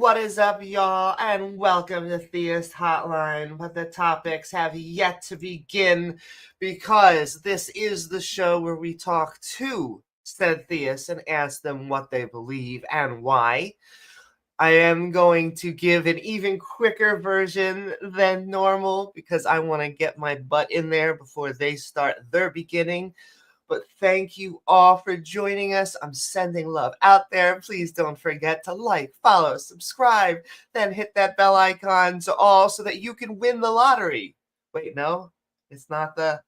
What is up, y'all, and welcome to Theist Hotline. But the topics have yet to begin because this is the show where we talk to said theists and ask them what they believe and why. I am going to give an even quicker version than normal because I want to get my butt in there before they start their beginning. But thank you all for joining us. I'm sending love out there. Please don't forget to like, follow, subscribe, then hit that bell icon so that you can win the lottery. Wait, no, it's not the...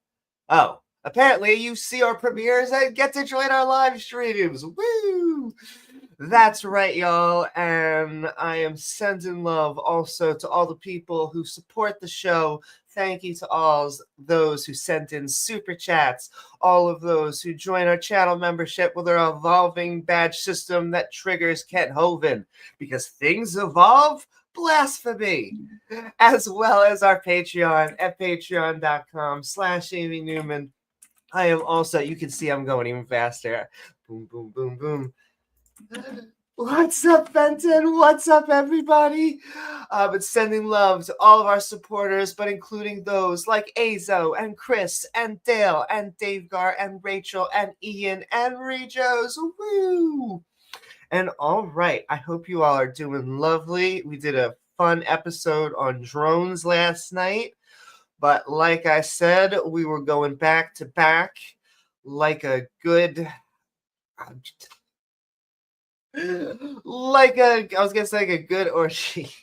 Oh, apparently you see our premieres and get to join our live streams. Woo! That's right, y'all. And I am sending love also to all the people who support the show. Thank you to all those who sent in super chats, all of those who join our channel membership with our evolving badge system that triggers Kent Hoven, because things evolve, blasphemy, as well as our Patreon at patreon.com/Amy Newman. I am also, you can see I'm going even faster. Boom, boom, boom, boom. What's up, Fenton? What's up, everybody? But sending love to all of our supporters, but including those like Azo and Chris and Dale and davegar and Rachel and Ian and Rejos. Woo! And all right, I hope you all are doing lovely. We did a fun episode on drones last night, but like I said, we were going back to back like a good... I was gonna say a good orgy.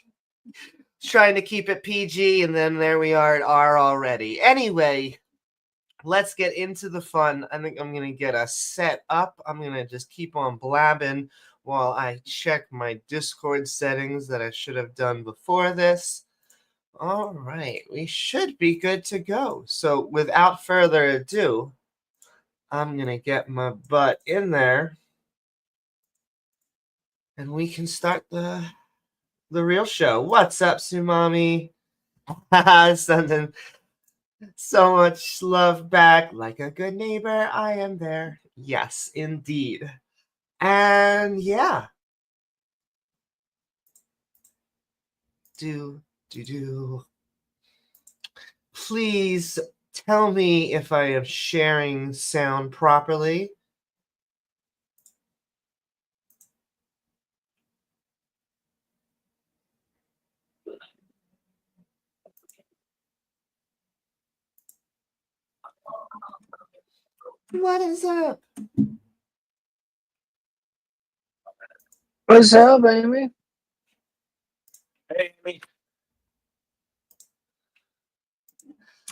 Trying to keep it PG, and then there we are at R already. Anyway, let's get into the fun. I think I'm gonna get us set up. I'm gonna just keep on blabbing while I check my Discord settings that I should have done before this. All right, we should be good to go. So without further ado, I'm gonna get my butt in there. And we can start the real show. What's up, Sumami? Sending so much love back. Like a good neighbor, I am there. Yes, indeed. And yeah. Please tell me if I am sharing sound properly. What is up? What's up, Amy? Hey, Amy.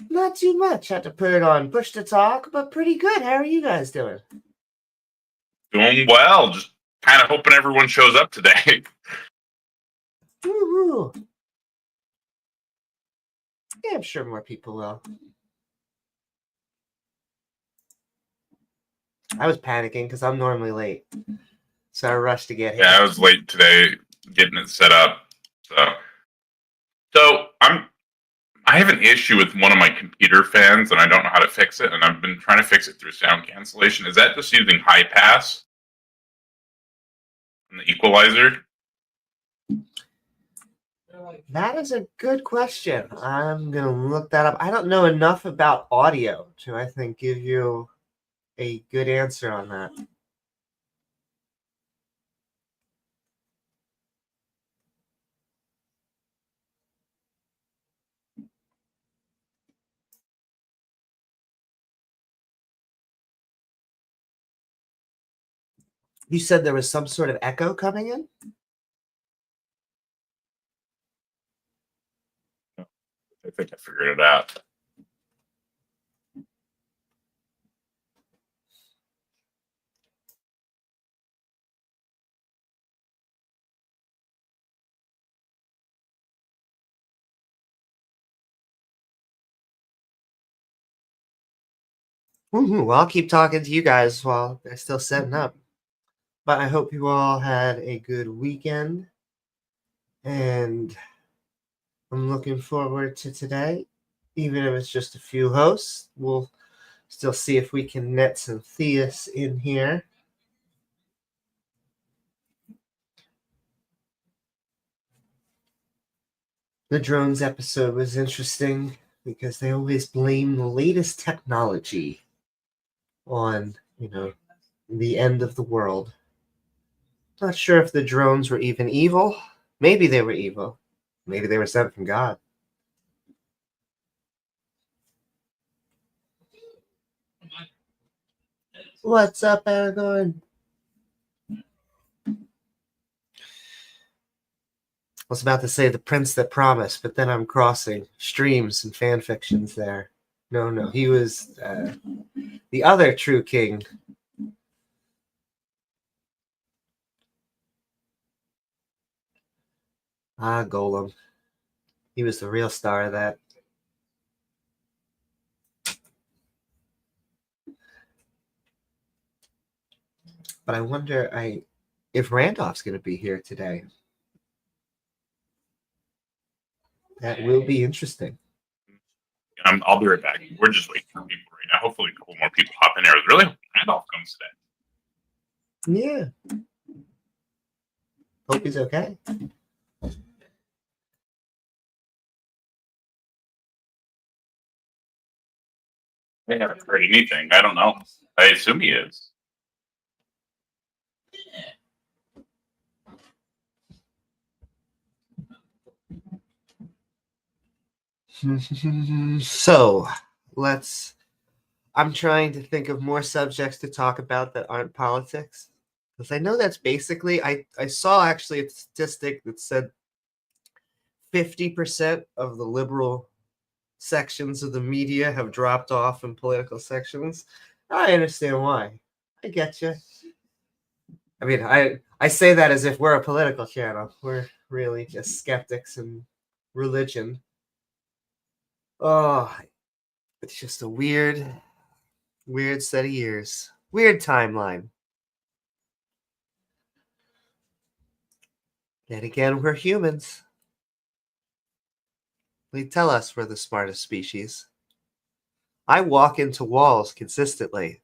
Not too much. Had to put it on push to talk, but pretty good. How are you guys doing? Doing well. Just kind of hoping everyone shows up today. Woo-hoo. Yeah, I'm sure more people will. I was panicking because I'm normally late. So I rushed to get here. Yeah, I was late today getting it set up. So I have an issue with one of my computer fans, and I don't know how to fix it, and I've been trying to fix it through sound cancellation. Is that just using high pass and the equalizer? That is a good question. I'm going to look that up. I don't know enough about audio to, I think, give you a good answer on that. You said there was some sort of echo coming in? I think I figured it out. Well, I'll keep talking to you guys while they're still setting up. But I hope you all had a good weekend. And I'm looking forward to today. Even if it's just a few hosts, we'll still see if we can net some theists in here. The drones episode was interesting because they always blame the latest technology on, the end of the world. Not sure if the drones were even evil. Maybe they were evil. Maybe they were sent from God. What's up, Aragorn? I was about to say the prince that promised, but then I'm crossing streams and fan fictions there. No, he was the other true king. Ah, Golem. He was the real star of that. But I wonder if Randolph's going to be here today. That will be interesting. I'll be right back. We're just waiting for people right now. Hopefully, a couple more people hop in there. Really hope Randolph comes today. Yeah. Hope he's okay. They haven't heard anything. I don't know. I assume he is. So, I'm trying to think of more subjects to talk about that aren't politics. Because I know that's basically, I saw actually a statistic that said 50% of the liberal sections of the media have dropped off in political sections. I understand why. I get you. I mean, I say that as if we're a political channel. We're really just skeptics in religion. Oh, it's just a weird set of years. Weird timeline. Then again, we're humans. They tell us we're the smartest species. I walk into walls consistently.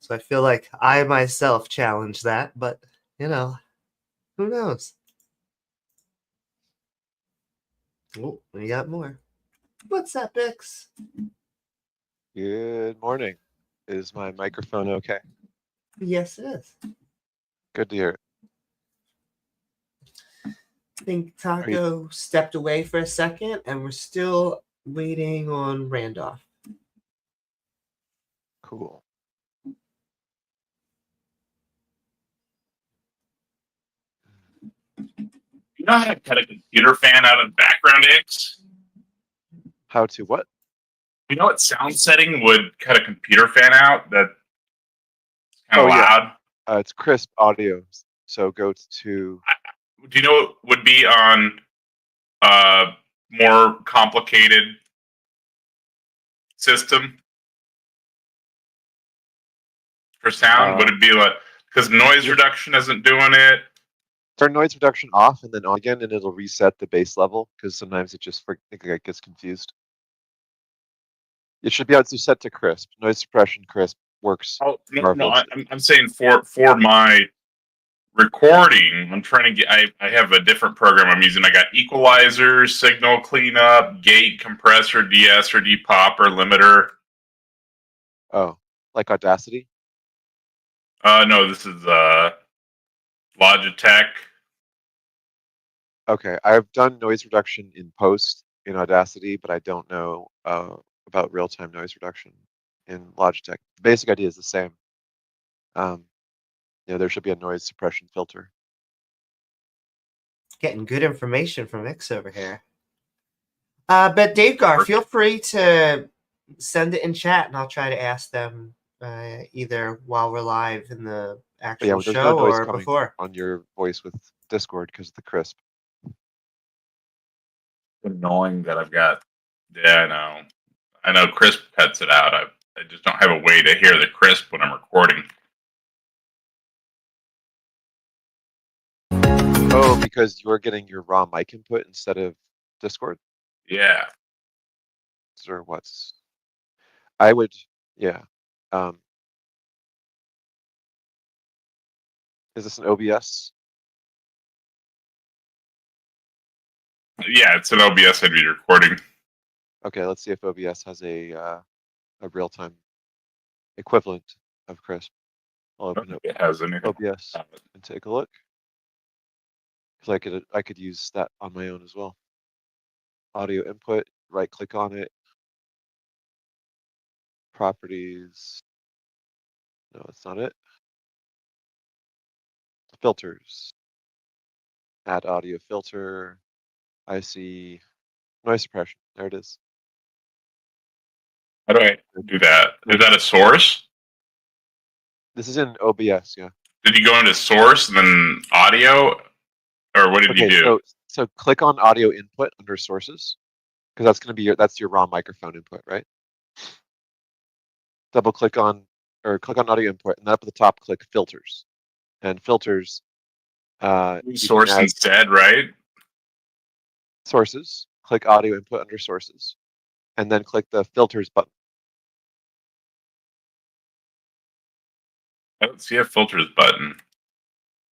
So I feel like I myself challenge that, but, who knows? Oh, we got more. What's up, Bix? Good morning. Is my microphone okay? Yes, it is. Good to hear it. I think Taco stepped away for a second, and we're still waiting on Randolph. Cool. You know how to cut a computer fan out of background X? How to what? You know what sound setting would cut a computer fan out? That's kind of loud. Yeah. It's crisp audio. So go to. Do you know what would be on more complicated system for sound? Would it be like, because noise reduction isn't doing it? Turn noise reduction off and then on again, and it'll reset the bass level because sometimes it just gets confused. It should be able to set to crisp. Noise suppression crisp works. Oh no, I'm saying for my recording, I'm trying to get. I have a different program I'm using. I got equalizer, signal cleanup, gate, compressor, de-esser, depopper, limiter. Oh, like Audacity? No, this is Logitech. Okay, I've done noise reduction in post in Audacity, but I don't know about real-time noise reduction in Logitech. The basic idea is the same. There should be a noise suppression filter. Getting good information from X over here. But davegar, feel free to send it in chat, and I'll try to ask them either while we're live in the actual show no noise or coming before. On your voice with Discord because of the crisp. Annoying that I've got. Yeah, I know crisp cuts it out. I just don't have a way to hear the crisp when I'm recording. Oh, because you're getting your raw mic input instead of Discord? Yeah. Or what's? I would, yeah. Is this an OBS? Yeah, it's an OBS I'd be recording. Okay, let's see if OBS has a real-time equivalent of Crisp. I'll open up It has anything. OBS and take a look. Because I could use that on my own as well. Audio input, right click on it. Properties. No, that's not it. Filters. Add audio filter. I see noise suppression. There it is. How do I do that? Is that a source? This is in OBS, yeah. Did you go into source and then audio, or what did you do? So click on audio input under sources, because that's going to be that's your raw microphone input, right? Double click on or click on audio input, and then up at the top, click filters, and filters. Source instead, right? Sources. Click audio input under sources, and then click the filters button. I don't see a filters button.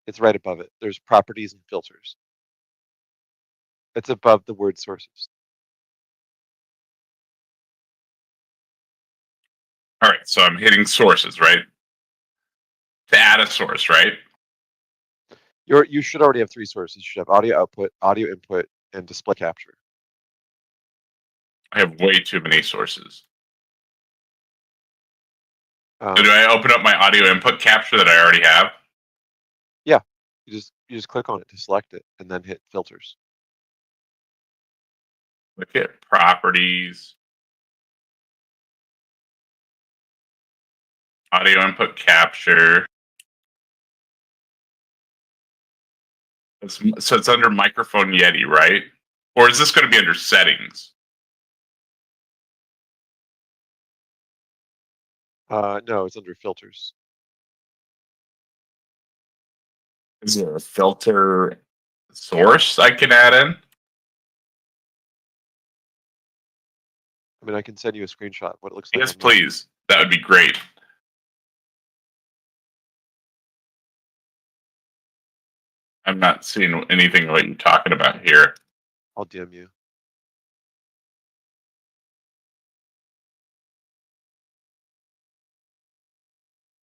It's right above it. There's properties and filters. It's above the word sources. All right, so I'm hitting sources, right? To add a source, right? You should already have 3 sources. You should have audio output, audio input, and display capture. I have way too many sources. So do I open up my audio input capture that I already have? Yeah, you just click on it to select it, and then hit filters. Look at properties. Audio input capture. So it's under microphone Yeti, right? Or is this going to be under settings? No, it's under filters. Is there a filter source I can add in? I mean, I can send you a screenshot of what it looks like. Yes, please. That would be great. I'm not seeing anything what you're talking about here. I'll DM you.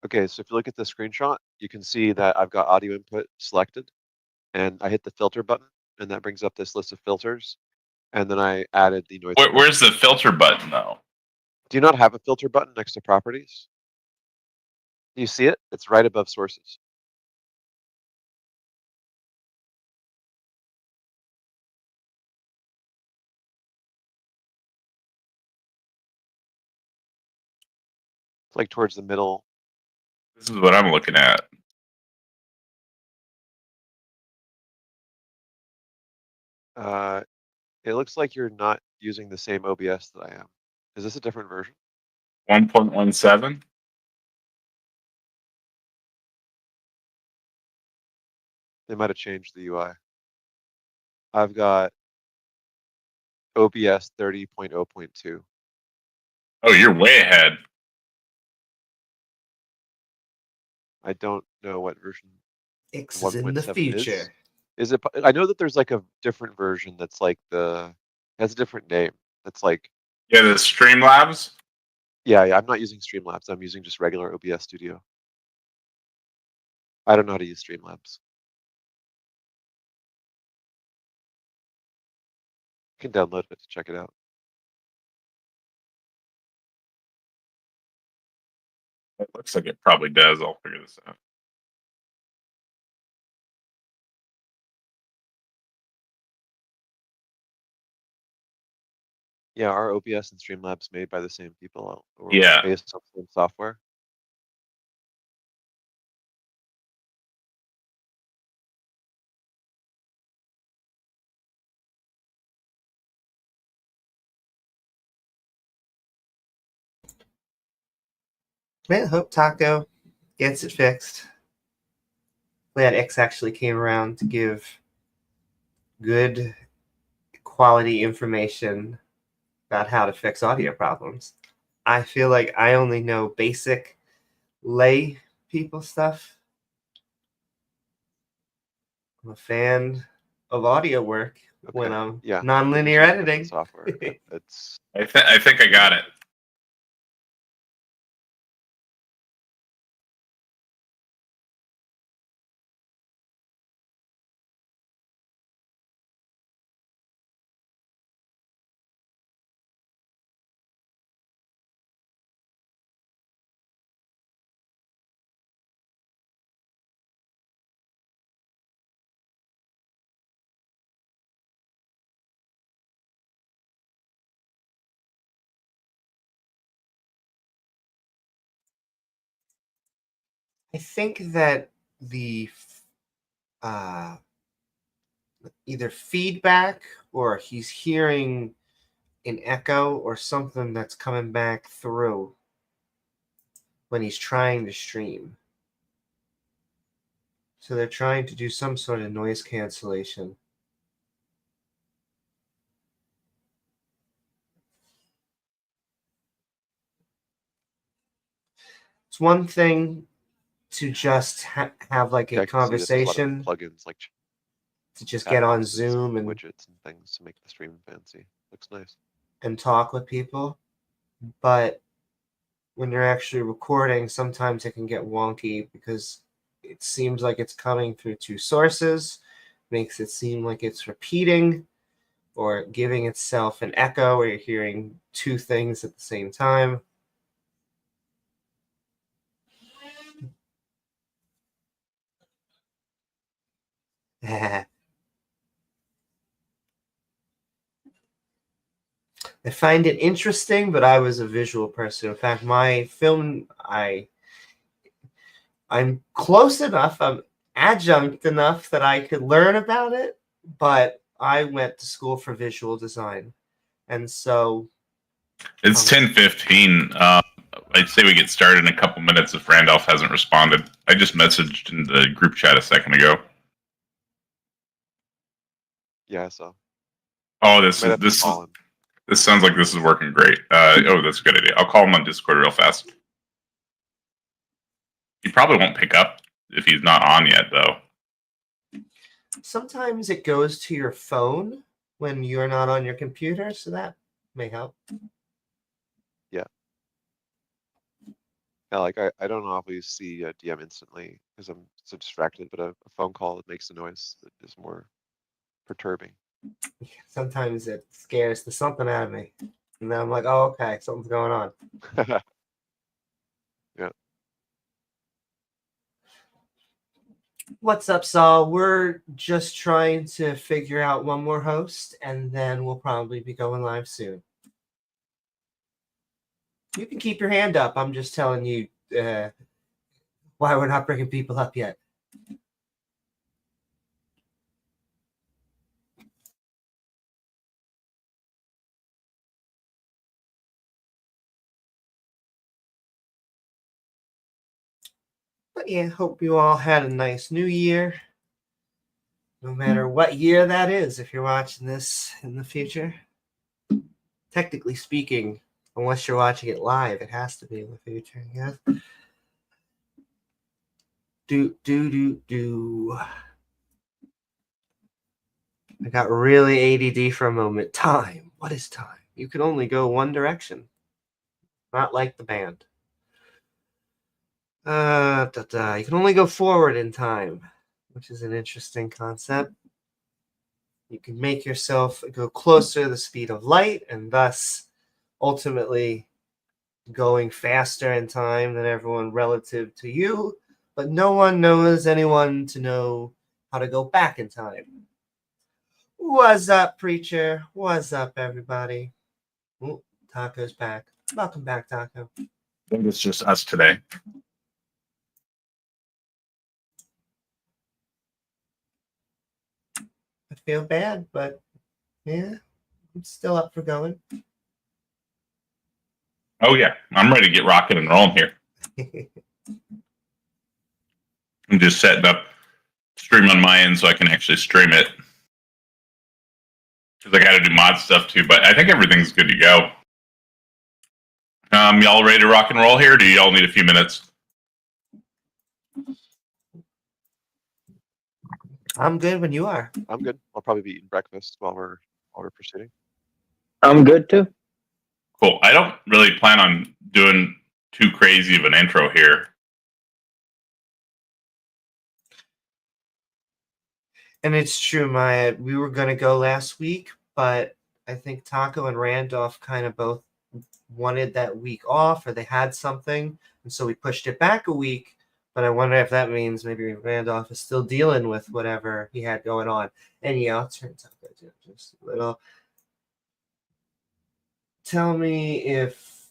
Okay, so if you look at the screenshot, you can see that I've got audio input selected, and I hit the filter button, and that brings up this list of filters. And then I added the noise. Where's the filter button, though? Do you not have a filter button next to properties? Do you see it? It's right above sources. It's like towards the middle. This is what I'm looking at. It looks like you're not using the same OBS that I am. Is this a different version? 1.17? They might have changed the UI. I've got OBS 30.0.2. Oh, you're way ahead. I don't know what version. X is in the future. Is it? I know that there's like a different version that's like has a different name. That's like. Yeah, the Streamlabs. Yeah. I'm not using Streamlabs. I'm using just regular OBS Studio. I don't know how to use Streamlabs. You can download it to check it out. It looks like it probably does. I'll figure this out. Yeah, our OBS and Streamlabs made by the same people. Or Yeah. Based on the same software. Man, hope Taco gets it fixed. Glad X actually came around to give good quality information about how to fix audio problems. I feel like I only know basic lay people stuff. I'm a fan of audio work when I'm Yeah. nonlinear Different editing. software. It's I think I got it. I think that the either feedback or he's hearing an echo or something that's coming back through when he's trying to stream. So they're trying to do some sort of noise cancellation. It's one thing to just have like a conversation, plugins like to just get on Zoom and widgets and things to make the stream fancy. Looks nice. And talk with people, but when you're actually recording, sometimes it can get wonky because it seems like it's coming through two sources, makes it seem like it's repeating or giving itself an echo where you're hearing two things at the same time. I find it interesting, but I was a visual person. In fact, my film, I'm close enough, I'm adjunct enough that I could learn about it, but I went to school for visual design. And so it's 10:15. I'd say we get started in a couple minutes if Randolph hasn't responded. I just messaged in the group chat a second ago. Yeah, I saw. Oh, this sounds like this is working great. That's a good idea. I'll call him on Discord real fast. He probably won't pick up if he's not on yet, though. Sometimes it goes to your phone when you're not on your computer, so that may help. Yeah. Yeah, like I don't always see a DM instantly because I'm so distracted, but a phone call that makes a noise that is more perturbing. Sometimes it scares the something out of me. And then I'm like, oh, okay, something's going on. Yeah. What's up, Saul? We're just trying to figure out one more host, and then we'll probably be going live soon. You can keep your hand up. I'm just telling you why we're not bringing people up yet. But yeah, hope you all had a nice new year. No matter what year that is, if you're watching this in the future. Technically speaking, unless you're watching it live, it has to be in the future, yeah. I got really ADD for a moment. Time. What is time? You can only go one direction. Not like the band. You can only go forward in time, which is an interesting concept. You can make yourself go closer to the speed of light and thus ultimately going faster in time than everyone relative to you, but no one knows anyone to know how to go back in time. What's up, preacher? What's up, everybody? Ooh, Taco's back. Welcome back, Taco. I think it's just us today. I feel bad, but yeah, I'm still up for going. Oh, yeah. I'm ready to get rocking and rolling here. I'm just setting up stream on my end so I can actually stream it. Because I got to do mod stuff too, but I think everything's good to go. Y'all ready to rock and roll here? Or do y'all need a few minutes? I'm good when you are. I'm good. I'll I'll probably be eating breakfast while we're proceeding. I'm good too. Cool. I don't really plan on doing too crazy of an intro here. And it's true, Maya. We were going to go last week, but I think Taco and Randolph kind of both wanted that week off, or they had something, and so we pushed it back a week. But I wonder if that means maybe Randolph is still dealing with whatever he had going on. And yeah, I'll turn Taco down just a little. Tell me if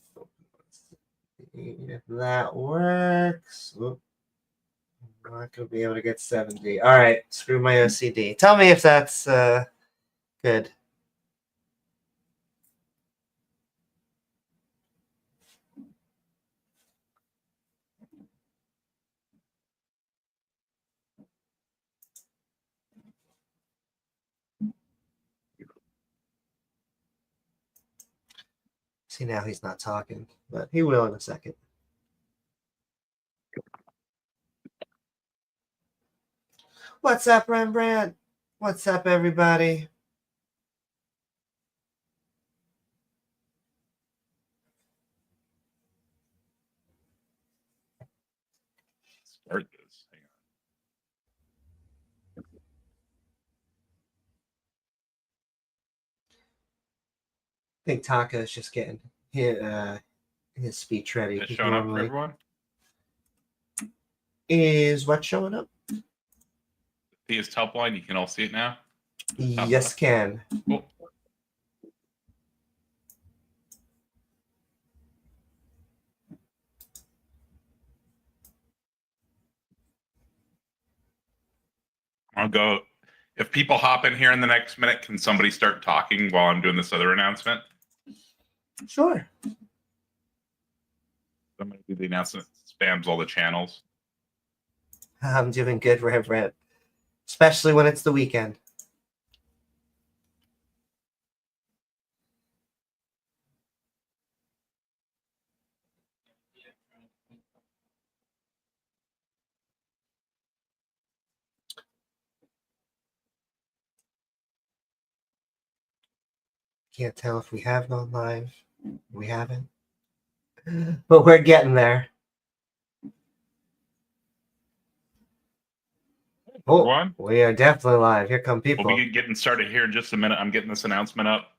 that works. Oop. I'm not going to be able to get 70. All right, screw my OCD. Tell me if that's good. See, now he's not talking, but he will in a second. What's up, Rembrandt? What's up, everybody? Start this. Hang on. I think Taco's just getting his speech ready. Is it He's showing up for normally- everyone? Is what showing up? Theist Helpline. You can all see it now. Yes, can. Cool. I'll go. If people hop in here in the next minute, can somebody start talking while I'm doing this other announcement? Sure. I'm going to do the announcement. Spams all the channels. I'm doing good, Rembrandt. Especially when it's the weekend. Can't tell if we have gone live. We haven't. But we're getting there. Oh, Everyone? we are definitely live. Here come We'll people. be getting started here in just a minute. I'm getting this announcement up.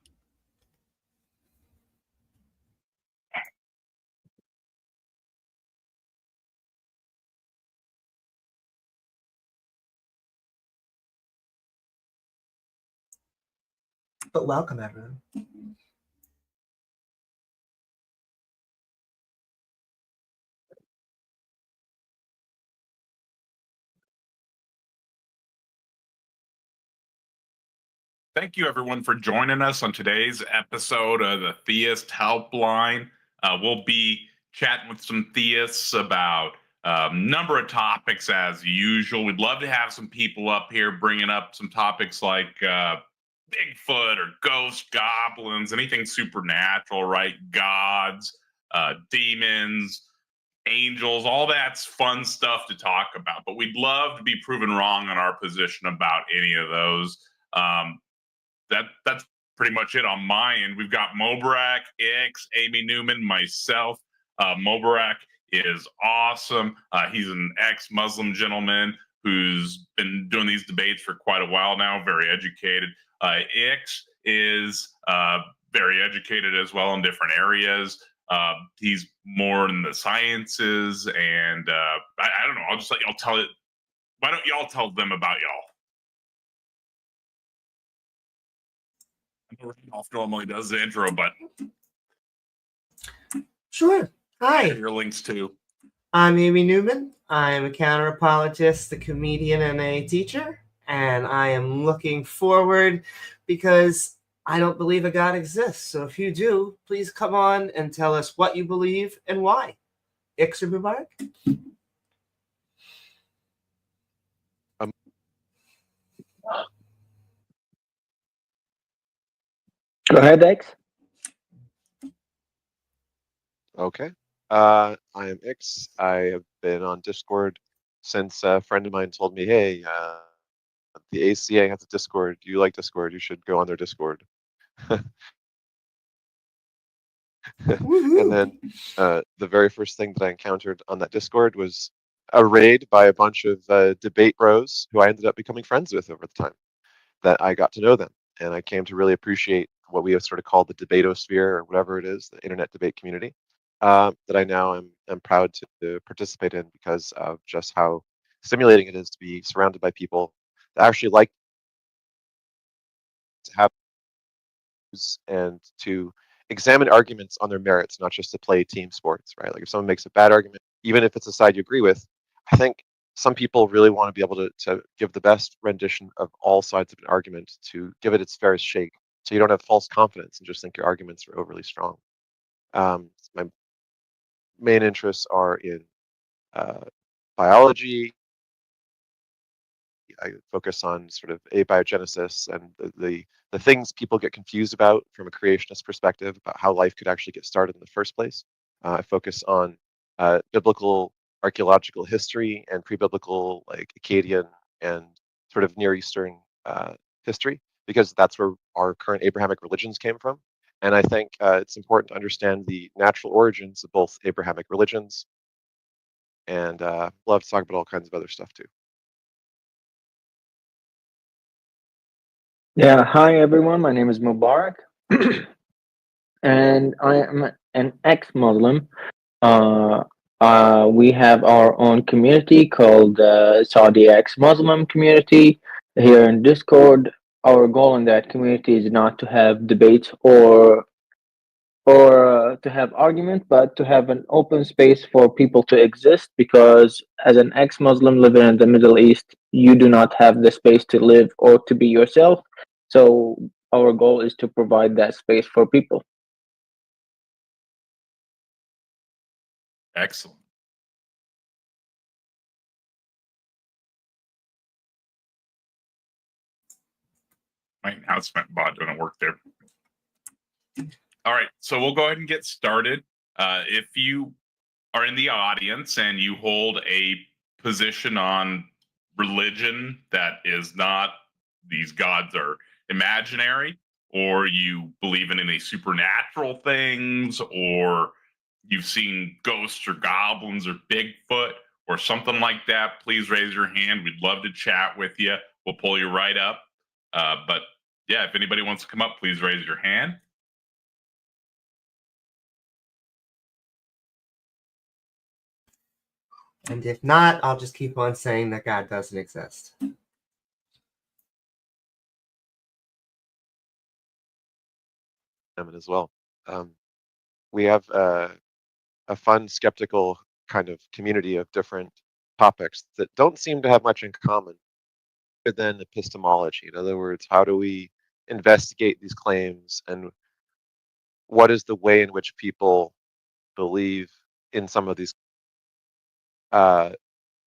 But welcome, everyone. Thank you, everyone, for joining us on today's episode of the Theist Helpline. We'll be chatting with some theists about a number of topics as usual. We'd love to have some people up here bringing up some topics like Bigfoot or ghost goblins, anything supernatural, right? Gods, demons, angels, all that's fun stuff to talk about. But we'd love to be proven wrong on our position about any of those. That's pretty much it on my end. We've got Mobrak, X, Amy Newman, myself. Mobrak is awesome. He's an ex-Muslim gentleman who's been doing these debates for quite a while now, very educated. X is very educated as well in different areas. He's more in the sciences, and I don't know. I'll just let y'all tell it. Why don't y'all tell them about y'all? Randolph normally does the intro, but Sure. Hi. your links too. I'm Amy Newman. I'm a counter-apologist, a comedian, and a teacher. And I am looking forward because I don't believe a God exists. So if you do, please come on and tell us what you believe and why. Ix or Mubarak? Go ahead, X. Okay. I am Ix. I have been on Discord since a friend of mine told me, hey, the ACA has a Discord. You like Discord? You should go on their Discord. And then the very first thing that I encountered on that Discord was a raid by a bunch of debate bros who I ended up becoming friends with over the time that I got to know them. And I came to really appreciate what we have sort of called the debatosphere, or whatever it is, the internet debate community, that I now am proud to participate in because of just how stimulating it is to be surrounded by people that actually like to have and to examine arguments on their merits, not just to play team sports, right? Like if someone makes a bad argument, even if it's a side you agree with, I think some people really want to be able to give the best rendition of all sides of an argument, to give it its fairest shake, so you don't have false confidence and just think your arguments are overly strong. My main interests are in biology. I focus on sort of abiogenesis and the things people get confused about from a creationist perspective about how life could actually get started in the first place. I focus on biblical archaeological history and pre-biblical, like Akkadian and sort of Near Eastern history, because that's where our current Abrahamic religions came from. And I think it's important to understand the natural origins of both Abrahamic religions, and love to talk about all kinds of other stuff too. Yeah, hi everyone. My name is Mubarak, and I am an ex-Muslim. We have our own community called Saudi ex-Muslim community here in Discord. Our goal in that community is not to have debates or to have argument, but to have an open space for people to exist, because as an ex-Muslim living in the Middle East, you do not have the space to live or to be yourself. So our goal is to provide that space for people. Excellent. My announcement bot doesn't work there. All right, so we'll go ahead and get started. If you are in the audience and you hold a position on religion that is not these gods are imaginary, or you believe in any supernatural things, or you've seen ghosts or goblins or Bigfoot or something like that, please raise your hand. We'd love to chat with you. We'll pull you right up. But yeah, if anybody wants to come up, please raise your hand. And if not, I'll just keep on saying that God doesn't exist. As well. We have a fun, skeptical kind of community of different topics that don't seem to have much in common other than epistemology. In other words, how do we investigate these claims, and what is the way in which people believe in some of these that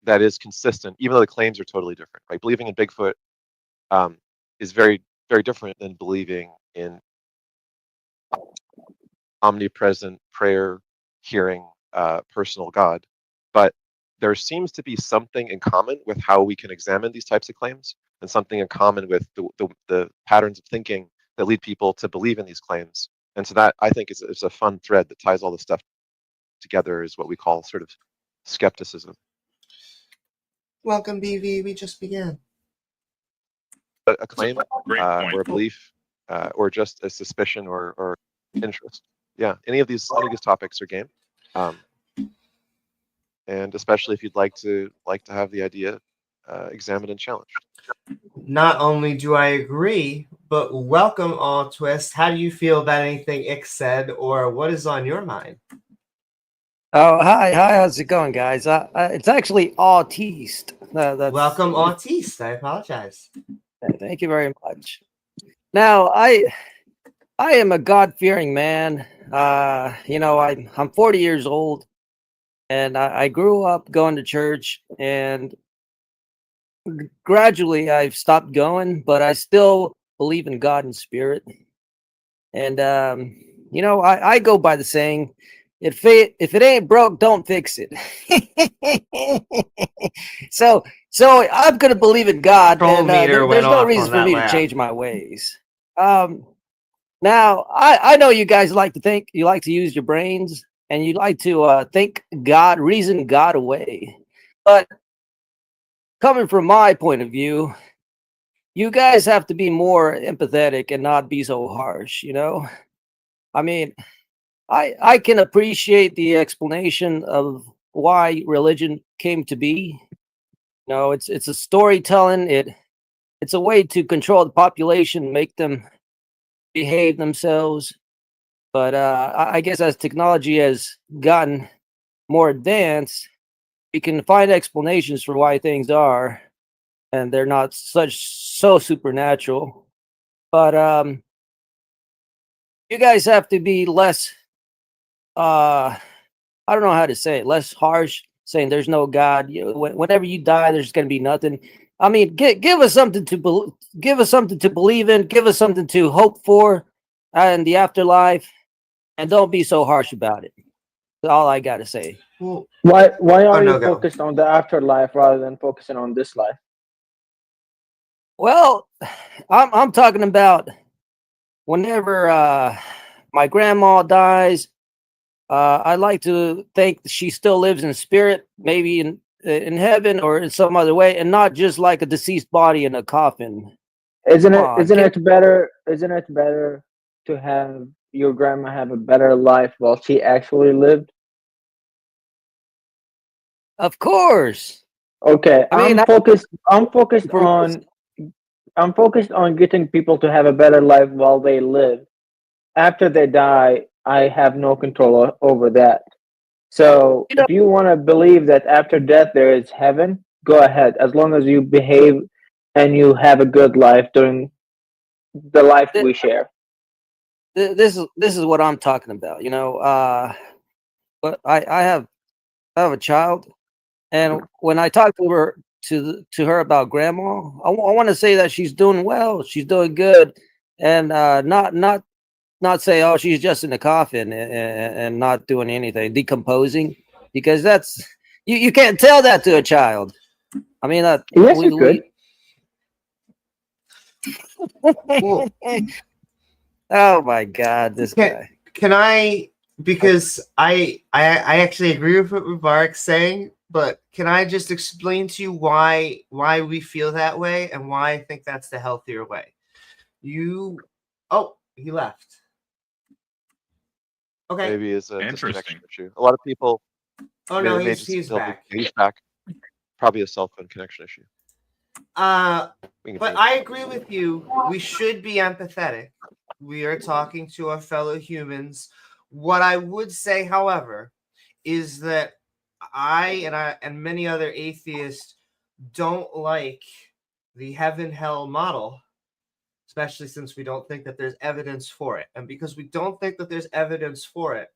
is consistent, even though the claims are totally different, right? Believing in Bigfoot is very, very different than believing in omnipresent, prayer hearing, personal God. But there seems to be something in common with how we can examine these types of claims, and something in common with the patterns of thinking that lead people to believe in these claims. And so that, I think, is a fun thread that ties all this stuff together, is what we call sort of skepticism. Welcome, BV. We just began. A claim Great or point. a belief or just a suspicion or interest. Yeah, any of these topics are game. And especially if you'd like to have the idea examined and challenged. Not only do I agree, but welcome, all twist. How do you feel about anything Ick said, or what is on your mind? Oh, hi, how's it going, guys? It's actually Atheist. Welcome, Atheist. I apologize. Thank you very much. Now, I am a God-fearing man. I'm 40 years old, and I grew up going to church, and gradually I've stopped going, but I still believe in God and spirit. And I go by the saying, if it ain't broke, don't fix it. So So I'm going to believe in God, Troll and meter went there's no off reason on for that me to laugh. change my ways. Now, I know you guys like to think, you like to use your brains, and you like to think God, reason God away. But coming from my point of view, you guys have to be more empathetic and not be so harsh, you know? I mean, I can appreciate the explanation of why religion came to be. You know, it's a storytelling. It's a way to control the population, make them behave themselves. But I guess as technology has gotten more advanced, we can find explanations for why things are, and they're not so supernatural. But you guys have to be less. I don't know how to say it. Less harsh, saying there's no God. Whenever you die, there's going to be nothing. I mean, give us something to give us something to believe in. Give us something to hope for in the afterlife, and don't be so harsh about it. That's all I got to say. Well, Why are no, you go. focused on the afterlife rather than focusing on this life? Well, I'm talking about whenever my grandma dies. I like to think she still lives in spirit, maybe in heaven or in some other way, and not just like a deceased body in a coffin. Isn't Come it on, isn't it better to have your grandma have a better life while she actually lived? Of course. Okay, I mean, I'm focused on getting people to have a better life while they live. After they die, I have no control over that. So you know, if you want to believe that after death there is heaven, go ahead. As long as you behave and you have a good life during the life th- we share. this is what I'm talking about. You know, but I have a child, and when I talk to her to her about grandma, I want to say that she's doing well, she's doing good, and not say, oh, she's just in the coffin and not doing anything, decomposing, because that's you can't tell that to a child. I mean, Yes, you could. Well, oh my God, this guy. Can I? Because I actually agree with what Mubarak's saying, but can I just explain to you why we feel that way and why I think that's the healthier way? He left. Okay. Maybe it's a Interesting. disconnection issue. A lot of people. Oh I mean, no, it may he's just he's still be- back. He's back. Probably a cell phone connection issue. But I agree with you. We should be empathetic. We are talking to our fellow humans. What I would say, however, is that I and many other atheists don't like the heaven hell model, especially since we don't think that there's evidence for it. And because we don't think that there's evidence for it,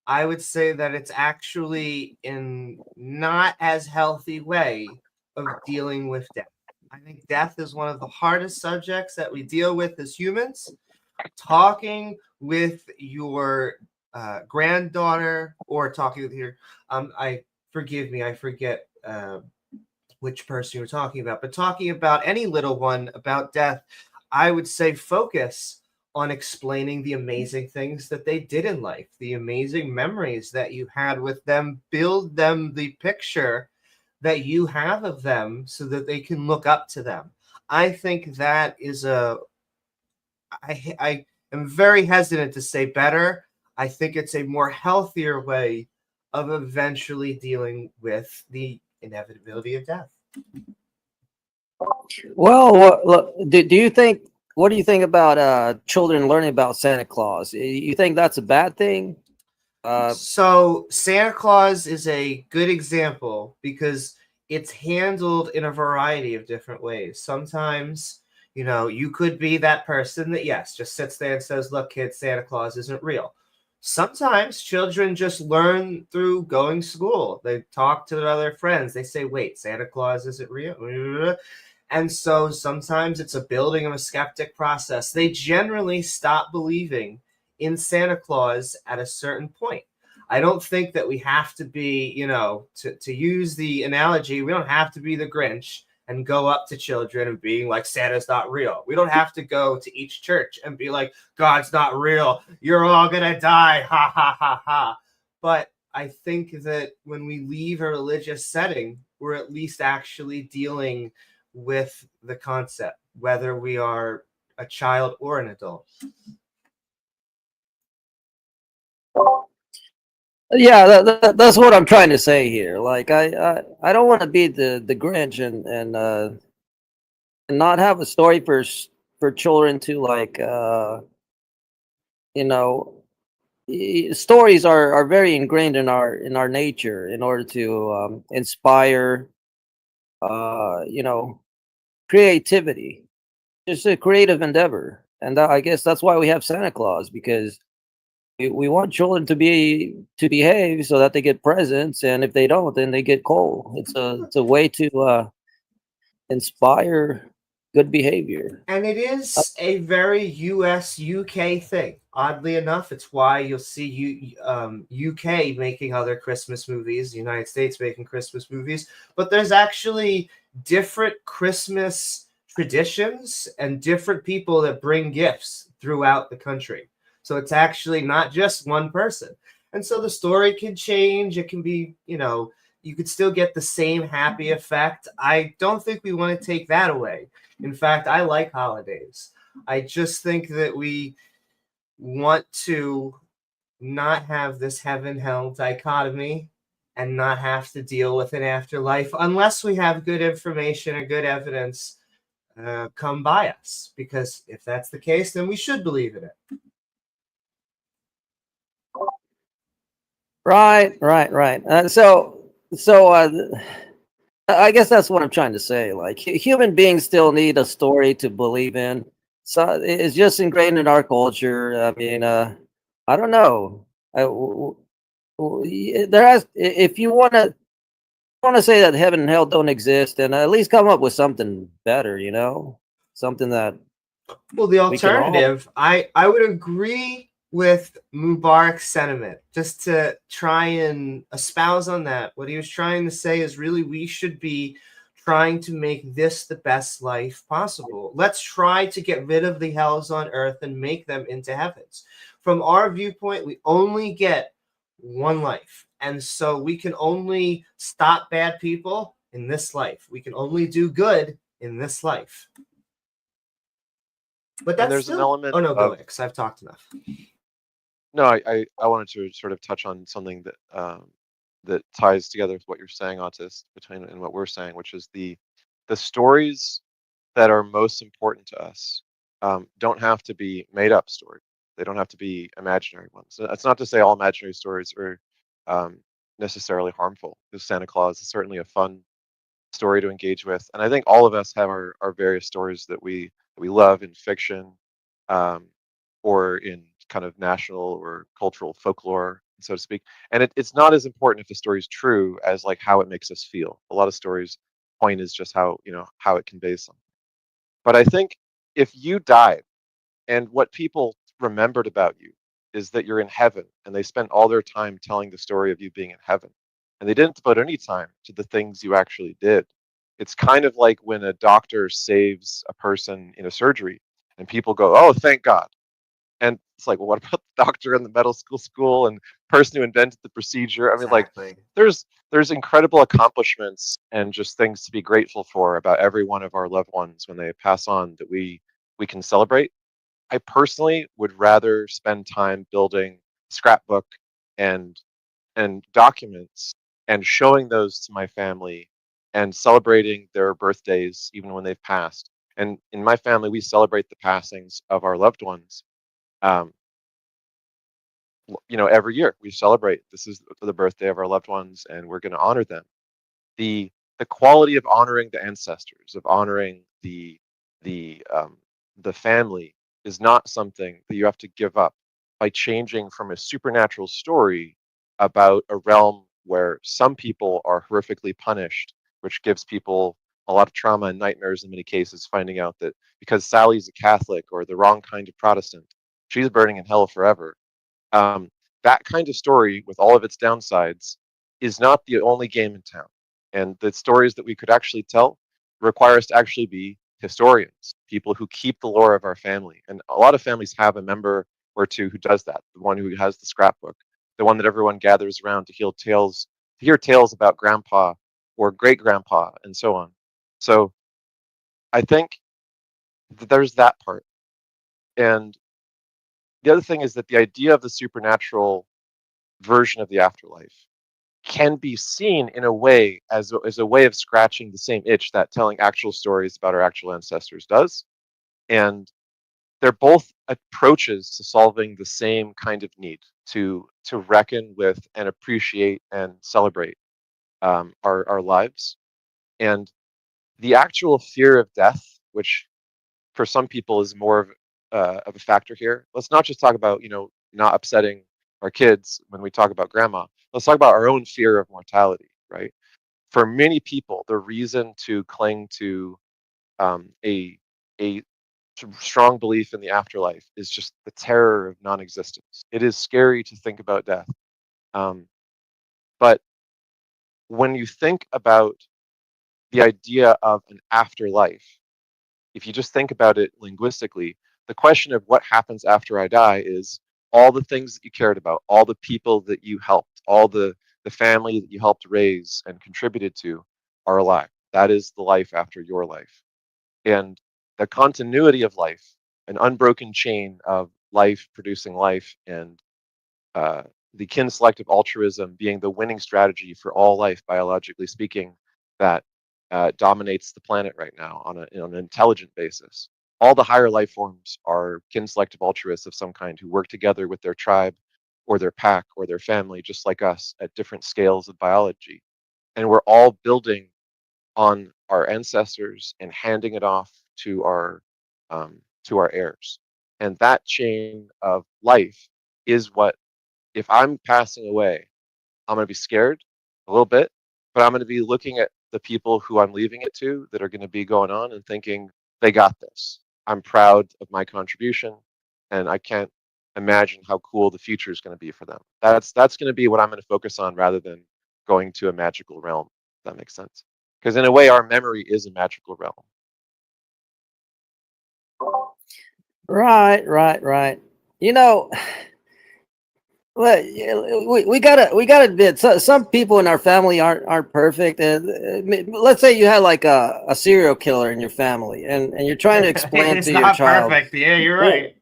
I would say that it's actually in not as healthy way of dealing with death. I think death is one of the hardest subjects that we deal with as humans. Talking with your granddaughter or talking with your I forget which person you were talking about, but talking about any little one about death, I would say focus on explaining the amazing things that they did in life, the amazing memories that you had with them, build them the picture that you have of them so that they can look up to them. I think that is I am very hesitant to say better. I think it's a more healthier way of eventually dealing with the inevitability of death. Well, look, do you think? What do you think about children learning about Santa Claus? You think that's a bad thing? So Santa Claus is a good example because it's handled in a variety of different ways. Sometimes, you could be that person that, yes, just sits there and says, look, kids, Santa Claus isn't real. Sometimes children just learn through going to school. They talk to their other friends. They say, wait, Santa Claus isn't real? And so sometimes it's a building of a skeptic process. They generally stop believing in Santa Claus at a certain point. I don't think that we have to be, to use the analogy, we don't have to be the Grinch and go up to children and being like, Santa's not real. We don't have to go to each church and be like, God's not real. You're all going to die. Ha, ha, ha, ha. But I think that when we leave a religious setting, we're at least actually dealing with the concept, whether we are a child or an adult. Yeah, that's what I'm trying to say here. Like, I don't want to be the Grinch and not have a story for children to like. Stories are very ingrained in our nature in order to inspire, creativity. It's a creative endeavor, and I guess that's why we have Santa Claus, because we want children to behave so that they get presents, and if they don't, then they get coal. It's a way to inspire good behavior. And it is a very US UK thing. Oddly enough, it's why you'll see UK making other Christmas movies, the United States making Christmas movies, but there's actually different Christmas traditions and different people that bring gifts throughout the country. So it's actually not just one person. And so the story can change. It can be, you could still get the same happy effect. I don't think we want to take that away. In fact, I like holidays. I just think that we want to not have this heaven-hell dichotomy and not have to deal with an afterlife unless we have good information or good evidence come by us. Because if that's the case, then we should believe in it. Right. So I guess that's what I'm trying to say. Like, human beings still need a story to believe in. So it's just ingrained in our culture. I mean, I don't know. If you want to say that heaven and hell don't exist, then at least come up with something better. Something that. Well, the alternative, I would agree with Mubarak's sentiment. Just to try and espouse on that, what he was trying to say is really we should be trying to make this the best life possible. Let's try to get rid of the hells on earth and make them into heavens. From our viewpoint, we only get one life. And so we can only stop bad people in this life. We can only do good in this life. But that's there's still... an element. Oh no, go ahead, because I've talked enough. No, I wanted to sort of touch on something that that ties together with what you're saying, Autist, and what we're saying, which is the stories that are most important to us don't have to be made up stories. They don't have to be imaginary ones. That's not to say all imaginary stories are necessarily harmful, because Santa Claus is certainly a fun story to engage with. And I think all of us have our various stories that we love in fiction or in kind of national or cultural folklore, so to speak. And it's not as important if the story is true as like how it makes us feel. A lot of stories' point is just how it conveys something. But I think if you died and what people remembered about you is that you're in heaven, and they spent all their time telling the story of you being in heaven, and they didn't devote any time to the things you actually did. It's kind of like when a doctor saves a person in a surgery and people go, "Oh, thank God." And it's like, well, what about the doctor and the medical school and person who invented the procedure? I mean, Exactly. like, there's incredible accomplishments and just things to be grateful for about every one of our loved ones when they pass on that we can celebrate. I personally would rather spend time building scrapbook and documents and showing those to my family and celebrating their birthdays even when they've passed. And in my family, we celebrate the passings of our loved ones. Every year we celebrate. This is the birthday of our loved ones, and we're going to honor them. The quality of honoring the ancestors, of honoring the family, is not something that you have to give up by changing from a supernatural story about a realm where some people are horrifically punished, which gives people a lot of trauma and nightmares in many cases, finding out that because Sally's a Catholic or the wrong kind of Protestant, she's burning in hell forever. that kind of story, with all of its downsides, is not the only game in town. And the stories that we could actually tell require us to actually be historians, people who keep the lore of our family. And a lot of families have a member or two who does that, the one who has the scrapbook, the one that everyone gathers around to hear tales about grandpa or great grandpa and so on. So I think that there's that part. And the other thing is that the idea of the supernatural version of the afterlife can be seen in a way as a way of scratching the same itch that telling actual stories about our actual ancestors does. And they're both approaches to solving the same kind of need to reckon with and appreciate and celebrate our lives. And the actual fear of death, which for some people is more of a factor here. Let's not just talk about, not upsetting our kids when we talk about grandma. Let's talk about our own fear of mortality, right? For many people, the reason to cling to a strong belief in the afterlife is just the terror of non-existence. It is scary to think about death. But when you think about the idea of an afterlife, if you just think about it linguistically, the question of what happens after I die is all the things that you cared about, all the people that you helped, all the family that you helped raise and contributed to are alive. That is the life after your life. And the continuity of life, an unbroken chain of life producing life, and the kin selective altruism being the winning strategy for all life, biologically speaking, that dominates the planet right now on an intelligent basis. All the higher life forms are kin selective altruists of some kind who work together with their tribe or their pack or their family, just like us, at different scales of biology. And we're all building on our ancestors and handing it off to our heirs. And that chain of life is what, if I'm passing away, I'm going to be scared a little bit, but I'm going to be looking at the people who I'm leaving it to that are going to be going on and thinking, they got this. I'm proud of my contribution, and I can't imagine how cool the future is going to be for them. That's going to be what I'm going to focus on rather than going to a magical realm, if that makes sense. Because in a way, our memory is a magical realm. Right. Well, we gotta admit, some people in our family aren't perfect. Let's say you had like a serial killer in your family, and you're trying to explain it's to your not child. perfect. Yeah, you're right.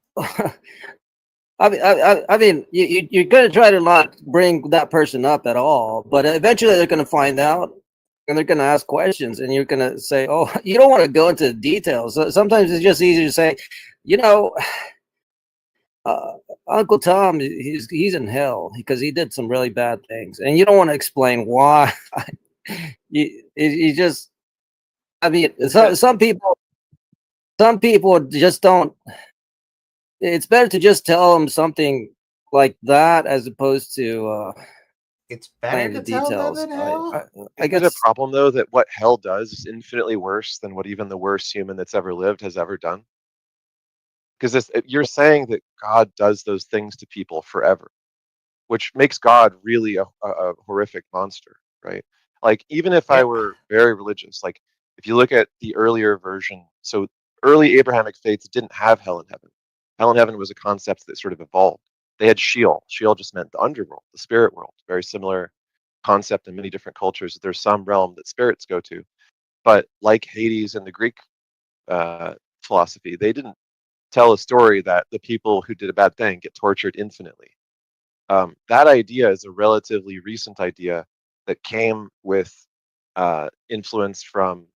I mean, you're gonna try to not bring that person up at all, but eventually they're gonna find out, and they're gonna ask questions, and you're gonna say, "Oh, you don't want to go into the details." Sometimes it's just easier to say, you know. Uncle Tom, he's in hell because he did some really bad things, and you don't want to explain why. you just, I mean, some people just don't. It's better to just tell them something like that as opposed to It's better to the tell them details. in hell. I Is it guess a problem, though, that what hell does is infinitely worse than what even the worst human that's ever lived has ever done? Because you're saying that God does those things to people forever, which makes God really a horrific monster, right? Like, even if I were very religious, like if you look at the earlier version, so early Abrahamic faiths didn't have hell and heaven. Hell and heaven was a concept that sort of evolved. They had Sheol. Sheol just meant the underworld, the spirit world. Very similar concept in many different cultures. There's some realm that spirits go to, but like Hades and the Greek philosophy, they didn't tell a story that the people who did a bad thing get tortured infinitely. That idea is a relatively recent idea that came with influence from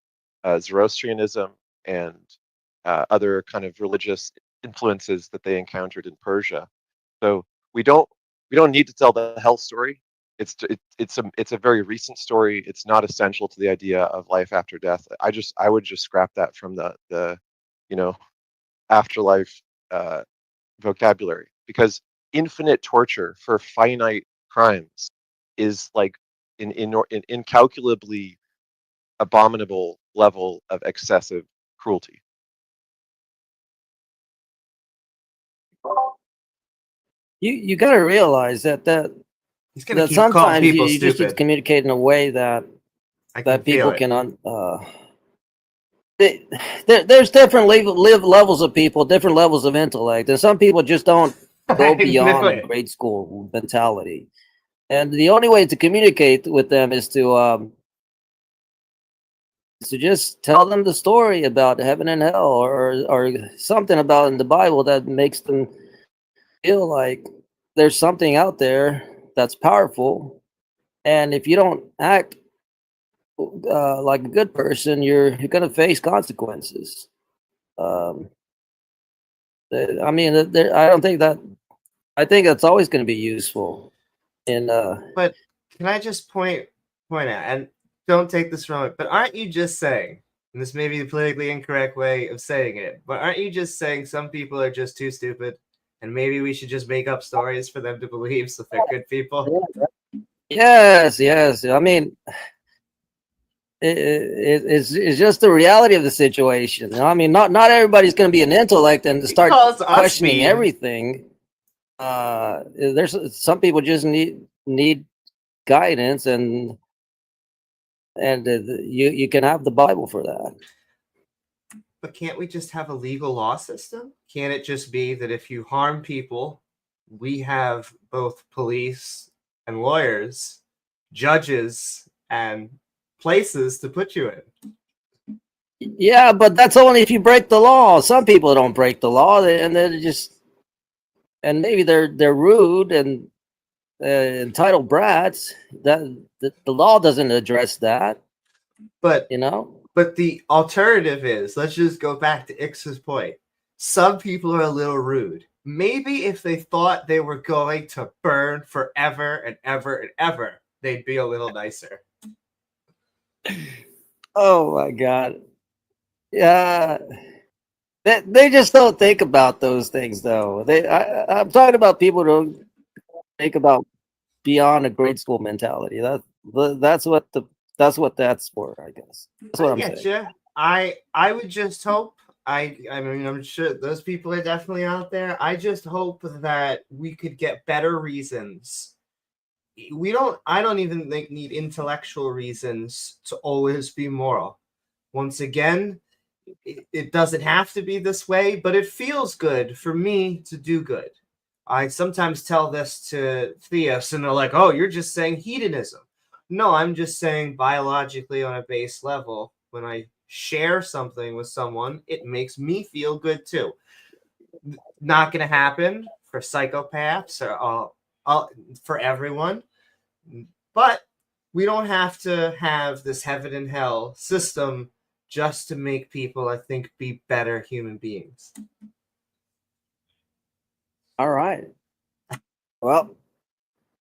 Zoroastrianism and other kind of religious influences that they encountered in Persia. So we don't need to tell the hell story. It's a very recent story. It's not essential to the idea of life after death. I would just scrap that from the afterlife vocabulary, because infinite torture for finite crimes is like an incalculably abominable level of excessive cruelty. you got to realize that He's gonna keep calling sometimes people you just need to stupid. communicate in a way that I can people feel it. can there's different levels of people, different levels of intellect, and some people just don't go I knew beyond the it. grade school mentality. And the only way to communicate with them is to just tell them the story about heaven and hell, or something about in the Bible that makes them feel like there's something out there that's powerful. And if you don't act like a good person, you're going to face consequences. I mean, I don't think that. I think that's always going to be useful. But can I just point out, and don't take this wrong, but aren't you just saying, and this may be the politically incorrect way of saying it, but aren't you just saying some people are just too stupid, and maybe we should just make up stories for them to believe so they're good people? Yes. I mean, it's just the reality of the situation. I mean, not everybody's going to be an intellect and to start calls us questioning mean. everything. There's some people just need guidance, and you can have the Bible for that. But can't we just have a legal law system? Can't it just be that if you harm people, we have both police and lawyers, judges and places to put you in? Yeah, but that's only if you break the law. Some people don't break the law, and they're just, and maybe they're rude and entitled brats. That the law doesn't address that. But you know. But the alternative is, let's just go back to Ix's point. Some people are a little rude. Maybe if they thought they were going to burn forever and ever and ever, they'd be a little nicer. Oh my God. Yeah. They just don't think about those things, though. I'm talking about people who don't think about beyond a grade school mentality. That's what that's for, I guess. That's what I'm saying. You. I would just hope. I mean, I'm sure those people are definitely out there. I just hope that we could get better reasons. I don't even think need intellectual reasons to always be moral. Once again, it doesn't have to be this way, but it feels good for me to do good. I sometimes tell this to theists, and they're like, oh, you're just saying hedonism. No, I'm just saying biologically on a base level, when I share something with someone, it makes me feel good too. Not going to happen for psychopaths or for everyone, but we don't have to have this heaven and hell system just to make people, I think, be better human beings. All right. Well,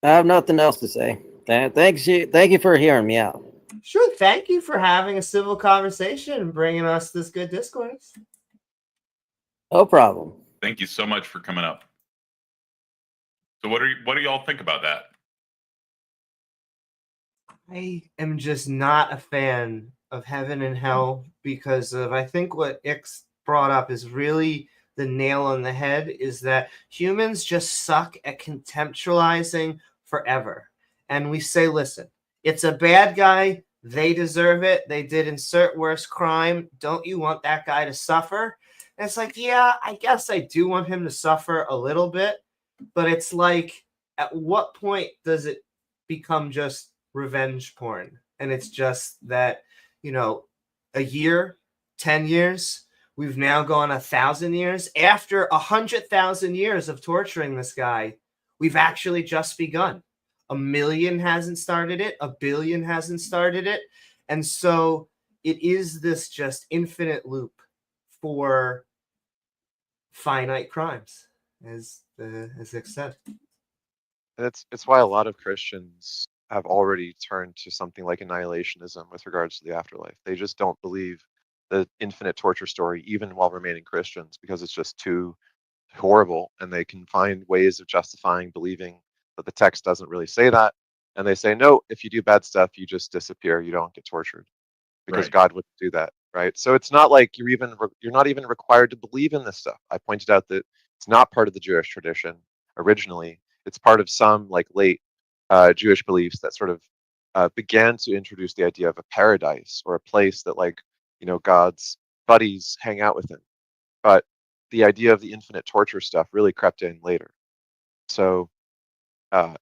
I have nothing else to say. Thank you for hearing me out. Sure. Thank you for having a civil conversation and bringing us this good discourse. No problem. Thank you so much for coming up. So what do y'all think about that? I am just not a fan of heaven and hell because of, I think what Ix brought up is really the nail on the head, is that humans just suck at contextualizing forever. And we say, listen, it's a bad guy. They deserve it. They did insert worst crime. Don't you want that guy to suffer? And it's like, yeah, I guess I do want him to suffer a little bit. But it's like, at what point does it become just revenge porn? And it's just that, a year, 10 years, we've now gone 1,000 years. After 100,000 years of torturing this guy, we've actually just begun. 1 million hasn't started it. 1 billion hasn't started it. And so it is this just infinite loop for finite crimes, as Nick said. And it's why a lot of Christians have already turned to something like annihilationism with regards to the afterlife. They just don't believe the infinite torture story, even while remaining Christians, because it's just too horrible, and they can find ways of justifying believing that the text doesn't really say that. And they say, no, if you do bad stuff, you just disappear. You don't get tortured because Right. God wouldn't do that, right? So it's not like you're not even required to believe in this stuff. I pointed out that it's not part of the Jewish tradition, originally. It's part of some like late Jewish beliefs that sort of began to introduce the idea of a paradise or a place that like, God's buddies hang out with him. But the idea of the infinite torture stuff really crept in later. So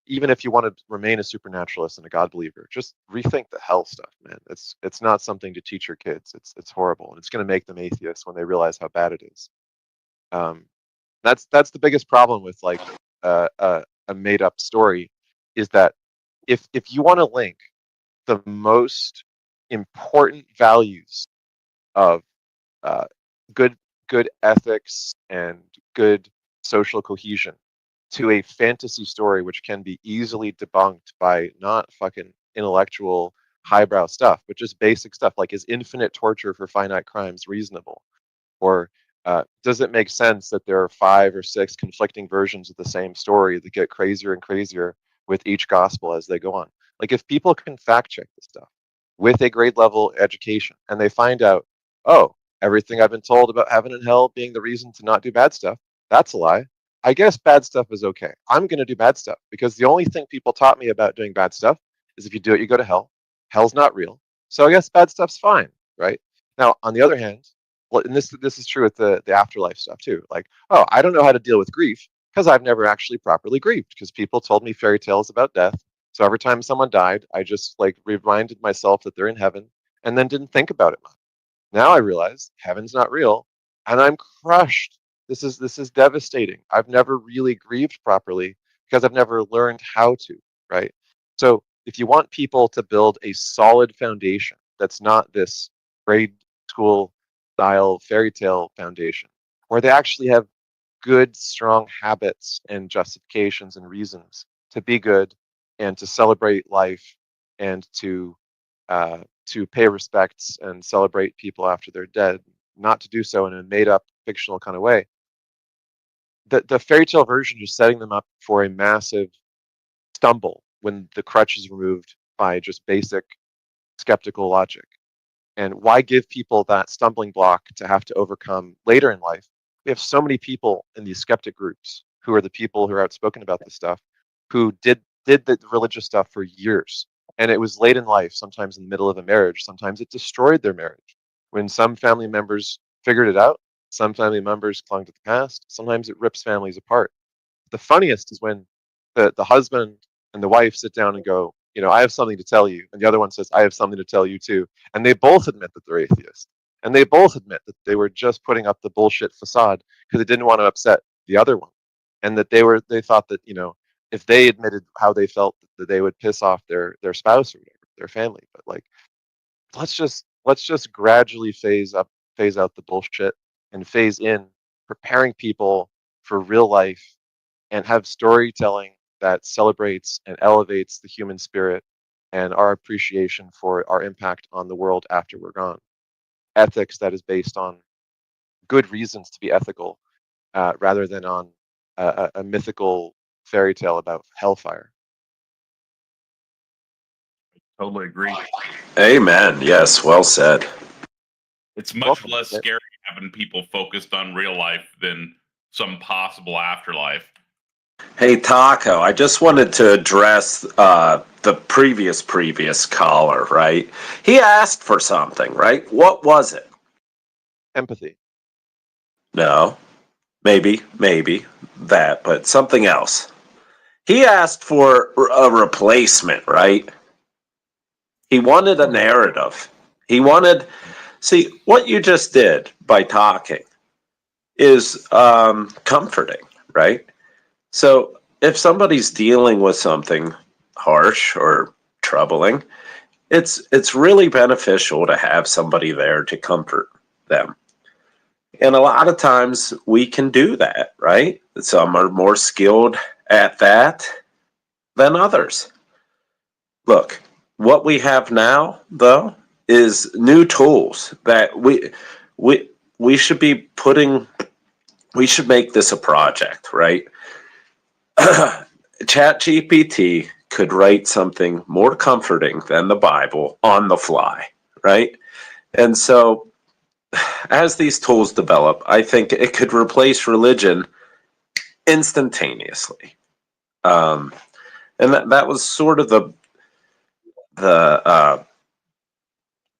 even if you want to remain a supernaturalist and a God believer, just rethink the hell stuff, man. It's not something to teach your kids. It's horrible, and it's going to make them atheists when they realize how bad it is. That's the biggest problem with like a made up story, is that if you want to link the most important values of good ethics and good social cohesion to a fantasy story which can be easily debunked by not fucking intellectual highbrow stuff, but just basic stuff like, is infinite torture for finite crimes reasonable? Or does it make sense that there are 5 or 6 conflicting versions of the same story that get crazier and crazier with each gospel as they go on? Like, if people can fact check this stuff with a grade level education and they find out, oh, everything I've been told about heaven and hell being the reason to not do bad stuff, that's a lie. I guess bad stuff is okay. I'm going to do bad stuff because the only thing people taught me about doing bad stuff is if you do it, you go to hell. Hell's not real. So I guess bad stuff's fine, right? Now, on the other hand, and this is true with the afterlife stuff too. Like, oh, I don't know how to deal with grief because I've never actually properly grieved, because people told me fairy tales about death. So every time someone died, I just like reminded myself that they're in heaven and then didn't think about it much. Now I realize heaven's not real and I'm crushed. This is devastating. I've never really grieved properly because I've never learned how to, right? So if you want people to build a solid foundation that's not this grade school style fairy tale foundation, where they actually have good, strong habits and justifications and reasons to be good and to celebrate life and to pay respects and celebrate people after they're dead, not to do so in a made up fictional kind of way. The fairy tale version is setting them up for a massive stumble when the crutch is removed by just basic skeptical logic. And why give people that stumbling block to have to overcome later in life? We have so many people in these skeptic groups who are the people who are outspoken about this stuff, who did the religious stuff for years. And it was late in life, sometimes in the middle of a marriage. Sometimes it destroyed their marriage. When some family members figured it out, some family members clung to the past. Sometimes it rips families apart. The funniest is when the husband and the wife sit down and go, I have something to tell you. And the other one says, I have something to tell you too. And they both admit that they're atheists. And they both admit that they were just putting up the bullshit facade because they didn't want to upset the other one. And that they thought that, if they admitted how they felt, that they would piss off their spouse or whatever, their family. But like, let's just gradually phase out the bullshit and phase in preparing people for real life and have storytelling that celebrates and elevates the human spirit and our appreciation for our impact on the world after we're gone. Ethics that is based on good reasons to be ethical, rather than on a mythical fairy tale about hellfire. Totally agree. Amen. Yes, well said. It's much less scary having people focused on real life than some possible afterlife. Hey, Taco, I just wanted to address the previous caller, right? He asked for something, right? What was it? Empathy. No, maybe that, but something else. He asked for a replacement, right? He wanted a narrative. See, what you just did by talking is comforting, right? So if somebody's dealing with something harsh or troubling, it's really beneficial to have somebody there to comfort them. And a lot of times we can do that, right? Some are more skilled at that than others. Look, what we have now, though, is new tools that we should be putting. We should make this a project, right? ChatGPT could write something more comforting than the Bible on the fly, right? And so as these tools develop, I think it could replace religion instantaneously. And that was sort of the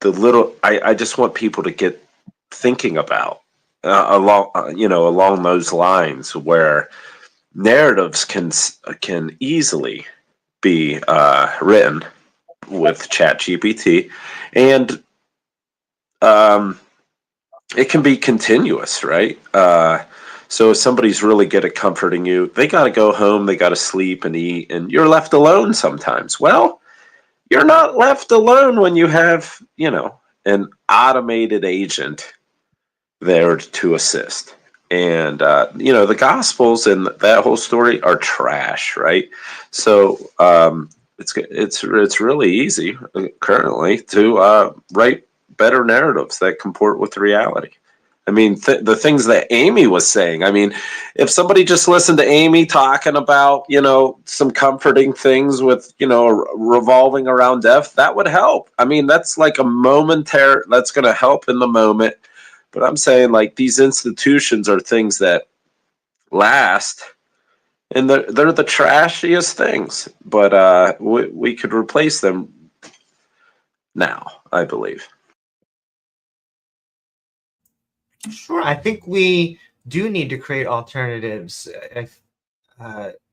little I just want people to get thinking about along those lines, where narratives can easily be written with ChatGPT, and it can be continuous, right? So if somebody's really good at comforting you, they got to go home, they got to sleep and eat, and you're left alone sometimes. Well, you're not left alone when you have, an automated agent there to assist. And, the Gospels and that whole story are trash, right? So it's really easy currently to write better narratives that comport with reality. I mean, the things that Amy was saying. I mean, if somebody just listened to Amy talking about, some comforting things with, revolving around death, that would help. I mean, that's like a momentary, that's going to help in the moment. But I'm saying, like, these institutions are things that last, and they're the trashiest things. But we could replace them now, I believe. Sure, I think we do need to create alternatives.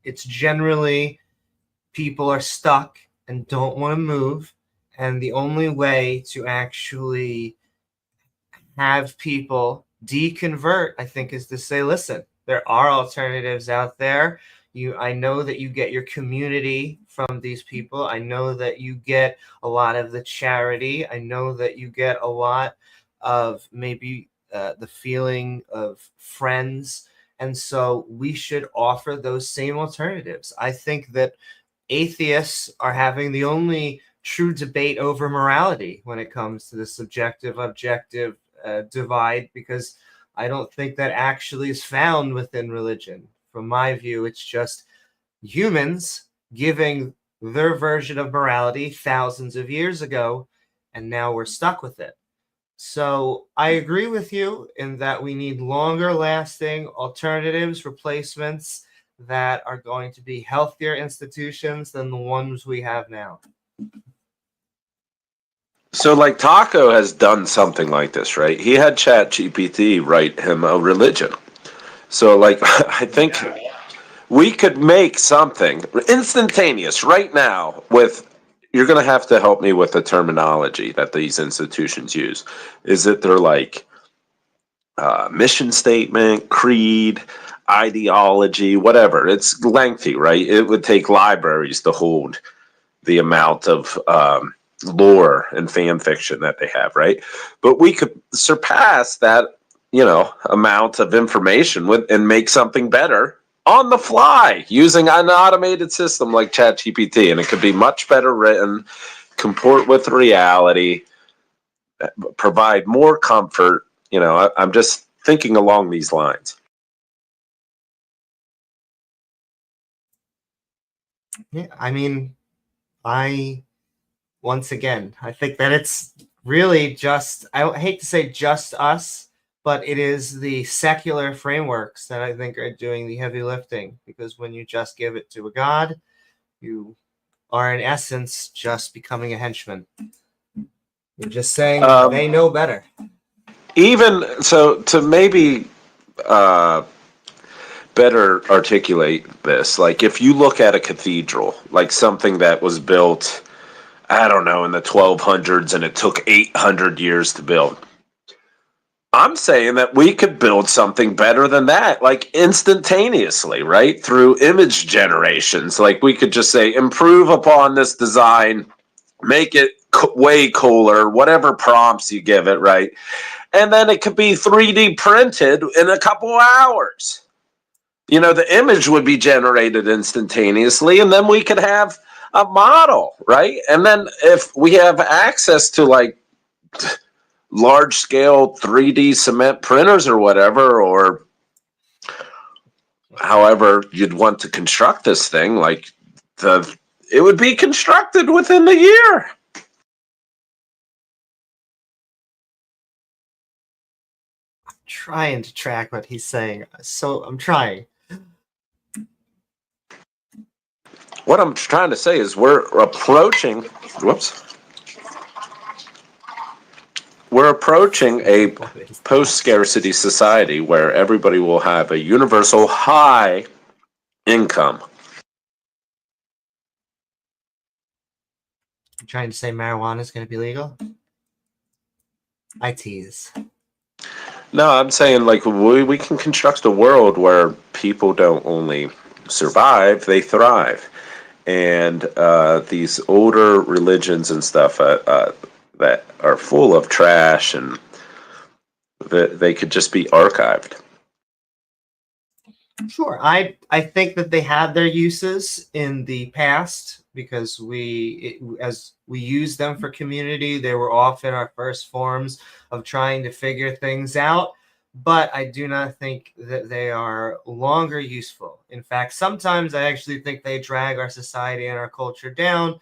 It's generally people are stuck and don't want to move, and the only way to actually have people deconvert, I think, is to say, listen, there are alternatives out there. I know that you get your community from these people. I know that you get a lot of the charity. I know that you get a lot of maybe the feeling of friends. And so we should offer those same alternatives. I think that atheists are having the only true debate over morality when it comes to the subjective objective divide, because I don't think that actually is found within religion. From my view, it's just humans giving their version of morality thousands of years ago, and now we're stuck with it. So I agree with you in that we need longer lasting alternatives, replacements that are going to be healthier institutions than the ones we have now. So, like, Taco has done something like this, right? He had ChatGPT write him a religion. So, like, I think we could make something instantaneous right now with. You're going to have to help me with the terminology that these institutions use. Is it they're like mission statement, creed, ideology, whatever? It's lengthy, right? It would take libraries to hold the amount of lore and fan fiction that they have, right? But we could surpass that, amount of information and make something better on the fly using an automated system like ChatGPT, and it could be much better written, comport with reality, provide more comfort. I'm just thinking along these lines. Yeah, I mean, once again, I think that it's really just, I hate to say just us, but it is the secular frameworks that I think are doing the heavy lifting, because when you just give it to a god, you are in essence just becoming a henchman. You're just saying they know better. Even so, to maybe better articulate this, like if you look at a cathedral, like something that was built, I don't know, in the 1200s and it took 800 years to build. I'm saying that we could build something better than that, like instantaneously, right? Through image generations. Like we could just say, improve upon this design, make it way cooler, whatever prompts you give it, right? And then it could be 3D printed in a couple hours. The image would be generated instantaneously, and then we could have a model, right? And then if we have access to like large scale 3D cement printers or whatever, or however you'd want to construct this thing, like it would be constructed within the year. I'm trying to track what he's saying. So I'm trying. What I'm trying to say is we're approaching a post-scarcity society where everybody will have a universal high income. You trying to say marijuana is going to be legal? I tease. No, I'm saying like we can construct a world where people don't only survive, they thrive. And these older religions and stuff that are full of trash and they could just be archived. Sure. I think that they had their uses in the past because as we used them for community, they were often our first forms of trying to figure things out. But I do not think that they are longer useful. In fact, sometimes I actually think they drag our society and our culture down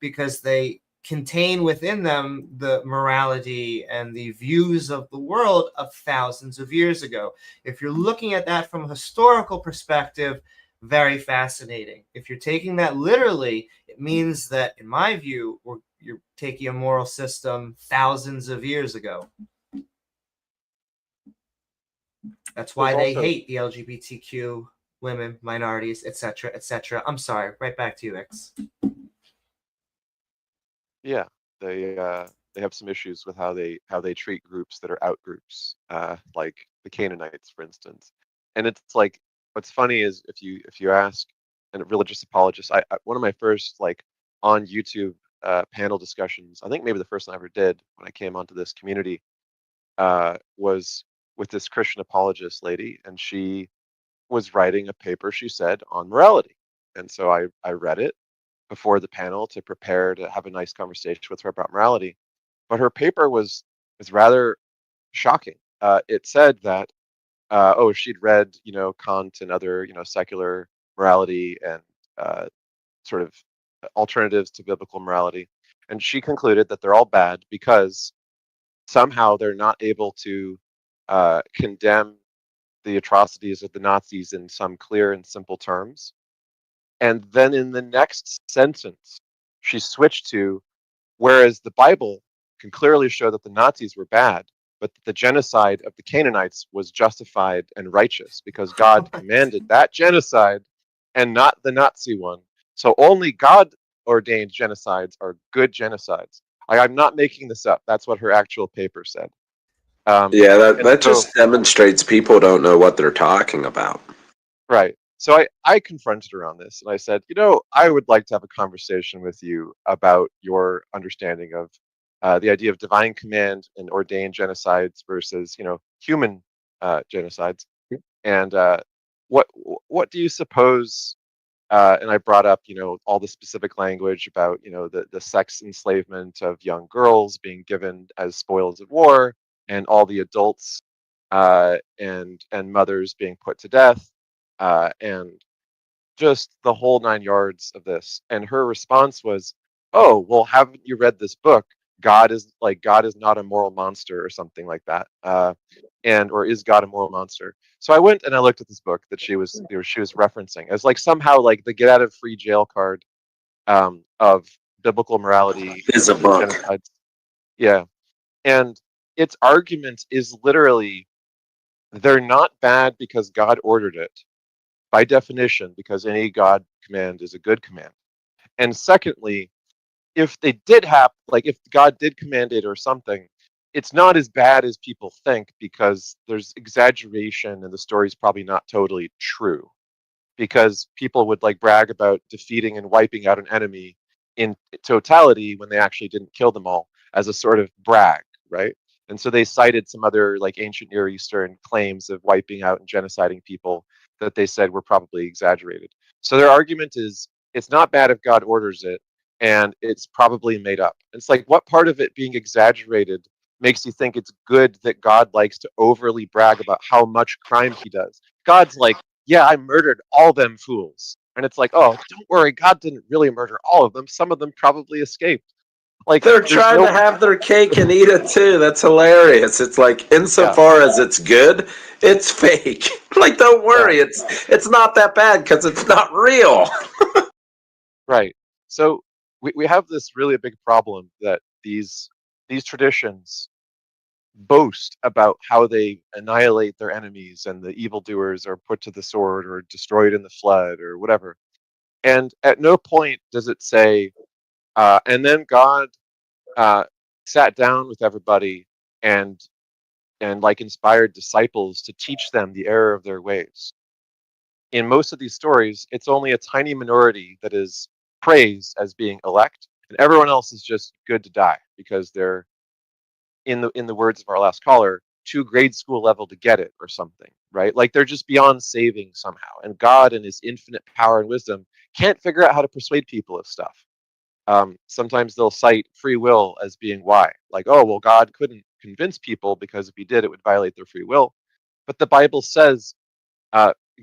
because they contain within them the morality and the views of the world of thousands of years ago. If you're looking at that from a historical perspective, very fascinating. If you're taking that literally, it means that, in my view, you're taking a moral system thousands of years ago. That's why they hate the LGBTQ, women, minorities, etc., etc. I'm sorry. Right back to you, X. Yeah, they have some issues with how they treat groups that are out groups, like the Canaanites, for instance. And it's like, what's funny is if you ask a religious apologist, I one of my first like on YouTube panel discussions, I think maybe the first one I ever did when I came onto this community, was with this Christian apologist lady, and she was writing a paper, she said, on morality. And so I read it before the panel to prepare to have a nice conversation with her about morality. But her paper was rather shocking. It said that she'd read Kant and other secular morality and sort of alternatives to biblical morality, and she concluded that they're all bad because somehow they're not able to condemn the atrocities of the Nazis in some clear and simple terms. And then in the next sentence, she switched to, whereas the Bible can clearly show that the Nazis were bad, but the genocide of the Canaanites was justified and righteous because God commanded that genocide and not the Nazi one. So only God ordained genocides are good genocides. I'm not making this up. That's what her actual paper said. That just demonstrates people don't know what they're talking about. Right. So I confronted her on this and I said, I would like to have a conversation with you about your understanding of the idea of divine command and ordained genocides versus, human genocides. And what do you suppose? And I brought up, all the specific language about, the sex enslavement of young girls being given as spoils of war, and all the adults and mothers being put to death, and just the whole 9 yards of this. And her response was, "Oh, well, haven't you read this book? God is not a moral monster," or something like that. Or is God a moral monster? So I went and I looked at this book that she was referencing as like somehow like the get out of free jail card of biblical morality is a book. Genocides. Yeah. And its argument is literally, they're not bad because God ordered it, by definition, because any God command is a good command. And secondly, if they did happen, like if God did command it or something, it's not as bad as people think because there's exaggeration and the story's probably not totally true. Because people would like brag about defeating and wiping out an enemy in totality when they actually didn't kill them all as a sort of brag, right? And so they cited some other like ancient Near Eastern claims of wiping out and genociding people that they said were probably exaggerated. So their argument is it's not bad if God orders it, and it's probably made up. It's like, what part of it being exaggerated makes you think it's good that God likes to overly brag about how much crime he does? God's like, yeah, I murdered all them fools. And it's like, oh, don't worry, God didn't really murder all of them. Some of them probably escaped. Like They're trying to have their cake and eat it too. That's hilarious. It's like, insofar as it's good, it's fake. Like, don't worry, it's not that bad because it's not real. Right. So we have this really big problem that these traditions boast about how they annihilate their enemies and the evildoers are put to the sword or destroyed in the flood or whatever. And at no point does it say, and then God sat down with everybody and like inspired disciples to teach them the error of their ways. In most of these stories, it's only a tiny minority that is praised as being elect, and everyone else is just good to die because they're, in the words of our last caller, too grade school level to get it or something, right? Like they're just beyond saving somehow. And God, in his infinite power and wisdom, can't figure out how to persuade people of stuff. Sometimes they'll cite free will as being why. Like, oh, well, God couldn't convince people because if he did, it would violate their free will. But the Bible says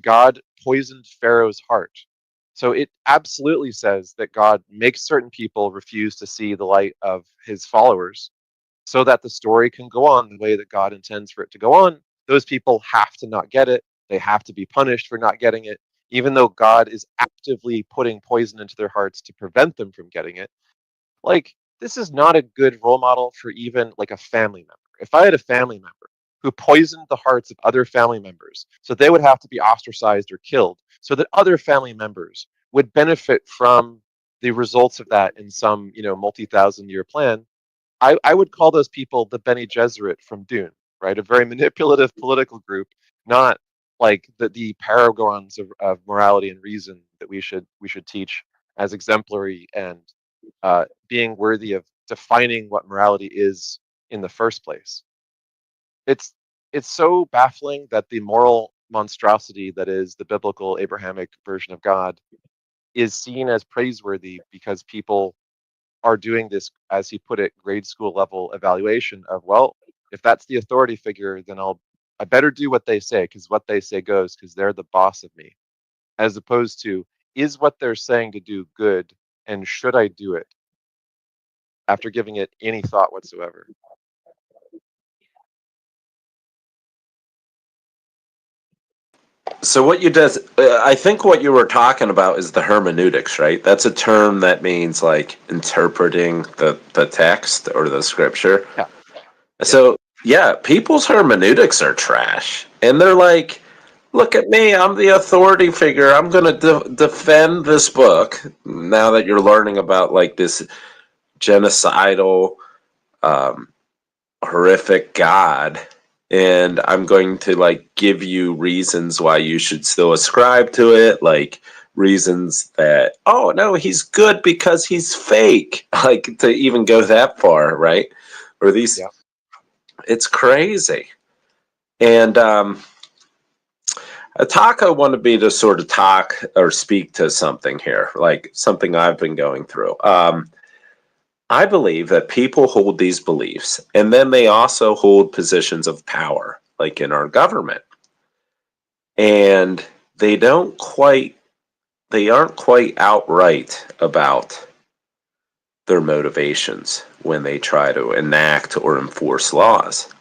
God poisoned Pharaoh's heart. So it absolutely says that God makes certain people refuse to see the light of his followers so that the story can go on the way that God intends for it to go on. Those people have to not get it. They have to be punished for not getting it, even though God is actively putting poison into their hearts to prevent them from getting it. Like, this is not a good role model for even like a family member. If I had a family member who poisoned the hearts of other family members so they would have to be ostracized or killed so that other family members would benefit from the results of that in some, multi-thousand-year plan, I would call those people the Bene Gesserit from Dune, right? A very manipulative political group, not like the paragons of morality and reason that we should teach as exemplary and being worthy of defining what morality is in the first place. It's so baffling that the moral monstrosity that is the biblical Abrahamic version of God is seen as praiseworthy because people are doing this, as he put it, grade school level evaluation of, well, if that's the authority figure, then I better do what they say because what they say goes because they're the boss of me, as opposed to, is what they're saying to do good and should I do it after giving it any thought whatsoever? So what I think what you were talking about is the hermeneutics, right? That's a term that means like interpreting the text or the scripture. Yeah. So yeah, people's hermeneutics are trash, and they're like, "Look at me, I'm the authority figure. I'm going to defend this book." Now that you're learning about like this genocidal, horrific God, and I'm going to like give you reasons why you should still ascribe to it, like reasons that, oh no, he's good because he's fake, like to even go that far, right? Or these, it's crazy. And Ataka wanted me to sort of talk or speak to something here, like something I've been going through. I believe that people hold these beliefs, and then they also hold positions of power, like in our government. And they aren't quite outright about their motivations when they try to enact or enforce laws.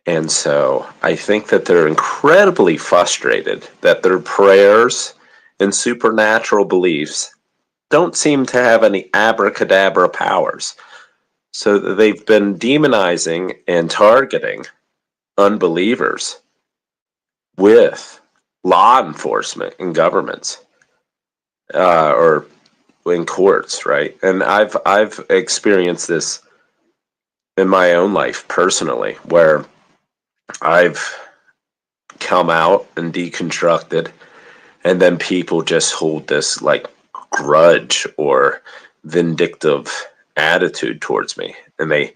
And so I think that they're incredibly frustrated that their prayers and supernatural beliefs don't seem to have any abracadabra powers. So they've been demonizing and targeting unbelievers with law enforcement and governments, or in courts, right? And I've experienced this in my own life personally, where I've come out and deconstructed, and then people just hold this like grudge or vindictive attitude towards me, and they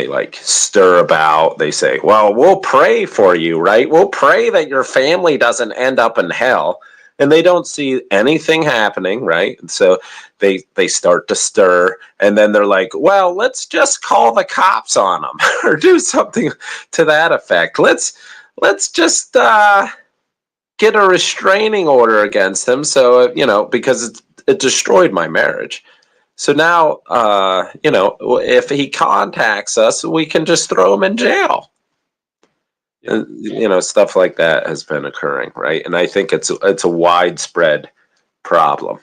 like stir about. They say, well, we'll pray for you, right? We'll pray that your family doesn't end up in hell. And they don't see anything happening, right? And so they start to stir, and then they're like, well, let's just call the cops on them or do something to that effect. Let's just get a restraining order against him, so because it destroyed my marriage. So now, if he contacts us, we can just throw him in jail. And, stuff like that has been occurring, right? And I think it's a widespread problem.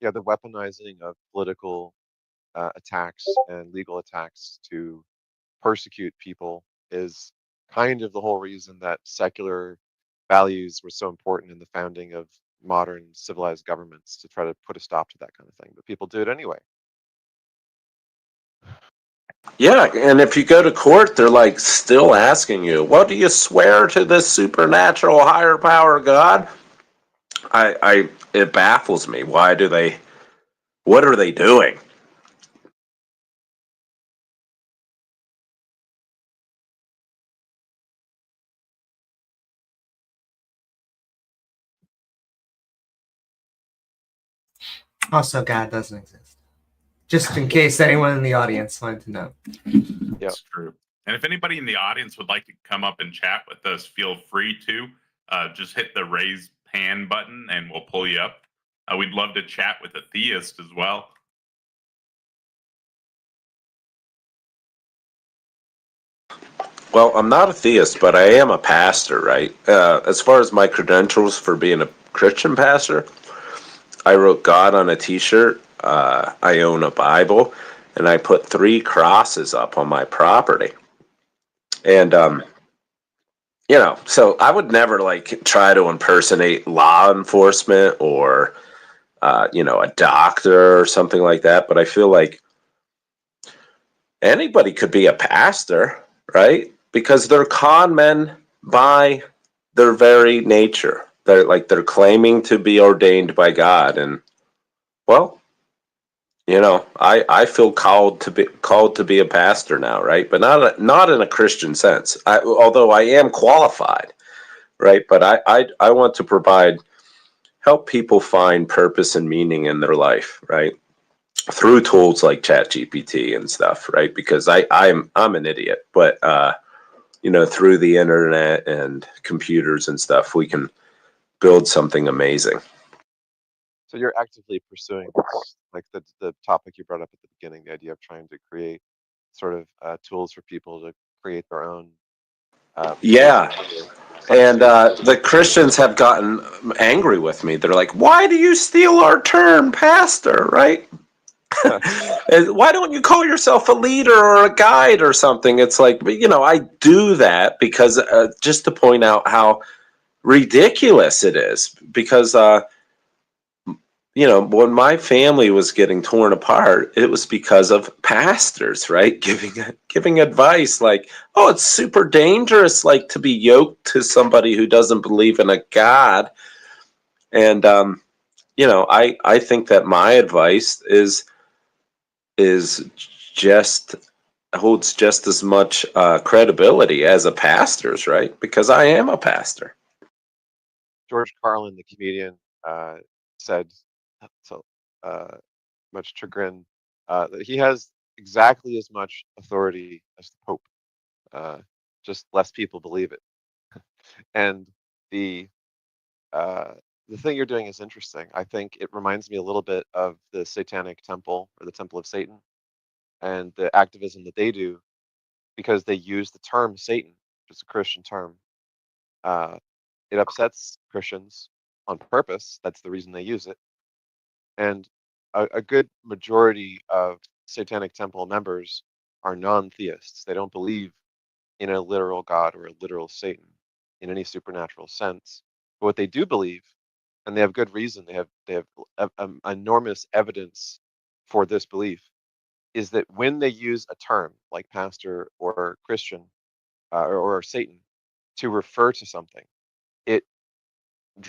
yeah, the weaponizing of political attacks and legal attacks to persecute people is kind of the whole reason that secular values were so important in the founding of modern civilized governments, to try to put a stop to that kind of thing. But people do it anyway. Yeah, and if you go to court, they're like still asking you, "What do you swear to this supernatural higher power God?" It baffles me. Why do they? What are they doing? Also, God doesn't exist. Just in case anyone in the audience wanted to know. That's true. And if anybody in the audience would like to come up and chat with us, feel free to. Just hit the raise hand button and we'll pull you up. We'd love to chat with a theist as well. Well, I'm not a theist, but I am a pastor, right? As far as my credentials for being a Christian pastor, I wrote God on a T-shirt. I own a Bible, and I put 3 crosses up on my property. And you know, so I would never like try to impersonate law enforcement or you know, a doctor or something like that. But I feel like anybody could be a pastor, right? Because they're con men by their very nature. They're claiming to be ordained by God, and well, you know, I feel called to be a pastor now, right? But not in a Christian sense. Although I am qualified, right? But I want to help people find purpose and meaning in their life, right? Through tools like ChatGPT and stuff, right? Because I'm an idiot, but you know, through the internet and computers and stuff, we can build something amazing. So you're actively pursuing this, like the topic you brought up at the beginning, the idea of trying to create sort of tools for people to create their own. Yeah. And the Christians have gotten angry with me. They're like, "Why do you steal our term, pastor?" Right? Why don't you call yourself a leader or a guide or something? It's like, you know, I do that because just to point out how ridiculous it is. Because you know, when my family was getting torn apart, it was because of pastors, right? Giving advice like, "Oh, it's super dangerous, like to be yoked to somebody who doesn't believe in a God." And you know, I think that my advice is just holds just as much credibility as a pastor's, right? Because I am a pastor. George Carlin, the comedian, said, so much chagrin, that he has exactly as much authority as the Pope, just less people believe it. And the thing you're doing is interesting. I think it reminds me a little bit of the Satanic Temple or the Temple of Satan and the activism that they do, because they use the term Satan, which is a Christian term. It upsets Christians on purpose. That's the reason they use it. And a good majority of Satanic Temple members are non-theists. They don't believe in a literal God or a literal Satan in any supernatural sense. But what they do believe, and they have good reason, they have enormous evidence for this belief, is that when they use a term like pastor or Christian or Satan to refer to something, it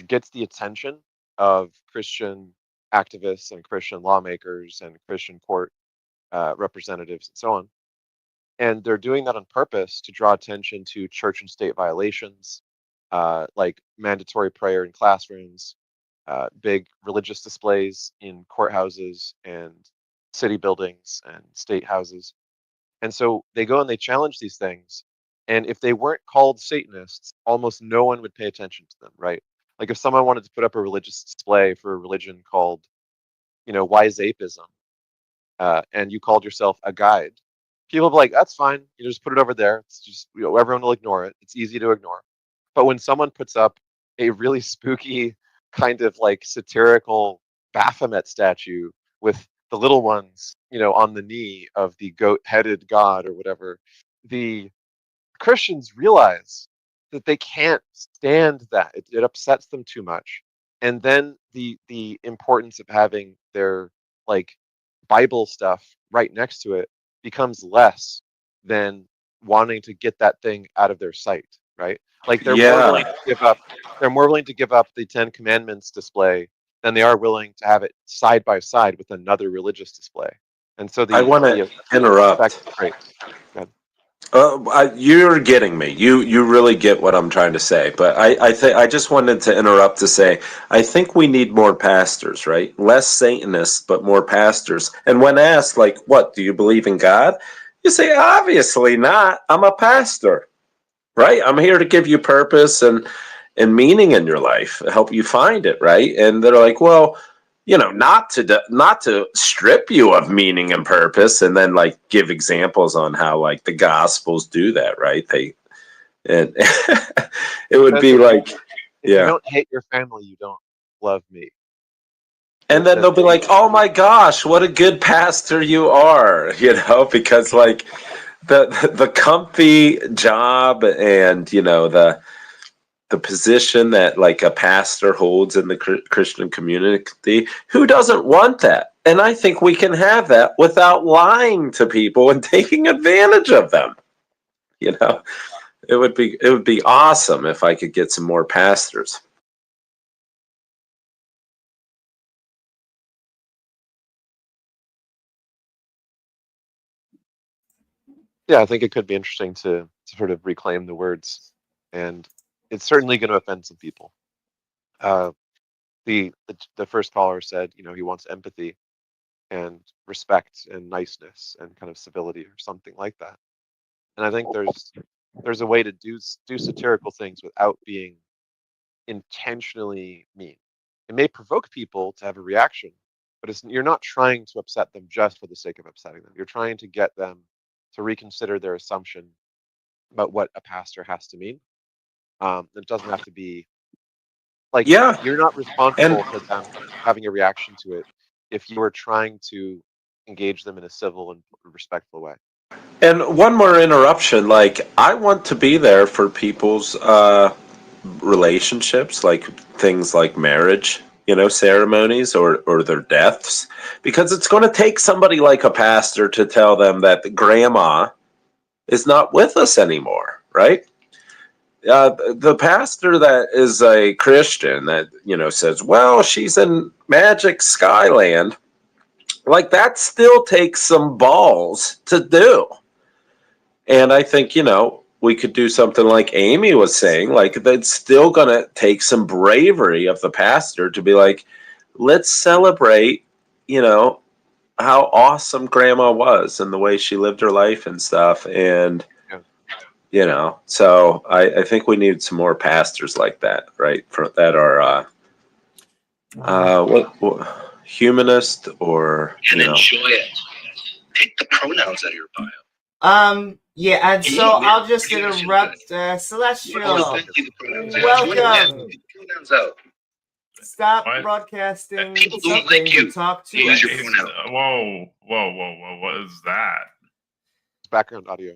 gets the attention of Christian activists and Christian lawmakers and Christian court representatives and so on. And they're doing that on purpose to draw attention to church and state violations, like mandatory prayer in classrooms, big religious displays in courthouses and city buildings and state houses. And so they go and they challenge these things. And if they weren't called Satanists, almost no one would pay attention to them, right? Like if someone wanted to put up a religious display for a religion called, wise apeism, and you called yourself a guide, people would be like, "That's fine. You just put it over there. It's just, everyone will ignore it. It's easy to ignore." But when someone puts up a really spooky kind of like satirical Baphomet statue with the little ones, on the knee of the goat-headed god or whatever, the Christians realize that they can't stand that. It upsets them too much. And then the importance of having their Bible stuff right next to it becomes less than wanting to get that thing out of their sight, right? They're more willing to give up. They're more willing to give up the Ten Commandments display than they are willing to have it side by side with another religious display. And so I want to interrupt. Great. You're getting me. You really get what I'm trying to say. But I just wanted to interrupt to say I think we need more pastors, right? Less Satanists, but more pastors. And when asked, what do you believe in God? You say, obviously not. I'm a pastor, right? I'm here to give you purpose and meaning in your life, help you find it, right? And they're like, well, not to strip you of meaning and purpose, and then give examples on how the Gospels do that, right? And it would be if you don't hate your family, you don't love me. And then they'll be like, oh my gosh, what a good pastor you are, because the comfy job and the position that a pastor holds in the Christian community, who doesn't want that? And I think we can have that without lying to people and taking advantage of them. It would be awesome if I could get some more pastors. Yeah, I think it could be interesting to sort of reclaim the words, and it's certainly going to offend some people. The first caller said, he wants empathy and respect and niceness and kind of civility or something like that. And I think there's a way to do satirical things without being intentionally mean. It may provoke people to have a reaction, but you're not trying to upset them just for the sake of upsetting them. You're trying to get them to reconsider their assumption about what a pastor has to mean. It doesn't have to be you're not responsible for them having a reaction to it if you are trying to engage them in a civil and respectful way. And one more interruption, I want to be there for people's relationships, things like marriage, ceremonies or their deaths, because it's going to take somebody like a pastor to tell them that the grandma is not with us anymore, right? The pastor that is a Christian that, says, well, she's in Magic Skyland, that still takes some balls to do. And I think, we could do something like Amy was saying, that's still going to take some bravery of the pastor to be let's celebrate, how awesome grandma was and the way she lived her life and stuff. And, so I think we need some more pastors like that, right? That are humanist or, enjoy it. Take the pronouns out of your bio. Yeah, and so I'll just interrupt. Celestial, welcome. Stop broadcasting. People don't like you. Talk to Use us. your pronoun. Whoa! What is that? Background audio.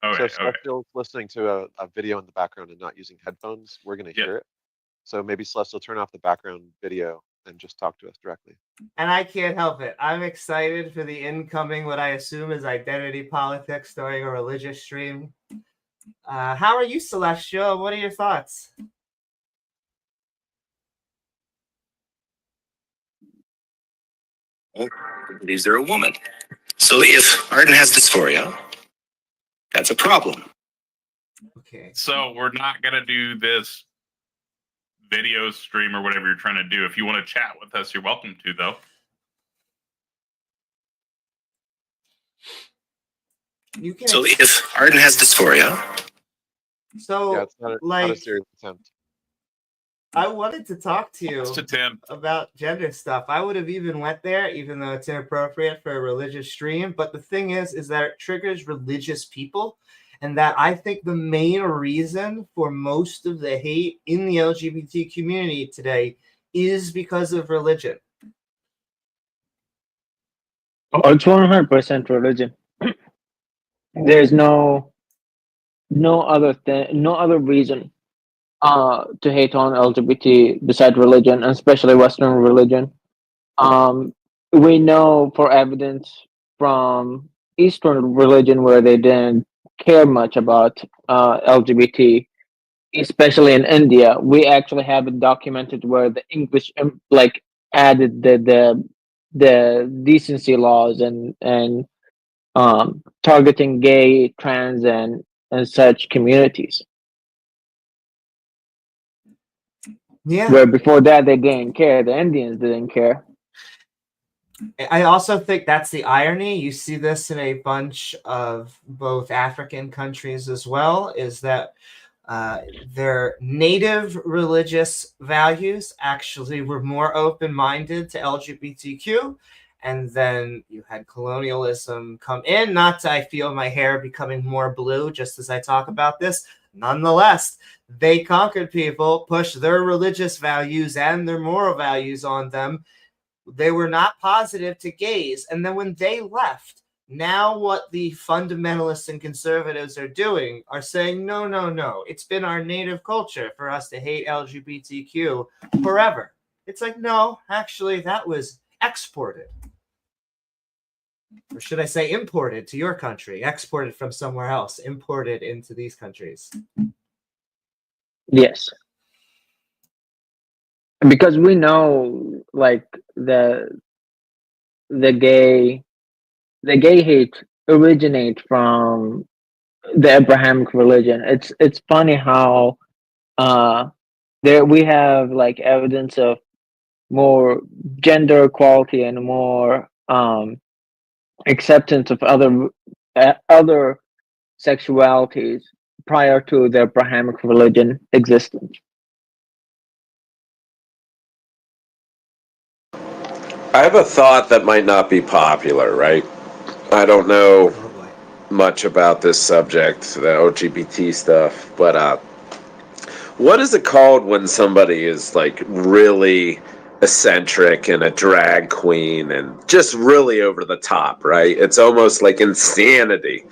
Okay. So Celestial's listening to a video in the background and not using headphones. We're going to hear it. So maybe Celestial, turn off the background video and just talk to us directly. And I can't help it. I'm excited for the incoming, what I assume is identity politics during a religious stream. How are you, Celestial? What are your thoughts? Believes they're a woman. So if Arden has dysphoria, that's a problem. Okay. So we're not gonna do this video stream or whatever you're trying to do. If you want to chat with us, you're welcome to, though. You can. So if Arden has dysphoria, so yeah, it's not a serious attempt. I wanted to talk to you It's a attempt. about gender stuff. I would have even went there, even though it's inappropriate for a religious stream. But the thing is that it triggers religious people. And that I think the main reason for most of the hate in the LGBT community today is because of religion. Oh, it's 100% religion. There's no other reason to hate on LGBT besides religion, and especially Western religion. We know for evidence from Eastern religion where they didn't care much about LGBT, especially in India. We actually have it documented where the English like added the decency laws and targeting gay, trans, and such communities. Yeah. Where before that they didn't care. The Indians didn't care. I also think that's the irony. You see this in a bunch of both African countries as well, is that their native religious values actually were more open-minded to LGBTQ. And then you had colonialism come in. Not to, I feel my hair becoming more blue just as I talk about this. Nonetheless, they conquered people, pushed their religious values and their moral values on them. They were not positive to gays. And then when they left, now what the fundamentalists and conservatives are doing are saying, no, no, no. It's been our native culture for us to hate LGBTQ forever. It's like, no, actually, that was exported. Or should I say imported to your country, exported from somewhere else, imported into these countries. Yes. Because we know, like, the gay hate originate from the Abrahamic religion. It's funny how there we have like evidence of more gender equality and more acceptance of other sexualities prior to the Abrahamic religion existence. I have a thought that might not be popular, right? I don't know much about this subject, the LGBT stuff, but what is it called when somebody is like really eccentric and a drag queen and just really over the top, right? It's almost like insanity.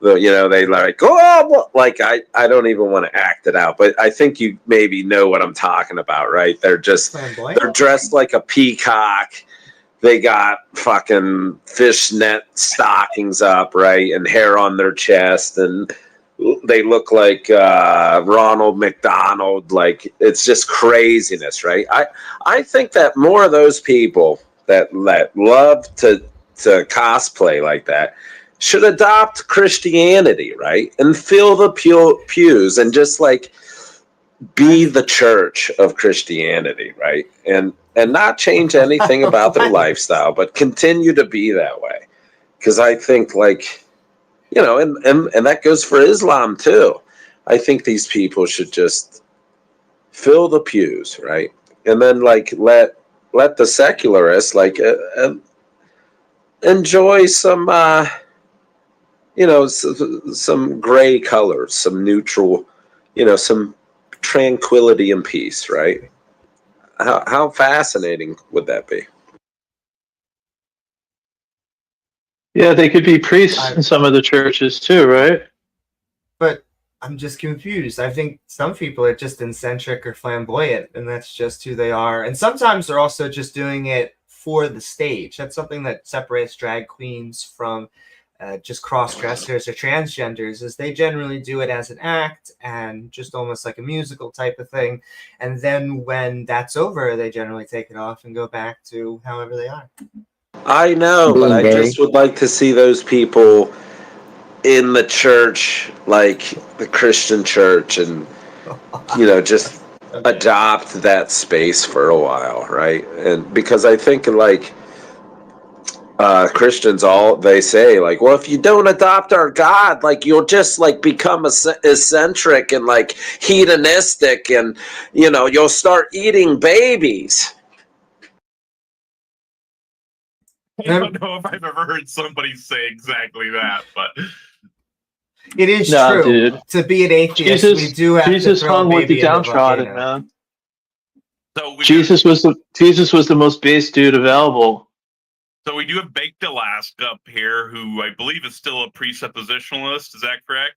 You know, they like, oh, like I don't even want to act it out, but I think you maybe know what I'm talking about, right? They're dressed like a peacock. They got fucking fishnet stockings up, right, and hair on their chest, and they look like Ronald McDonald. Like, it's just craziness, right? I think that more of those people that love to cosplay like that should adopt Christianity, right, and fill the pews and just like be the church of Christianity, right, and not change anything about their lifestyle, but continue to be that way. Because I think, like, you know, and that goes for Islam too. I think these people should just fill the pews, right, and then like let the secularists like enjoy some you know, some gray colors, some neutral, you know, some tranquility and peace, right? How fascinating would that be? Yeah, they could be priests in some of the churches too, right? But I'm just confused. I think some people are just eccentric or flamboyant, and that's just who they are. And sometimes they're also just doing it for the stage. That's something that separates drag queens from just cross-dressers or transgenders, is they generally do it as an act and just almost like a musical type of thing. And then when that's over, they generally take it off and go back to however they are. I know, but I just would like to see those people in the church, like the Christian church, and, you know, just adopt that space for a while, right? And because I think, like, Christians, they say, like, well, if you don't adopt our God, like, you'll just like become eccentric and like hedonistic, and, you know, you'll start eating babies. I don't know if I've ever heard somebody say exactly that, but it is No, true. dude. To be an atheist, we do have Jesus to throw hung a with baby the in the downtrodden, volcano. man. So Jesus was the most base dude available. So we do have Baked Alaska up here, who I believe is still a presuppositionalist. Is that correct?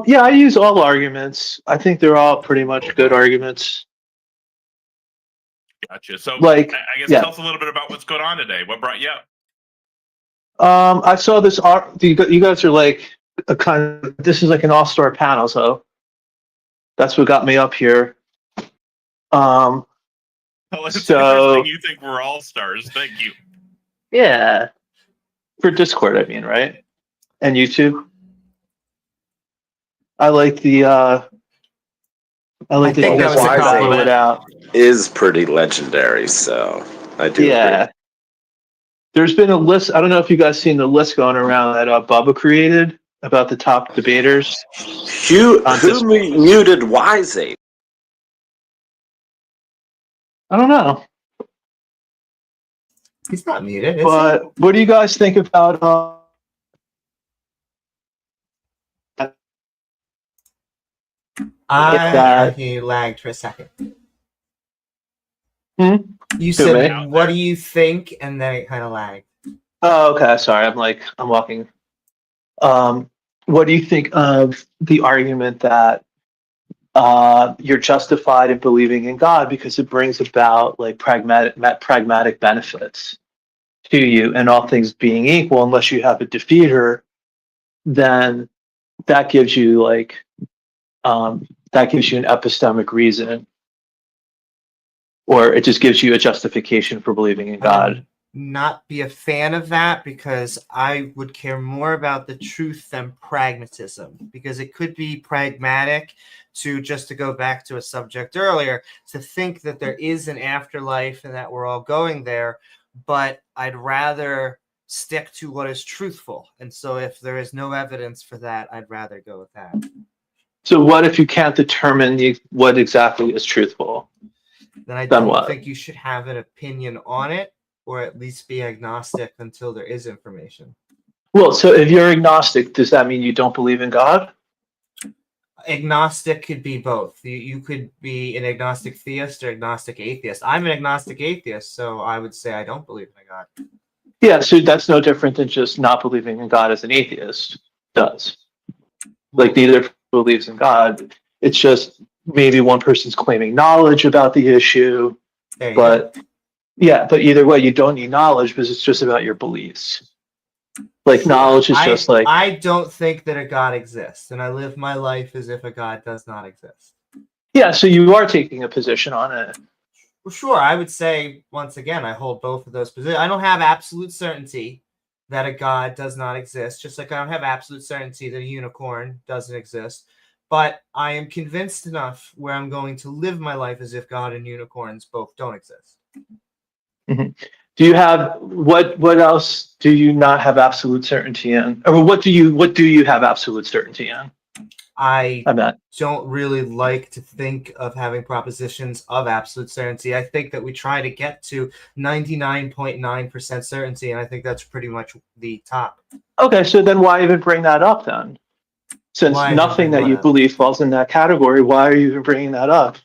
Yeah, I use all arguments. I think they're all pretty much good arguments. Gotcha. So Like, I guess yeah. tell us a little bit about what's going on today. What brought you up? I saw this art. You guys are like a kind of. This is like an all-star panel, so that's what got me up here. Well, it's So interesting. You think we're all stars. Thank you. yeah, for Discord, I mean, right? And YouTube. I like the. I like that think you that guys was a figured compliment. it out. Is pretty legendary, so I do Yeah. agree. There's been a list. I don't know if you guys seen the list going around that Bubba created about the top debaters. Who On Discord. muted Wise8? Oh, I don't know, He's not muted, is but what do you guys think about? he lagged for a second. Hmm? You Who, said, me? what do you think? And then it kind of lagged. Oh, okay. Sorry, I'm walking. What do you think of the argument that you're justified in believing in God because it brings about like pragmatic benefits to you, and all things being equal, unless you have a defeater, then that gives you like that gives you an epistemic reason, or it just gives you a justification for believing in God. Not be a fan of that, because I would care more about the truth than pragmatism, because it could be pragmatic to, just to go back to a subject earlier, to think that there is an afterlife and that we're all going there, but I'd rather stick to what is truthful. And so if there is no evidence for that, I'd rather go with that. So what if you can't determine what exactly is truthful? Then I Then don't what? think you should have an opinion on it, or at least be agnostic until there is information. Well, so if you're agnostic, does that mean you don't believe in God? Agnostic could be both. You could be an agnostic theist or agnostic atheist. I'm an agnostic atheist, so I would say I don't believe in a God. Yeah, so that's no different than just not believing in God as an atheist does. Like, neither believes in God. It's just maybe one person's claiming knowledge about the issue, There you but go. yeah, but either way, you don't need knowledge because it's just about your beliefs. Like, knowledge is just like, I don't think that a God exists, and I live my life as if a God does not exist. yeah, so you are taking a position on it. Well, sure, I would say, once again, I hold both of those positions. I don't have absolute certainty that a God does not exist, just like I don't have absolute certainty that a unicorn doesn't exist. But I am convinced enough where I'm going to live my life as if God and unicorns both don't exist. Mm-hmm. Do you have what else do you not have absolute certainty in? Or what do you have absolute certainty in? I bet. don't really like to think of having propositions of absolute certainty. I think that we try to get to 99.9% certainty, and I think that's pretty much the top. Okay, so then why even bring that up then? Since nothing that you believe falls in that category, why are you even bringing that up?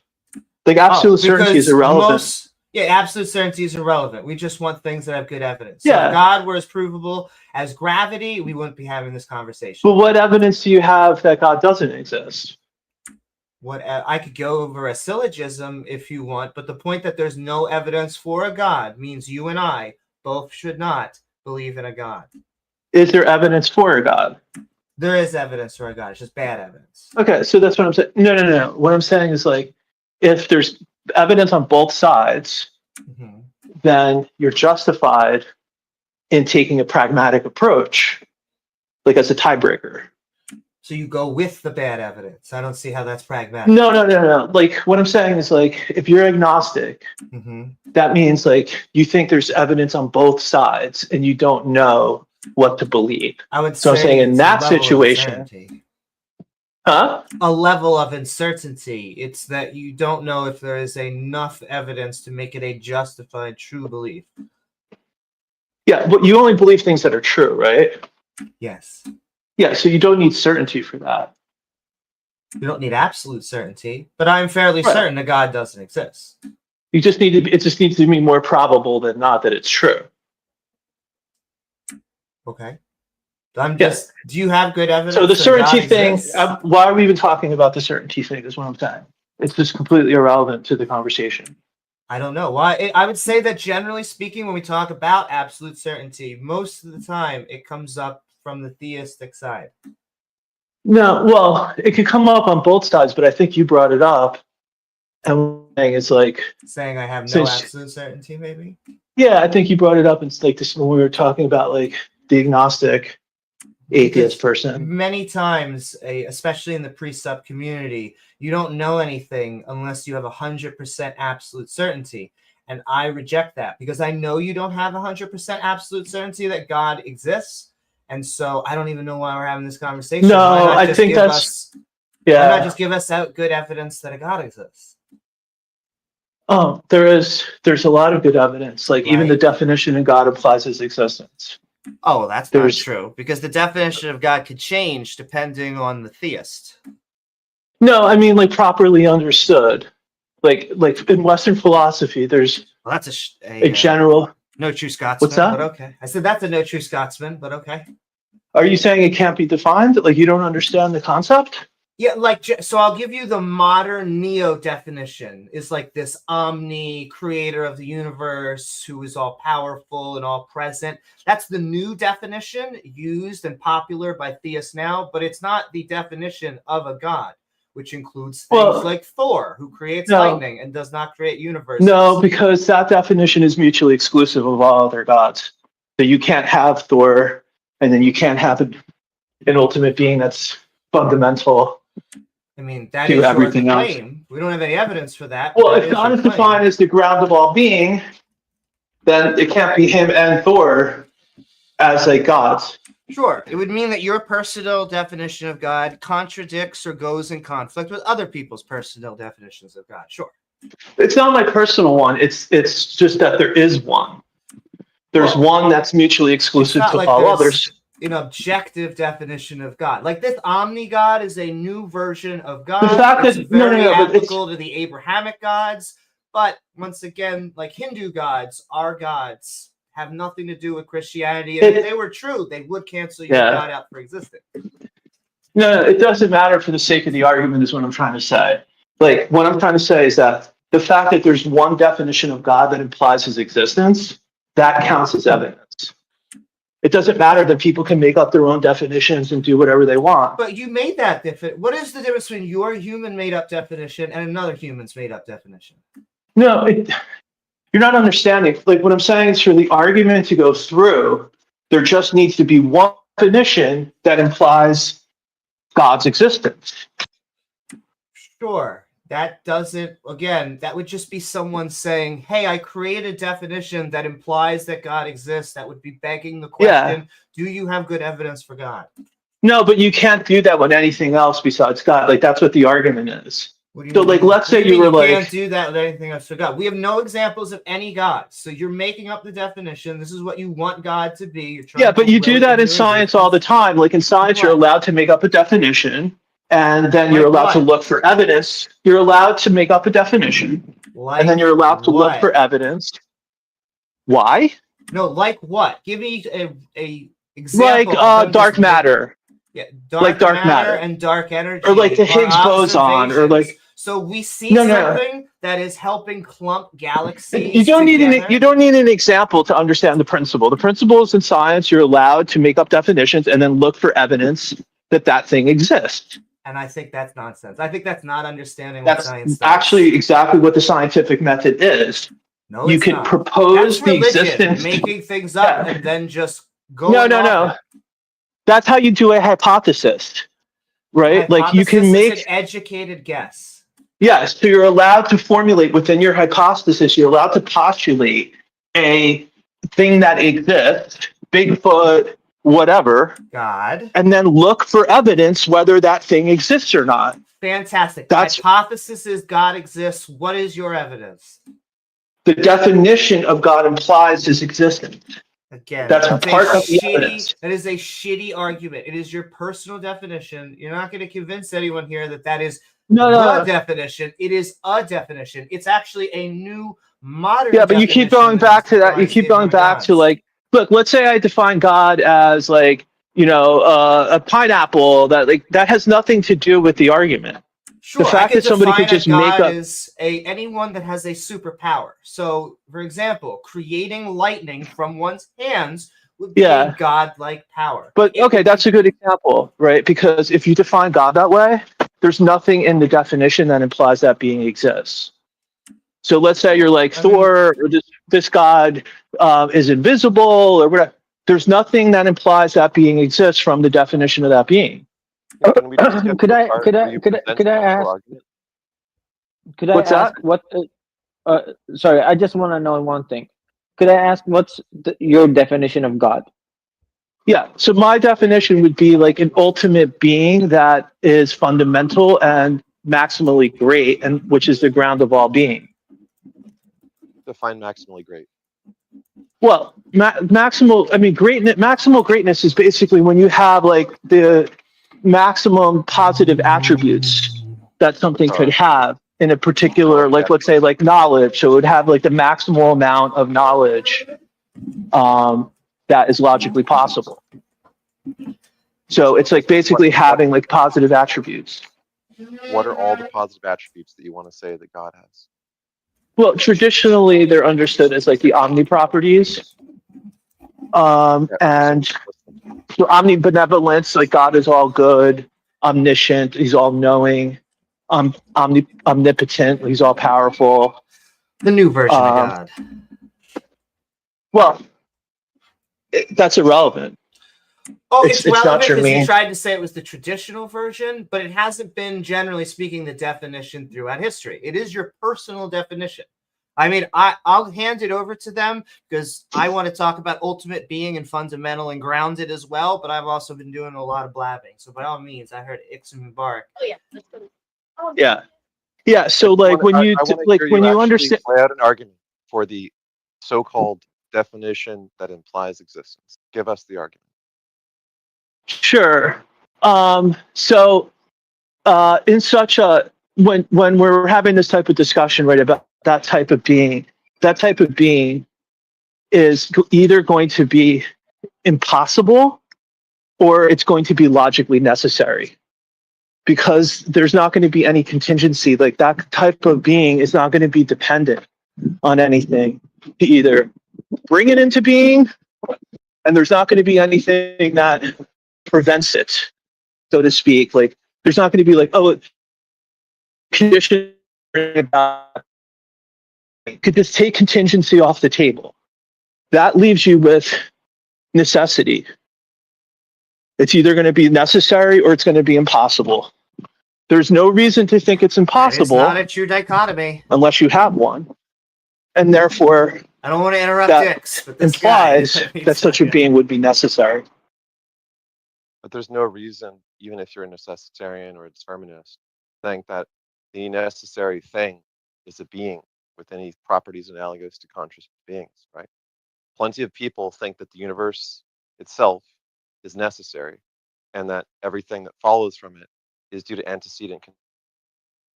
Like, absolute certainty is irrelevant. Absolute certainty is irrelevant. We just want things that have good evidence. Yeah. So if God were as provable as gravity, we wouldn't be having this conversation. But what evidence do you have that God doesn't exist? I could go over a syllogism if you want, but the point that there's no evidence for a God means you and I both should not believe in a God. Is there evidence for a God? There is evidence for a God. It's just bad evidence. Okay, so that's what I'm saying. No. What I'm saying is, like, if there's evidence on both sides, then you're justified in taking a pragmatic approach, like as a tiebreaker. So you go with the bad evidence. I don't see how that's pragmatic. No. Like, what I'm saying is, like, if you're agnostic, that means, like, you think there's evidence on both sides and you don't know what to believe. I would so say I'm saying in that a situation, a level of uncertainty. It's that you don't know if there is enough evidence to make it a justified true belief. Yeah, but you only believe things that are true, right? Yes. Yeah, so you don't need certainty for that. You don't need absolute certainty, but I'm fairly Right. certain that God doesn't exist. You just need to. It just needs to be more probable than not that it's true. Okay. I'm Yeah. just. Do you have good evidence? So the that certainty God thing. exists? Why are we even talking about the certainty thing? Is what I'm saying. It's just completely irrelevant to the conversation. I don't know why. I would say that generally speaking, when we talk about absolute certainty, most of the time it comes up from the theistic side. No, well, it could come up on both sides, but I think you brought it up, and what I'm saying it's like, Saying I have no Since- absolute certainty, maybe. yeah, I think you brought it up. It's like this when we were talking about like the agnostic atheist person. Many times, especially in the pre-sub community, you don't know anything unless you have 100% absolute certainty. And I reject that because I know you don't have 100% absolute certainty that God exists. And so I don't even know why we're having this conversation. No, Why not I just think give that's- us- Why not Yeah. just give us out good evidence that a God exists? Oh, there's a lot of good evidence. Like even the Right. definition of God implies his existence. Oh, well, that's There's- not true because the definition of God could change depending on the theist. No, I mean like properly understood. Like in Western philosophy, there's Well, that's a general. no true Scotsman. What's that? But okay. I said that's a no true Scotsman, but okay. Are you saying it can't be defined? Like you don't understand the concept? Yeah, so I'll give you the modern neo definition is like this omni creator of the universe who is all powerful and all present. That's the new definition used and popular by theists now, but it's not the definition of a god, which includes things like Thor, who creates lightning and does not create universes. No, because that definition is mutually exclusive of all other gods. So you can't have Thor, and then you can't have an ultimate being that's fundamental. I mean, that to is everything your else. claim. We don't have any evidence for that. Well, but if that God your is claim. defined as the ground of all being, then it can't be him and Thor as like gods. Sure, it would mean that your personal definition of God contradicts or goes in conflict with other people's personal definitions of God. Sure. It's not my personal one. It's just that there is one. There's Well, one that's mutually exclusive not to like all there's others. an objective definition of God. Like this omni God is a new version of God. The fact it's that- very no, but it's- applicable to the Abrahamic gods. But once again, like Hindu gods, our gods have nothing to do with Christianity. And if they were true, they would cancel your God out for existing. No, it doesn't matter for the sake of the argument is what I'm trying to say. Like, what I'm trying to say is that the fact that there's one definition of God that implies his existence, that counts as evidence. It doesn't matter that people can make up their own definitions and do whatever they want. But you made that different. What is the difference between your human made-up definition and another human's made-up definition? No, you're not understanding. Like, what I'm saying is for the argument to go through, there just needs to be one definition that implies God's existence. Sure. That doesn't, again, that would just be someone saying, hey, I created a definition that implies that God exists. That would be begging the question, do you have good evidence for God? No, but you can't do that with anything else besides God. Like, that's what the argument is. What do you So, mean? like, let's say you were like, can't do that with anything else for God. We have no examples of any gods. So you're making up the definition. This is what you want God to be. You're trying yeah, but to you do will that in into science all the time. Like in science, you're allowed to make up a definition, and then you're Like allowed to what? look for evidence. You're allowed to make up a definition, and then you're allowed to look for evidence. Why? No, like what? Give me a example. Like dark matter. Yeah, like dark matter and dark energy, or like the Higgs boson, or like. So we see No. something that is helping clump galaxies. You don't together. need you don't need an example to understand the principle. The principle is in science. You're allowed to make up definitions and then look for evidence that that thing exists. And I think that's nonsense. I think that's not understanding what That's science does. actually exactly what the scientific method is. No, You it's can not. propose That's the religion, existence. making things up and then just go. No. That's how you do a hypothesis, right? Like you can make an educated guess. Yes, so you're allowed to formulate within your hypothesis. You're allowed to postulate a thing that exists, Bigfoot, whatever, God, and then look for evidence whether that thing exists or not. Fantastic. That's hypothesis is God exists. What is your evidence? the definition of God implies his existence. Again, That's that's part a of the shitty. evidence. That is a shitty argument. It is your personal definition. You're not going to convince anyone here that that is the definition. It is a definition. It's actually a new modern. Yeah, but you keep going back to that. You keep going back to like, look. Let's say I define God as like, you know, a pineapple. That has nothing to do with the argument. Sure, the fact that somebody could just make up is anyone that has a superpower. So, for example, creating lightning from one's hands would be a godlike power. But okay, that's a good example, right? Because if you define God that way, there's nothing in the definition that implies that being exists. So let's say you're like Thor, or this God is invisible, or whatever. There's nothing that implies that being exists from the definition of that being. Could I ask what? Sorry, I just want to know one thing. Could I ask what's your definition of God? Yeah, so my definition would be like an ultimate being that is fundamental and maximally great, and which is the ground of all being. Define maximally great. Well, maximal greatness is basically when you have like the maximum positive attributes that something could have in a particular, like let's say like knowledge. So it would have like the maximal amount of knowledge that is logically possible. So it's like basically having like positive attributes. What are all the positive attributes that you want to say that God has? Well, traditionally they're understood as like the omni properties. And so omnibenevolence, like God is all good, omniscient, he's all knowing, omnipotent, he's all powerful. The new version of God. Well, that's irrelevant. Oh, it's relevant because you he tried to say it was the traditional version, but it hasn't been, generally speaking, the definition throughout history. It is your personal definition. I mean, I'll hand it over to them because I want to talk about ultimate being and fundamental and grounded as well, but I've also been doing a lot of blabbing. So by all means, I heard Ixum bark. Oh, yeah. That's good. Yeah. So like when you understand, lay out an argument for the so-called definition that implies existence. Give us the argument. Sure. So in such a when we're having this type of discussion, right, about that type of being is either going to be impossible or it's going to be logically necessary, because there's not going to be any contingency. Like that type of being is not going to be dependent on anything to either bring it into being, and there's not going to be anything that prevents it, so to speak. Like there's not going to be like, oh, condition could just take contingency off the table. That leaves you with necessity. It's either going to be necessary or it's going to be impossible. There's no reason to think it's impossible. It's not a true dichotomy. Unless you have one. And therefore, I don't want to interrupt Dix, but this implies that such a being would be necessary. But there's no reason, even if you're a necessitarian or a determinist, think that the necessary thing is a being with any properties analogous to conscious beings, right? Plenty of people think that the universe itself is necessary and that everything that follows from it is due to antecedent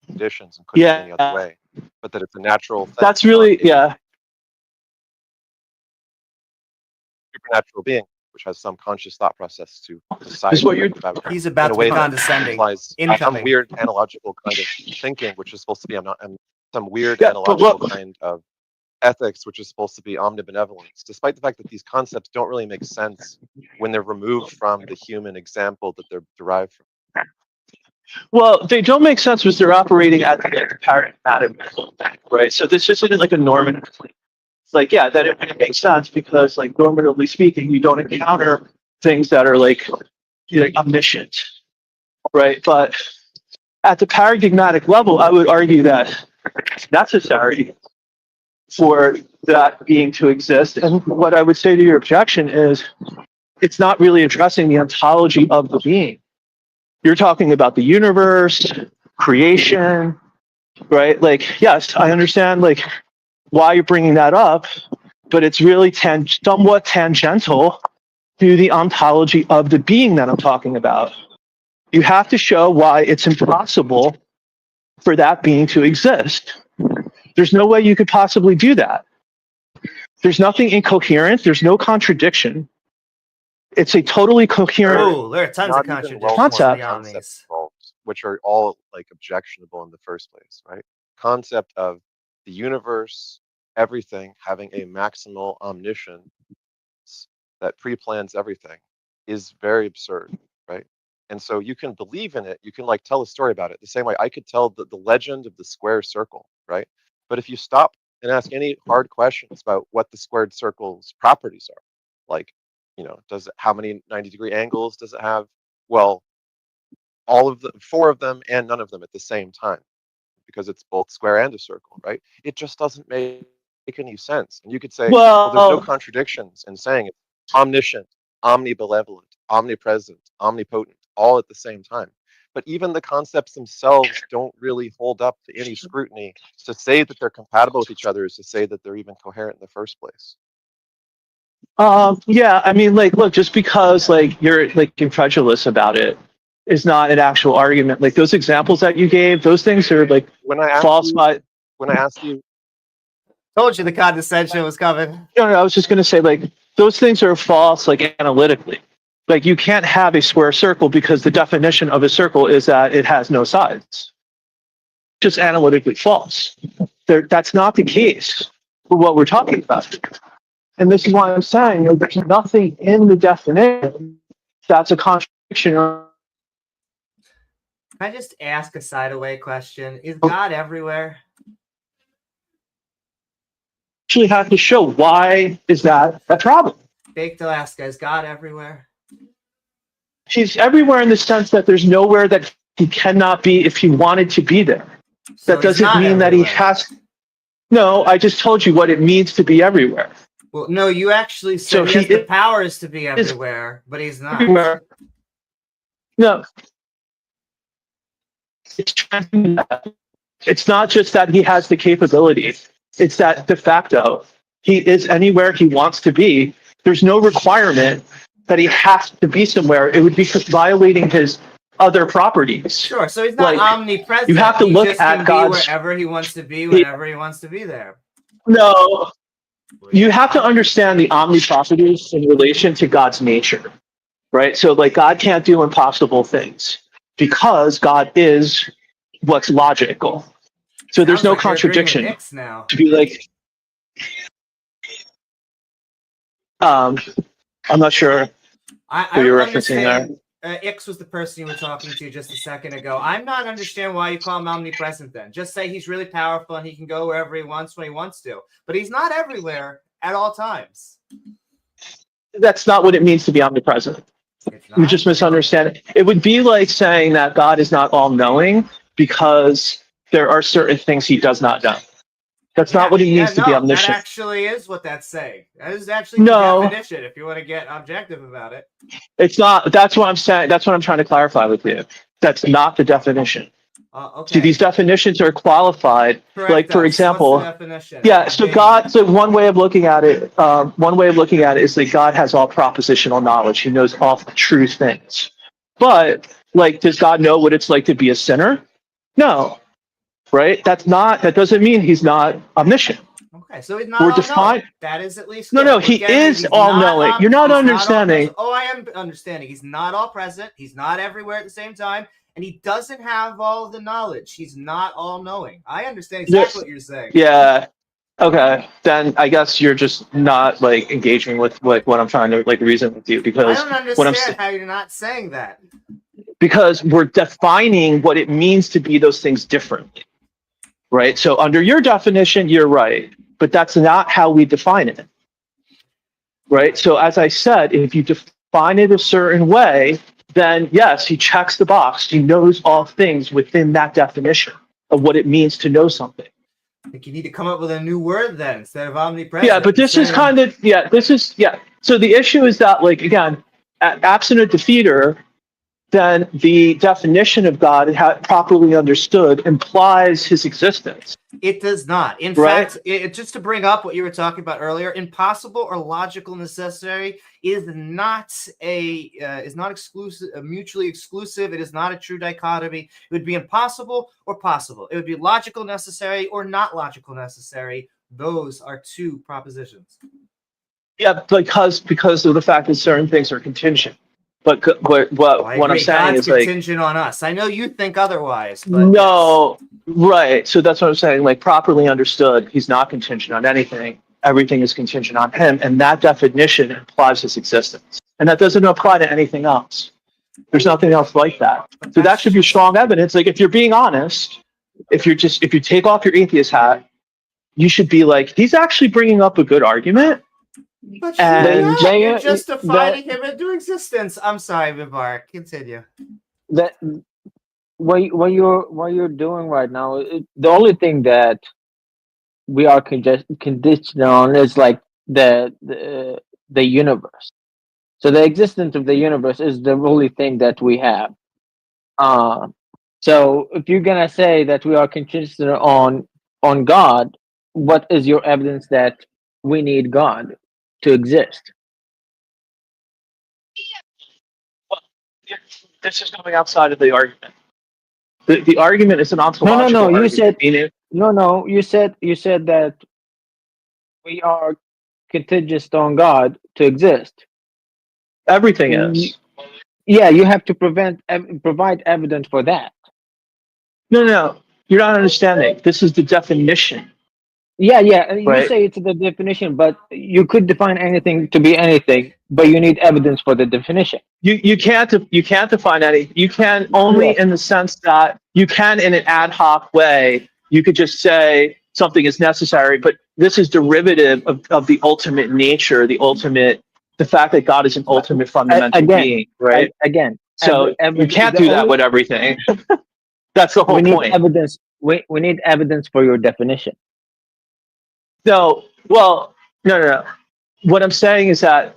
conditions and couldn't be any other way, but that it's a natural thing. That's really, supernatural being, which has some conscious thought process to decide. He's about to be condescending. Some weird analogical kind of thinking, which is supposed to be some weird analogical kind of ethics, which is supposed to be omnibenevolence, despite the fact that these concepts don't really make sense when they're removed from the human example that they're derived from. Well, they don't make sense because they're operating at the paradigmatic level, right? So this isn't like a normative thing. It's like, yeah, that it wouldn't make sense because, like, normatively speaking, you don't encounter things that are like omniscient, right? But at the paradigmatic level, I would argue that it's necessary for that being to exist. And what I would say to your objection is it's not really addressing the ontology of the being. You're talking about the universe, creation, right? Like, yes, I understand like why you're bringing that up, but it's really somewhat tangential to the ontology of the being that I'm talking about. You have to show why it's impossible for that being to exist. There's no way you could possibly do that. There's nothing incoherent. There's no contradiction. It's a totally coherent Oh, there are tons of Not even contradictions Concept. in the concept omnis. involved, which are all like objectionable in the first place, right? Concept of the universe, everything having a maximal omniscience that pre-plans everything is very absurd, right? And so you can believe in it, you can like tell a story about it the same way I could tell the legend of the square circle, right? But if you stop and ask any hard questions about what the squared circle's properties are, like, you know, how many 90-degree angles does it have? Well, all of the 4 of them and none of them at the same time, because it's both square and a circle, right? It just doesn't make any sense. And you could say, well, there's no contradictions in saying it's omniscient, omnibenevolent, omnipresent, omnipotent, all at the same time. But even the concepts themselves don't really hold up to any scrutiny. To say that they're compatible with each other is to say that they're even coherent in the first place. Yeah, I mean, like, look, just because like you're like incredulous about it is not an actual argument. Like those examples that you gave, those things are like When I false. When I asked you, Told you the condescension was coming. No, I was just going to say, like, those things are false, like, analytically. Like, you can't have a square circle because the definition of a circle is that it has no sides. Just analytically false. That's not the case for what we're talking about. And this is why I'm saying, you know, there's nothing in the definition that's a contradiction. Can I just ask a side-away question? Is God everywhere? Actually have to show why is that a problem. Baked Alaska, is God everywhere? He's everywhere in the sense that there's nowhere that he cannot be if he wanted to be there. So That doesn't mean that he has. No, I just told you what it means to be everywhere. Well, no, you actually said So he has the powers to be everywhere, but he's not. Everywhere. No. It's not just that he has the capability. It's that de facto, he is anywhere he wants to be. There's no requirement that he has to be somewhere. It would be violating his other properties. Sure, so he's not Like, omnipresent. you have to he look just at can God's. be wherever he wants to be, whenever he wants to be there. No. You have to understand the omni properties in relation to God's nature, right? So, like, God can't do impossible things because God is what's logical. So there's no contradiction now. to be like, I'm not sure who you're referencing there. Ix was the person you were talking to just a second ago. I'm not understanding why you call him omnipresent then. Just say he's really powerful and he can go wherever he wants when he wants to. But he's not everywhere at all times. That's not what it means to be omnipresent. You just misunderstand it. It would be like saying that God is not all-knowing because there are certain things he does not know. That's not what it means to be omniscient. That actually is what that's saying. That is actually the definition, if you want to get objective about it. It's not. That's what I'm saying. That's what I'm trying to clarify with you. That's not the definition. Okay. See, these definitions are qualified. Correct like, for example, what's the definition? yeah. So God. So one way of looking at it. One way of looking at it is that God has all propositional knowledge. He knows all true things. But like, does God know what it's like to be a sinner? No. Right? That doesn't mean he's not omniscient. Okay, so he's not all-knowing. That is at least no. He is all-knowing. You're not understanding. I am understanding. He's not all present. He's not everywhere at the same time, and he doesn't have all of the knowledge. He's not all-knowing. I understand exactly what you're saying. Yeah. Okay. Then I guess you're just not like engaging with what I'm trying to like reason with you, because I don't understand how you're not saying that. Because we're defining what it means to be those things differently. Right. So under your definition, you're right. But that's not how we define it. Right. So as I said, if you define it a certain way, then yes, he checks the box. He knows all things within that definition of what it means to know something. I think you need to come up with a new word then instead of omnipresent. Yeah, but this is kind of, So the issue is that, like, again, absent a defeater, then the definition of God, properly understood, implies his existence. It does not. In Right? fact, just to bring up what you were talking about earlier, impossible or logical necessary is not exclusive, mutually exclusive. It is not a true dichotomy. It would be impossible or possible. It would be logical necessary or not logical necessary. Those are two propositions. Yeah, because of the fact that certain things are contingent. But what I'm saying God's is like contingent on us. I know you think otherwise, but no, right. So that's what I'm saying. Like properly understood, he's not contingent on anything. Everything is contingent on him, and that definition implies his existence. And that doesn't apply to anything else. There's nothing else like that. So that should be strong evidence. Like if you're being honest, if you take off your atheist hat, you should be like, he's actually bringing up a good argument. But And you're just defining him into existence. I'm sorry, Vivar. Continue. That what you're doing right now, the only thing that we are conditioned on is like the universe. So the existence of the universe is the only thing that we have. So if you're gonna say that we are conditioned on God, what is your evidence that we need God to exist? This is going outside of the argument. The argument is an ontological No. argument. You said that we are contingent on God to exist. Everything is. Yeah, you have to provide evidence for that. No. You're not understanding. This is the definition. Yeah. You Right. say it's the definition, but you could define anything to be anything, but you need evidence for the definition. You can't define any. You can only in the sense that you can in an ad hoc way. You could just say something is necessary, but this is derivative of the ultimate nature, the fact that God is an ultimate fundamental being, right? Again. So you can't do that with everything. That's the whole point. Evidence. We need evidence for your definition. No. What I'm saying is that,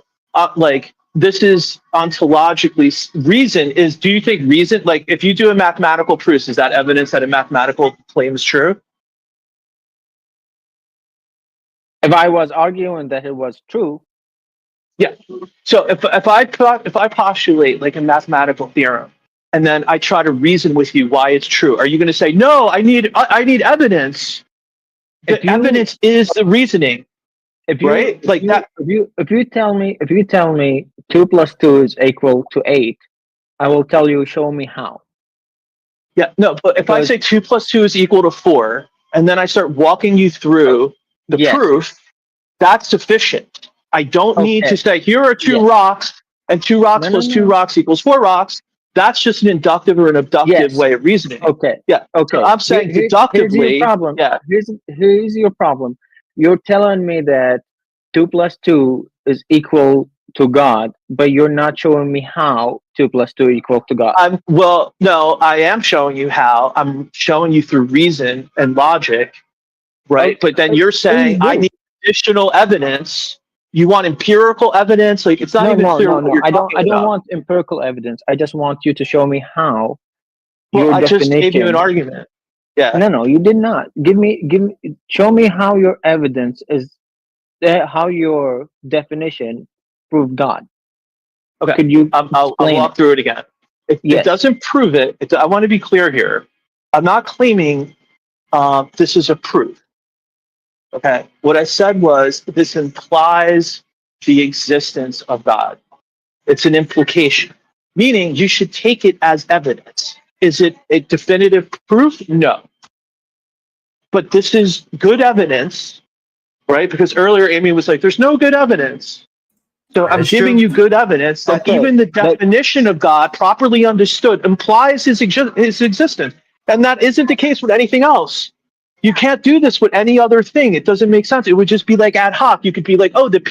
this is ontologically reason is. Do you think reason, like, if you do a mathematical proof, is that evidence that a mathematical claim is true? If I was arguing that it was true, yeah. So if I postulate like a mathematical theorem, and then I try to reason with you why it's true, are you going to say no? I need evidence. The evidence is the reasoning. If you tell me 2 plus 2 is equal to 8, I will tell you, show me how. Yeah, no, but if I say 2 plus 2 is equal to 4, and then I start walking you through the proof, that's sufficient. I don't need to say, here are 2 rocks, and 2 rocks plus 2 rocks equals 4 rocks. That's just an inductive or an abductive way of reasoning. Okay. Yeah. Okay. So I'm saying deductively. Here's your problem. Yeah. Here's your problem. You're telling me that 2 plus 2 is equal to God, but you're not showing me how 2 plus 2 equal to God. No, I am showing you how. I'm showing you through reason and logic, right? But then you're saying I need additional evidence. You want empirical evidence? Like, it's not even clear what you're talking about. I don't want empirical evidence. I just want you to show me how. Well, I just gave you an argument. Yeah. No, you did not. Show me how your evidence is, how your definition proved God. Okay. Could you? I'll walk through it again. It doesn't prove it. I want to be clear here. I'm not claiming this is a proof. Okay. What I said was this implies the existence of God. It's an implication, meaning you should take it as evidence. Is it a definitive proof? No. But this is good evidence, right? Because earlier Amy was like, there's no good evidence. So I'm giving you good evidence that even the definition of God, properly understood, implies his existence. And that isn't the case with anything else. You can't do this with any other thing. It doesn't make sense. It would just be like ad hoc. You could be like, oh, the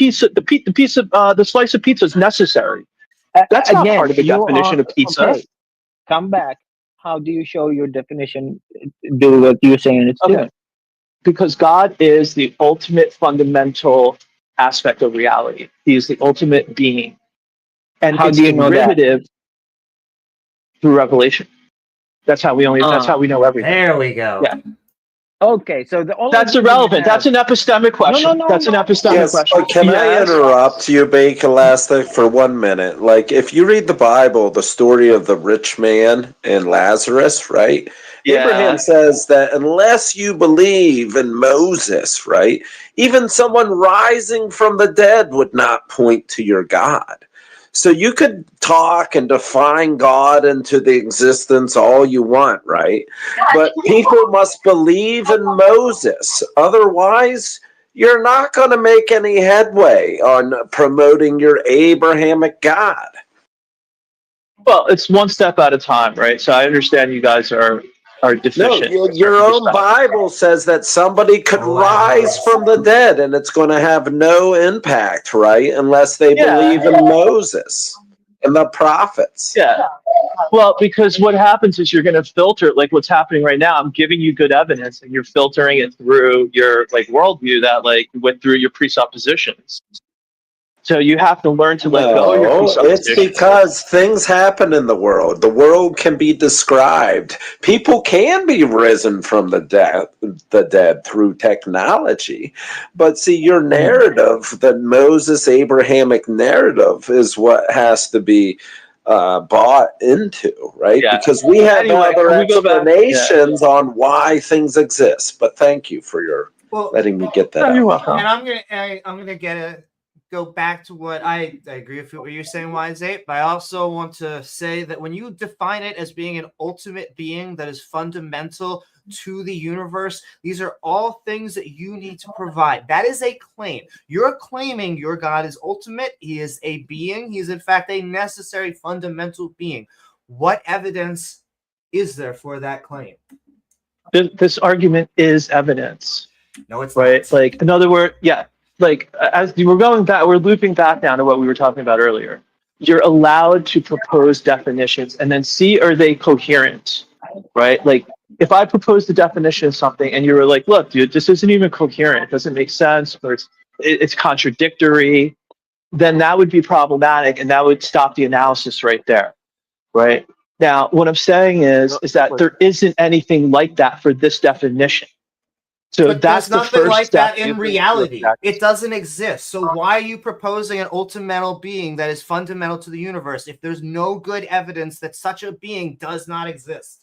slice of pizza is necessary. That's not part of the definition of pizza. Okay. Come back. How do you show your definition do what you're saying it's doing? Because God is the ultimate fundamental aspect of reality. He is the ultimate being. And how do you know that? Through revelation. That's how we know everything. There we go. Yeah. Okay, so the only That's thing we irrelevant. have- That's an epistemic question. no, That's an no. epistemic Yes, question. but can I Yes. interrupt you, Elastic, for 1 minute? Like, if you read the Bible, the story of the rich man and Lazarus, right? Yeah. Abraham says that unless you believe in Moses, right, even someone rising from the dead would not point to your God. So you could talk and define God into the existence all you want, right? But people must believe in Moses. Otherwise, you're not going to make any headway on promoting your Abrahamic God. Well, it's one step at a time, right? So I understand you guys are No, deficient. your own Bible says that somebody could rise from the dead and it's going to have no impact, right? Unless they believe in Moses and the prophets. Yeah. Well, because what happens is you're going to filter, like what's happening right now. I'm giving you good evidence, and you're filtering it through your like worldview that like went through your presuppositions. So you have to learn to let go of your No, presuppositions. it's because things happen in the world. The world can be described. People can be risen from the dead through technology. But see, your narrative, the Moses Abrahamic narrative, is what has to be bought into, right? Yeah. Because we have Anyway, other can we go back? explanations on why things exist. But thank you for your letting me get that No, out. you're welcome. And I'm gonna go back to what I agree with what you're saying, Wise Ape, but I also want to say that when you define it as being an ultimate being that is fundamental to the universe, these are all things that you need to provide. That is a claim. You're claiming your God is ultimate. He is a being. He is in fact a necessary fundamental being. What evidence is there for that claim? This argument is evidence. No, it's right. not. Like, in other words, yeah. Like, as we're going back, we're looping back down to what we were talking about earlier. You're allowed to propose definitions and then see, are they coherent, right? Like, if I propose the definition of something and you were like, look, dude, this isn't even coherent, it doesn't make sense, or it's contradictory, then that would be problematic and that would stop the analysis right there, right? Now, what I'm saying is that there isn't anything like that for this definition. So but that's there's the nothing first like step. that in reality. It doesn't exist. So why are you proposing an ultimental being that is fundamental to the universe if there's no good evidence that such a being does not exist?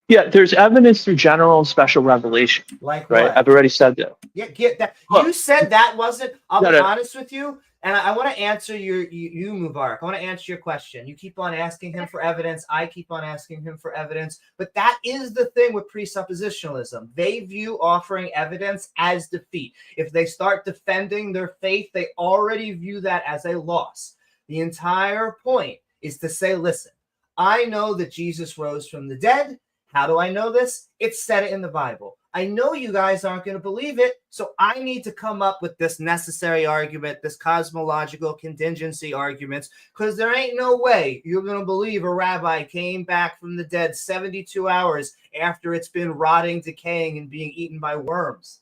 Yeah, there's evidence through general and special revelation. Like right? what? I've already said that. Yeah, get that. Look, You said that wasn't. I'll no, be no. honest with you, and I want to answer you, Mubarak. I want to answer your question. You keep on asking him for evidence. I keep on asking him for evidence. But that is the thing with presuppositionalism. They view offering evidence as defeat. If they start defending their faith, they already view that as a loss. The entire point is to say, listen, I know that Jesus rose from the dead. How do I know this? It's said it in the Bible. I know you guys aren't going to believe it, so I need to come up with this necessary argument, this cosmological contingency arguments, because there ain't no way you're going to believe a rabbi came back from the dead 72 hours after it's been rotting, decaying, and being eaten by worms.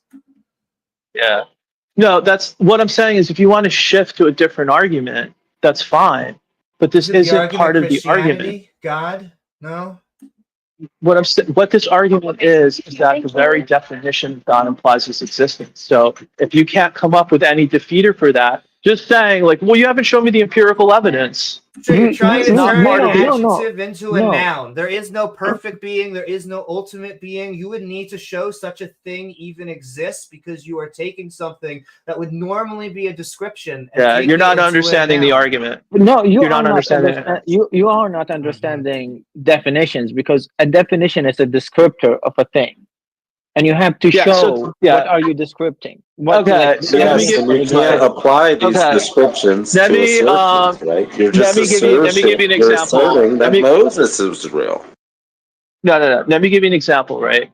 Yeah. No, that's what I'm saying is if you want to shift to a different argument, that's fine. But this isn't part of the argument. God? No? What this argument is that the very definition of God implies its existence. So if you can't come up with any defeater for that, just saying like, well, you haven't shown me the empirical evidence. So you're trying to turn an No. adjective into a noun. There is no perfect being. There is no ultimate being. You would need to show such a thing even exists because you are taking something that would normally be a description. Yeah, you're not understanding the argument. No, You're not understanding. You are not understanding definitions, because a definition is a descriptor of a thing, and you have to show what are you descripting. So you can't apply these descriptions to assertions, right? You're just let me give you an example. Asserting that Moses is real. No. Let me give you an example, right?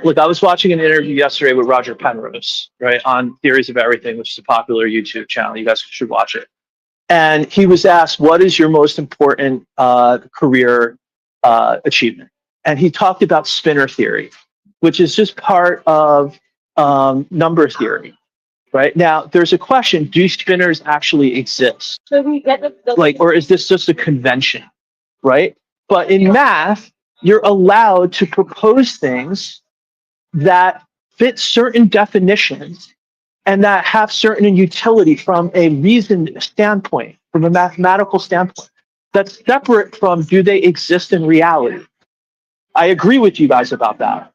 Look, I was watching an interview yesterday with Roger Penrose, right, on Theories of Everything, which is a popular YouTube channel. You guys should watch it. And he was asked, what is your most important career achievement? And he talked about spinor theory, which is just part of number theory. Right now, there's a question: do spinners actually exist? Or is this just a convention? Right? But in math, you're allowed to propose things that fit certain definitions and that have certain utility from a reasoned standpoint, from a mathematical standpoint, that's separate from do they exist in reality. I agree with you guys about that.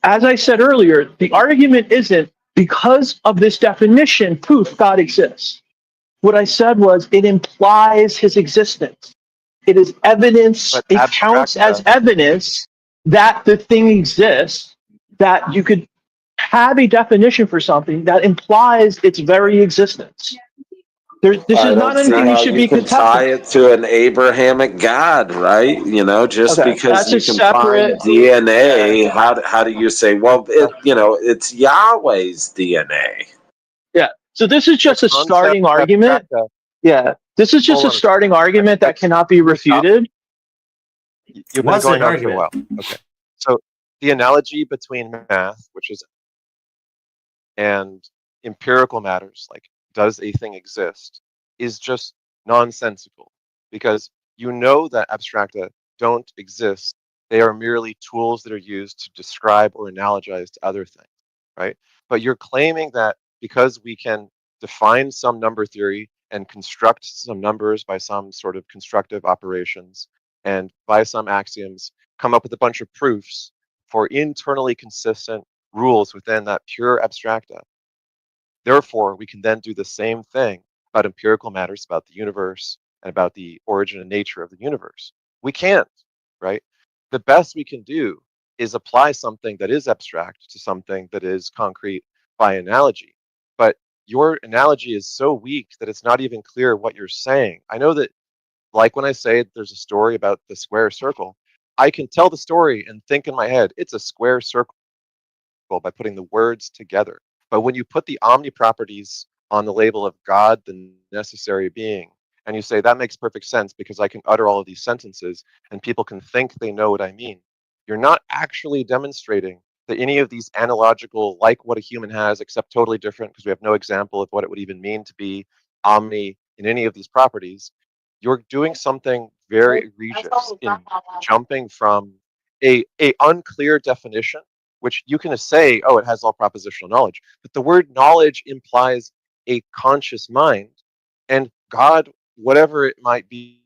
As I said earlier, the argument isn't because of this definition, proof God exists. What I said was it implies his existence. It is evidence, But it counts as abstracta, evidence that the thing exists, that you could have a definition for something that implies its very existence. This I is don't not see anything you how should you be can tie contesting. it to an Abrahamic God, right? You know, just Okay, because that's a you can find separate. DNA, how do you say, well, it's Yahweh's DNA? Yeah. So this is the just a concept starting of argument. abstracta, Yeah. This is just hold a on a second. starting argument that cannot be Can you stop? refuted. You've been What's going an on for a while. argument? Okay. So the analogy between math, which is, and empirical matters, like does a thing exist, is just nonsensical, because you know that abstracta don't exist. They are merely tools that are used to describe or analogize to other things, right? But you're claiming that because we can define some number theory and construct some numbers by some sort of constructive operations and by some axioms, come up with a bunch of proofs for internally consistent rules within that pure abstracta. Therefore, we can then do the same thing about empirical matters, about the universe, and about the origin and nature of the universe. We can't, right? The best we can do is apply something that is abstract to something that is concrete by analogy. But your analogy is so weak that it's not even clear what you're saying. I know that, like when I say there's a story about the square circle, I can tell the story and think in my head, it's a square circle by putting the words together. But when you put the omni properties on the label of God, the necessary being, and you say that makes perfect sense because I can utter all of these sentences and people can think they know what I mean, you're not actually demonstrating that any of these analogical, like what a human has, except totally different because we have no example of what it would even mean to be omni in any of these properties. You're doing something very egregious in jumping from a unclear definition, which you can say, oh, it has all propositional knowledge. But the word knowledge implies a conscious mind, and God, whatever it might be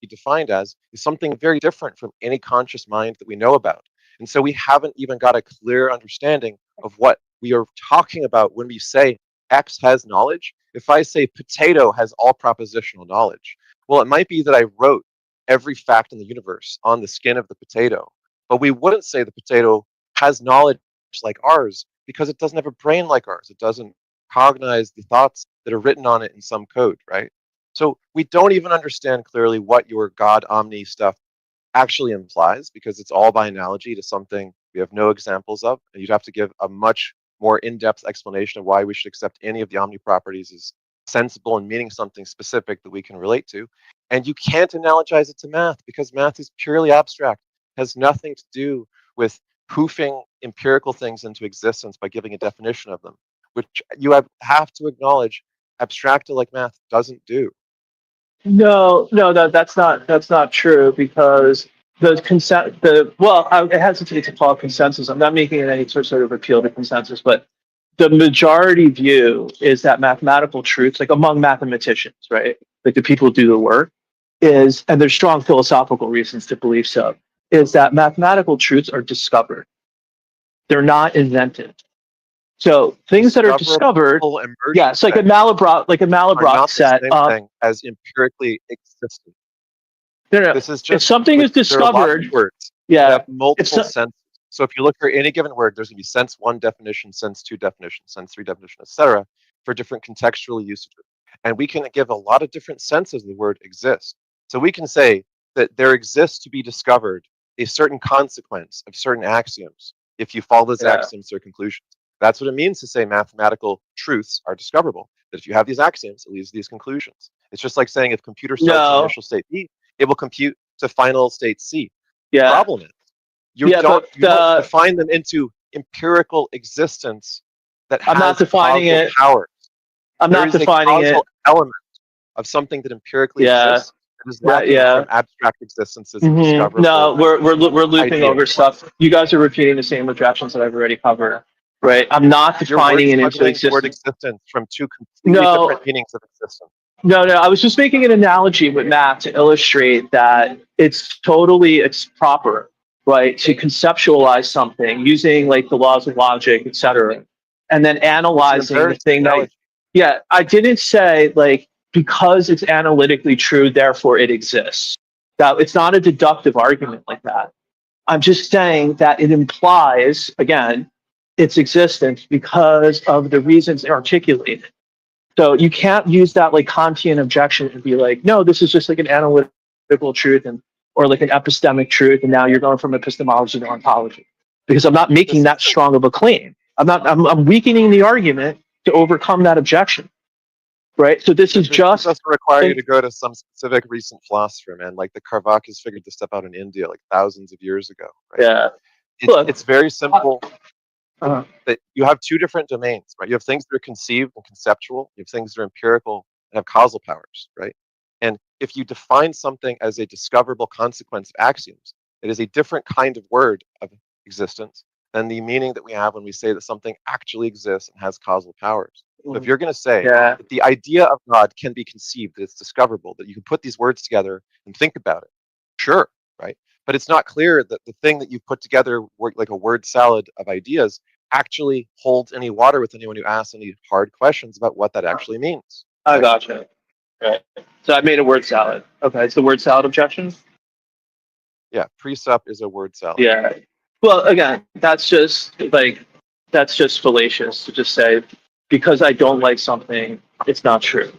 defined as, is something very different from any conscious mind that we know about. And so we haven't even got a clear understanding of what we are talking about when we say X has knowledge. If I say potato has all propositional knowledge, well, it might be that I wrote every fact in the universe on the skin of the potato, but we wouldn't say the potato has knowledge like ours because it doesn't have a brain like ours. It doesn't cognize the thoughts that are written on it in some code, right? So we don't even understand clearly what your God Omni stuff actually implies because it's all by analogy to something we have no examples of. And you'd have to give a much more in-depth explanation of why we should accept any of the Omni properties as sensible and meaning something specific that we can relate to. And you can't analogize it to math because math is purely abstract, has nothing to do with proofing empirical things into existence by giving a definition of them, which you have to acknowledge abstracta like math doesn't do. No, that's not true because I hesitate to call it consensus. I'm not making any sort of appeal to consensus, but the majority view is that mathematical truths, like among mathematicians, right, like the people who do the work, is, and there's strong philosophical reasons to believe so, is that mathematical truths are discovered. They're not invented. So things that are discovered, yes, like a Malebranche set. Same thing as empirically existent. No. This is just if something is discovered, words have multiple senses. So if you look for any given word, there's going to be sense 1 definition, sense 2 definition, sense 3 definition, etc., for different contextual usages. And we can give a lot of different senses of the word exist. So we can say that there exists to be discovered a certain consequence of certain axioms if you follow those axioms to their conclusions. That's what it means to say mathematical truths are discoverable. That if you have these axioms, it leads to these conclusions. It's just like saying if computer starts at initial state B, it will compute to final state C. The problem is you don't define them into empirical existence that has causal power. I'm not defining it. Element of something that empirically exists It is lacking from abstract existences and discoverable. No, we're looping ideas. over stuff. You guys are repeating the same objections that I've already covered. Right? I'm not defining it into existence. Word existence from two completely different meanings of existence. No, I was just making an analogy with Matt to illustrate that it's proper, right, to conceptualize something using like the laws of logic, etc., and then analyzing the thing that. Yeah, I didn't say like because it's analytically true, therefore it exists. That it's not a deductive argument like that. I'm just saying that it implies again its existence because of the reasons articulated. So you can't use that like Kantian objection and be like, no, this is just like an analytical truth or like an epistemic truth, and now you're going from epistemology to ontology. Because I'm not making that strong of a claim. I'm weakening the argument to overcome that objection. Right? So this is just doesn't require you to go to some specific recent philosopher, man. Like the Carvacas figured this stuff out in India like thousands of years ago. Right? Yeah. It's very simple. That you have two different domains, right? You have things that are conceived and conceptual. You have things that are empirical and have causal powers, right? And if you define something as a discoverable consequence of axioms, it is a different kind of word of existence than the meaning that we have when we say that something actually exists and has causal powers. So if you're going to say that the idea of God can be conceived, that it's discoverable, that you can put these words together and think about it, sure, right? But it's not clear that the thing that you've put together, like a word salad of ideas, actually holds any water with anyone who asks any hard questions about what that actually means. I gotcha. Right. So I made a word salad. Okay, it's the word salad objection? Yeah, presup is a word salad. Yeah. Well, again, that's just fallacious to just say, because I don't like something, it's not true.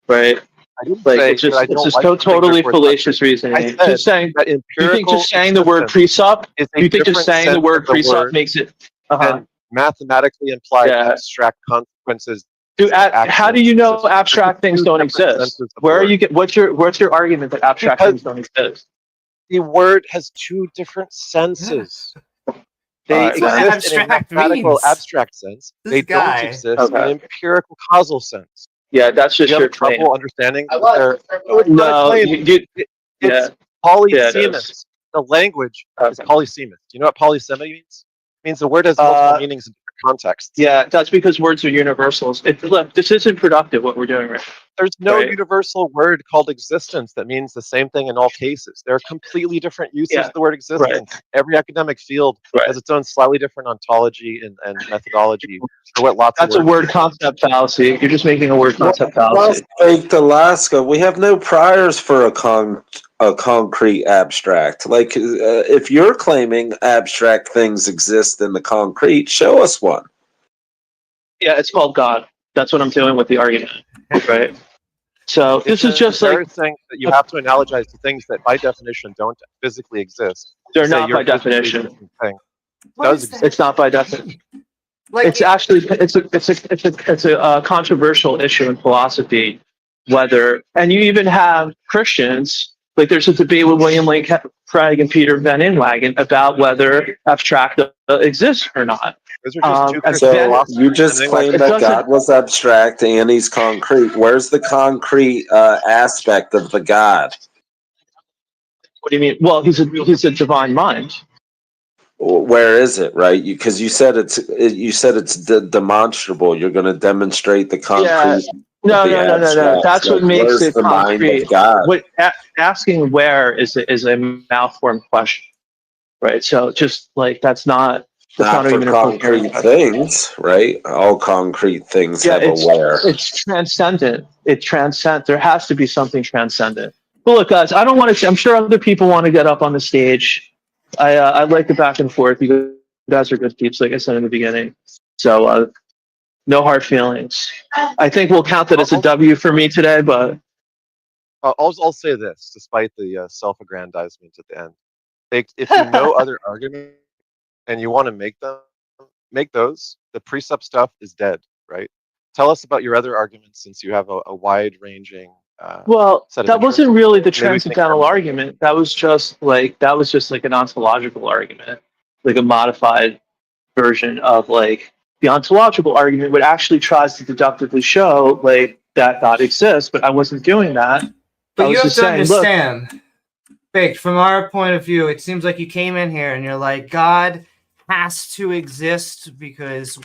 Right? I didn't like say it's just, that I don't like totally fallacious reasoning. I just saying that you think just saying the word presup, you think just saying the word presup makes it and mathematically imply abstract consequences. Dude, how do you know abstract things don't exist? Where are you what's your argument that abstract things don't exist? The word has two different senses. They exist in a mathematical abstract sense. They don't exist in an empirical causal sense. Yeah, that's just your claim. Trouble understanding. No, it's polysemous. The language is polysemous. Do you know what polysemous means? It means the word has multiple meanings in different contexts. Yeah, that's because words are universals. Look, this isn't productive what we're doing right now. There's no universal word called existence that means the same thing in all cases. There are completely different uses of the word existence. Every academic field has its own slightly different ontology and methodology for what lots That's of a word concept fallacy. You're just making a word concept fallacy. Baked Alaska, we have no priors for a concrete abstract. Like, if you're claiming abstract things exist in the concrete, show us one. Yeah, it's called God. That's what I'm doing with the argument, right? So this is just like saying that you have to analogize to things that, by definition, don't physically exist. They're not by definition. It's not by definition. Like it's actually it's a controversial issue in philosophy. Whether and you even have Christians. Like there's a debate with William Lane Craig and Peter Van Inwagen about whether abstract exists or not. Those are just so you just claimed that God was abstract and he's concrete. Where's the concrete aspect of the God? What do you mean? Well, he's a divine mind. Where is it, right? Because you said it's demonstrable. You're going to demonstrate the concrete. Yeah. No. That's what makes it concrete. What asking where is a malformed question, right? So just like that's not for even concrete things, right? All concrete things have a where. It's transcendent. It transcends. There has to be something transcendent. Well, look, guys, I don't want to. I'm sure other people want to get up on the stage. I like the back and forth. You guys are good peeps, like I said in the beginning. So no hard feelings. I think we'll count that as a W for me today. But I'll say this, despite the self-aggrandizement at the end. If you know other arguments and you want to make those. The precept stuff is dead, right? Tell us about your other arguments, since you have a wide-ranging. That wasn't really the transcendental argument. That was just like an ontological argument, like a modified version of like the ontological argument, which actually tries to deductively show like that God exists. But I wasn't doing that. But you have just to saying, look, understand, Baked, from our point of view, it seems like you came in here and you're like, God has to exist because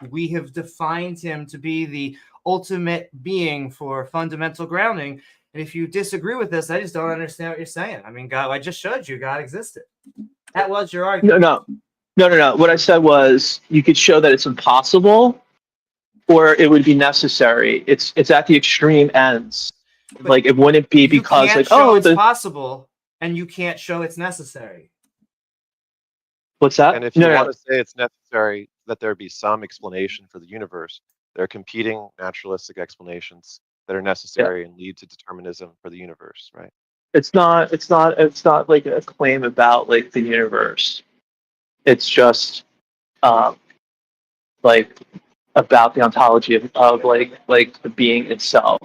we have defined him to be the ultimate being for fundamental grounding. And if you disagree with this, I just don't understand what you're saying. I mean, God, I just showed you God existed. That was your argument. No. What I said was you could show that it's impossible, or it would be necessary. It's at the extreme ends. But like it wouldn't be you because can't like show it's possible, and you can't show it's necessary. What's that? And if you want to say it's necessary that there be some explanation for the universe, there are competing naturalistic explanations that are necessary and lead to determinism for the universe, right? It's not like a claim about like the universe. It's just like about the ontology of like the being itself.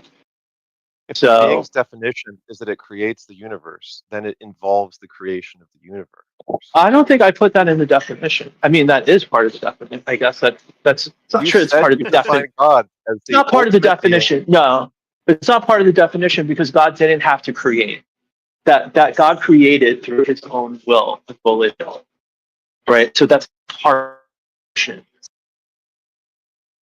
If the being's definition is that it creates the universe, then it involves the creation of the universe. I don't think I put that in the definition. I mean, that is part of the definition. I guess that's not sure it's part of the definition. It's not part of the definition. No, it's not part of the definition because God didn't have to create. That God created through his own will and volition. Right? So that's part of it.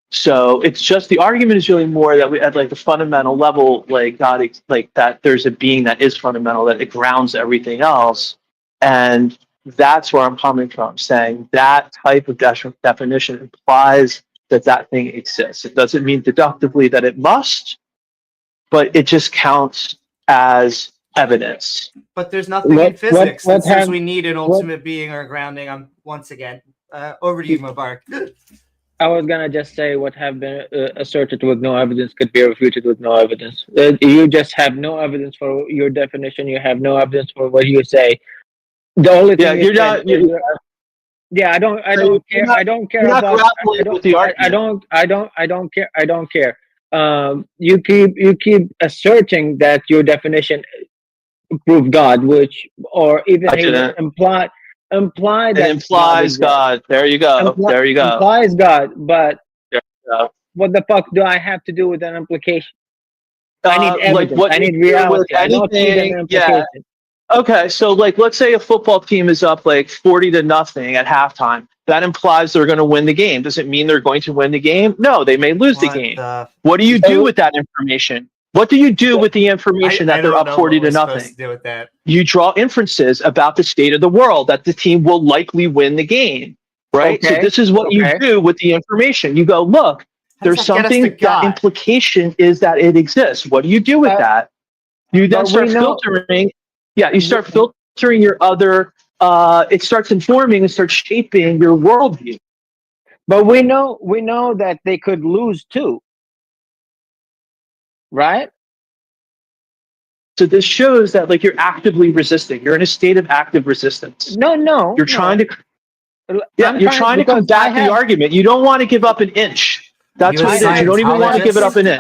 So it's just the argument is really more that we at like the fundamental level, like God, like that there's a being that is fundamental, that it grounds everything else. And that's where I'm coming from, saying that type of definition implies that thing exists. It doesn't mean deductively that it must, but it just counts as evidence. But there's nothing in physics that says we need an ultimate being or grounding. I'm once again over to you, Mubarak. I was gonna just say what have been asserted with no evidence could be refuted with no evidence. You just have no evidence for your definition. You have no evidence for what you say. The only thing I don't care. I don't care about. I don't care. You keep asserting that your definition prove God, which or even imply that it implies God. There you go. There you go. Implies God, but what the fuck do I have to do with an implication? I need evidence. I need reality. I don't need an implication. Okay, so like let's say a football team is up like 40-0 at halftime. That implies they're going to win the game. Does it mean they're going to win the game? No, they may lose the game. What do you do with that information? What do you do with the information that they're up 40-0? You draw inferences about the state of the world that the team will likely win the game, right? So this is what you do with the information. You go, look, there's something. That implication is that it exists. What do you do with that? You then start filtering. Yeah, you start filtering your other. It starts informing and starts shaping your worldview. But we know that they could lose too. Right? So this shows that like you're actively resisting. You're in a state of active resistance. No. You're trying to. Yeah, you're trying to combat the argument. You don't want to give up an inch. That's what it is. You don't even want to give it up an inch.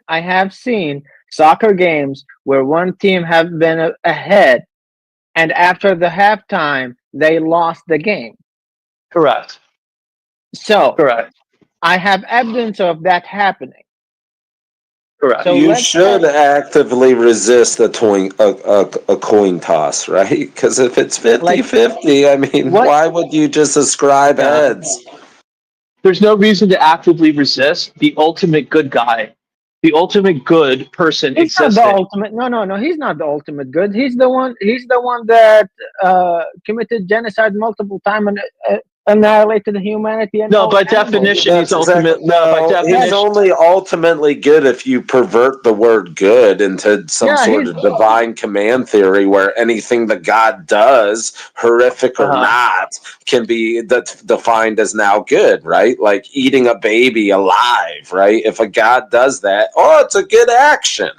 I have seen soccer games where one team have been ahead, and after the halftime they lost the game. Correct. So correct. I have evidence of that happening. Correct. So you should actively resist a coin toss, right? Because if it's 50-50, I mean, why would you just ascribe heads? There's no reason to actively resist the ultimate good guy, the ultimate good person existing. Not the ultimate. No. He's not the ultimate good. He's the one. He's the one that committed genocide multiple times and annihilated humanity. And by definition, he's ultimate. He's only ultimately good if you pervert the word good into some sort of divine command theory where anything that God does, horrific or not, can be defined as now good, right? Like eating a baby alive, right? If a God does that, it's a good action.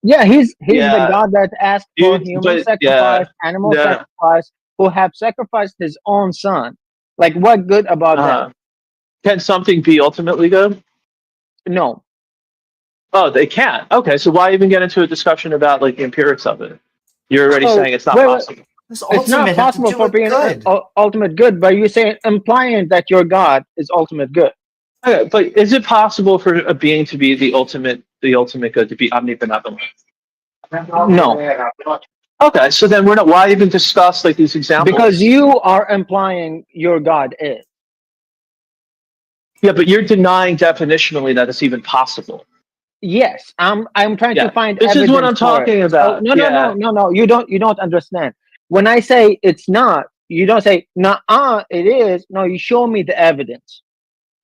Yeah, he's the God that asked for human sacrifice, animal sacrifice, who have sacrificed his own son. Like, what good about that? Can something be ultimately good? No. Oh, they can't. Okay, so why even get into a discussion about like the empirics of it? You're already saying it's not possible. It's not possible for being ultimate good, but you're saying implying that your God is ultimate good. Okay, but is it possible for a being to be the ultimate good, to be omnibenevolent? No, Okay, so then we're not. Why even discuss like these examples? because you are implying your God is. Yeah, but you're denying definitionally that it's even possible. Yes, I'm trying Yeah, to find this is what I'm evidence for it. talking about. So, no, Yeah. no. You don't understand. When I say it's not, you don't say nah, it is. No, you show me the evidence.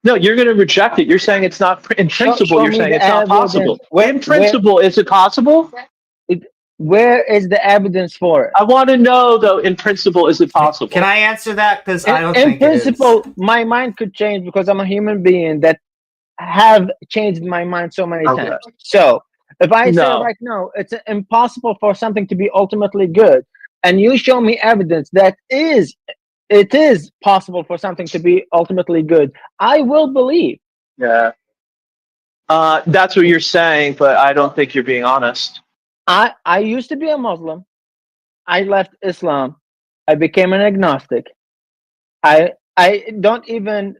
No, you're going to reject it. You're saying it's not in principle. Show You're me saying the it's not evidence. possible. In principle, is it possible? Where is the evidence for it? I want to know though. In principle, is it possible? Can I answer that? Because I don't In think it is. principle, my mind could change because I'm a human being that have changed my mind so many Okay. times. So if I say No. right now it's impossible for something to be ultimately good, and you show me evidence that it is possible for something to be ultimately good, I will believe. Yeah. That's what you're saying, but I don't think you're being honest. I used to be a Muslim. I left Islam. I became an agnostic. I don't even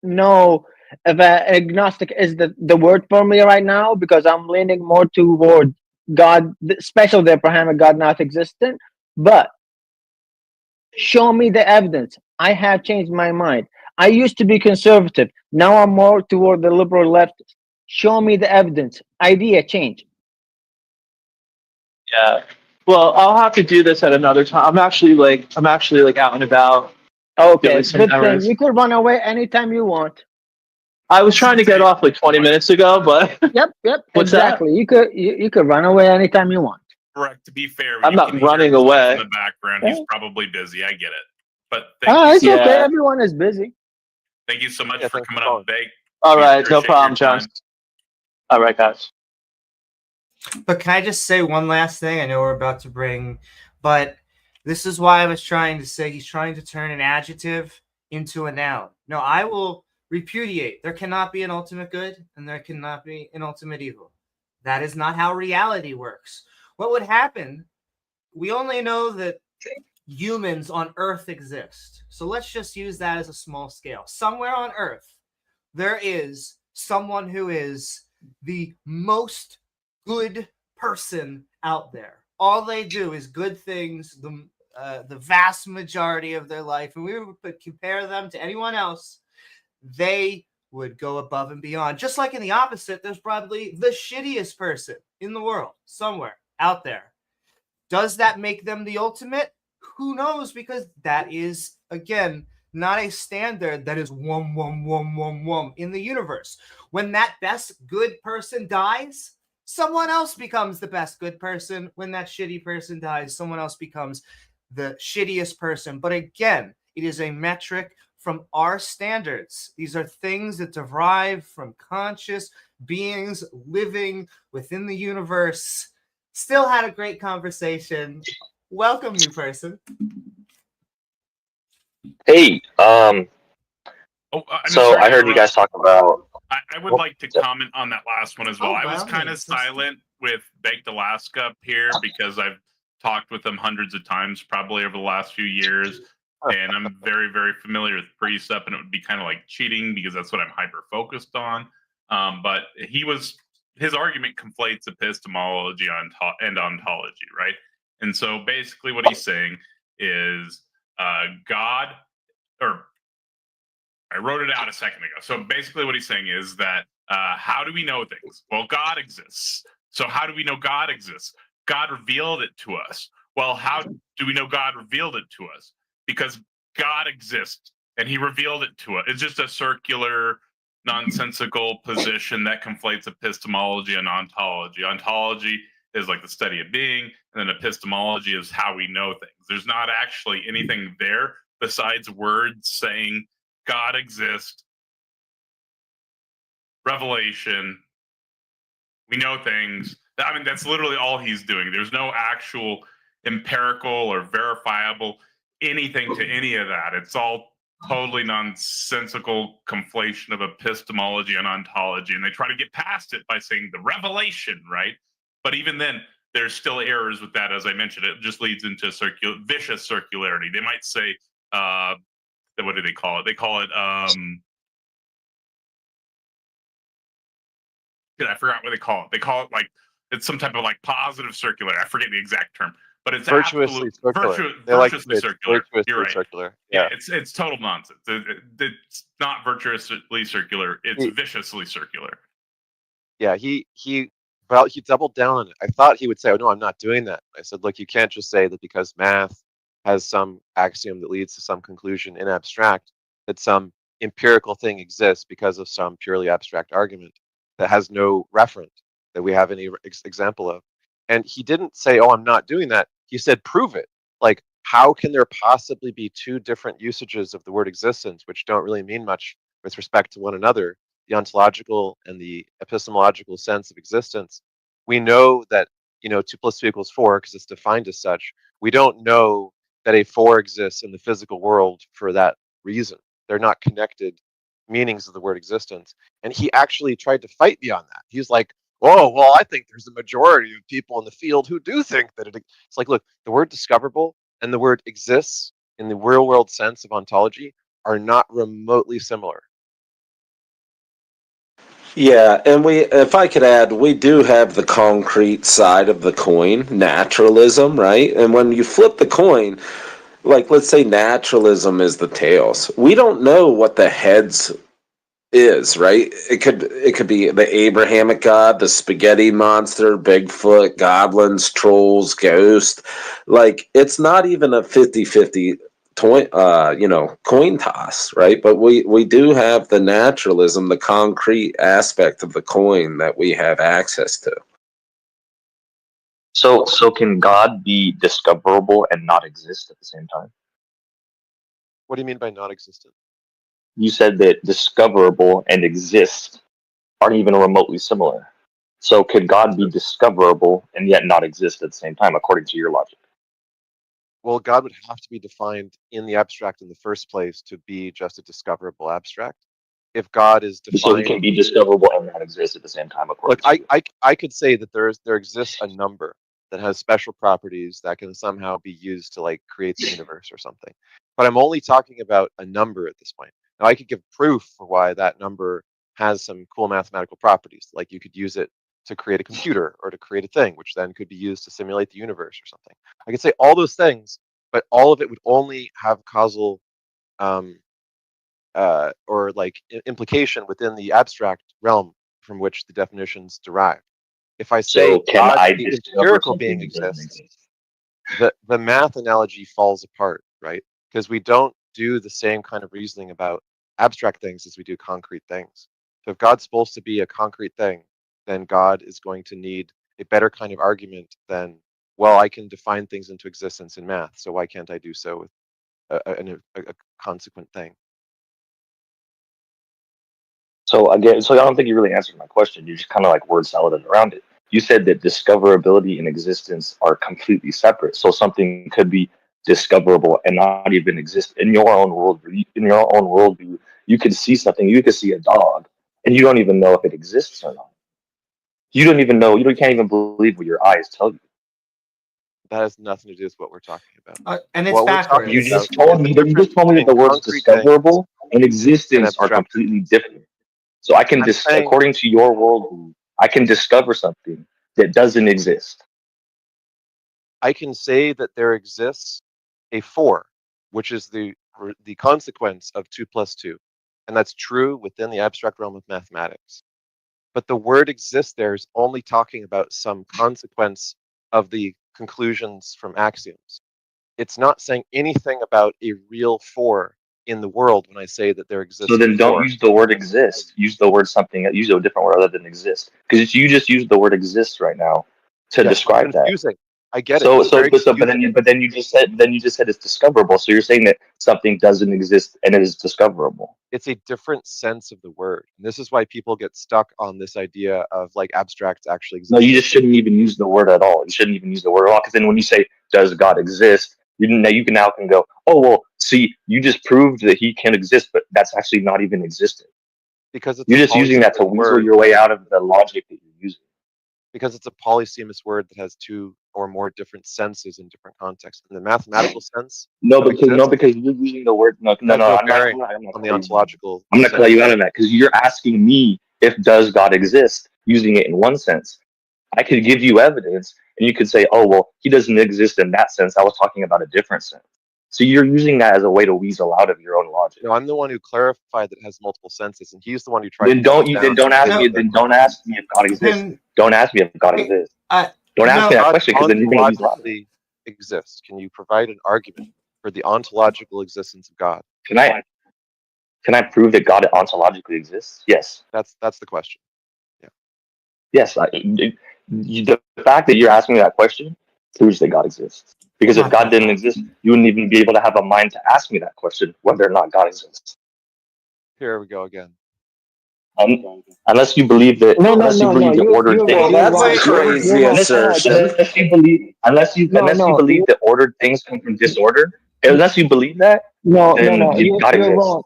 know if agnostic is the word for me right now, because I'm leaning more toward God, especially the Abrahamic God not existent. But show me the evidence. I have changed my mind. I used to be conservative. Now I'm more toward the liberal left. Show me the evidence. Idea change. Yeah. Well, I'll have to do this at another time. I'm actually like out and about. Okay, doing some good thing. errands. You could run away anytime you want. I was trying to get off like 20 minutes ago, but Yep, What's that? exactly. You could run away anytime you want. Correct. To be fair, I'm you not can hear running his voice away. in the background. He's probably busy. I get it. But It's Yeah. okay. Everyone is busy. thank you so much Yeah, for thanks for coming calling. on, Deig. all We right, no appreciate problem, your John. time. All right, guys. But can I just say one last thing? I know we're about to bring, but this is why I was trying to say he's trying to turn an adjective into a noun. No, I will repudiate. There cannot be an ultimate good and there cannot be an ultimate evil. That is not how reality works. What would happen? We only know that humans on Earth exist. So let's just use that as a small scale. Somewhere on Earth, there is someone who is the most good person out there. All they do is good things the vast majority of their life. And we would compare them to anyone else, they would go above and beyond. Just like in the opposite, there's probably the shittiest person in the world somewhere out there. Does that make them the ultimate? Who knows? Because that is, again, not a standard that is one in the universe. When that best good person dies, someone else becomes the best good person. When that shitty person dies, someone else becomes the shittiest person. But again, it is a metric from our standards. These are things that derive from conscious beings living within the universe. Still had a great conversation. Welcome, new person. Hey, Oh, I'm so sorry I to heard you guys interrupt. talk about. I would like to comment on that last one as well. Oh, I by was all kind of means, let's- silent with Baked Alaska up here because I've talked with him hundreds of times, probably over the last few years, and I'm very, very familiar with precept, and it would be kind of like cheating because that's what I'm hyper focused on. But his argument conflates epistemology and ontology, right? And so basically, what he's saying is God, or I wrote it out a second ago. So basically, what he's saying is that how do we know things? Well, God exists. So how do we know God exists? God revealed it to us. Well, how do we know God revealed it to us? Because God exists and he revealed it to us. It's just a circular, nonsensical position that conflates epistemology and ontology. Ontology is like the study of being, and then epistemology is how we know things. There's not actually anything there besides words saying God exists, revelation, we know things. I mean, that's literally all he's doing. There's no actual empirical or verifiable anything to any of that. It's all totally nonsensical conflation of epistemology and ontology. And they try to get past it by saying the revelation, right? But even then, there's still errors with that. As I mentioned, it just leads into vicious circularity. They might say, what do they call it? They call it, I forgot what they call it. They call it like It's some type of like positive circular. I forget the exact term, but it's Virtuously circular. They like virtuously it's circular. virtuously You're right. circular. Yeah, it's total nonsense. It's not virtuously circular. It's He- viciously circular. Yeah, he doubled down on it. I thought he would say, "Oh no, I'm not doing that." I said, "Look, you can't just say that because math has some axiom that leads to some conclusion in abstract that some empirical thing exists because of some purely abstract argument that has no referent that we have any example of." And he didn't say, "Oh, I'm not doing that." He said, "Prove it." Like, how can there possibly be two different usages of the word existence, which don't really mean much with respect to one another? The ontological and the epistemological sense of existence. We know that 2 + 2 = 4 because it's defined as such. We don't know that a 4 exists in the physical world for that reason. They're not connected meanings of the word existence. And he actually tried to fight me on that. He's like, "Oh, well, I think there's a majority of people in the field who do think that it's like, look, the word discoverable and the word exists in the real world sense of ontology are not remotely similar." Yeah, and if I could add, we do have the concrete side of the coin, naturalism, right? And when you flip the coin, like let's say naturalism is the tails. We don't know what the heads is, right? It could be the Abrahamic God, the spaghetti monster, Bigfoot, goblins, trolls, ghost. Like it's not even a 50-50 coin toss, right? But we do have the naturalism, the concrete aspect of the coin that we have access to. So can God be discoverable and not exist at the same time? What do you mean by non-existent? You said that discoverable and exist aren't even remotely similar. So could God be discoverable and yet not exist at the same time, according to your logic? Well, God would have to be defined in the abstract in the first place to be just a discoverable abstract. If God is So he defined, can be discoverable and not exist at the same time, according look, to you. I could say that there exists a number that has special properties that can somehow be used to like create the universe or something. But I'm only talking about a number at this point. Now I could give proof for why that number has some cool mathematical properties. Like you could use it to create a computer or to create a thing, which then could be used to simulate the universe or something. I could say all those things, but all of it would only have causal or like implication within the abstract realm from which the definitions derive. If I say So can God, I the discover empirical something being that doesn't exists, exist? the math analogy falls apart, right? Because we don't do the same kind of reasoning about abstract things as we do concrete things. So if God's supposed to be a concrete thing, then God is going to need a better kind of argument than, well, I can define things into existence in math, so why can't I do so with a consequent thing? So again, so I don't think you really answered my question. You just kind of like word saladed around it. You said that discoverability and existence are completely separate. So something could be discoverable and not even exist in your own world. In your own worldview, you could see something. You could see a dog, and you don't even know if it exists or not. You don't even know. Can't even believe what your eyes tell you. That has nothing to do with what we're talking about. And it's What we're backwards. talking You about just told is the me that difference between the words concrete things discoverable and and existence are abstract completely things. different. So I can, I'm saying according to your worldview, I can discover something that doesn't exist. I can say that there exists a 4, which is the consequence of 2 + 2, and that's true within the abstract realm of mathematics. But the word exists there is only talking about some consequence of the conclusions from axioms. It's not saying anything about a real 4 in the world when I say that there exists So then a don't 4. use the word exist. Use the word something. Use a different word other than exist. Because you just used the word exist right now to Yes, it's describe that. confusing. I get it. It's very confusing. But then you just said it's discoverable. So you're saying that something doesn't exist and it is discoverable. It's a different sense of the word. And this is why people get stuck on this idea of like abstracts actually No, you existing. just shouldn't even use the word at all. You shouldn't even use the word at all. Because then when you say, does God exist? You now can go, oh, well, see, you just proved that he can exist, but that's actually not even existent. Because it's You're a just using that to polysemous weasel word. your way out of the logic that you're using. Because it's a polysemous word that has 2 or more different senses in different contexts. In the mathematical sense No, of exist, because you're using the word. No, it has no I'm bearing not on the cutting you. ontological I'm going to cut sense. you out on that because you're asking me if does God exist, using it in one sense. I could give you evidence, and you could say, "Oh, well, he doesn't exist in that sense. I was talking about a different sense." So you're using that as a way to weasel out of your own logic. No, I'm the one who clarified that it has multiple senses, and he's the one who tried Then to don't dumb you? it Then down. don't ask No. me. Then don't ask me if God exists. Can- Don't ask me if God exists. Don't ask me that God question because then you're going to weasel out. ontologically exists. Can you provide an argument for the ontological existence of God? Can I prove that God ontologically exists? Yes. That's the question. Yes. The fact that you're asking me that question proves that God exists. Because if God didn't exist, you wouldn't even be able to have a mind to ask me that question, whether or not God exists. Here we go again. Unless you believe that, unless you believe that ordered things. Well, that's a crazy assertion. Unless you believe that ordered things come from disorder. Unless you believe that, No, then God you're exists. wrong.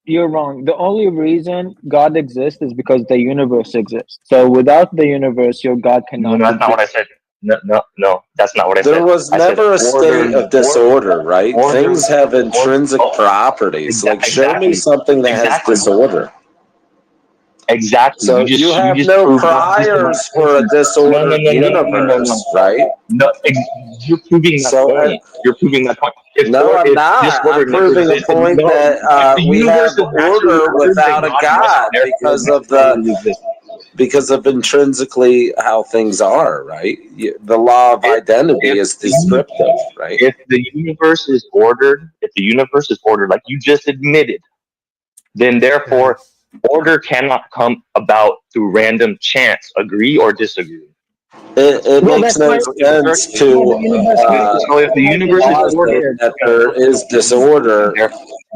You're wrong. The only reason God exists is because the universe exists. So without the universe, your God cannot No, that's not what I exist. said. No, that's not what I said. There was never a state of disorder, right? Things have intrinsic properties. Like, show me something that has disorder. Exactly. So you have no priors for a disordered universe, right? No, you're proving that point. You're proving that point. No, I'm not. I'm proving a point that we have order without a God because of intrinsically how things are, right? The law of identity is descriptive, right? If the universe is ordered, like you just admitted, then therefore order cannot come about through random chance. Agree or disagree? It makes no sense to if the universe is ordered, that there is disorder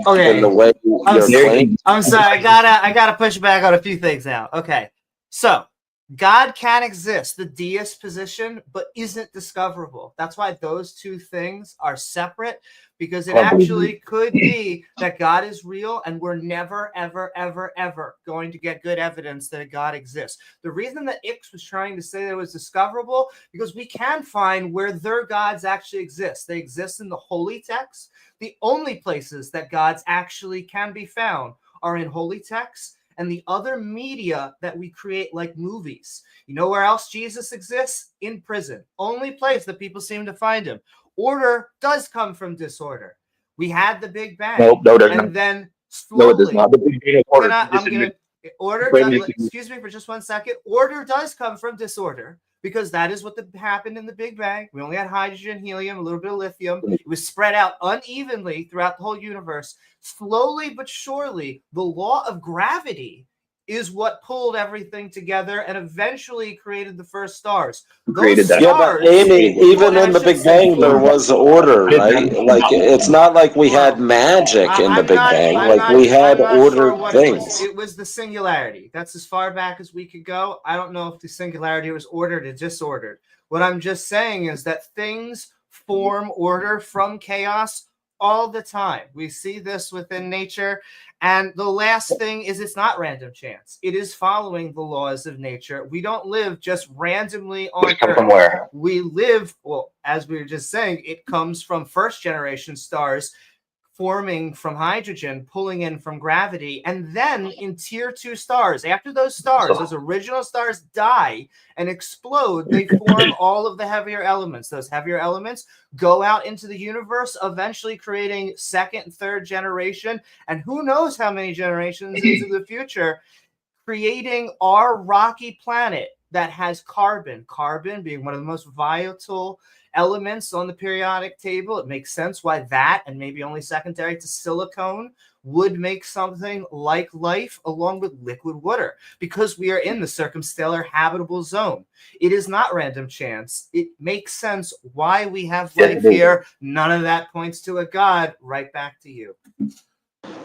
in the way you're claiming. I'm sorry, I gotta push back on a few things now. Okay. So God can exist, the deist position, but isn't discoverable. That's why those two things are separate, because it actually could be that God is real and we're never, ever, ever, ever going to get good evidence that a God exists. The reason that Ix was trying to say that it was discoverable, because we can find where their gods actually exist. They exist in the holy texts. The only places that gods actually can be found are in holy texts and the other media that we create, like movies. You know where else Jesus exists? In prison. Only place that people seem to find him. Order does come from disorder. We had the Big Bang. No, it doesn't. And then slowly, No, it does not. The Big Bang of order. Excuse me for just 1 second. Order does come from disorder, because that is what happened in the Big Bang. We only had hydrogen, helium, a little bit of lithium. It was spread out unevenly throughout the whole universe. Slowly but surely, the law of gravity is what pulled everything together and eventually created the first stars. Yeah, but Amy, even in the Big Bang, there was order, right? Like, it's not like we had magic in the Big Bang. Like, we had ordered things. It was the singularity. That's as far back as we could go. I don't know if the singularity was ordered or disordered. What I'm just saying is that things form order from chaos all the time. We see this within nature. And the last thing is, it's not random chance. It is following the laws of nature. We don't live just randomly on Earth. From where? We live, well, as we were just saying, it comes from first generation stars forming from hydrogen, pulling in from gravity, and then in tier 2 stars. After those stars, those original stars die and explode, they form all of the heavier elements. Those heavier elements go out into the universe, eventually creating second, third generation, and who knows how many generations into the future, creating our rocky planet that has carbon. Carbon being one of the most volatile elements on the periodic table. It makes sense why that, and maybe only secondary to silicone, would make something like life, along with liquid water, because we are in the circumstellar habitable zone. It is not random chance. It makes sense why we have life here. None of that points to a God. Right back to you.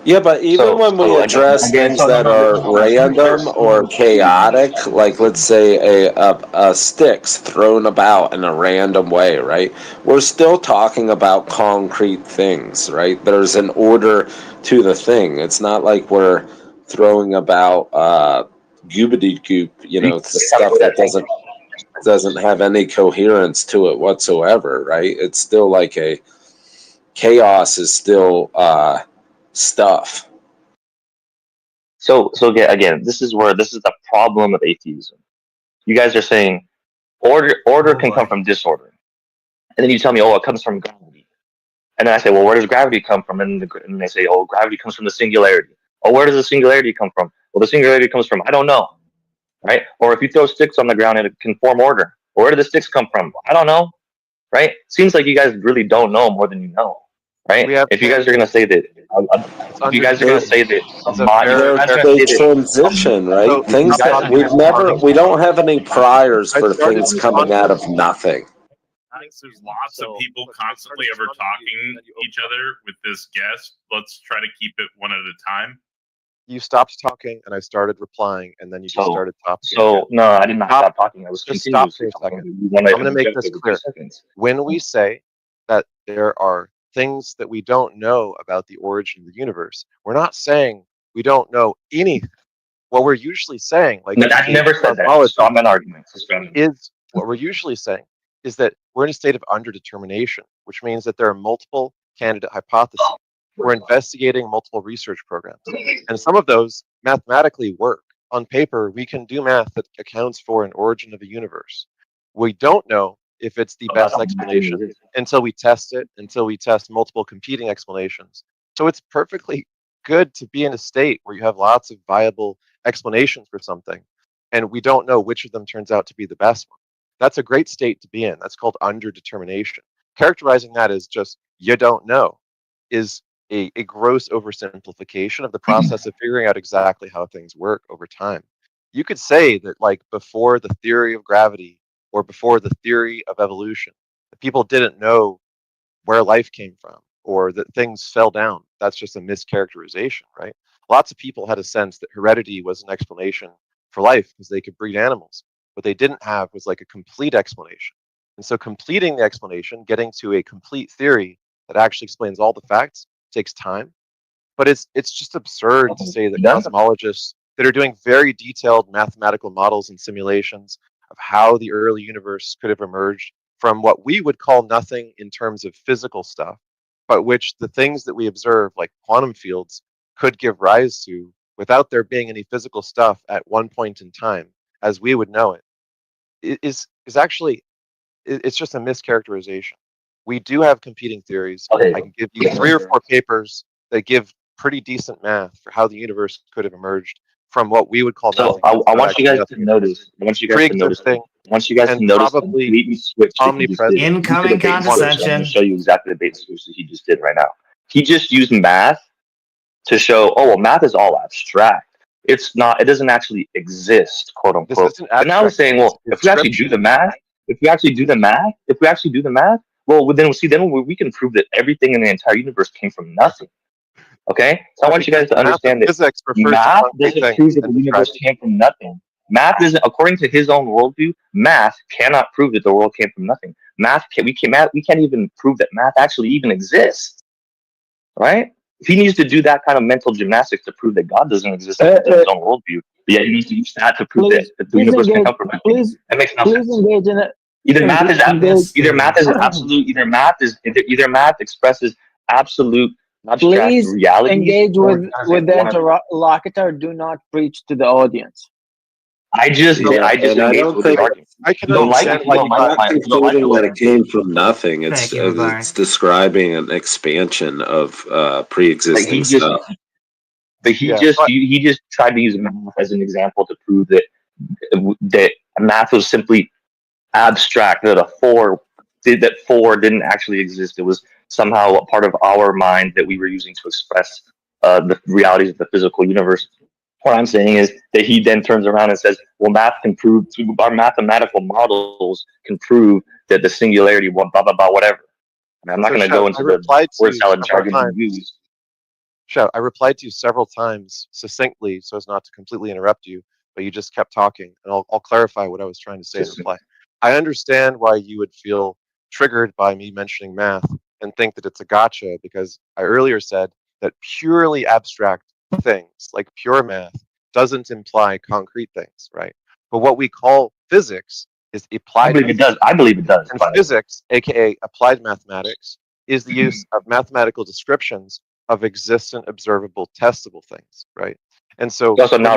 Yeah, but even when we address things that are random or chaotic, like let's say a sticks thrown about in a random way, right? We're still talking about concrete things, right? There's an order to the thing. It's not like we're throwing about goobity goop, stuff that doesn't have any coherence to it whatsoever, right? It's still like chaos is still stuff. So again, this is the problem of atheism. You guys are saying Order can come from disorder. And then you tell me, oh, it comes from gravity. And then I say, well, where does gravity come from? And they say, oh, gravity comes from the singularity. Oh, where does the singularity come from? Well, the singularity comes from, I don't know, right? Or if you throw sticks on the ground and it can form order. Well, where do the sticks come from? I don't know, right? Seems like you guys really don't know more than you know, right? If you guys are going to say that, if you guys are going to say that, They transition, right? Things that we don't have any priors for things coming out of nothing. There's lots of people constantly ever talking each other with this guest. Let's try to keep it one at a time. You stopped talking, and I started replying, and then you just started talking. So, no, I did not stop talking. I was just stop for a second. I'm going to make this clear. When we say that there are things that we don't know about the origin of the universe, we're not saying we don't know anything. What we're usually saying, like I never said that. Stop an argument. Is what we're usually saying is that we're in a state of underdetermination, which means that there are multiple candidate hypotheses. We're investigating multiple research programs, and some of those mathematically work. On paper, we can do math that accounts for an origin of a universe. We don't know if it's the best explanation until we test it, until we test multiple competing explanations. So it's perfectly good to be in a state where you have lots of viable explanations for something, and we don't know which of them turns out to be the best one. That's a great state to be in. That's called underdetermination. Characterizing that as just you don't know is a gross oversimplification of the process of figuring out exactly how things work over time. You could say that, like, before the theory of gravity or before the theory of evolution, that people didn't know where life came from or that things fell down. That's just a mischaracterization, right? Lots of people had a sense that heredity was an explanation for life because they could breed animals. What they didn't have was like a complete explanation. And so completing the explanation, getting to a complete theory that actually explains all the facts, takes time. But it's just absurd to say that cosmologists that are doing very detailed mathematical models and simulations of how the early universe could have emerged from what we would call nothing in terms of physical stuff, but which the things that we observe, like quantum fields, could give rise to without there being any physical stuff at one point in time, as we would know it, is actually, it's just a mischaracterization. We do have competing theories. Okay. I can give you 3 or 4 papers that give pretty decent math for how the universe could have emerged from what we would call nothing. I want you guys to notice. Once you guys to notice probably omnipresent. Incoming condescension. I'm going to show you exactly the bait switch that he just did right now. He just used math to show, oh, well, math is all abstract. It's not. It doesn't actually exist, quote unquote. But now he's saying, well, if we actually do the math, well, then we can prove that everything in the entire universe came from nothing. Okay, so I want you guys to understand that math doesn't prove that the universe came from nothing. Math isn't, according to his own worldview, math cannot prove that the world came from nothing. We can't even prove that math actually even exists. Right? He needs to do that kind of mental gymnastics to prove that God doesn't exist in his own worldview. But yeah, he needs to use that to prove that the universe can come from nothing. That makes no sense. Either math is absolute. Either math expresses absolute abstract reality. Engage with the interlocutor. Do not preach to the audience. I don't think I can understand that it came from nothing. It's describing an expansion of pre-existing stuff. But he just tried to use math as an example to prove that math was simply abstract. That four didn't actually exist. It was somehow a part of our mind that we were using to express the realities of the physical universe. What I'm saying is that he then turns around and says, well, math can prove, our mathematical models can prove that the singularity, blah, blah, blah, whatever. I mean, I'm not going to go into the word salad jargon you use. I replied to you several times succinctly so as not to completely interrupt you, but you just kept talking, and I'll clarify what I was trying to say in reply. I understand why you would feel triggered by me mentioning math and think that it's a gotcha, because I earlier said that purely abstract things like pure math doesn't imply concrete things, right? But what we call physics is applied. I believe it does. And physics, aka applied mathematics, is the use of mathematical descriptions of existent, observable, testable things, right? And so also now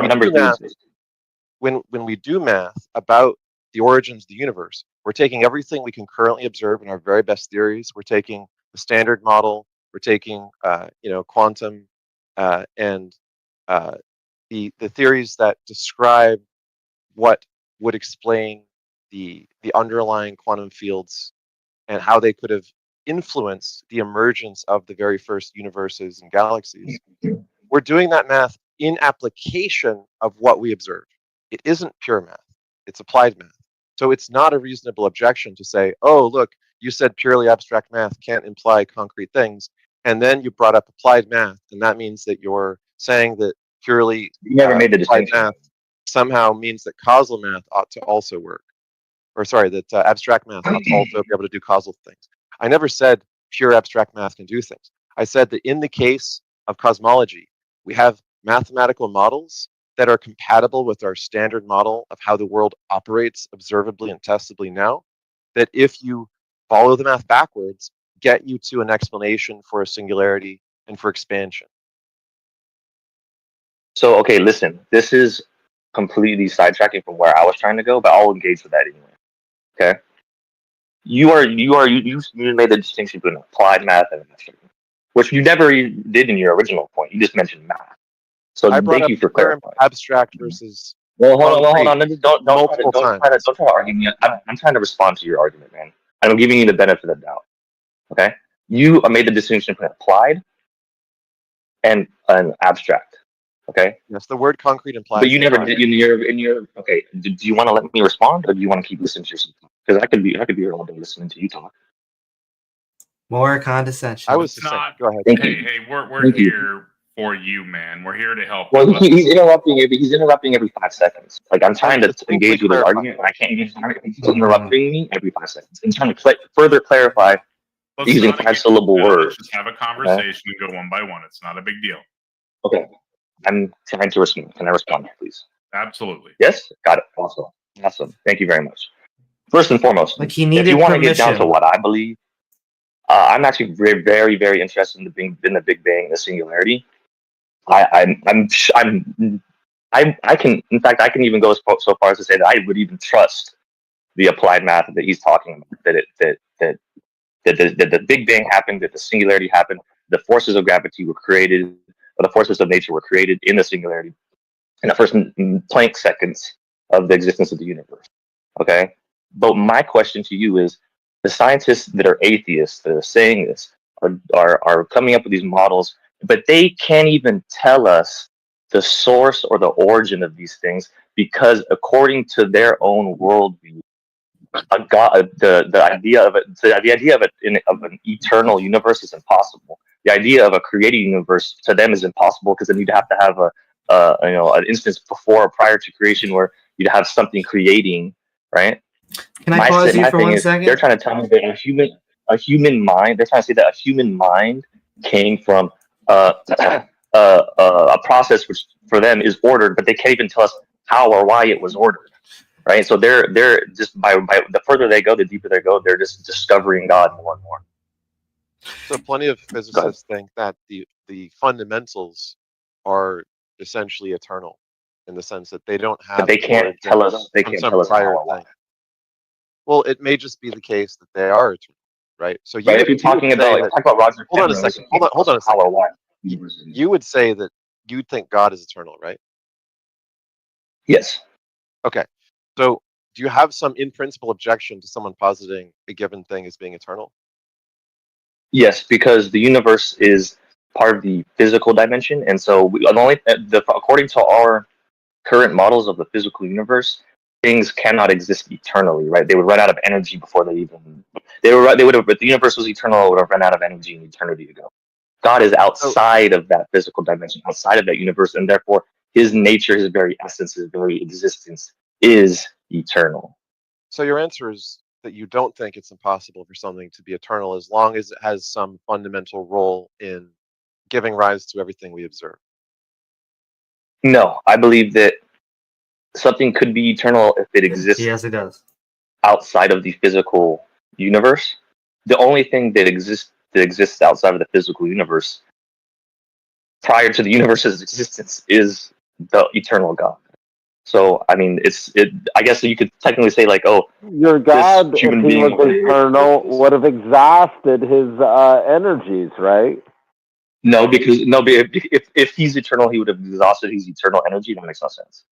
when we do math about the origins of the universe. We're taking everything we can currently observe in our very best theories. We're taking the standard model. We're taking, quantum and the theories that describe what would explain the underlying quantum fields and how they could have influenced the emergence of the very first universes and galaxies. We're doing that math in application of what we observe. It isn't pure math, it's applied math. So it's not a reasonable objection to say, oh, look, you said purely abstract math can't imply concrete things, and then you brought up applied math, and that means that you're saying that purely You never made the applied distinction. math somehow means that causal math ought to also work. Or sorry, that abstract math ought to also be able to do causal things. I never said pure abstract math can do things. I said that in the case of cosmology, we have mathematical models that are compatible with our standard model of how the world operates observably and testably now, that if you follow the math backwards, get you to an explanation for a singularity and for expansion. So, okay, listen, this is completely sidetracking from where I was trying to go, but I'll engage with that anyway. Okay? You made the distinction between applied math and abstract math, which you never did in your original point. You just mentioned math. So I brought thank up you for the term clarifying. abstract versus Well, hold on. concrete Don't multiple times. try to argue me. I'm trying to respond to your argument, man. I'm giving you the benefit of the doubt. Okay? You made the distinction between applied and an abstract. Okay? Yes, the word concrete implies. But you never did in your. Okay, do you want to let me respond, or do you want to keep listening to yourself? Because I could be here all day listening to you talk. More condescension. I was It's succinct. not. Go ahead. Hey, we're here for you, man. We're here to help. Well, you. he's interrupting. He's interrupting every 5 seconds. Like I'm trying to Just engage with his clarify. argument, and I can't engage. He's interrupting me every 5 seconds. And trying to further clarify Let's using not engage 5-syllable with that. words. Let's just have a conversation and go one by one. It's not a big deal. Okay, I'm trying to respond. Can I respond, please? Absolutely. Yes, got it. Awesome. Thank you very much. First and foremost, Like he if needed you want to get down to permission. what I believe, I'm actually very, very, very interested in the Big Bang, the singularity. I can, in fact, I can even go so far as to say that I would even trust the applied math that he's talking about. That the Big Bang happened, that the singularity happened, the forces of gravity were created, or the forces of nature were created in the singularity in the first Planck seconds of the existence of the universe. Okay, but my question to you is: the scientists that are atheists that are saying this are coming up with these models, but they can't even tell us the source or the origin of these things because, according to their own worldview, the idea of an eternal universe is impossible. The idea of a created universe to them is impossible because then you'd have to have an instance before or prior to creation where you'd have something creating, right? Can I pause you for 1 second? They're trying to tell me that a human mind. They're trying to say that a human mind came from a process which for them is ordered, but they can't even tell us how or why it was ordered, right? So they're just by the further they go, the deeper they go, they're just discovering God more and more. So plenty of physicists think that the fundamentals are essentially eternal in the sense that they don't have. But they can't tell us. They can't tell us how or why. Well, it may just be the case that they are eternal, right? So if you're talking about Roger, hold on a second. Hold on a second. How or why? You would say that you think God is eternal, right? Yes. Okay. So do you have some in principle objection to someone positing a given thing as being eternal? Yes, because the universe is part of the physical dimension, and so according to our current models of the physical universe, things cannot exist eternally, right? They would run out of energy before if the universe was eternal, it would have run out of energy in eternity ago. God is outside of that physical dimension, outside of that universe, and therefore his nature, his very essence, his very existence is eternal. So your answer is that you don't think it's impossible for something to be eternal as long as it has some fundamental role in giving rise to everything we observe. No, I believe that something could be eternal if it exists. Yes, it does. Outside of the physical universe. The only thing that exists outside of the physical universe prior to the universe's existence is the eternal God. So I mean, I guess you could technically say like, oh, Your God, if human he being- was eternal, would have exhausted his energies, right? no, but if he's eternal, he would have exhausted his eternal energy. That makes no sense.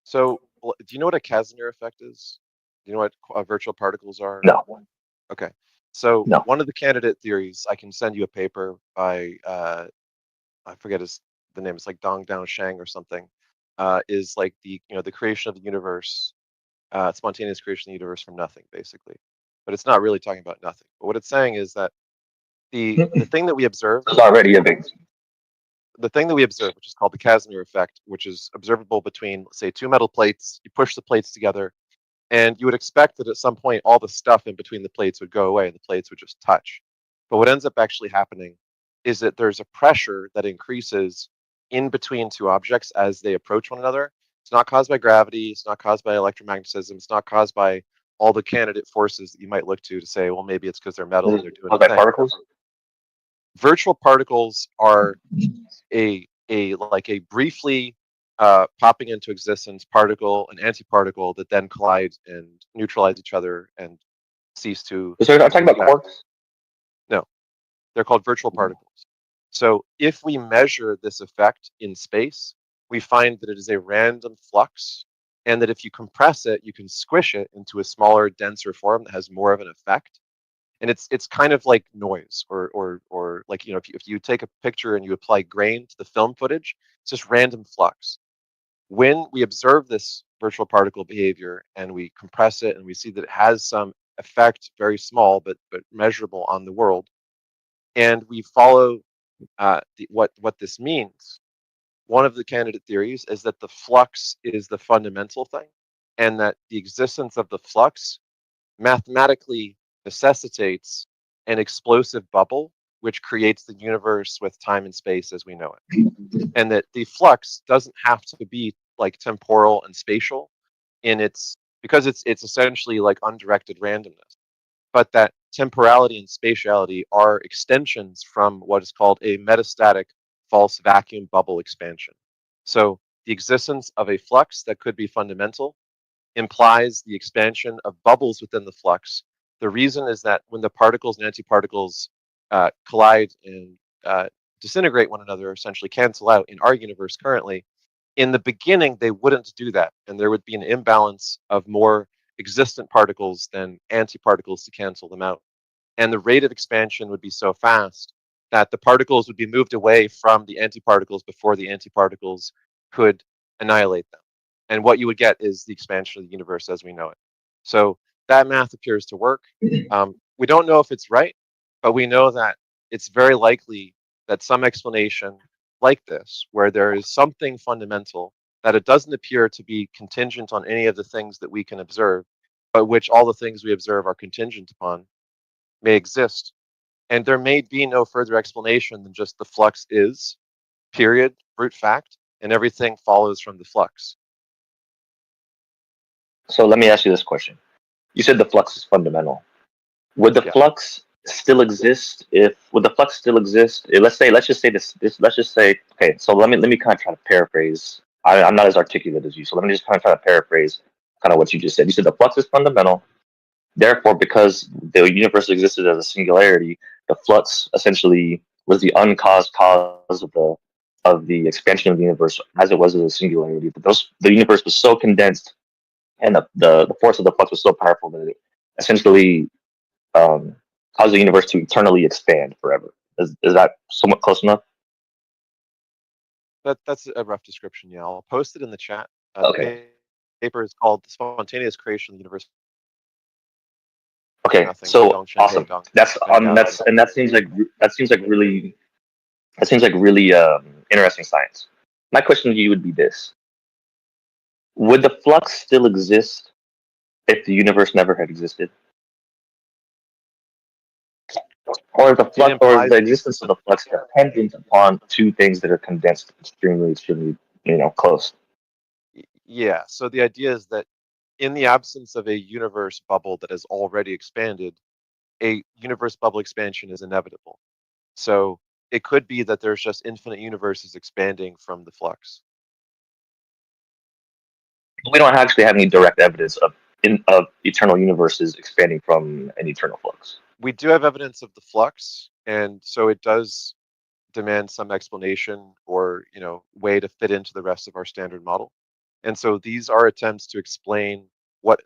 So, do you know what a Casimir effect is? Do you know what virtual particles are? No. Okay. So No. one of the candidate theories, I can send you a paper by I forget the name. It's like Dong Dao Shang or something. Is like the creation of the universe, spontaneous creation of the universe from nothing, basically. But it's not really talking about nothing. But what it's saying is that the thing that we observe It's already a big. the thing that we observe, which is called the Casimir effect, which is observable between, let's say, two metal plates. You push the plates together, and you would expect that at some point all the stuff in between the plates would go away and the plates would just touch. But what ends up actually happening is that there's a pressure that increases in between two objects as they approach one another. It's not caused by gravity. It's not caused by electromagnetism. It's not caused by all the candidate forces that you might look to say, well, maybe it's because they're metal and they're doing Caused a by thing. particles? Virtual particles are a briefly popping into existence particle and antiparticle that then collide and neutralize each other and cease to. So I'm talking about quarks. No, they're called virtual particles. So if we measure this effect in space, we find that it is a random flux, and that if you compress it, you can squish it into a smaller, denser form that has more of an effect. And it's kind of like noise, or like, if you take a picture and you apply grain to the film footage, it's just random flux. When we observe this virtual particle behavior and we compress it and we see that it has some effect, very small but measurable on the world, and we follow what this means, one of the candidate theories is that the flux is the fundamental thing, and that the existence of the flux mathematically necessitates an explosive bubble which creates the universe with time and space as we know it. And that the flux doesn't have to be like temporal and spatial because it's essentially like undirected randomness. But that temporality and spatiality are extensions from what is called a metastatic false vacuum bubble expansion. So the existence of a flux that could be fundamental implies the expansion of bubbles within the flux. The reason is that when the particles and antiparticles collide and disintegrate one another, essentially cancel out in our universe currently, in the beginning they wouldn't do that, and there would be an imbalance of more existent particles than antiparticles to cancel them out. And the rate of expansion would be so fast that the particles would be moved away from the antiparticles before the antiparticles could annihilate them. And what you would get is the expansion of the universe as we know it. So that math appears to work. We don't know if it's right, but we know that it's very likely that some explanation like this, where there is something fundamental, that it doesn't appear to be contingent on any of the things that we can observe, but which all the things we observe are contingent upon, may exist. And there may be no further explanation than just the flux is, period, brute fact, and everything follows from the flux. So let me ask you this question. You said the flux is fundamental. Would the flux still exist let's just say, okay, so let me kind of try to paraphrase. I'm not as articulate as you, so let me just kind of try to paraphrase kind of what you just said. You said the flux is fundamental. Therefore, because the universe existed as a singularity, the flux essentially was the uncaused cause of the expansion of the universe as it was as a singularity. The universe was so condensed, and the force of the flux was so powerful that it essentially caused the universe to eternally expand forever. Is that somewhat close enough? That's a rough description. Yeah, I'll post it in the chat. Okay. The paper is called "The Spontaneous Creation of the Universe." Okay, so awesome. That seems like really interesting science. My question to you would be this: would the flux still exist if the universe never had existed? Or is the existence of the flux dependent upon two things that are condensed extremely, close? Yeah, so the idea is that in the absence of a universe bubble that has already expanded, a universe bubble expansion is inevitable. So it could be that there's just infinite universes expanding from the flux. We don't actually have any direct evidence of eternal universes expanding from an eternal flux. We do have evidence of the flux, and so it does demand some explanation or way to fit into the rest of our standard model. And so these are attempts to explain what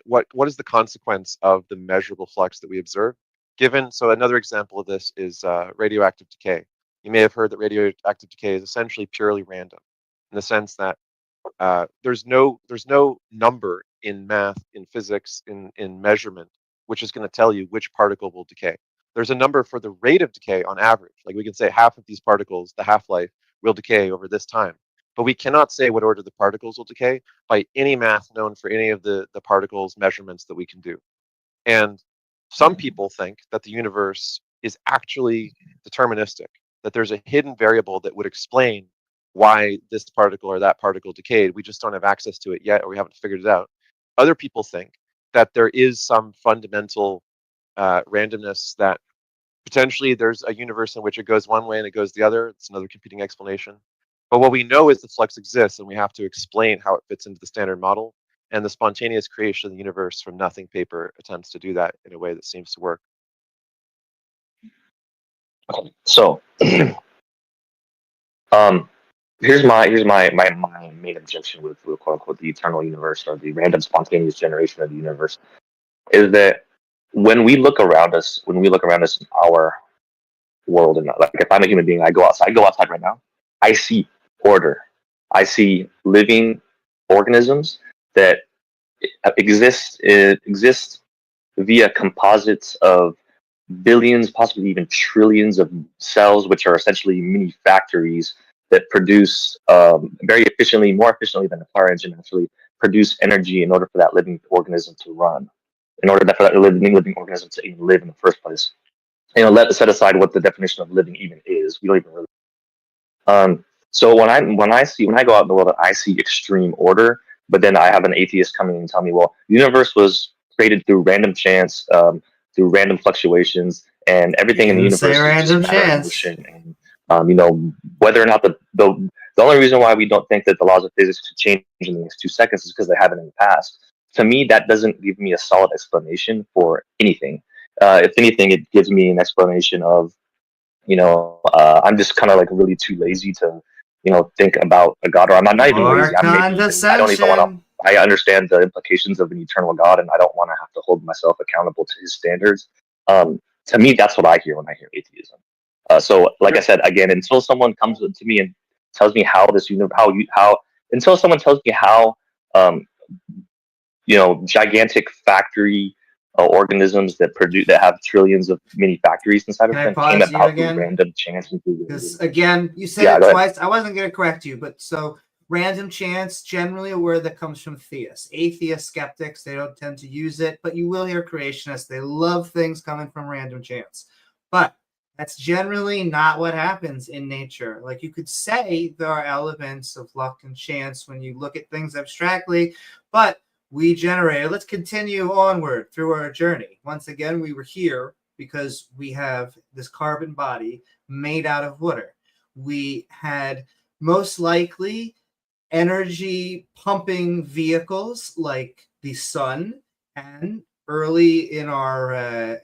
is the consequence of the measurable flux that we observe. So another example of this is radioactive decay. You may have heard that radioactive decay is essentially purely random, in the sense that there's no number in math, in physics, in measurement, which is going to tell you which particle will decay. There's a number for the rate of decay on average. Like we can say half of these particles, the half-life, will decay over this time. But we cannot say what order the particles will decay by any math known for any of the particles measurements that we can do. And some people think that the universe is actually deterministic, that there's a hidden variable that would explain why this particle or that particle decayed. We just don't have access to it yet, or we haven't figured it out. Other people think that there is some fundamental randomness, that potentially there's a universe in which it goes one way and it goes the other. It's another competing explanation. But what we know is the flux exists, and we have to explain how it fits into the standard model. And the spontaneous creation of the universe from nothing paper attempts to do that in a way that seems to work. Okay, so here's my main objection with quote unquote the eternal universe, or the random spontaneous generation of the universe, is that when we look around us in our world, and like if I'm a human being, I go outside right now, I see order. I see living organisms that exist via composites of billions, possibly even trillions of cells, which are essentially mini factories that produce very efficiently, more efficiently than a car engine actually, produce energy in order for that living organism to run, in order for that living organism to even live in the first place. Let's set aside what the definition of living even is. We don't even really. So when I go out in the world, I see extreme order, but then I have an atheist coming and tell me, well, the universe was created through random chance, through random fluctuations, and everything in the universe is random just matter chance. of motion. And whether or not the only reason why we don't think that the laws of physics could change in the next 2 seconds is because they haven't in the past. To me, that doesn't give me a solid explanation for anything. If anything, it gives me an explanation of, I'm just kind of like really too lazy to, think about a God, or I'm not even lazy. I don't even want to. I understand the implications of an eternal God, and I don't want to have to hold myself accountable to His standards. To me, that's what I hear when I hear atheism. So, like I said, again, until someone comes to me and tells me how this until someone tells me how, gigantic factory organisms that have trillions of mini factories inside of them came about through random chance. Because again, you said it twice. I wasn't going to correct you, but so random chance, generally a word that comes from theists. Atheist skeptics, they don't tend to use it, but you will hear creationists. They love things coming from random chance. But that's generally not what happens in nature. Like, you could say there are elements of luck and chance when you look at things abstractly, but we generated. Let's continue onward through our journey. Once again, we were here because we have this carbon body made out of water. We had most likely energy pumping vehicles like the sun, and early in our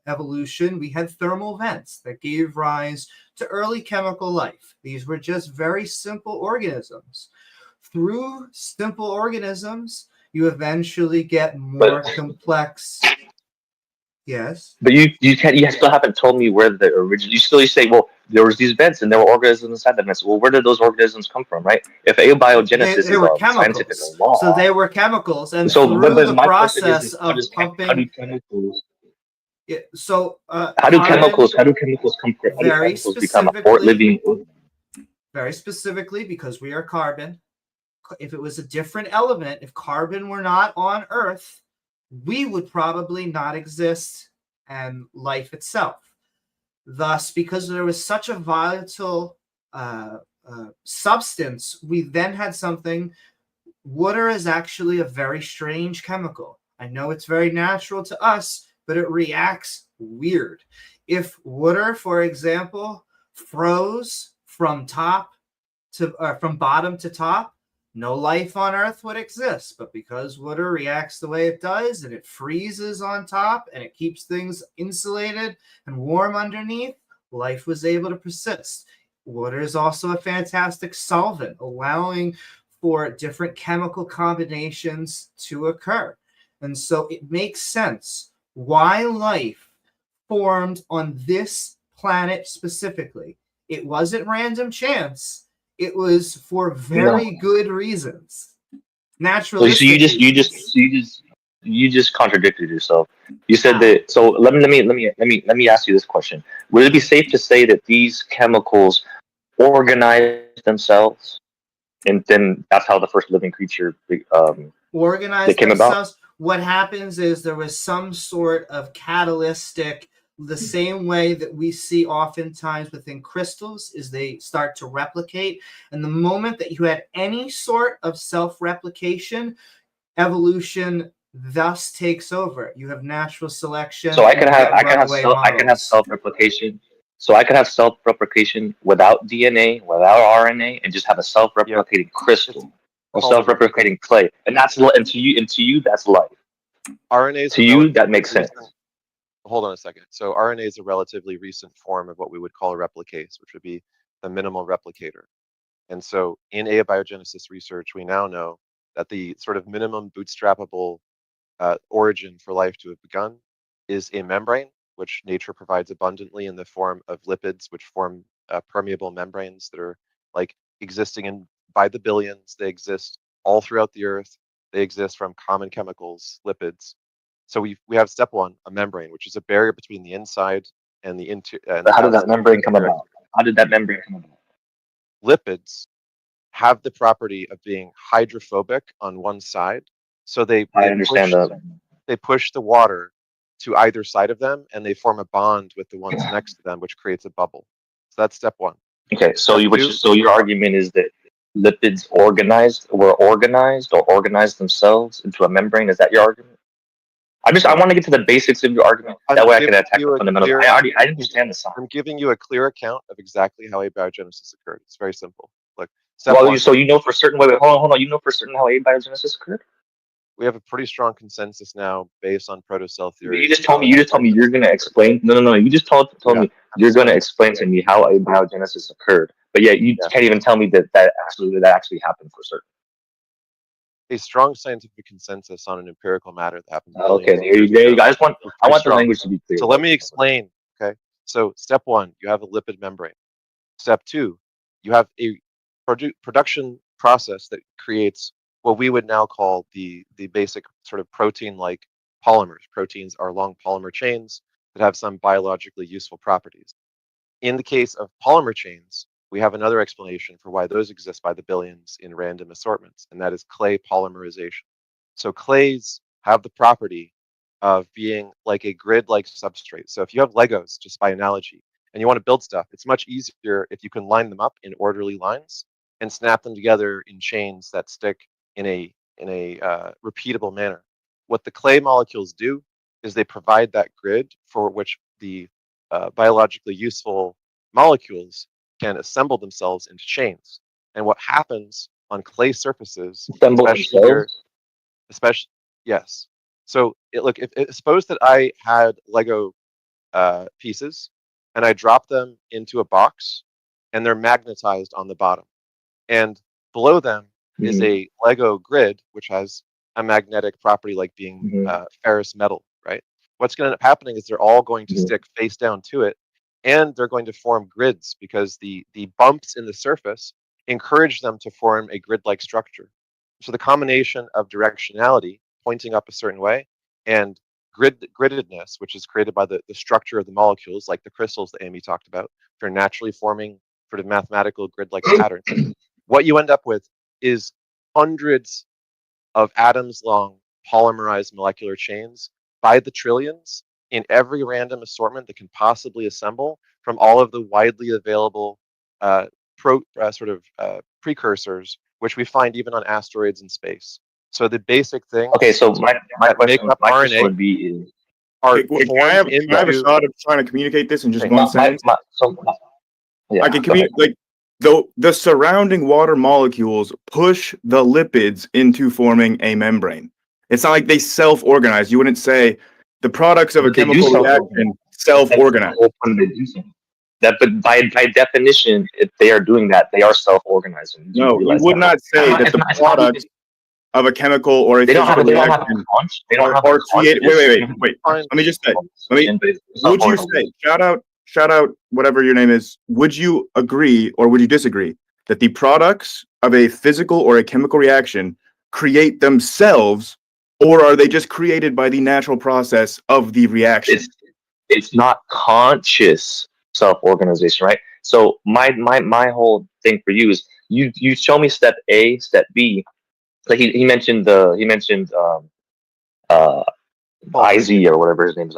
evolution, we had thermal vents that gave rise to early chemical life. These were just very simple organisms. Through simple organisms, you eventually get more complex. Yes. But you still haven't told me where the original. You say, well, there was these vents and there were organisms inside the vents. Well, where did those organisms come from, right? If abiogenesis is a scientific law, so they were chemicals, and so through the process of pumping. How do chemicals? Yeah, so how do chemicals come from? How do chemicals become a living? Very specifically, because we are carbon. If it was a different element, if carbon were not on Earth, we would probably not exist, and life itself. Thus, because there was such a volatile substance, we then had something. Water is actually a very strange chemical. I know it's very natural to us, but it reacts weird. If water, for example, froze from bottom to top, no life on Earth would exist. But because water reacts the way it does and it freezes on top and it keeps things insulated and warm underneath, life was able to persist. Water is also a fantastic solvent, allowing for different chemical combinations to occur. And so it makes sense why life formed on this planet specifically. It wasn't random chance. It was for very good reasons. Naturalistic. You just contradicted yourself. You said that. So let me ask you this question: would it be safe to say that these chemicals organize themselves, and then that's how the first living creature organized came themselves? about? What happens is there was some sort of catalytic, the same way that we see oftentimes within crystals, is they start to replicate. And the moment that you had any sort of self-replication, evolution thus takes over. You have natural selection. So I can have self-replication. So I could have self-replication without DNA, without RNA, and just have a self-replicating crystal or self-replicating clay, and to you that's life. RNA to you that makes sense. Hold on a second. So RNA is a relatively recent form of what we would call a replicase, which would be the minimal replicator. And so in abiogenesis research, we now know that the sort of minimum bootstrappable origin for life to have begun is a membrane, which nature provides abundantly in the form of lipids, which form permeable membranes that are like existing by the billions. They exist all throughout the earth. They exist from common chemicals, lipids. So we have step one, a membrane, which is a barrier between the inside and the interior. How did that membrane come about? How did that membrane come about? Lipids have the property of being hydrophobic on one side, so they push the water to either side of them, and they form a bond with the ones next to them, which creates a bubble. So that's step one. Okay, so your argument is that lipids were organized themselves into a membrane. Is that your argument? I want to get to the basics of your argument. That way I can attack the fundamentals. I understand the science. I'm giving you a clear account of exactly how abiogenesis occurred. It's very simple. Look, so you know for certain. Wait, hold on. You know for certain how abiogenesis occurred? We have a pretty strong consensus now based on protocell theory. You just told me you're going to explain. No. You just told me you're going to explain to me how abiogenesis occurred. But yet you can't even tell me that actually happened for certain. A strong scientific consensus on an empirical matter that happens. Okay, there you go. I want the language to be clear. So let me explain. Okay, so step one, you have a lipid membrane. Step two, you have a production process that creates what we would now call the basic sort of protein-like polymers. Proteins are long polymer chains that have some biologically useful properties. In the case of polymer chains, we have another explanation for why those exist by the billions in random assortments, and that is clay polymerization. So clays have the property of being like a grid-like substrate. So if you have Legos, just by analogy, and you want to build stuff, it's much easier if you can line them up in orderly lines and snap them together in chains that stick in a repeatable manner. What the clay molecules do is they provide that grid for which the biologically useful molecules can assemble themselves into chains. And what happens on clay surfaces, especially yes. So suppose that I had Lego pieces and I drop them into a box and they're magnetized on the bottom. And below them is a Lego grid, which has a magnetic property like being ferrous metal, right? What's going to end up happening is they're all going to stick face down to it, and they're going to form grids because the bumps in the surface encourage them to form a grid-like structure. So the combination of directionality, pointing up a certain way, and griddedness, which is created by the structure of the molecules, like the crystals that Amy talked about, they're naturally forming sort of mathematical grid-like patterns. What you end up with is hundreds of atoms-long polymerized molecular chains by the trillions in every random assortment that can possibly assemble from all of the widely available precursors, which we find even on asteroids in space. So the basic thing. Okay, so my question would be: can I have a shot of trying to communicate this in just one sentence? Yeah, I can communicate. the surrounding water molecules push the lipids into forming a membrane. It's not like they self-organize. You wouldn't say the products of a But they do chemical self-organize. reaction self-organize. That, but by definition, if they are doing that, they are self-organizing. No, you would not say that the products of a chemical or a physical reaction are created. Wait. Let me just say. Would you say, shout out, whatever your name is, would you agree or would you disagree that the products of a physical or a chemical reaction create themselves, or are they just created by the natural process of the reaction? It's not conscious self-organization, right? So my whole thing for you is you show me step A, step B. Like he mentioned IZ or whatever his name is.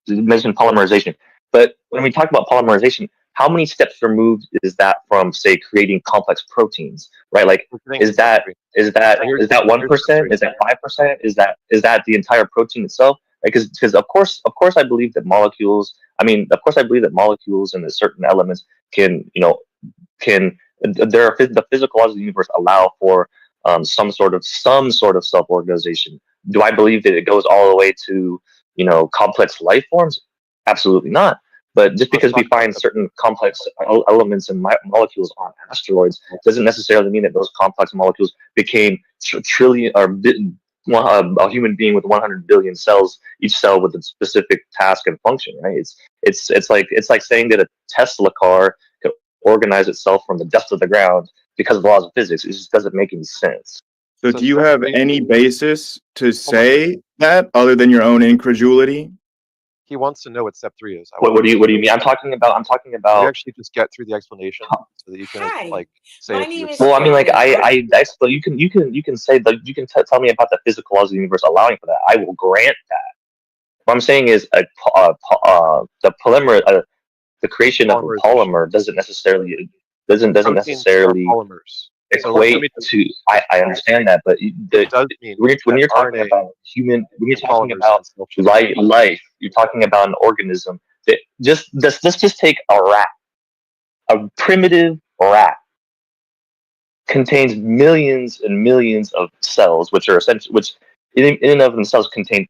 He mentioned polymerization. But when we talk about polymerization, how many steps removed is that from, say, creating complex proteins, right? Like, is that 1%? Is that 5%? Is that the entire protein itself? Because of course I believe that molecules. Of course I believe that molecules and the certain elements the physical laws of the universe allow for some sort of self-organization. Do I believe that it goes all the way to complex life forms? Absolutely not. But just because we find certain complex elements and molecules on asteroids doesn't necessarily mean that those complex molecules became trillion or a human being with 100 billion cells, each cell with a specific task and function. Right? It's like saying that a Tesla car could organize itself from the depths of the ground because of the laws of physics. It just doesn't make any sense. So do you have any basis to say that other than your own incredulity? He wants to know what step 3 is. What do you mean? I'm talking about. You actually just get through the explanation so that you can say. Well, you can say that you can tell me about the physical laws of the universe allowing for that. I will grant that. What I'm saying is the polymer, the creation of a polymer doesn't necessarily polymers. Equate to. I understand that, but when you're talking about human, when you're talking about life, you're talking about an organism that let's just take a rat. A primitive rat contains millions and millions of cells, which in and of themselves contain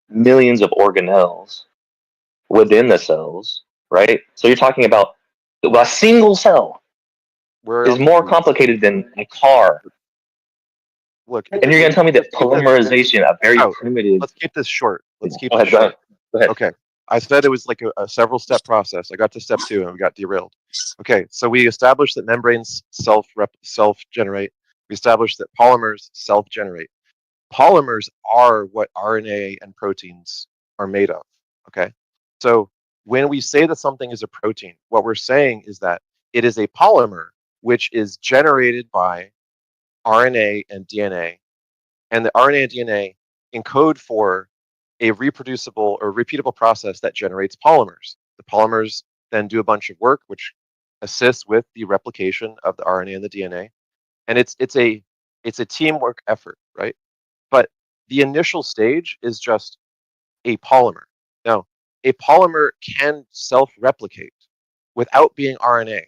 millions of organelles within the cells, right? So you're talking about a single cell is more complicated than a car. Look, and you're going to tell me that polymerization, a very primitive. Let's keep this short. Go ahead. Okay. I said it was like a several-step process. I got to step 2 and we got derailed. Okay, so we established that membranes self-generate. We established that polymers self-generate. Polymers are what RNA and proteins are made of. Okay, so when we say that something is a protein, what we're saying is that it is a polymer which is generated by RNA and DNA, and the RNA and DNA encode for a reproducible or repeatable process that generates polymers. The polymers then do a bunch of work which assists with the replication of the RNA and the DNA, and it's a teamwork effort, right? But the initial stage is just a polymer. Now, a polymer can self-replicate without being RNA.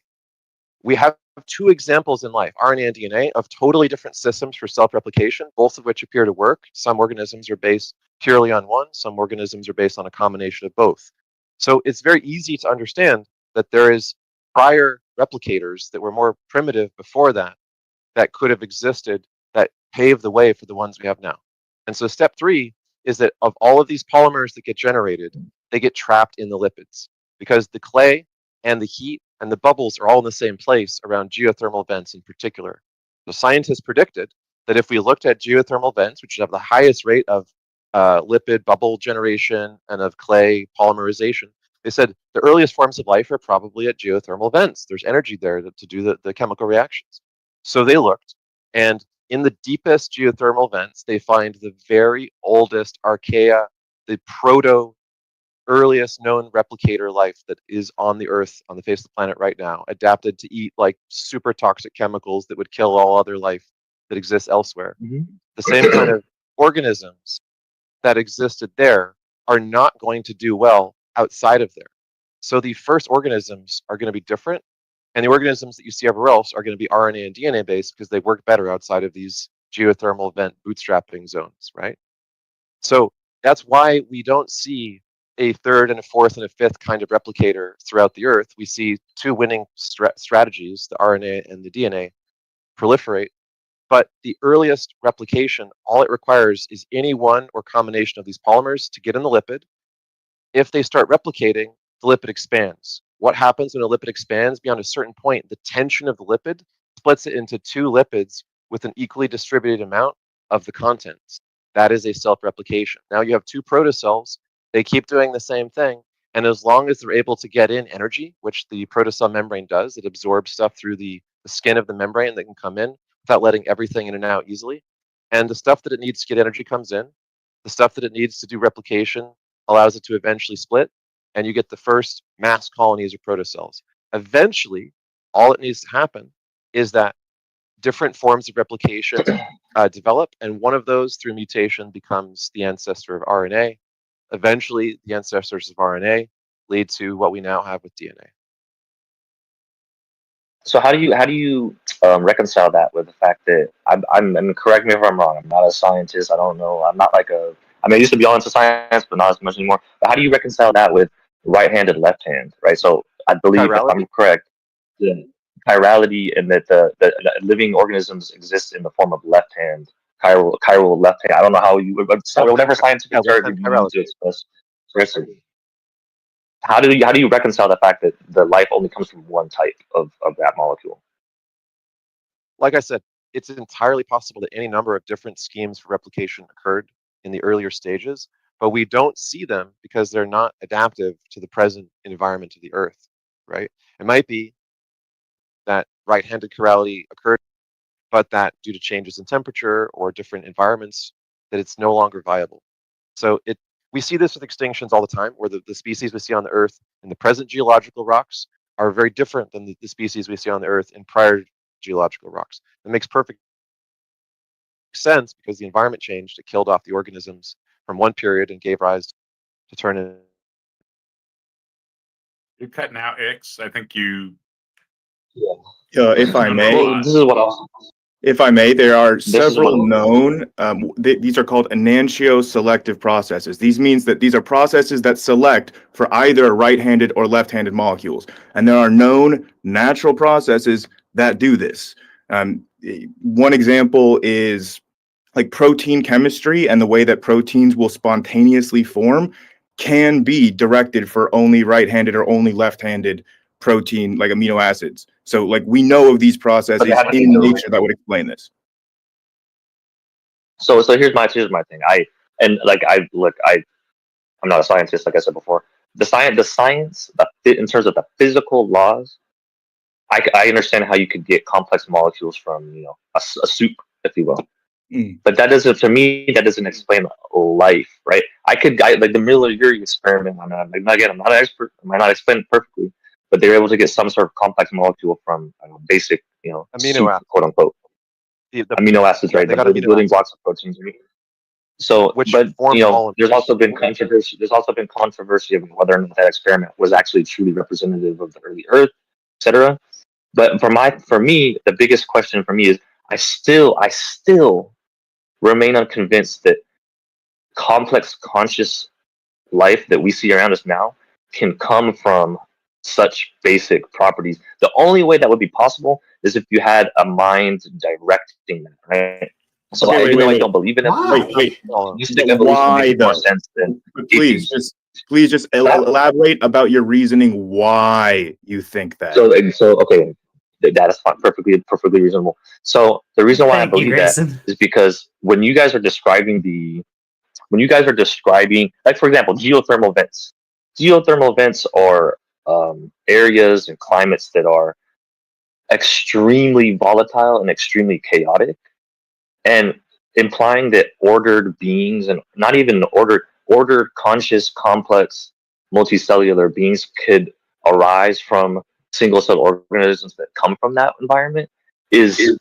We have 2 examples in life, RNA and DNA, of totally different systems for self-replication, both of which appear to work. Some organisms are based purely on one, some organisms are based on a combination of both. So it's very easy to understand that there is prior replicators that were more primitive before that could have existed, that paved the way for the ones we have now. And so step 3 is that of all of these polymers that get generated, they get trapped in the lipids because the clay and the heat and the bubbles are all in the same place around geothermal vents in particular. So scientists predicted that if we looked at geothermal vents, which have the highest rate of lipid bubble generation and of clay polymerization, they said the earliest forms of life are probably at geothermal vents. There's energy there to do the chemical reactions. So they looked, and in the deepest geothermal vents, they find the very oldest archaea, the earliest known replicator life that is on the Earth, on the face of the planet right now, adapted to eat like super toxic chemicals that would kill all other life that exists elsewhere. The same kind of organisms that existed there are not going to do well outside of there. So the first organisms are going to be different, And the organisms that you see everywhere else are going to be RNA and DNA based because they work better outside of these geothermal vent bootstrapping zones, right? So that's why we don't see a third and a fourth and a fifth kind of replicator throughout the Earth. We see two winning strategies, the RNA and the DNA, proliferate. But the earliest replication, all it requires is any one or combination of these polymers to get in the lipid. If they start replicating, the lipid expands. What happens when a lipid expands beyond a certain point? The tension of the lipid splits it into two lipids with an equally distributed amount of the contents. That is a self-replication. Now you have two protocells. They keep doing the same thing. And as long as they're able to get in energy, which the protocell membrane does, it absorbs stuff through the skin of the membrane that can come in without letting everything in and out easily. And the stuff that it needs to get energy comes in. The stuff that it needs to do replication allows it to eventually split. And you get the first mass colonies of protocells. Eventually, all it needs to happen is that different forms of replication develop, and one of those, through mutation, becomes the ancestor of RNA. Eventually, the ancestors of RNA lead to what we now have with DNA. So how do you reconcile that with the fact that I'm correct me if I'm wrong. I'm not a scientist. I don't know. I'm not like a. I mean, I used to be all into science, but not as much anymore. But how do you reconcile that with right-handed, left-hand? Right. So I believe, if I'm correct, the chirality and that the living organisms exist in the form of left-hand, chiral left-hand. I don't know how you whatever scientific term you use to express. How do you reconcile the fact that the life only comes from one type of that molecule? Like I said, it's entirely possible that any number of different schemes for replication occurred in the earlier stages, but we don't see them because they're not adaptive to the present environment of the Earth, right? It might be that right-handed chirality occurred, but that due to changes in temperature or different environments, that it's no longer viable. So we see this with extinctions all the time, where the species we see on the Earth in the present geological rocks are very different than the species we see on the Earth in prior geological rocks. It makes perfect sense because the environment changed. It killed off the organisms from one period and gave rise to turn in. You're cutting out, X. I think you. If I may, this is what else. If I may, there are several known, these are called enantioselective processes. These means that these are processes that select for either right-handed or left-handed molecules. And there are known natural processes that do this. One example is like protein chemistry, and the way that proteins will spontaneously form can be directed for only right-handed or only left-handed protein, like amino acids. So like we know of these processes in nature that would explain this. So here's my thing. I'm not a scientist, like I said before. The science in terms of the physical laws, I understand how you could get complex molecules from a soup, if you will. But that doesn't, to me, that doesn't explain life, right? like the Miller-Urey experiment. I'm not an expert. I might not explain it perfectly, but they were able to get some sort of complex molecule from basic, amino acids, quote unquote. The amino acids, right? The building blocks of proteins. Right? So, there's also been controversy. There's also been controversy of whether or not that experiment was actually truly representative of the early Earth, etc. But for me, the biggest question for me is I still remain unconvinced that complex conscious life that we see around us now can come from such basic properties. The only way that would be possible is if you had a mind directing that, right? So even though I don't believe in evolution, why makes more sense than please just elaborate about your reasoning why you think that. So okay, that is fine, perfectly reasonable. So the reason why I believe that is because when you guys are describing like, for example, geothermal vents. Geothermal vents are areas and climates that are extremely volatile and extremely chaotic, and implying that ordered beings, and not even ordered conscious, complex, multicellular beings could arise from single cell organisms that come from that environment it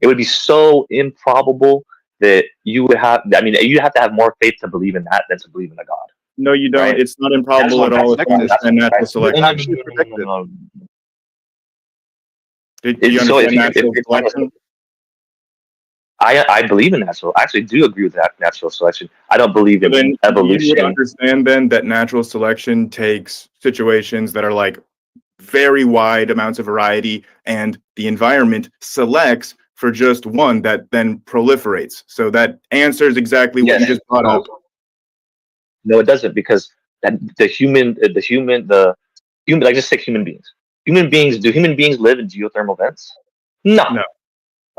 would be so improbable that you would have to have more faith to believe in that than to believe in a god. No, you don't. Right? It's not improbable at all if you understand natural selection. Actually predicted. Do you So understand if natural you're trying to- selection? I believe in natural. I actually do agree with that natural selection. I don't believe in Then evolution. you would understand then that natural selection takes situations that are like very wide amounts of variety, and the environment selects for just one that then proliferates. So that answers exactly what you just brought up. No, it doesn't, because that the human, like just say human beings. Do human beings live in geothermal vents? No.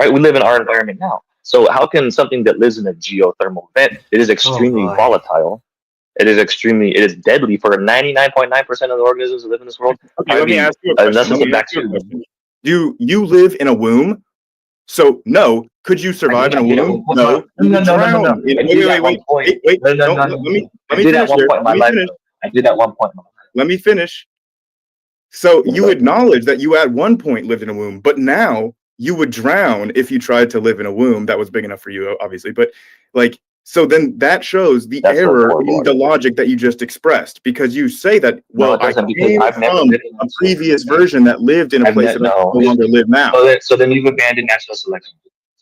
Right? We live in our environment now. So how can something that lives in a geothermal vent, it is extremely volatile. It is deadly for 99.9% of the organisms that live in this world. Okay, let me ask you a question. Do you live in a womb? So no. Could you survive in a womb? No. No. Wait. Let me finish here. I did at one point. Let me finish. So you acknowledge that you at one point lived in a womb, but now you would drown if you tried to live in a womb that was big enough for you, obviously. But like, so then that shows the error in the logic that you just expressed, because you say that, well, I came from a previous version that lived in a place that I no longer live now. So then you've abandoned natural selection.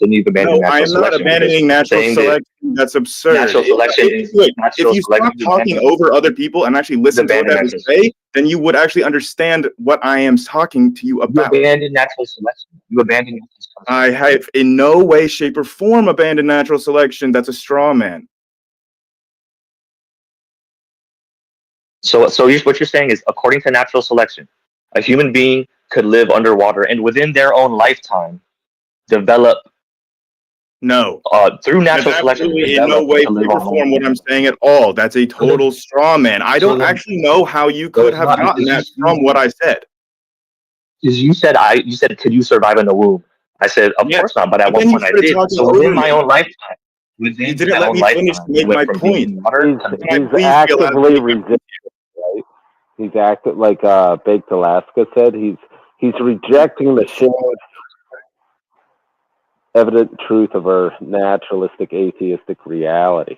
No, I am not abandoning natural selection. That's absurd. Natural selection is if you stop talking over other people and actually listen to what I have to say, then you would actually understand what I am talking to you about. You abandoned natural selection. You abandoned natural selection. I have in no way, shape, or form abandoned natural selection. That's a straw man. So what you're saying is, according to natural selection, a human being could live underwater and within their own lifetime develop. No. Through natural selection. In no way, shape, or form what I'm saying at all. That's a total straw man. I don't actually know how you could have gotten that from what I said. Because you said, could you survive in the womb? I said, of course not, but at one point I did. So within my own lifetime. You didn't let me finish to make my point. He's actively resisting, right? He's active, like Baked Alaska said. He's rejecting the shared evident truth of our naturalistic, atheistic reality.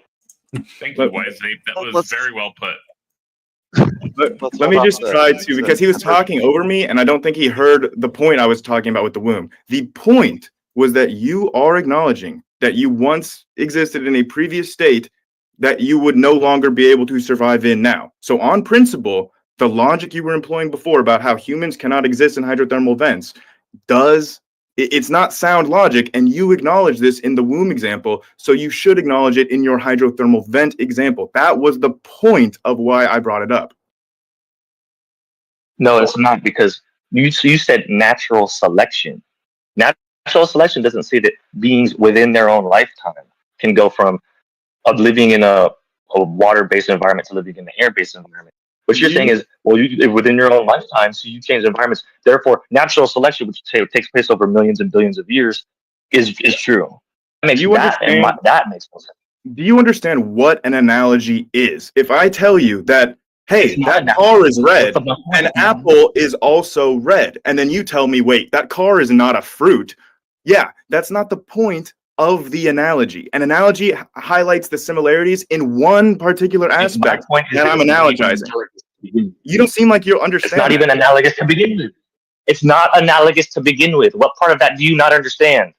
Thank you, Wise Ape. That was very well put. Let me just try to, because he was talking over me, and I don't think he heard the point I was talking about with the womb. The point was that you are acknowledging that you once existed in a previous state that you would no longer be able to survive in now. So on principle, the logic you were employing before about how humans cannot exist in hydrothermal vents it's not sound logic, and you acknowledge this in the womb example, so you should acknowledge it in your hydrothermal vent example. That was the point of why I brought it up. No, it's not, because you said natural selection. Natural selection doesn't say that beings within their own lifetime can go from living in a water-based environment to living in an air-based environment. What you're saying is, well, you live within your own lifetime, so you change environments. Therefore, natural selection, which takes place over millions and billions of years, is true. That makes no sense. Do you understand what an analogy is? If I tell you that, hey, that car is red, an apple is also red, and then you tell me, wait, that car is not a fruit. Yeah, that's not the point of the analogy. An analogy highlights the similarities in one particular aspect that I'm analogizing. You don't seem like you understand. It's not even analogous to begin with. It's not analogous to begin with. What part of that do you not understand?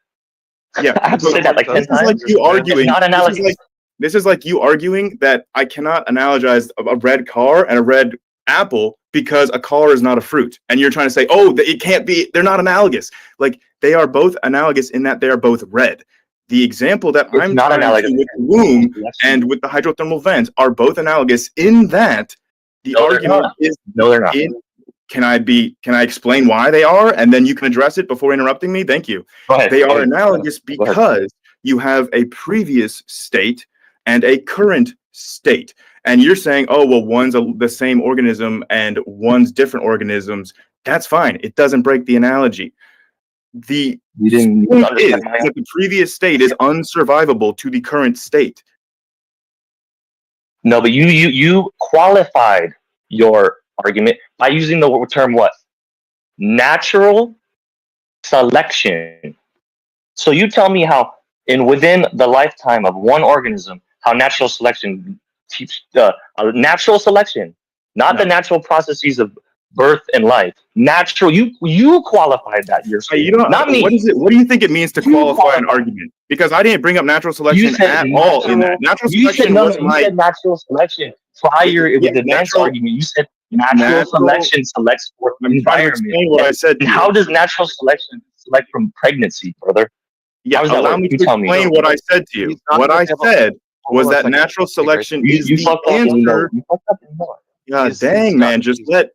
Yeah, I have to say that like 10 times. Like you arguing. It's not analogous. This is like you arguing that I cannot analogize a red car and a red apple because a car is not a fruit. And you're trying to say, oh, it can't be, they're not analogous. Like, they are both analogous in that they are both red. The example that I'm trying to with the womb and with the hydrothermal vent are both analogous in that the argument is no, they're not. Can I explain why they are, and then you can address it before interrupting me? Thank you. They are analogous because you have a previous state and a current state, and you're saying, oh well, one's the same organism and one's different organisms. That's fine. It doesn't break the analogy. The point is that the previous state is unsurvivable to the current state. No, but you qualified your argument by using the term what? Natural selection. So you tell me how within the lifetime of one organism, how natural selection natural selection, not the natural processes of birth and life. Natural. You qualified that yourself. You don't, not me. What do you think it means to qualify an argument? Because I didn't bring up natural selection at all in that. Natural selection was you said natural selection prior. It was the next argument. You said natural selection selects for environment. What I said. And how does natural selection select from pregnancy, brother? Yeah, allow me to explain what I said to you. What I said was that natural selection is the answer. God dang, man! Just let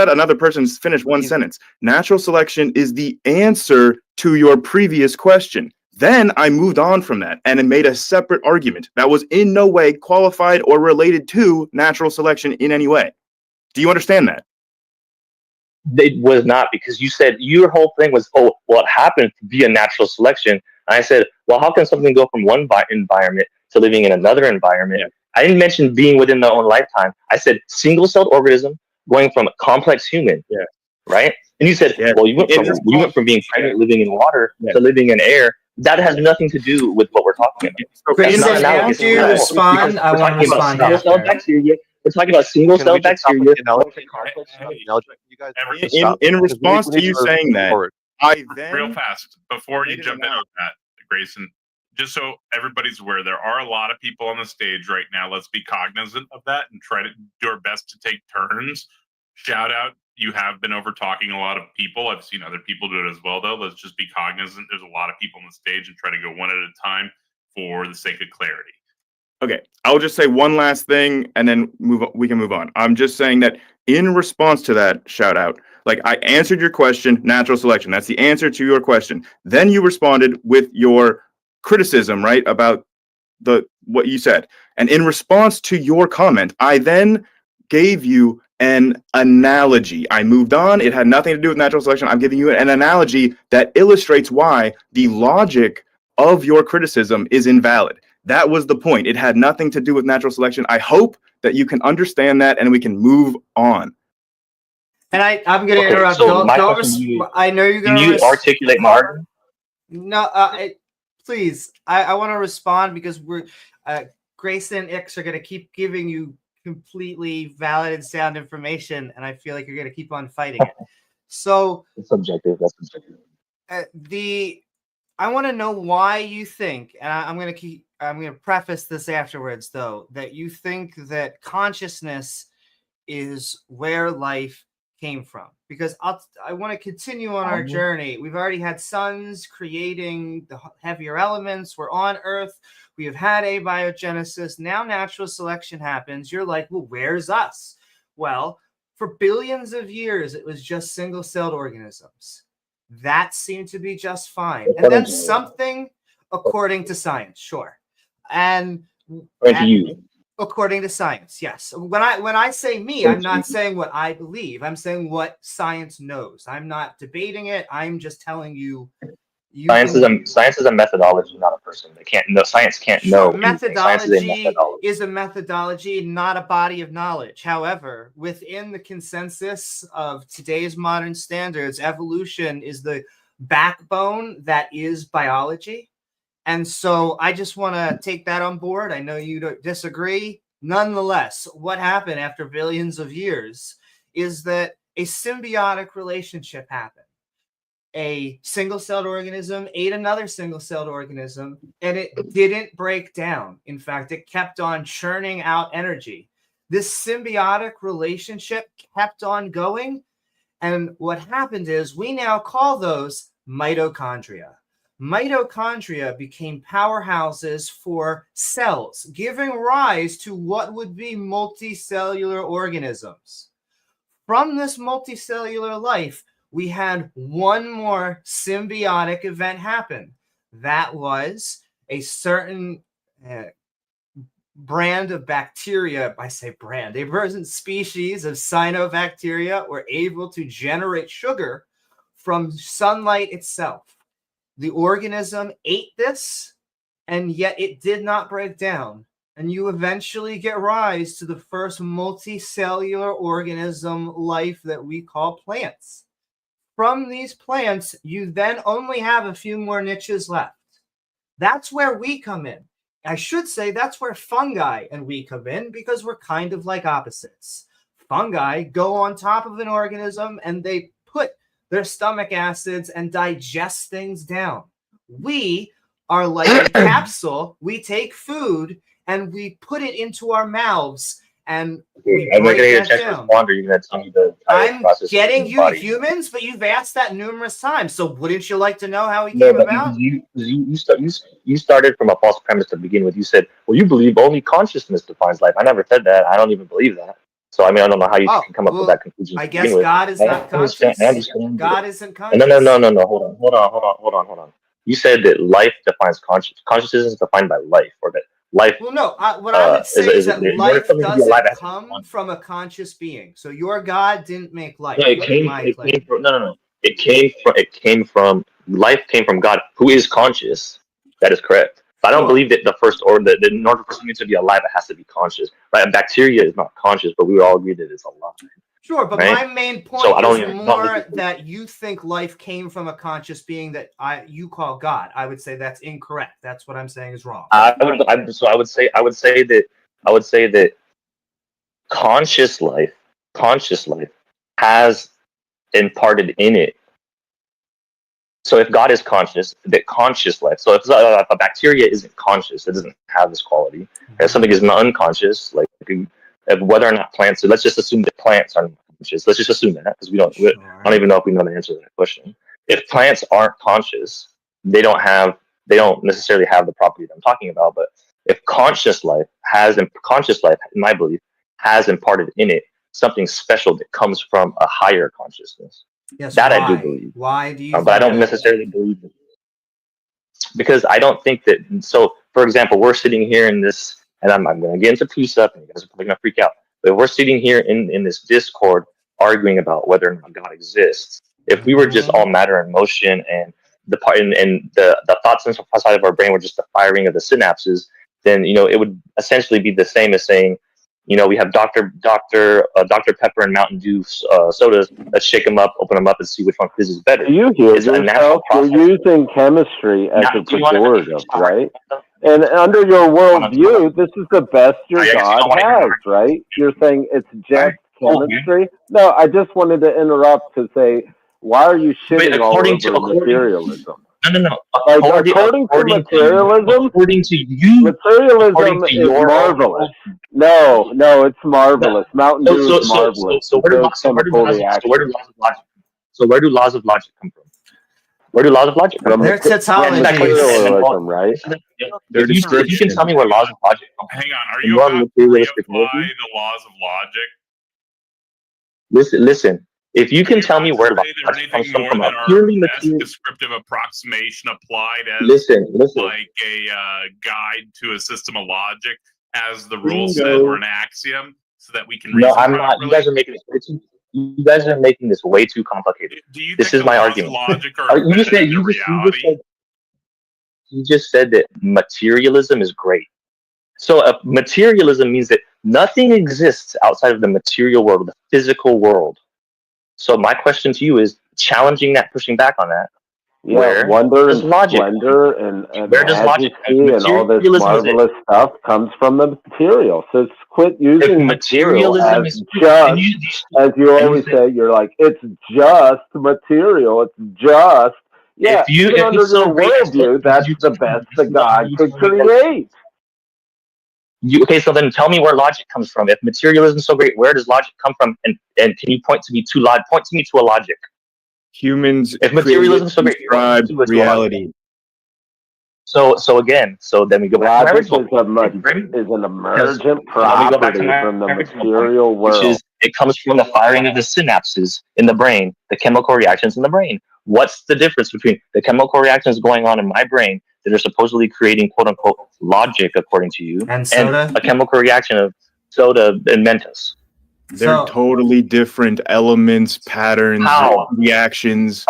another person finish one sentence. Natural selection is the answer to your previous question. Then I moved on from that and made a separate argument that was in no way qualified or related to natural selection in any way. Do you understand that? It was not, because you said your whole thing was, oh, well, it happened via natural selection. And I said, well, how can something go from one environment to living in another environment? Yeah. I didn't mention being within their own lifetime. I said single-celled organism going from a complex human, right? And you said, well, you went from being pregnant, living in water, to living in air. That has nothing to do with what we're talking about. Grayson, after you respond, I want to respond. Single-cell bacteria. We're talking about single-cell bacteria. In response to you saying that, real fast before you jump in on that, Grayson, just so everybody's aware, there are a lot of people on the stage right now. Let's be cognizant of that and try to do our best to take turns. Shout out, you have been over talking a lot of people. I've seen other people do it as well, though. Let's just be cognizant. There's a lot of people on the stage and try to go one at a time for the sake of clarity. Okay, I'll just say one last thing and then we can move on. I'm just saying that in response to that shout out, like I answered your question, natural selection. That's the answer to your question. Then you responded with your criticism, right, about what you said. And in response to your comment, I then gave you an analogy. I moved on. It had nothing to do with natural selection. I'm giving you an analogy that illustrates why the logic of your criticism is invalid. That was the point. It had nothing to do with natural selection. I hope that you can understand that and we can move on. And I'm going to interrupt. So I know you're going to. Can you articulate my argument? No, please. I want to respond because Grayson and Ix are going to keep giving you completely valid and sound information, and I feel like you're going to keep on fighting it. So it's subjective. That's subjective. I want to know why you think, and I'm going to preface this afterwards, though, that you think that consciousness is where life came from. Because I want to continue on our journey. We've already had suns creating the heavier elements. We're on Earth. We have had abiogenesis. Now natural selection happens. You're like, well, where's us? Well, for billions of years, it was just single-celled organisms. That seemed to be just fine. And then something, according to science, sure. And according to science, yes. When I say me, I'm not saying what I believe. I'm saying what science knows. I'm not debating it. I'm just telling you. Science is a methodology, not a person. Science can't know. Methodology is a methodology, not a body of knowledge. However, within the consensus of today's modern standards, evolution is the backbone that is biology. And so I just want to take that on board. I know you don't disagree. Nonetheless, what happened after billions of years is that a symbiotic relationship happened. A single-celled organism ate another single-celled organism, and it didn't break down. In fact, it kept on churning out energy. This symbiotic relationship kept on going, and what happened is we now call those mitochondria. Mitochondria became powerhouses for cells, giving rise to what would be multicellular organisms. From this multicellular life, we had one more symbiotic event happen. That was a certain brand of bacteria. I say brand, a certain species of cyanobacteria were able to generate sugar from sunlight itself. The organism ate this, and yet it did not break down. And you eventually get rise to the first multicellular organism life that we call plants. From these plants, you then only have a few more niches left. That's where we come in. I should say that's where fungi and we come in, because we're kind of like opposites. Fungi go on top of an organism and they put their stomach acids and digest things down. We are like a capsule. We take food and we put it into our mouths and we I'm not break going to get a that chance to down. respond, or you're going to tell me the I'm process getting of the you body. humans, but you've asked that numerous times. So wouldn't you like to know how he No, came but about? you started from a false premise to begin with. You said, well, you believe only consciousness defines life. I never said that. I don't even believe that. So, I mean, I don't know how you can come up with that conclusion. I to guess begin with. God is not conscious. I understand. God isn't conscious. No. Hold on. You said that life defines consciousness. Consciousness is defined by life, or that life. Well, no. What I would say is that in order life for something to be alive, doesn't come from a conscious being. So your God didn't make life. No, it came from no. It came from life came from God, who is conscious. That is correct. But I don't believe that the first order, that in order for something to be alive, it has to be conscious. Right? A bacteria is not conscious, but we would all agree that it's alive. Sure, but right? my main point is more that you think life came from a conscious being that you call God. I would say that's incorrect. That's what I'm saying is wrong. I would say that conscious life has imparted in it. So if God is conscious, that conscious life. So if a bacteria isn't conscious, it doesn't have this quality. If something is unconscious, like whether or not plants. So let's just assume that plants aren't conscious. Let's just assume that, because I don't even know if we know the answer to that question. If plants aren't conscious, they don't necessarily have the property that I'm talking about. But if conscious life, in my belief, has imparted in it something special that comes from a higher consciousness. Yes, that why? I do believe. Why do you? But I don't necessarily believe it, because I don't think that. So, for example, we're sitting here in this, and I'm going to get into precept, and you guys are probably going to freak out. But we're sitting here in this Discord arguing about whether or not God exists. If we were just all matter and motion, and the thoughts inside of our brain were just the firing of the synapses, then it would essentially be the same as saying, we have Dr. Pepper and Mountain Dew sodas. Let's shake them up, open them up, and see which one fizzes better. Do you hear yourself? You're using chemistry as a pejorative, right? And under your worldview, this is the best your God has, right? You're saying it's just chemistry? No, I just wanted to interrupt to say, why are you shitting all over materialism? No. According to materialism, materialism is marvelous. No, it's marvelous. Mountain Dew is marvelous. So where do laws of logic come from? Where do laws of logic come from? They're tautology, right? If you can tell me where laws of logic come from. Hang on, are you about to reapply the laws of logic? Listen. If you can tell me where logic comes from a purely material descriptive approximation applied as listen. like a guide to a system of logic, as the rule said, or an axiom, so that we can reason properly. Not. You guys are making this way too complicated. This is my argument. You just said that materialism is great. So materialism means that nothing exists outside of the material world, the physical world. So my question to you is, challenging that, pushing back on that. Yeah, wonder and splendor and majesty and all this marvelous stuff comes from the material. So quit using material as just, as you always say, you're like, it's just material. It's just, yeah, even under your worldview, that's the best that God could create. Okay, so then tell me where logic comes from. If materialism is so great, where does logic come from? And can you point to me to a logic? Humans, if materialism is so great, reality. So then we go back logic to is an emergent property from the material world. Which is, it comes from the firing of the synapses in the brain, the chemical reactions in the brain. What's the difference between the chemical reactions going on in my brain that are supposedly creating quote unquote logic, according to you, and a chemical reaction of soda and Mentos? They're totally different elements, patterns, reactions.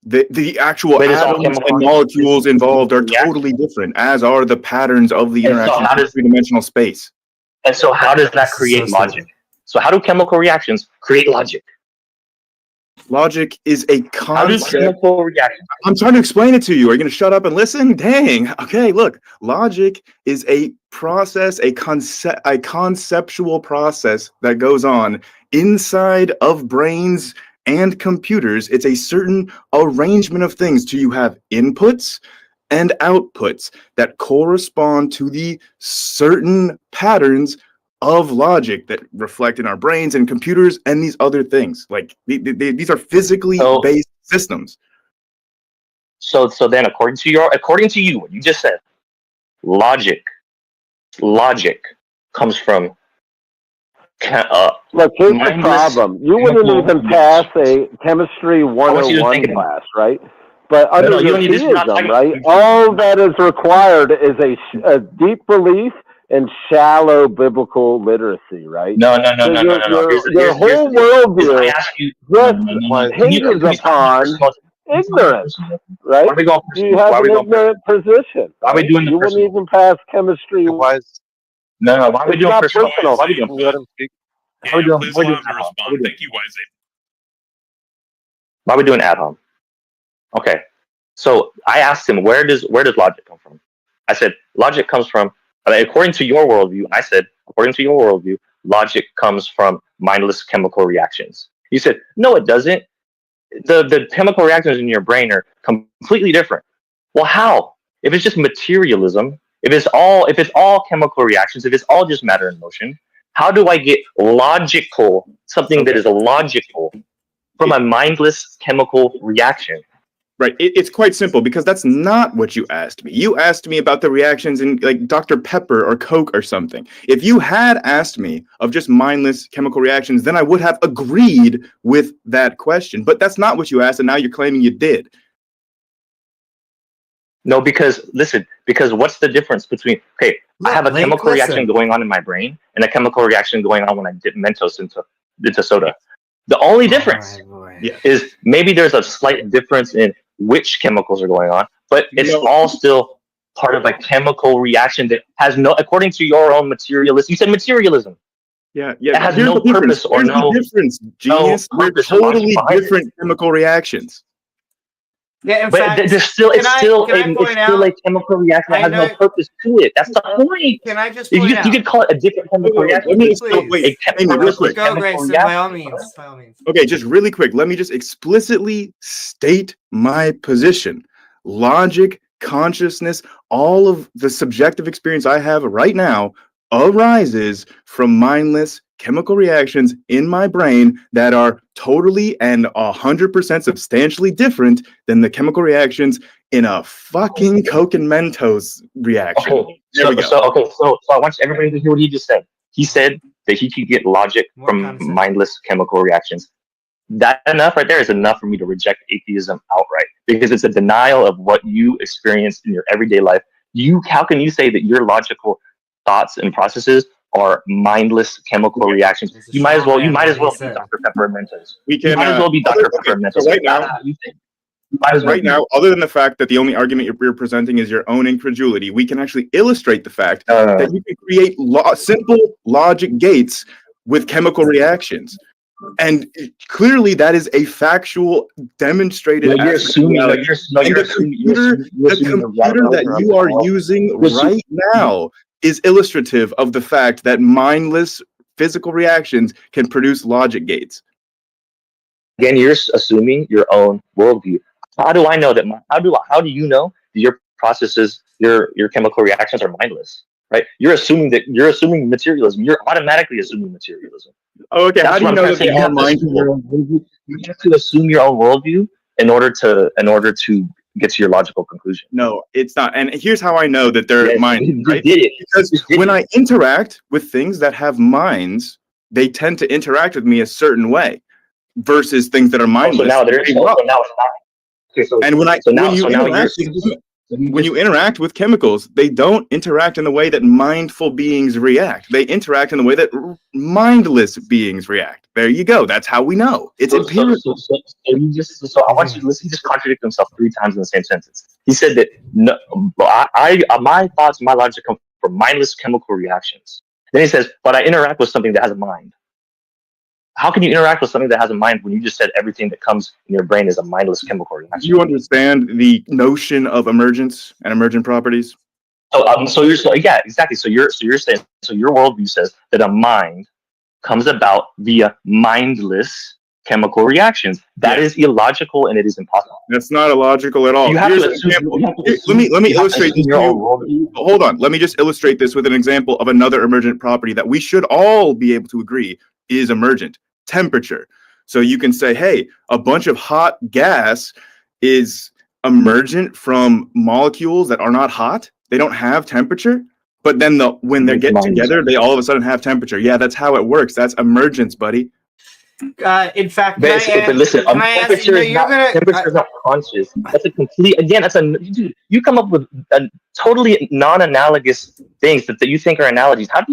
The actual atoms and molecules involved are totally different, as are the patterns of the interaction in three-dimensional space. And so how does that create logic? So how do chemical reactions create logic? Logic is a How does concept. chemical reaction? I'm trying to explain it to you. Are you going to shut up and listen? Dang. Okay, look. Logic is a process, a conceptual process that goes on inside of brains and computers. It's a certain arrangement of things. So you have inputs and outputs that correspond to the certain patterns of logic that reflect in our brains and computers and these other things. Like these are physically based systems. So then, according to you, what you just said, logic comes from. Look, here's the problem. You wouldn't even pass a chemistry 101 class, right? But under your theism, right, all that is required is a deep belief and shallow biblical literacy, right? No. Your whole worldview just hinges upon ignorance, right? You have an ignorant position. Why are we doing the You wouldn't even pass chemistry. Why is No, why are we doing personal? Why do you let him speak? Yeah, please allow him to respond. Thank you, Wise. Why are we doing ad hom? Okay, so I asked him, where does logic come from? I said, logic comes from, according to your worldview, I said, according to your worldview, logic comes from mindless chemical reactions. You said, no, it doesn't. The chemical reactions in your brain are completely different. Well, how? If it's just materialism, if it's all chemical reactions, if it's all just matter in motion, how do I get logical, something that is illogical, from a mindless chemical reaction? Right. It's quite simple because that's not what you asked me. You asked me about the reactions in like Dr. Pepper or Coke or something. If you had asked me of just mindless chemical reactions, then I would have agreed with that question. But that's not what you asked, and now you're claiming you did. No, because what's the difference between, I have a chemical reaction going on in my brain and a chemical reaction going on when I dip Mentos into soda. The only difference is maybe there's a slight difference in which chemicals are going on, but it's all still part of a chemical reaction that has no, according to your own materialism. You said materialism. Yeah. It has no purpose or no difference. Genius. They're totally different chemical reactions. Yeah, in but fact, it's still a chemical reaction that has no purpose to it. That's the point. Can I just point out? You could call it a different chemical reaction. Go, Grayson, by all means. Okay, just really quick. Let me just explicitly state my position. Logic, consciousness, all of the subjective experience I have right now arises from mindless chemical reactions in my brain that are totally and 100% substantially different than the chemical reactions in a fucking Coke and Mentos reaction. Okay, so I want everybody to hear what he just said. He said that he could get logic from mindless chemical reactions. That enough right there is enough for me to reject atheism outright, because it's a denial of what you experience in your everyday life. How can you say that your logical thoughts and processes are mindless chemical reactions? You might as well be Dr. Pepper and Mentos. You might as well be Dr. Pepper and Mentos. So right now, other than the fact that the only argument you're presenting is your own incredulity, we can actually illustrate the fact that you can create simple logic gates with chemical reactions. And clearly that is a factual demonstrated you're assuming the computer that you are using right now is illustrative of the fact that mindless physical reactions can produce logic gates. Again, you're assuming your own worldview. How do I know that? How do you know that your processes, your chemical reactions are mindless? Right? You're assuming materialism. You're automatically assuming materialism. Oh, okay. How do you know that they are mindful? You have to assume your own worldview in order to get to your logical conclusion. No, it's not. And here's how I know that they're mindful. Right? Because when I interact with things that have minds, they tend to interact with me a certain way versus things that are mindless. So now it's not. Okay, and when you interact with chemicals, they don't interact in the way that mindful beings react. They interact in the way that mindless beings react. There you go. That's how we know. It's empirical. So I want you to listen. He just contradicted himself 3 times in the same sentence. He said that my thoughts, my logic come from mindless chemical reactions. Then he says, but I interact with something that has a mind. How can you interact with something that has a mind when you just said everything that comes in your brain is a mindless chemical reaction? Do you understand the notion of emergence and emergent properties? Yeah, exactly. So you're saying, so your worldview says that a mind comes about via mindless chemical reactions. That is illogical and it is impossible. That's not illogical at all. You have Here's to an assume, example. you have to Let me assume illustrate this to your own you. worldview. Hold on. Let me just illustrate this with an example of another emergent property that we should all be able to agree is emergent: temperature. So you can say, hey, a bunch of hot gas is emergent from molecules that are not hot. They don't have temperature. But then when they get together, they all of a sudden have temperature. Yeah, that's how it works. That's emergence, buddy. In fact, but listen, temperature is not conscious. That's a complete, again, dude, you come up with a totally non-analogous things that you think are analogies. How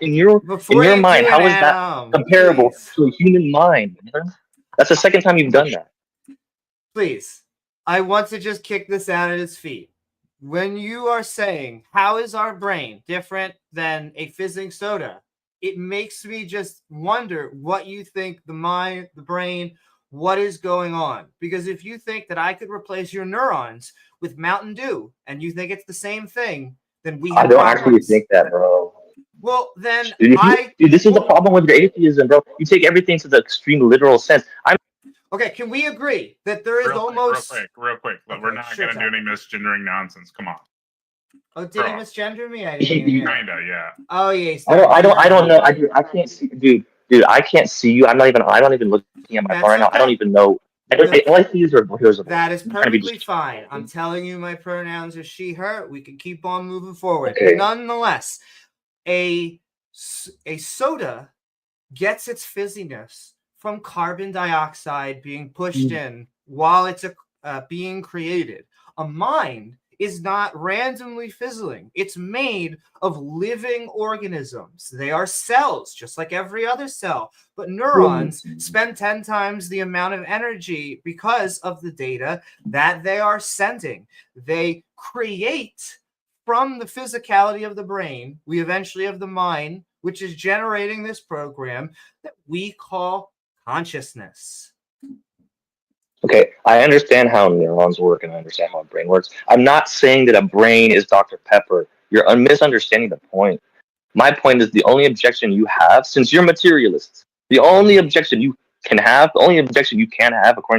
in your mind, how is that comparable to a human mind? That's the second time you've done that. Please, I want to just kick this out at his feet. When you are saying, how is our brain different than a fizzing soda? It makes me just wonder what you think the mind, the brain, what is going on. Because if you think that I could replace your neurons with Mountain Dew and you think it's the same thing, then we have I don't problems. actually think that, bro. Well, then dude, this is the problem with your atheism, bro. You take everything to the extreme literal sense. Okay, can we agree that there is almost... Real quick. Okay, we're not going to do any misgendering nonsense. Come on. Oh, did he misgender me? I didn't hear. Kinda, yeah. Oh, yeah. I don't know. I can't see, dude. I can't see you. I'm not even looking at my phone right now. I don't even know. All I see is your voice. That is perfectly fine. I'm telling you, my pronouns are she, her. We can keep on moving forward. Okay. Nonetheless, a soda gets its fizziness from carbon dioxide being pushed in while it's being created. A mind is not randomly fizzling. It's made of living organisms. They are cells, just like every other cell. But neurons spend 10 times the amount of energy because of the data that they are sending. They create from the physicality of the brain. We eventually have the mind, which is generating this program that we call consciousness. Okay, I understand how neurons work and I understand how a brain works. I'm not saying that a brain is Dr. Pepper. You're misunderstanding the point. My point is the only objection you have, since you're materialists, the only objection you can have, according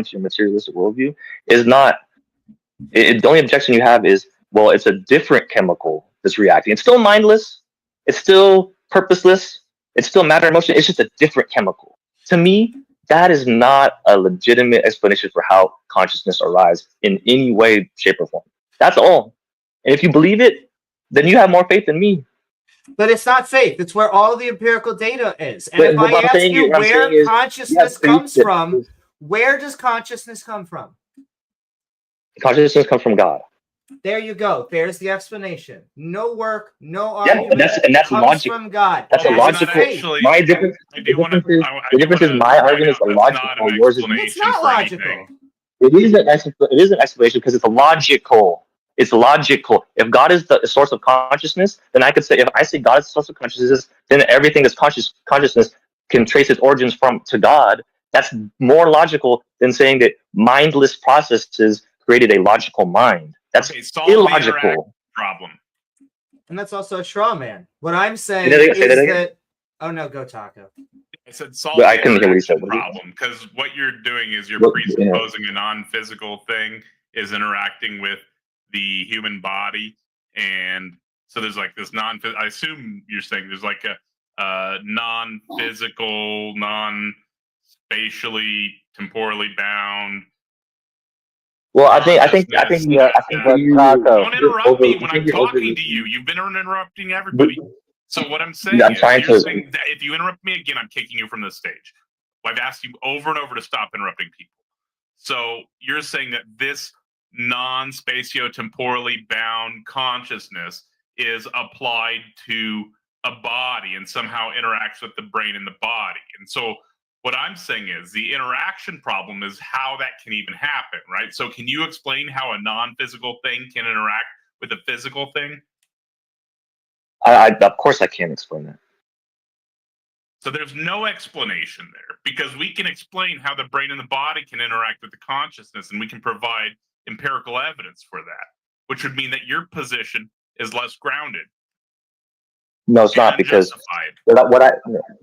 to your materialistic worldview, is not, the only objection you have is, well, it's a different chemical that's reacting. It's still mindless. It's still purposeless. It's still matter and motion. It's just a different chemical. To me, that is not a legitimate explanation for how consciousness arises in any way, shape, or form. That's all. And if you believe it, then you have more faith than me. But it's not faith. It's where all the empirical data is. And if I ask you where consciousness comes from, where does consciousness come from? Consciousness comes from God. There you go. There's the explanation. No work, no argument. And that's comes logic. From God. That's a logical. My difference. The difference is my argument is illogical. Yours is. It's not logical. It is an explanation because it's logical. It's logical. If God is the source of consciousness, then I could say, if I say God is the source of consciousness, then everything that's consciousness can trace its origins to God. That's more logical than saying that mindless processes created a logical mind. That's illogical. Problem. And that's also a straw man. What I'm saying is that. Oh no, go Taco. I said solve the interaction problem, because what you're doing is you're presupposing a non-physical thing is interacting with the human body, and so there's like this I assume you're saying there's like a non-physical, non-spatially, temporally bound. Well, I think don't interrupt me when I'm talking to you. You've been interrupting everybody. So what I'm saying is, saying that if you interrupt me again, I'm kicking you from the stage. I've asked you over and over to stop interrupting people. So you're saying that this non-spatio-temporally bound consciousness is applied to a body and somehow interacts with the brain and the body. And so what I'm saying is the interaction problem is how that can even happen, right? So can you explain how a non-physical thing can interact with a physical thing? Of course I can't explain that. So there's no explanation there, because we can explain how the brain and the body can interact with the consciousness, and we can provide empirical evidence for that, which would mean that your position is less grounded. No, it's not, because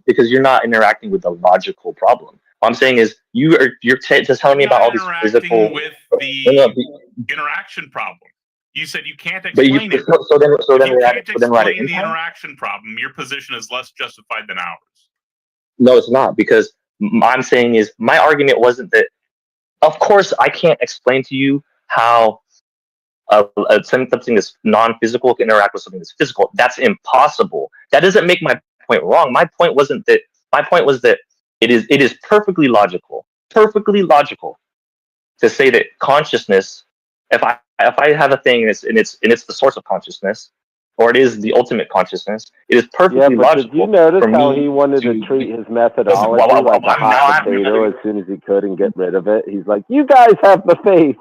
because you're not interacting with the logical problem. What I'm saying is you're just telling me about all these physical with the interaction problem. You said you can't explain it. So then you can't explain the impact? interaction problem. Your position is less justified than ours. No, it's not, because I'm saying is my argument wasn't that. Of course, I can't explain to you how something that's non-physical can interact with something that's physical. That's impossible. That doesn't make my point wrong. My point wasn't that. My point was that it is perfectly logical to say that consciousness, if I have a thing and it's the source of consciousness, or it is the ultimate consciousness, it is perfectly logical. Did you notice how he wanted to treat his methodology like a hot potato as soon as he could and get rid of it? He's like, you guys have the faith.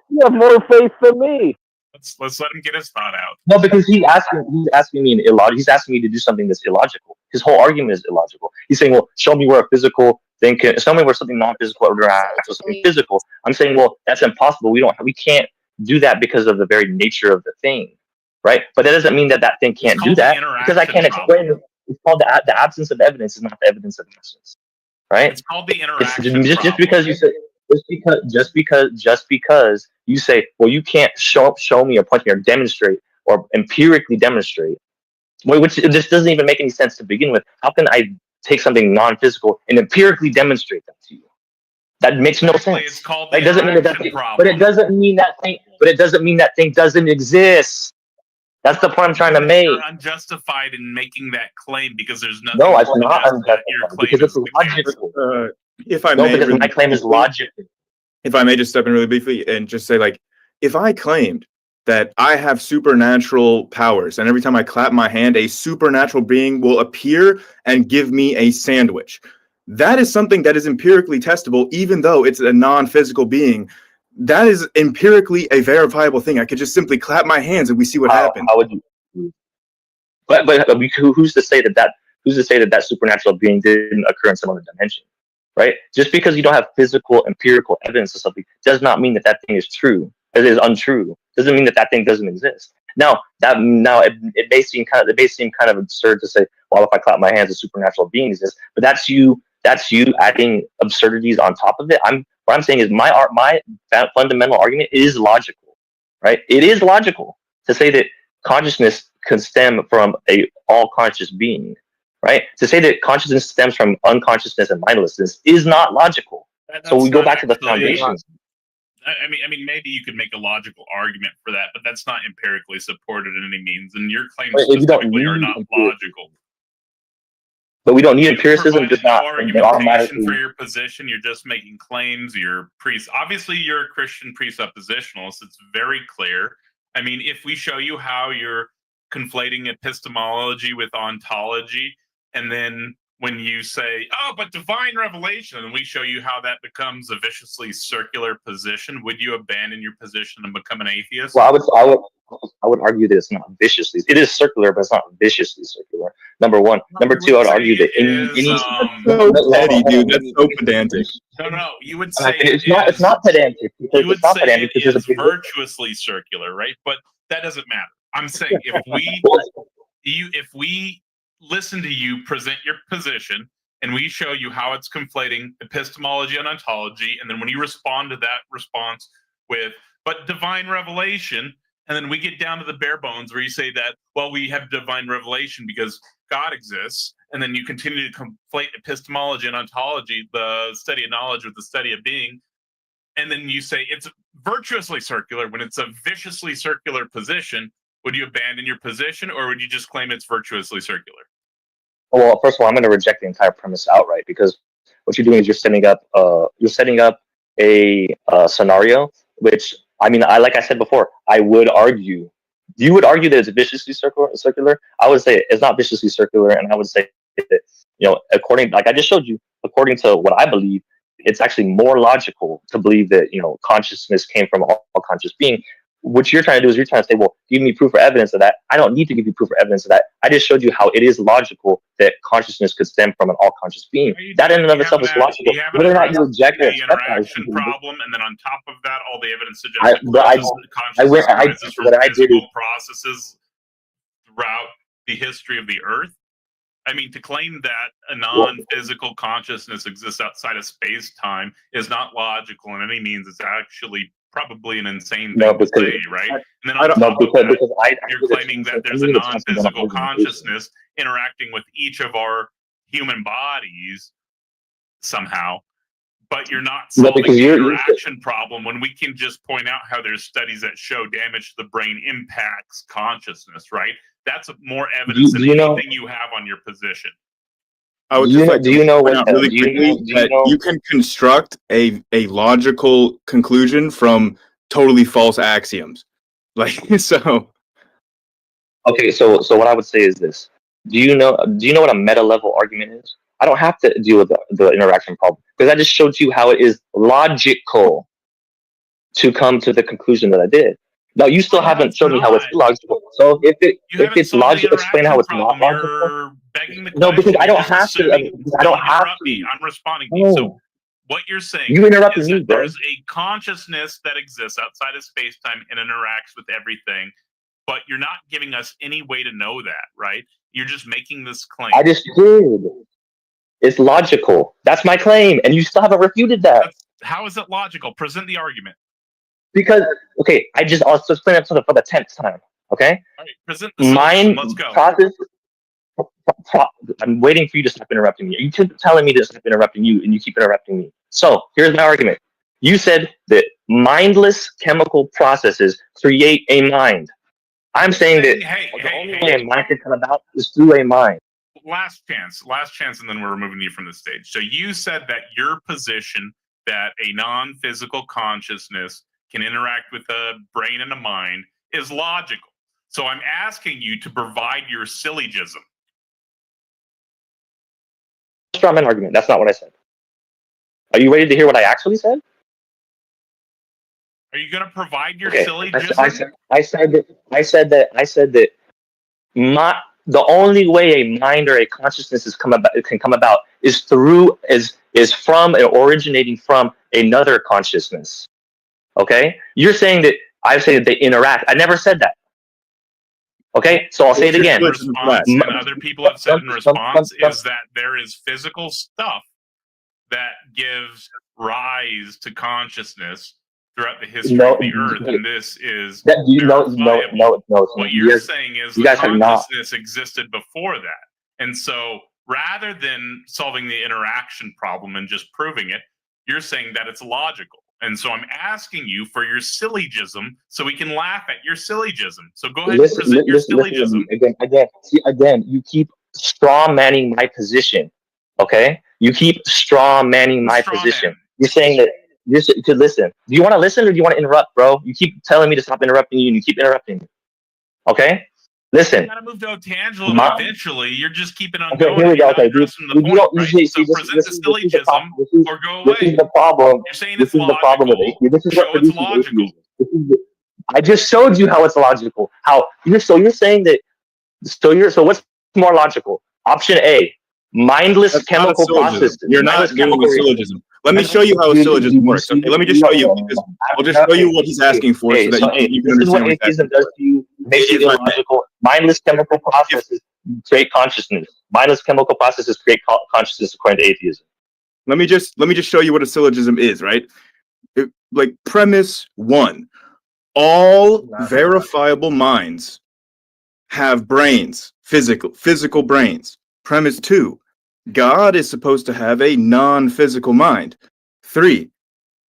You have more faith than me. Let's let him get his thought out. No, because he's asking me he's asking me to do something that's illogical. His whole argument is illogical. He's saying, well, show me where a physical thing can, show me where something non-physical interacts with something physical. I'm saying, well, that's impossible. We can't do that because of the very nature of the thing, right? But that doesn't mean that thing can't do that, because I can't explain it. It's called the absence of evidence is not the evidence of innocence, right? It's called the interaction. Just because you say. Just because you say, well, you can't show me or point me or demonstrate or empirically demonstrate, which this doesn't even make any sense to begin with. How can I take something non-physical and empirically demonstrate that to you? That makes no sense. It's called the interaction problem. But it doesn't mean that thing. But it doesn't mean that thing doesn't exist. That's the point I'm trying to make. You're unjustified in making that claim because there's nothing. No, it's not unjustified because it's logical. If I may, because my claim is logical. If I may just step in really briefly and just say, like, if I claimed that I have supernatural powers, and every time I clap my hand, a supernatural being will appear and give me a sandwich, that is something that is empirically testable, even though it's a non-physical being. That is empirically a verifiable thing. I could just simply clap my hands and we see what happens. How would you? But who's to say that supernatural being didn't occur in some other dimension? Right? Just because you don't have physical, empirical evidence of something does not mean that thing is true. It is untrue. Doesn't mean that thing doesn't exist. Now it may seem kind of absurd to say, well, if I clap my hands, a supernatural being exists. But that's you adding absurdities on top of it. What I'm saying is my fundamental argument is logical. Right? It is logical to say that consciousness can stem from a all conscious being. Right? To say that consciousness stems from unconsciousness and mindlessness is not logical. So we go back to the foundation. I mean, maybe you could make a logical argument for that, but that's not empirically supported in any means, and your claims specifically are not logical. But we don't need empiricism. There's no argumentation for your position. You're just making claims. Obviously, you're a Christian presuppositionalist. It's very clear. I mean, if we show you how you're conflating epistemology with ontology, and then when you say, oh, but divine revelation, and we show you how that becomes a viciously circular position, would you abandon your position and become an atheist? Well, I would argue that it's not viciously. It is circular, but it's not viciously circular. Number one. Number two, I would argue that so petty, dude. That's so pedantic. No. You would say it's not pedantic. You would say it is virtuously circular, right? But that doesn't matter. I'm saying if we listen to you present your position and we show you how it's conflating epistemology and ontology, and then when you respond to that response with but divine revelation, and then we get down to the bare bones where you say that, well, we have divine revelation because God exists, and then you continue to conflate epistemology and ontology, the study of knowledge with the study of being, and then you say it's virtuously circular when it's a viciously circular position. Would you abandon your position, or would you just claim it's virtuously circular? Well, first of all, I'm going to reject the entire premise outright, because what you're doing is you're setting up a scenario, which, I mean, like I said before, you would argue that it's viciously circular. I would say it's not viciously circular, and I would say that, according, like I just showed you, according to what I believe, it's actually more logical to believe that, consciousness came from all conscious being. what you're trying to do is you're trying to say, well, give me proof or evidence of that. I don't need to give you proof or evidence of that. I just showed you how it is logical that consciousness could stem from an all-conscious being. That in and of itself is logical. Whether or not you reject it, the interaction problem, and then on top of that, all the evidence suggests consciousness arises from physical processes throughout the history of the Earth. I mean, to claim that a non-physical consciousness exists outside of space-time is not logical in any means. It's actually probably an insane thing to say, right? And then on top of that, you're claiming that there's a non-physical consciousness interacting with each of our human bodies somehow, but you're not solving the interaction problem when we can just point out how there's studies that show damage to the brain impacts consciousness, right? That's more evidence than anything you have on your position. I would just like to point out really quickly that you can construct a logical conclusion from totally false axioms. Like, so. Okay, so what I would say is this. Do you know what a meta level argument is? I don't have to deal with the interaction problem because I just showed you how it is logical to come to the conclusion that I did. Now you still haven't shown me how it's illogical. So if it's logical, explain how it's not logical. No, because I don't have to. I don't have to. I'm responding to you. So what you're saying is that there's a consciousness that exists outside of space-time and interacts with everything, but you're not giving us any way to know that, right? You're just making this claim. I just did. It's logical. That's my claim, and you still haven't refuted that. How is it logical? Present the argument. Because, okay, I'll explain it for the 10th time, okay? All right, present the solution. Let's go. I'm waiting for you to stop interrupting me. You keep telling me to stop interrupting you, and you keep interrupting me. So, here's my argument. You said that mindless chemical processes create a mind. I'm saying that the only way a mind can come about is through a mind. Last chance, and then we're removing you from the stage. So you said that your position that a non-physical consciousness can interact with a brain and a mind is logical. So I'm asking you to provide your syllogism. Strawman argument. That's not what I said. Are you ready to hear what I actually said? Are you going to provide your syllogism? I said that the only way a mind or a consciousness can come about is originating from another consciousness. Okay? You're saying that I've said that they interact. I never said that. Okay? So I'll say it again. And other people have said in response is that there is physical stuff that gives rise to consciousness throughout the history of the Earth, and this is no. What you're saying is the consciousness existed before that, and so rather than solving the interaction problem and just proving it, you're saying that it's logical. And so I'm asking you for your syllogism so we can laugh at your syllogism. So go ahead and present your syllogism. Again, you keep straw manning my position. Okay? You keep straw manning my position. You're saying that you could listen. Do you want to listen or do you want to interrupt, bro? You keep telling me to stop interrupting you and you keep interrupting me. Okay? Listen. You gotta move to Otangelo eventually. You're just keeping on going. Here we go. Okay, so present the syllogism or go away. This is the problem. You're saying it's logical. Show it's logical. I just showed you how it's logical. You're saying that. So what's more logical? Option A: mindless chemical processes. You're not doing a syllogism. Let me show you how a syllogism works. Okay, let me just show you. Because I'll just show you what he's asking for, so that you can understand what atheism does to you. Makes it illogical. Mindless chemical processes create consciousness. Mindless chemical processes create consciousness, according to atheism. Let me just show you what a syllogism is. Right? Like premise 1: all verifiable minds have brains, physical brains. Premise 2: God is supposed to have a non-physical mind. 3: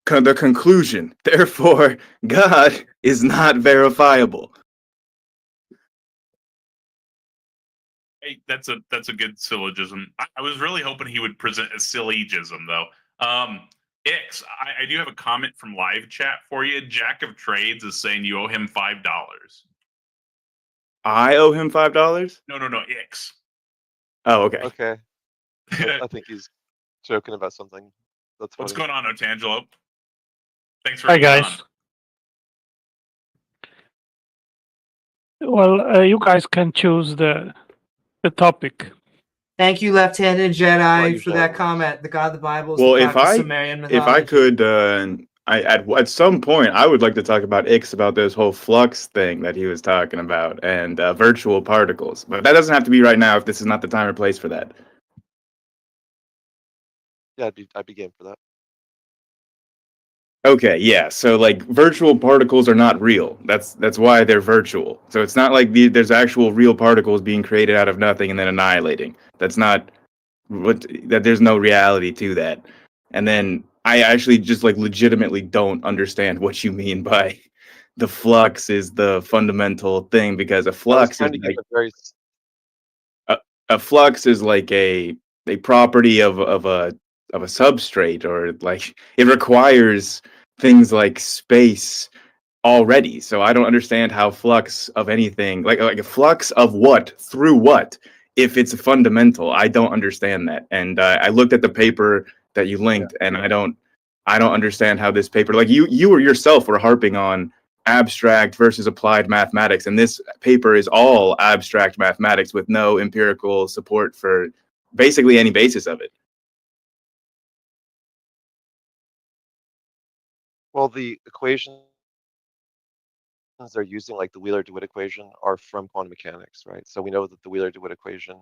the conclusion, therefore, God is not verifiable. Hey, that's a good syllogism. I was really hoping he would present a syllogism, though. Ix, I do have a comment from live chat for you. Jack of Trades is saying you owe him $5. I owe him $5? No, Ix. Oh, okay. Okay. I think he's joking about something. That's funny. What's going on, Otangelo? Thanks for Hi, guys. Well, you guys can choose the topic. Thank you, Left-Handed Well, Jedi, usually for how that it works. comment. The God of the Bible is Well, the if God of I Sumerian if mythology. I could, at some point, I would like to talk about Ix about this whole flux thing that he was talking about and virtual particles. But that doesn't have to be right now if this is not the time or place for that. Yeah, I'd be game for that. Okay, yeah. So like virtual particles are not real. That's why they're virtual. So it's not like there's actual real particles being created out of nothing and then annihilating. That's not that there's no reality to that. And then I actually just like legitimately don't understand what you mean by the flux is the fundamental thing, because a I was flux is trying to give like a very a flux is like a property of a substrate, or like it requires things like space already. So I don't understand how flux of anything, like a flux of what through what, if it's fundamental. I don't understand that. And I looked at the paper that you linked, and I don't understand how this paper, like you or yourself were harping on abstract versus applied mathematics, and this paper is all abstract mathematics with no empirical support for basically any basis of it. well, the equations they're using, like the Wheeler-DeWitt equation, are from quantum mechanics, right? So we know that the Wheeler-DeWitt equation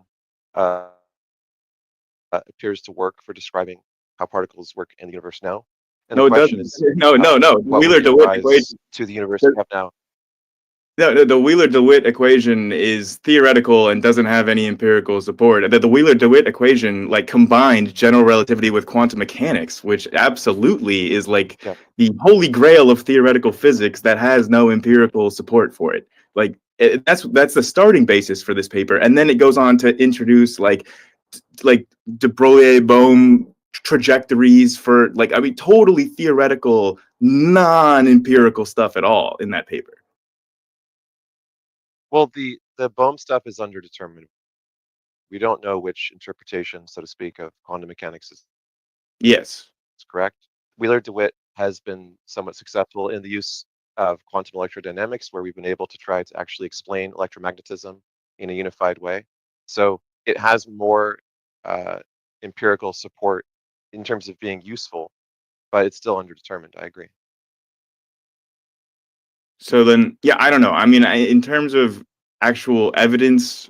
appears to work for describing how particles work in the universe now. And No, the it question doesn't. is, No. what would give Wheeler-DeWitt rise equation. to the universe we have now? No, the Wheeler-DeWitt equation is theoretical and doesn't have any empirical support. The Wheeler-DeWitt equation like combined general relativity with quantum mechanics, which absolutely is like the holy grail of theoretical physics that has no empirical support for it. Like that's the starting basis for this paper, and then it goes on to introduce like de Broglie-Bohm trajectories for totally theoretical, non-empirical stuff at all in that paper. Well, the Bohm stuff is underdetermined. We don't know which interpretation, so to speak, of quantum mechanics is correct. Wheeler-DeWitt has been somewhat successful in the use of quantum electrodynamics, where we've been able to try to actually explain electromagnetism in a unified way. So it has more empirical support in terms of being useful, but it's still underdetermined. I agree. So then, yeah, I don't know. I mean, in terms of actual evidence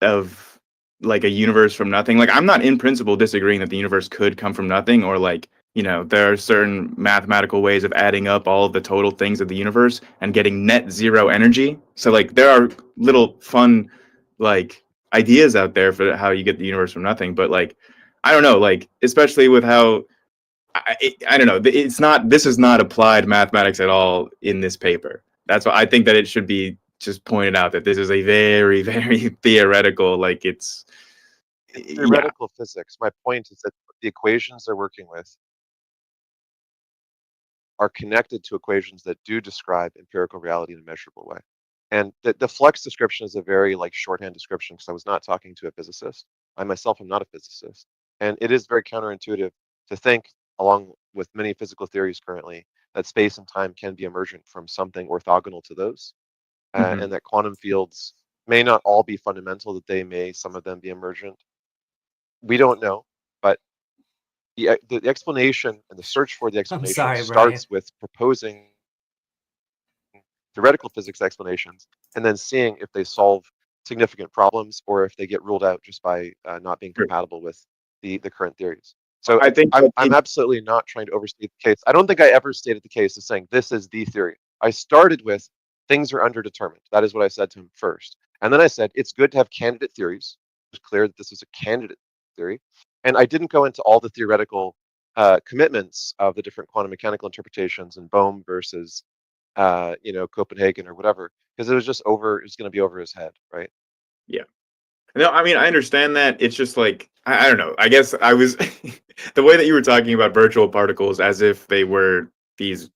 of like a universe from nothing, like I'm not in principle disagreeing that the universe could come from nothing, or like, there are certain mathematical ways of adding up all of the total things of the universe and getting net zero energy. So like there are little fun like ideas out there for how you get the universe from nothing. But like, I don't know, like especially with how I don't know. This is not applied mathematics at all in this paper. That's why I think that it should be just pointed out that this is a very, very theoretical, like it's theoretical physics. My point is that the equations they're working with are connected to equations that do describe empirical reality in a measurable way. And the flux description is a very shorthand description, because I was not talking to a physicist. I myself am not a physicist. And it is very counterintuitive to think, along with many physical theories currently, that space and time can be emergent from something orthogonal to those, and that quantum fields may not all be fundamental, that they may, some of them, be emergent. We don't know, but the explanation and the search for the explanation starts with proposing theoretical physics explanations and then seeing if they solve significant problems or if they get ruled out just by not being compatible with the current theories. So I think I'm absolutely not trying to overstate the case. I don't think I ever stated the case as saying this is the theory. I started with things are underdetermined. That is what I said to him first. And then I said it's good to have candidate theories. It was clear that this is a candidate theory. And I didn't go into all the theoretical commitments of the different quantum mechanical interpretations and Bohm versus Copenhagen or whatever, because it was going to be over his head, right? Yeah. No, I mean, I understand that. It's just like, I don't know. I guess I was, the way that you were talking about virtual particles as if they were these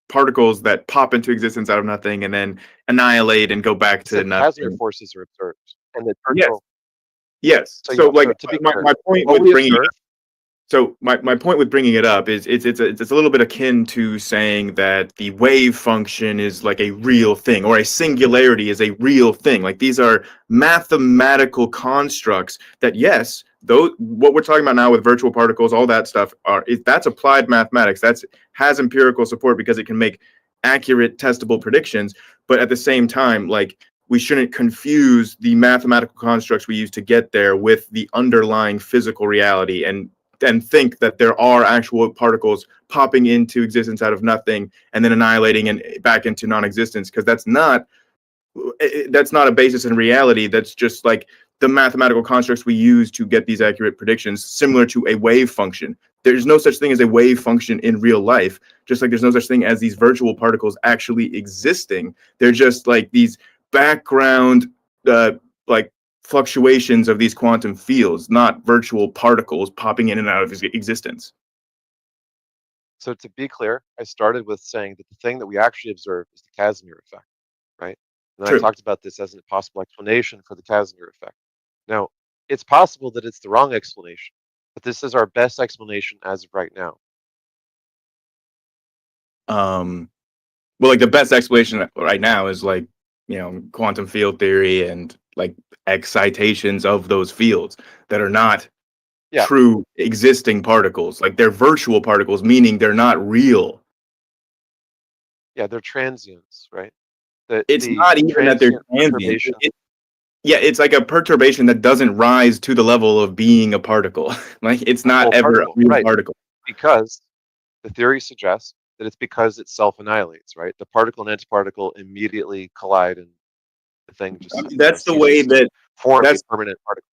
particles that pop into existence out of nothing and then annihilate and go back to nothing. Casimir forces are observed. And the virtual... Yes. So like, to be my point with bringing So my point with bringing it up is it's a little bit akin to saying that the wave function is like a real thing, or a singularity is a real thing. Like, these are mathematical constructs that, yes, though what we're talking about now with virtual particles, all that stuff that's applied mathematics. Has empirical support because it can make accurate testable predictions. But at the same time, like, we shouldn't confuse the mathematical constructs we use to get there with the underlying physical reality and think that there are actual particles popping into existence out of nothing and then annihilating and back into non-existence, because that's not a basis in reality. That's just like the mathematical constructs we use to get these accurate predictions, similar to a wave function. There's no such thing as a wave function in real life, just like there's no such thing as these virtual particles actually existing. They're just like these background like fluctuations of these quantum fields, not virtual particles popping in and out of existence. So to be clear, I started with saying that the thing that we actually observe is the Casimir effect, right? And then I talked about this as a possible explanation for the Casimir effect. Now, it's possible that it's the wrong explanation, but this is our best explanation as of right now. Well, like, the best explanation right now is, like, quantum field theory and like excitations of those fields that are not true existing particles. Like, they're virtual particles, meaning they're not real. Yeah, they're transients, right? It's not even that they're transient. It's like a perturbation that doesn't rise to the level of being a particle. Like, it's not ever a real particle. Because the theory suggests that it's because it self-annihilates, right? The particle and antiparticle immediately collide, and the thing just that's the way that forms a permanent particle.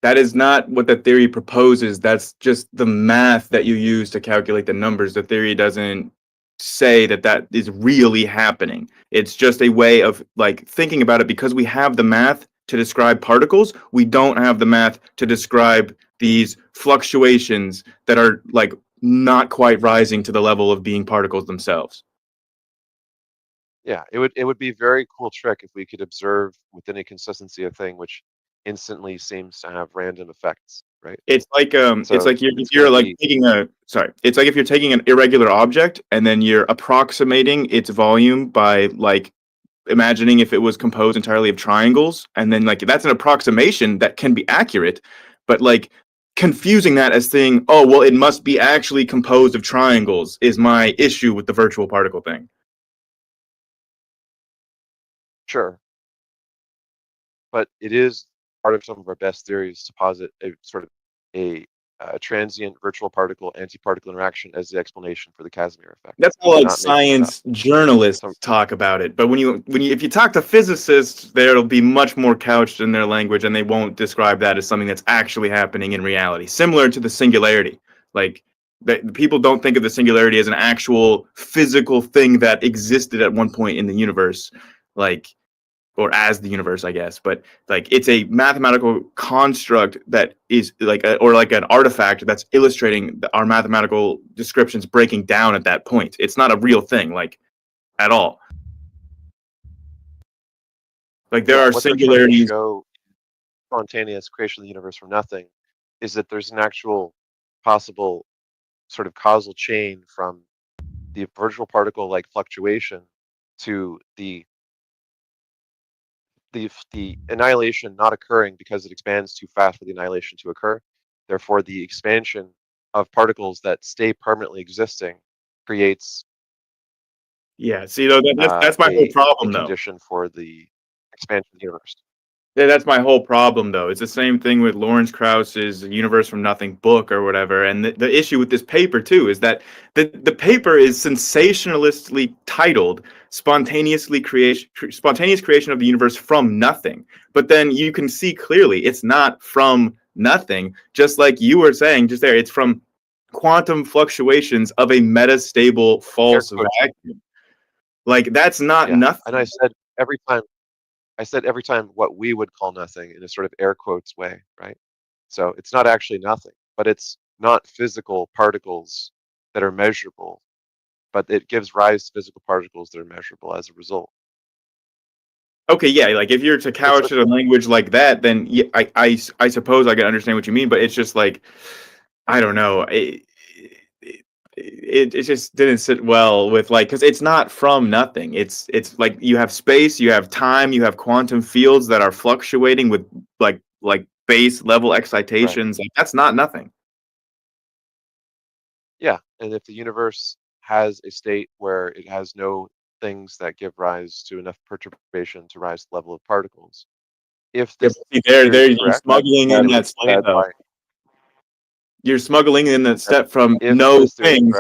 That is not what the theory proposes. That's just the math that you use to calculate the numbers. The theory doesn't say that is really happening. It's just a way of, like, thinking about it. Because we have the math to describe particles, we don't have the math to describe these fluctuations that are, like, not quite rising to the level of being particles themselves. Yeah, it would be a very cool trick if we could observe within a consistency a thing which instantly seems to have random effects, right? It's like it's like if you're taking an irregular object and then you're approximating its volume by, like, imagining if it was composed entirely of triangles, and then, like, that's an approximation that can be accurate, but, like, confusing that as saying, oh, well, it must be actually composed of triangles, is my issue with the virtual particle thing. Sure. But it is part of some of our best theories to posit a sort of a transient virtual particle antiparticle interaction as the explanation for the Casimir effect. That's how, like, science journalists talk about it. But if you talk to physicists, they'll be much more couched in their language, and they won't describe that as something that's actually happening in reality. Similar to the singularity, like, people don't think of the singularity as an actual physical thing that existed at one point in the universe, like, or as the universe, I guess. But, like, it's a mathematical construct that is like an artifact that's illustrating our mathematical descriptions breaking down at that point. It's not a real thing, like, at all. Like, there are singularities. Show spontaneous creation of the universe from nothing is that there's an actual possible sort of causal chain from the virtual particle like fluctuation to the annihilation not occurring because it expands too fast for the annihilation to occur. Therefore, the expansion of particles that stay permanently existing creates. Yeah, see, though, that's my whole problem, though. Condition for the expansion of the universe. Yeah, that's my whole problem, though. It's the same thing with Lawrence Krauss's Universe from Nothing book or whatever. And the issue with this paper, too, is that the paper is sensationalistically titled Spontaneous Creation of the Universe from Nothing. But then you can see clearly it's not from nothing. Just like you were saying just there, it's from quantum fluctuations of a metastable false vacuum. Like, that's not nothing. And I said every time what we would call nothing in a sort of air quotes way, right? So it's not actually nothing, but it's not physical particles that are measurable, but it gives rise to physical particles that are measurable as a result. Okay, yeah, like, if you're to couch it in language like that, then I suppose I can understand what you mean, but it's just like, I don't know. It just didn't sit well with like, because it's not from nothing. It's like you have space, you have time, you have quantum fields that are fluctuating with like base level excitations. Like that's not nothing. Yeah, and if the universe has a state where it has no things that give rise to enough perturbation to rise to the level of particles, if this you're smuggling in that step though. You're smuggling in that step from no things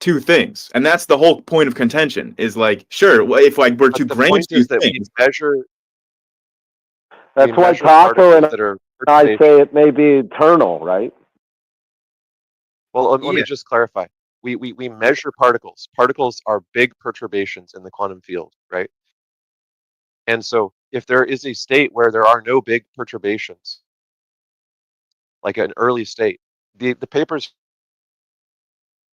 to things, and that's the whole point of contention. Is like, sure, if like we're to grant you that things, we measure. That's why Cato and I say it may be eternal, right? Well, let me just clarify. We measure particles. Particles are big perturbations in the quantum field, right? And so if there is a state where there are no big perturbations, like an early state, the paper's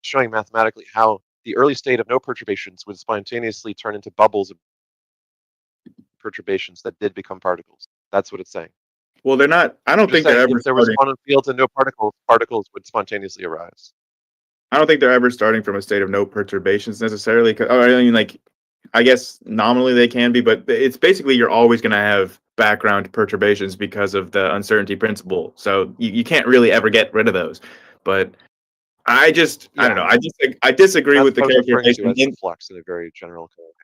showing mathematically how the early state of no perturbations would spontaneously turn into bubbles of perturbations that did become particles. That's what it's saying. Well, they're not. I don't think they're ever. If there was quantum fields and no particles, particles would spontaneously arise. I don't think they're ever starting from a state of no perturbations necessarily. I mean, like, I guess nominally they can be, but it's basically you're always going to have background perturbations because of the uncertainty principle. So you can't really ever get rid of those. But I don't know. I disagree with the characterization in flux in a very general kind of.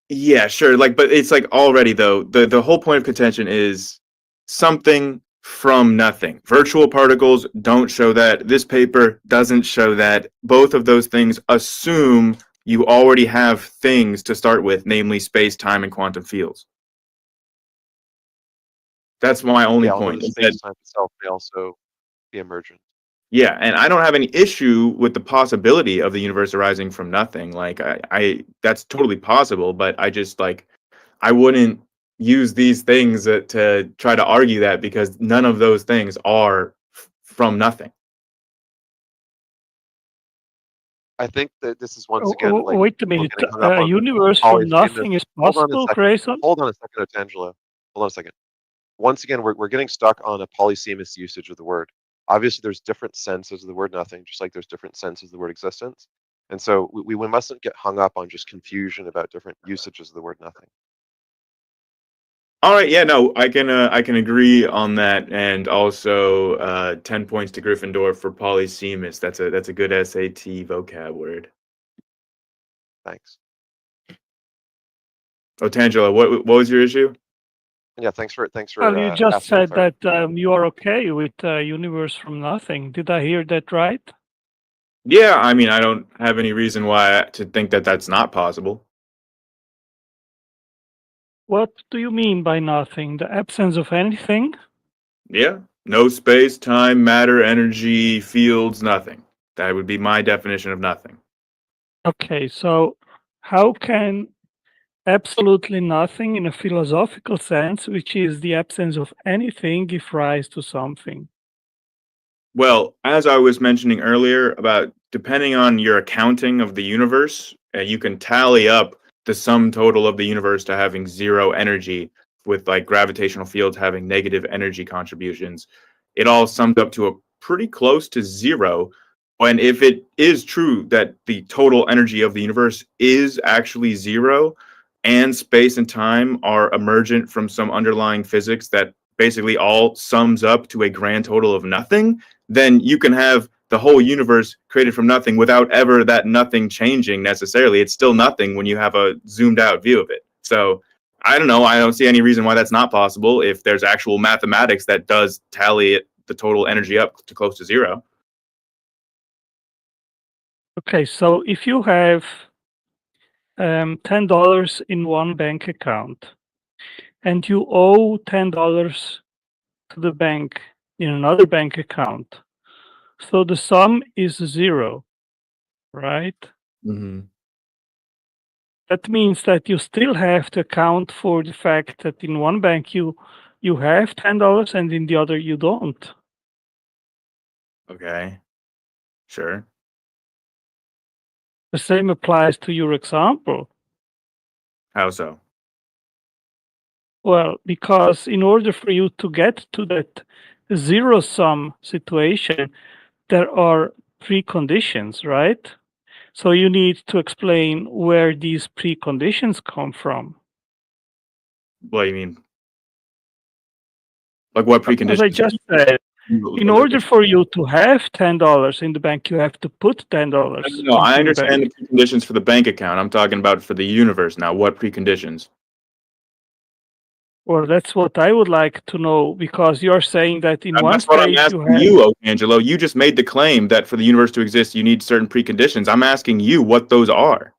Yeah, sure. Like, but it's like already though, the whole point of contention is something from nothing. Virtual particles don't show that. This paper doesn't show that. Both of those things assume you already have things to start with, namely space, time, and quantum fields. That's my only point. Space time itself may also be emergent. Yeah, and I don't have any issue with the possibility of the universe arising from nothing. Like I that's totally possible, but I just like I wouldn't use these things to try to argue that because none of those things are from nothing. I think that this is once again like wait a minute. A universe from nothing is possible, Grayson? Hold on a second, Otangelo. Hold on a second. Once again, we're getting stuck on a polysemous usage of the word. Obviously, there's different senses of the word nothing, just like there's different senses of the word existence. And so we mustn't get hung up on just confusion about different usages of the word nothing. All right, yeah, no, I can agree on that, and also 10 points to Gryffindor for polysemous. That's a good SAT vocab word. Thanks. Otangelo, what was your issue? Yeah, thanks for. Well, you just said that you are okay with universe from nothing. Did I hear that right? Yeah, I mean, I don't have any reason why to think that that's not possible. What do you mean by nothing? The absence of anything? Yeah, no space, time, matter, energy, fields, nothing. That would be my definition of nothing. Okay, so how can absolutely nothing in a philosophical sense, which is the absence of anything, give rise to something? Well, as I was mentioning earlier, about depending on your accounting of the universe, you can tally up the sum total of the universe to having zero energy, with like gravitational fields having negative energy contributions. It all sums up to a pretty close to zero. And if it is true that the total energy of the universe is actually zero, and space and time are emergent from some underlying physics that basically all sums up to a grand total of nothing, then you can have the whole universe created from nothing without ever that nothing changing necessarily. It's still nothing when you have a zoomed out view of it. So I don't know. I don't see any reason why that's not possible if there's actual mathematics that does tally the total energy up to close to zero. Okay, so if you have $10 in one bank account and you owe $10 to the bank in another bank account, so the sum is zero, right? Mm-hmm. That means that you still have to account for the fact that in one bank you have $10 and in the other you don't. Okay, sure. The same applies to your example. How so? Well, because in order for you to get to that zero-sum situation, there are preconditions, right? So you need to explain where these preconditions come from. What do you mean? Like what preconditions? As I just said, in order for you to have $10 in the bank, you have to put $10. No, I understand the preconditions for the bank account. I'm talking about for the universe now. What preconditions? Well, that's what I would like to know, because you're saying that in one That's what I'm state asking you, Angelo. You just made the claim that for the universe to exist, you need certain preconditions. I'm asking you what those are.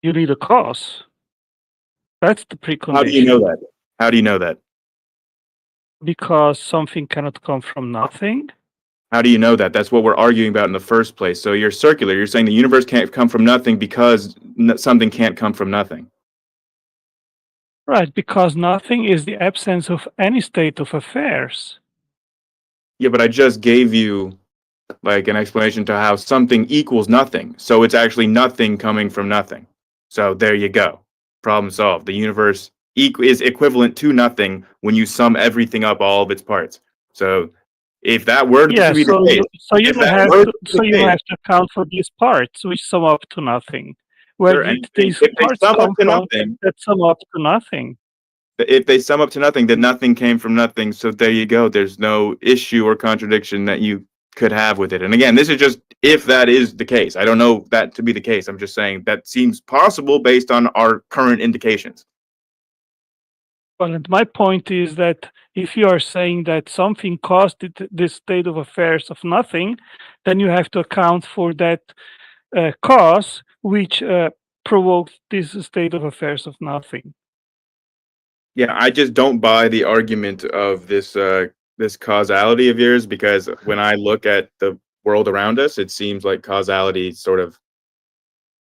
You need a cause. That's the precondition. How do you know that? How do you know that? Because something cannot come from nothing. How do you know that? That's what we're arguing about in the first place. So you're circular. You're saying the universe can't come from nothing because something can't come from nothing. Right, because nothing is the absence of any state of affairs. Yeah, but I just gave you like an explanation to how something equals nothing. So it's actually nothing coming from nothing. So there you go. Problem solved. The universe is equivalent to nothing when you sum everything up, all of its parts. So if that were to be the case, you have to account for these parts which sum up to nothing. Where these parts come from that sum up to nothing. If they sum up to nothing, then nothing came from nothing. So there you go. There's no issue or contradiction that you could have with it. And again, this is just if that is the case. I don't know that to be the case. I'm just saying that seems possible based on our current indications. Well, and my point is that if you are saying that something caused this state of affairs of nothing, then you have to account for that cause which provoked this state of affairs of nothing. Yeah, I just don't buy the argument of this this causality of yours, because when I look at the world around us, it seems like causality sort of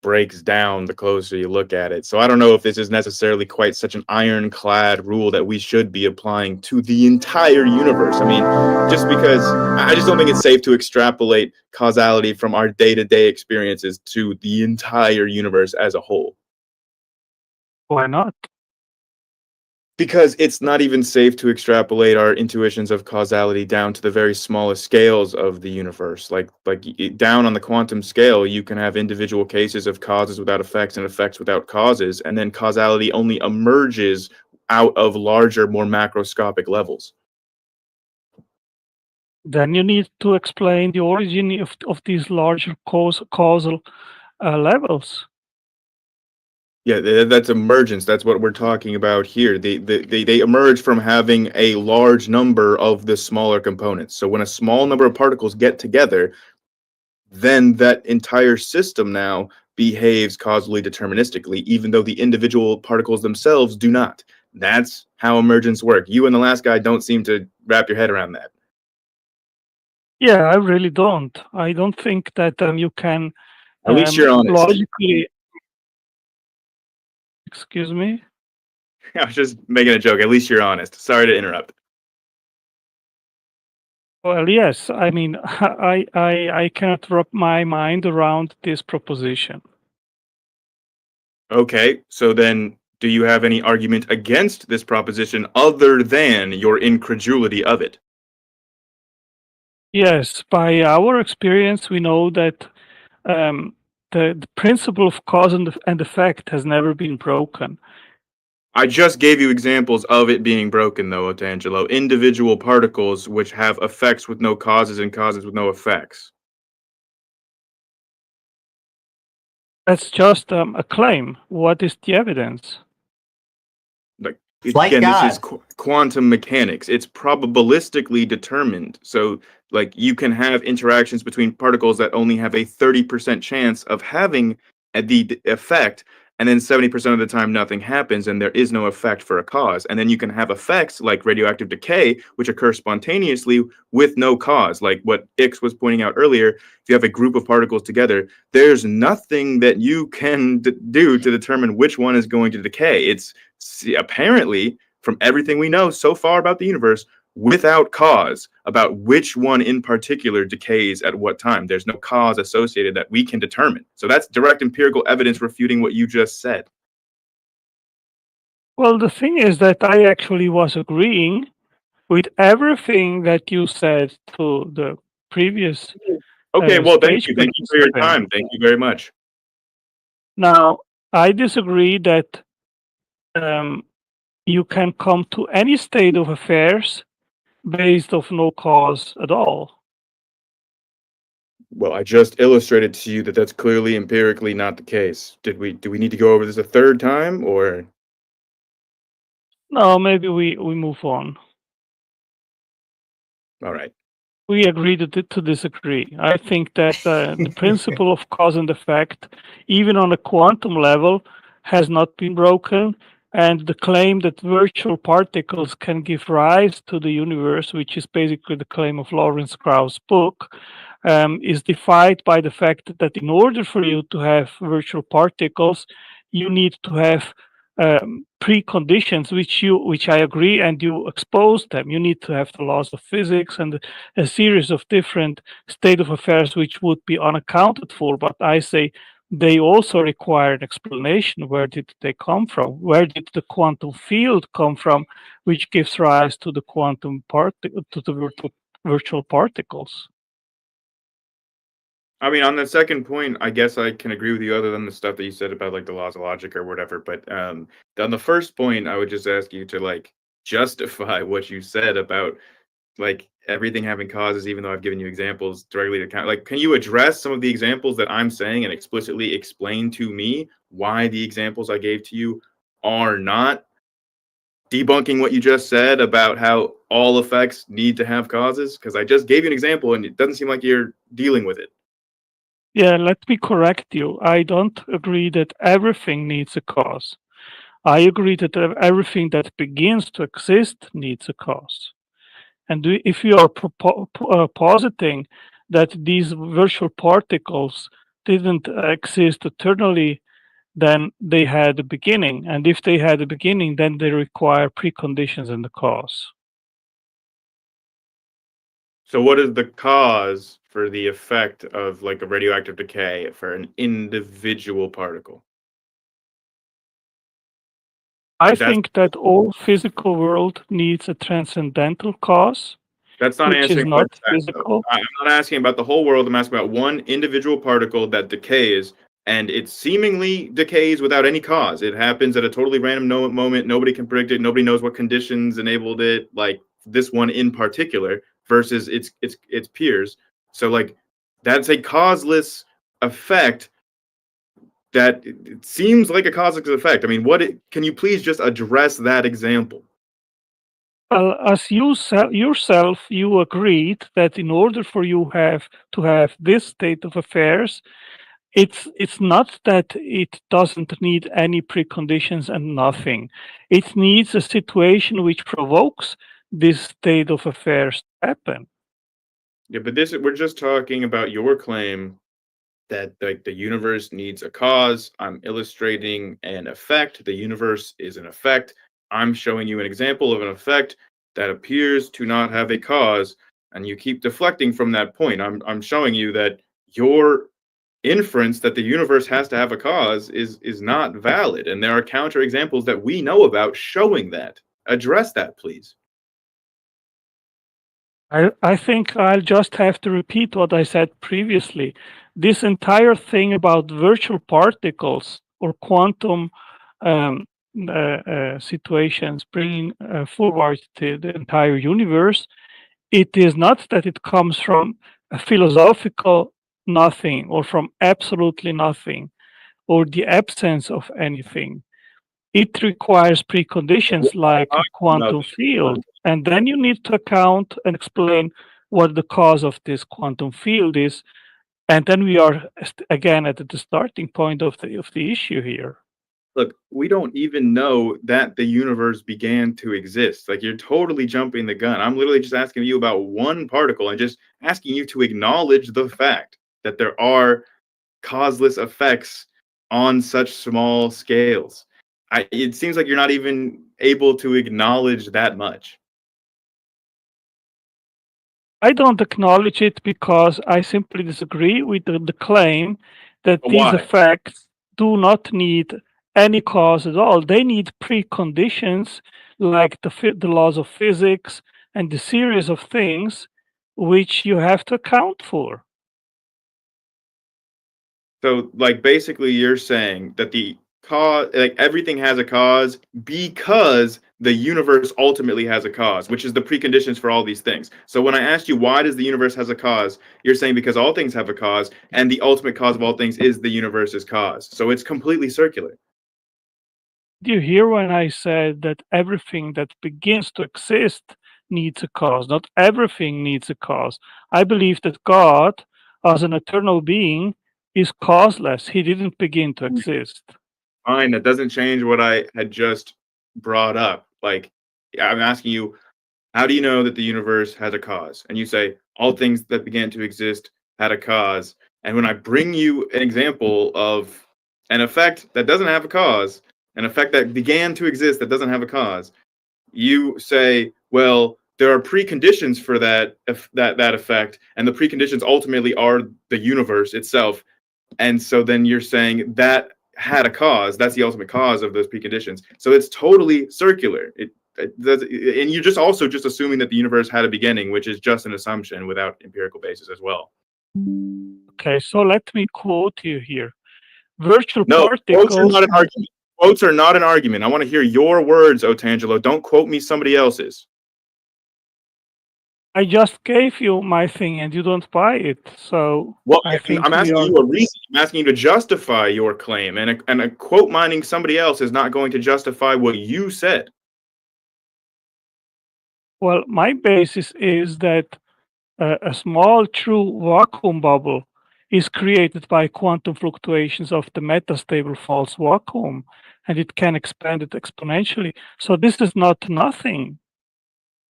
breaks down the closer you look at it. So I don't know if this is necessarily quite such an ironclad rule that we should be applying to the entire universe. I mean, just because I just don't think it's safe to extrapolate causality from our day-to-day experiences to the entire universe as a whole. Why not? Because it's not even safe to extrapolate our intuitions of causality down to the very smallest scales of the universe. Like down on the quantum scale, you can have individual cases of causes without effects and effects without causes, and then causality only emerges out of larger, more macroscopic levels. Then you need to explain the origin of these larger causal levels. Yeah, that's emergence. That's what we're talking about here. They emerge from having a large number of the smaller components. So when a small number of particles get together, then that entire system now behaves causally deterministically, even though the individual particles themselves do not. That's how emergence works. You and the last guy don't seem to wrap your head around that. Yeah, I really don't. I don't think that you can at least you're honest. Logically. Excuse me? I was just making a joke. At least you're honest. Sorry to interrupt. Well, yes. I mean, I cannot wrap my mind around this proposition. Okay, so then do you have any argument against this proposition other than your incredulity of it? Yes, by our experience, we know that the principle of cause and effect has never been broken. I just gave you examples of it being broken, though, Otangelo. Individual particles which have effects with no causes and causes with no effects. That's just a claim. What is the evidence? Again, this is quantum mechanics. It's probabilistically determined. So, like, you can have interactions between particles that only have a 30% chance of having the effect, and then 70% of the time nothing happens and there is no effect for a cause. And then you can have effects like radioactive decay, which occur spontaneously with no cause. Like what Ix was pointing out earlier, if you have a group of particles together, there's nothing that you can do to determine which one is going to decay. It's apparently, from everything we know so far about the universe, without cause about which one in particular decays at what time. There's no cause associated that we can determine. So that's direct empirical evidence refuting what you just said. Well, the thing is that I actually was agreeing with everything that you said to the previous Okay, well, thank stage you. Thank you for your participant. time. Thank you very much. Now, I disagree that you can come to any state of affairs based of no cause at all. Well, I just illustrated to you that that's clearly empirically not the case. Do we need to go over this a third time, or? No, maybe we move on. All right. We agree to disagree. I think that the principle of cause and effect, even on a quantum level, has not been broken. And the claim that virtual particles can give rise to the universe, which is basically the claim of Lawrence Krauss' book, is defied by the fact that in order for you to have virtual particles, you need to have preconditions, which I agree, and you expose them. You need to have the laws of physics and a series of different state of affairs which would be unaccounted for. But I say they also require an explanation. Where did they come from? Where did the quantum field come from, which gives rise to the virtual particles? I mean, on the second point, I guess I can agree with you, other than the stuff that you said about like the laws of logic or whatever. But on the first point, I would just ask you to like justify what you said about like everything having causes, even though I've given you examples directly to count. Like, can you address some of the examples that I'm saying and explicitly explain to me why the examples I gave to you are not debunking what you just said about how all effects need to have causes? Because I just gave you an example and it doesn't seem like you're dealing with it. Yeah, let me correct you. I don't agree that everything needs a cause. I agree that everything that begins to exist needs a cause. And if you are positing that these virtual particles didn't exist eternally, then they had a beginning. And if they had a beginning, then they require preconditions in the cause. So what is the cause for the effect of like a radioactive decay for an individual particle? I think that all physical world needs a transcendental cause. That's not which answering is not that, physical. I'm not asking about the whole world. I'm asking about one individual particle that decays, and it seemingly decays without any cause. It happens at a totally random moment. Nobody can predict it. Nobody knows what conditions enabled it. Like this one in particular, versus its peers. So like that's a causeless effect. That it seems like a causeless effect. I mean, can you please just address that example? As you yourself, you agreed that in order for you to have this state of affairs, it's not that it doesn't need any preconditions and nothing. It needs a situation which provokes this state of affairs to happen. Yeah, but we're just talking about your claim that like the universe needs a cause. I'm illustrating an effect. The universe is an effect. I'm showing you an example of an effect that appears to not have a cause, and you keep deflecting from that point. I'm showing you that your inference that the universe has to have a cause is not valid, and there are counterexamples that we know about showing that. Address that, please. I think I'll just have to repeat what I said previously. This entire thing about virtual particles or quantum situations bringing forward to the entire universe, it is not that it comes from a philosophical nothing or from absolutely nothing or the absence of anything. It requires preconditions like a quantum field. And then you need to account and explain what the cause of this quantum field is. And then we are again at the starting point of the issue here. Look, we don't even know that the universe began to exist. Like, you're totally jumping the gun. I'm literally just asking you about one particle and just asking you to acknowledge the fact that there are causeless effects on such small scales. It seems like you're not even able to acknowledge that much. I don't acknowledge it because I simply disagree with the claim that these effects do not need any cause at all. They need preconditions like the laws of physics and the series of things which you have to account for. So, like, basically, you're saying that the cause, like, everything has a cause because the universe ultimately has a cause, which is the preconditions for all these things. So, when I asked you why does the universe has a cause, you're saying because all things have a cause, and the ultimate cause of all things is the universe's cause. So, it's completely circular. Do you hear when I said that everything that begins to exist needs a cause? Not everything needs a cause. I believe that God, as an eternal being, is causeless. He didn't begin to exist. Fine, that doesn't change what I had just brought up. Like, I'm asking you, how do you know that the universe has a cause? And you say, all things that began to exist had a cause. And when I bring you an example of an effect that doesn't have a cause, an effect that began to exist that doesn't have a cause, you say, well, there are preconditions for that effect, and the preconditions ultimately are the universe itself. And so then you're saying that had a cause. That's the ultimate cause of those preconditions. So it's totally circular. It does, and you're just also just assuming that the universe had a beginning, which is just an assumption without empirical basis as well. Okay, so let me quote you here. Virtual No, particles. quotes are not an argument. Quotes are not an argument. I want to hear your words, Otangelo. Don't quote me somebody else's. I just gave you my thing and you don't buy it. So well, I think I'm asking you a reason. I'm asking you to justify your claim, and a quote mining somebody else is not going to justify what you said. Well, my basis is that a small true vacuum bubble is created by quantum fluctuations of the metastable false vacuum, and it can expand it exponentially. So this is not nothing.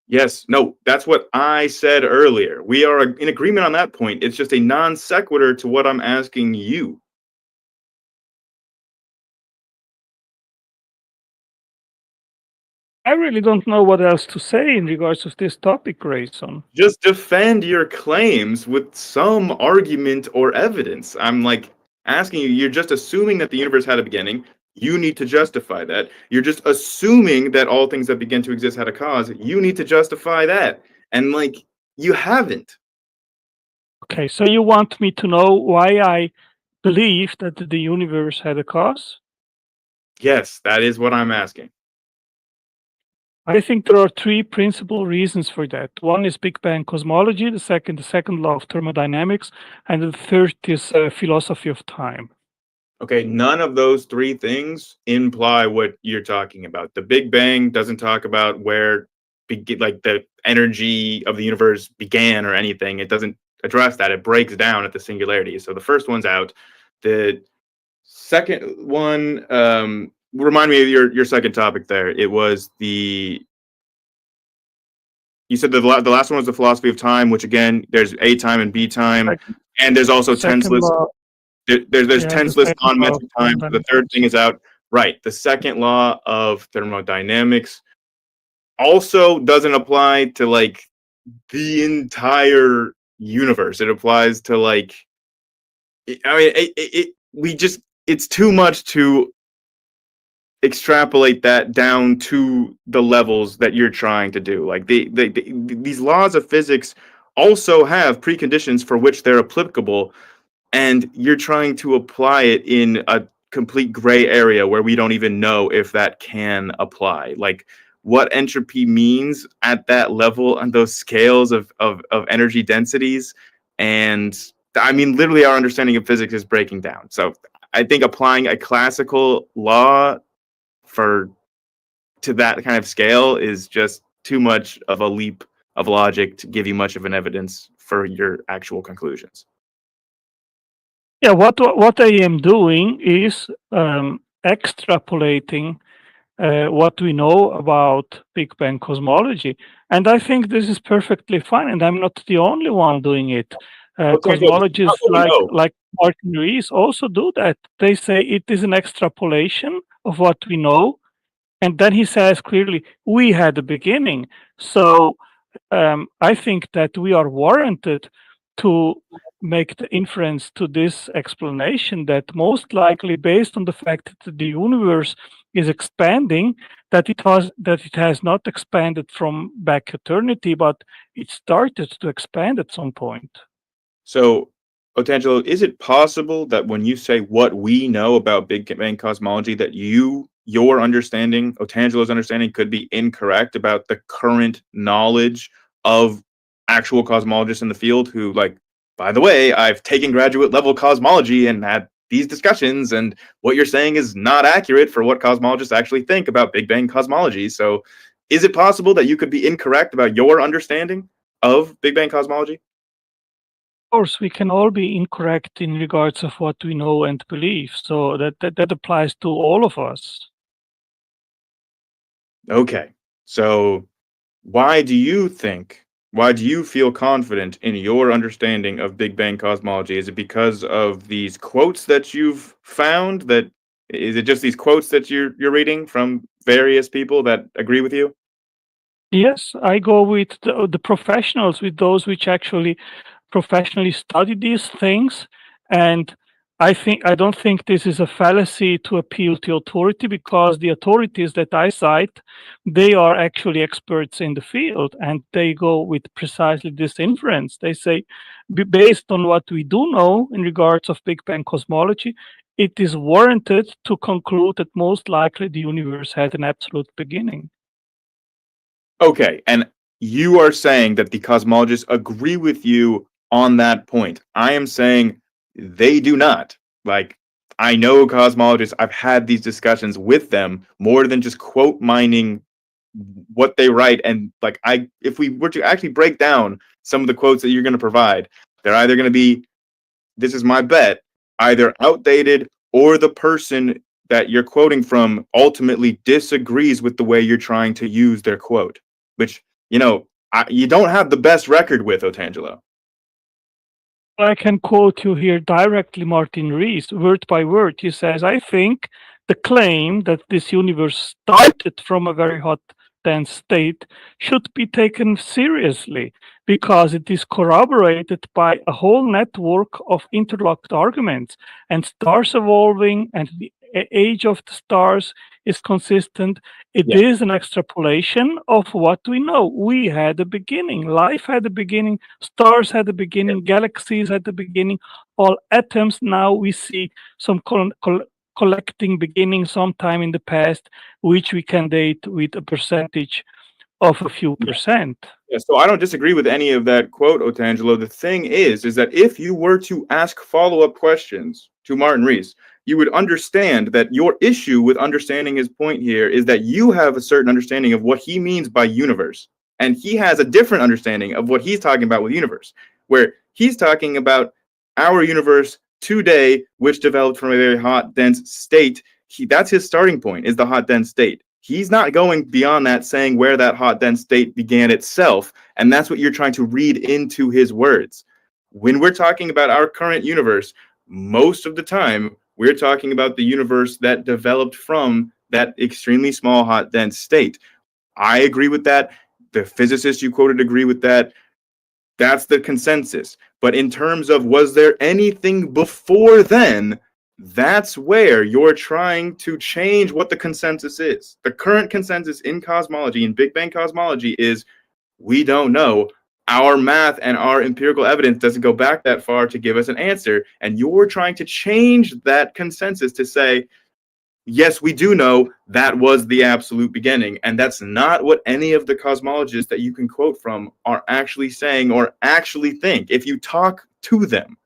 Yes, no, that's what I said earlier. We are in agreement on that point. It's just a non sequitur to what I'm asking you. I really don't know what else to say in regards to this topic, Grayson. Just defend your claims with some argument or evidence. I'm like asking you, you're just assuming that the universe had a beginning. You need to justify that. You're just assuming that all things that begin to exist had a cause. You need to justify that. And like, you haven't. Okay, so you want me to know why I believe that the universe had a cause? Yes, that is what I'm asking. I think there are three principal reasons for that. One is Big Bang cosmology, the second law of thermodynamics, and the third is philosophy of time. Okay, none of those three things imply what you're talking about. The Big Bang doesn't talk about where like the energy of the universe began or anything. It doesn't address that. It breaks down at the singularity. So the first one's out. The second one, remind me of your second topic there. It was you said the last one was the philosophy of time, which again, there's A time and B time, and there's also tenseless. There's tenseless non-metric time. The third thing is out. Right. The second law of thermodynamics also doesn't apply to like the entire universe. It applies to like, I mean, it's too much to extrapolate that down to the levels that you're trying to do. Like these laws of physics also have preconditions for which they're applicable. And you're trying to apply it in a complete gray area where we don't even know if that can apply. Like what entropy means at that level and those scales of energy densities. And I mean, literally our understanding of physics is breaking down. So I think applying a classical law to that kind of scale is just too much of a leap of logic to give you much of an evidence for your actual conclusions. Yeah, what I am doing is extrapolating what we know about Big Bang cosmology, and I think this is perfectly fine. And I'm not the only one doing it. Cosmologists like Martin Rees also do that. They say it is an extrapolation of what we know, and then he says clearly we had a beginning. So I think that we are warranted to make the inference to this explanation that most likely, based on the fact that the universe is expanding, that it has not expanded from back eternity, but it started to expand at some point. So, Otangelo, is it possible that when you say what we know about Big Bang cosmology, that your understanding, Otangelo's understanding, could be incorrect about the current knowledge of actual cosmologists in the field who, like, by the way, I've taken graduate level cosmology and had these discussions, and what you're saying is not accurate for what cosmologists actually think about Big Bang cosmology. So is it possible that you could be incorrect about your understanding of Big Bang cosmology? Of course, we can all be incorrect in regards of what we know and believe. So that applies to all of us. Okay. So why do you feel confident in your understanding of Big Bang cosmology? Is it because of these quotes that you've found? Is it just these quotes that you're reading from various people that agree with you? Yes, I go with the professionals, with those which actually professionally study these things, and I don't think this is a fallacy to appeal to authority, because the authorities that I cite, they are actually experts in the field, and they go with precisely this inference. They say, based on what we do know in regards of Big Bang cosmology, it is warranted to conclude that most likely the universe had an absolute beginning. Okay, and you are saying that the cosmologists agree with you on that point. I am saying they do not. Like, I know cosmologists, I've had these discussions with them more than just quote mining what they write. And like, if we were to actually break down some of the quotes that you're going to provide, they're either going to be, this is my bet, either outdated or the person that you're quoting from ultimately disagrees with the way you're trying to use their quote, which, you don't have the best record with, Otangelo. I can quote you here directly, Martin Rees, word by word. He says, I think the claim that this universe started from a very hot, dense state should be taken seriously, because it is corroborated by a whole network of interlocked arguments, and stars evolving and the age of the stars is consistent. It is an extrapolation of what we know. We had a beginning. Life had a beginning. Stars had a beginning. Galaxies had a beginning. All atoms, now we see some collecting beginning sometime in the past, which we can date with a percentage of a few percent. Yeah, so I don't disagree with any of that quote, Otangelo. The thing is that if you were to ask follow-up questions to Martin Rees, you would understand that your issue with understanding his point here is that you have a certain understanding of what he means by universe, and he has a different understanding of what he's talking about with universe, where he's talking about our universe today, which developed from a very hot, dense state. That's his starting point, is the hot, dense state. He's not going beyond that, saying where that hot, dense state began itself, and that's what you're trying to read into his words. When we're talking about our current universe, most of the time, we're talking about the universe that developed from that extremely small, hot, dense state. I agree with that. The physicists you quoted agree with that. That's the consensus. But in terms of, was there anything before then, that's where you're trying to change what the consensus is. The current consensus in cosmology, in Big Bang cosmology, is we don't know. Our math and our empirical evidence doesn't go back that far to give us an answer. And you're trying to change that consensus to say, yes, we do know that was the absolute beginning. And that's not what any of the cosmologists that you can quote from are actually saying or actually think, if you talk to them.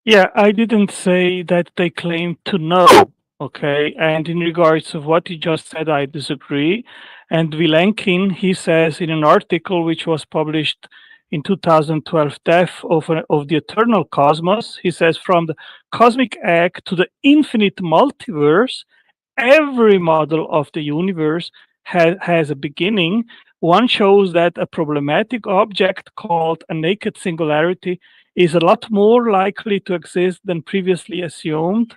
Yeah, I didn't say that they claim to know. Okay, and in regards of what you just said, I disagree. And Vilenkin, he says in an article which was published in 2012, Death of the Eternal Cosmos, he says, from the cosmic egg to the infinite multiverse, every model of the universe has a beginning. One shows that a problematic object called a naked singularity is a lot more likely to exist than previously assumed.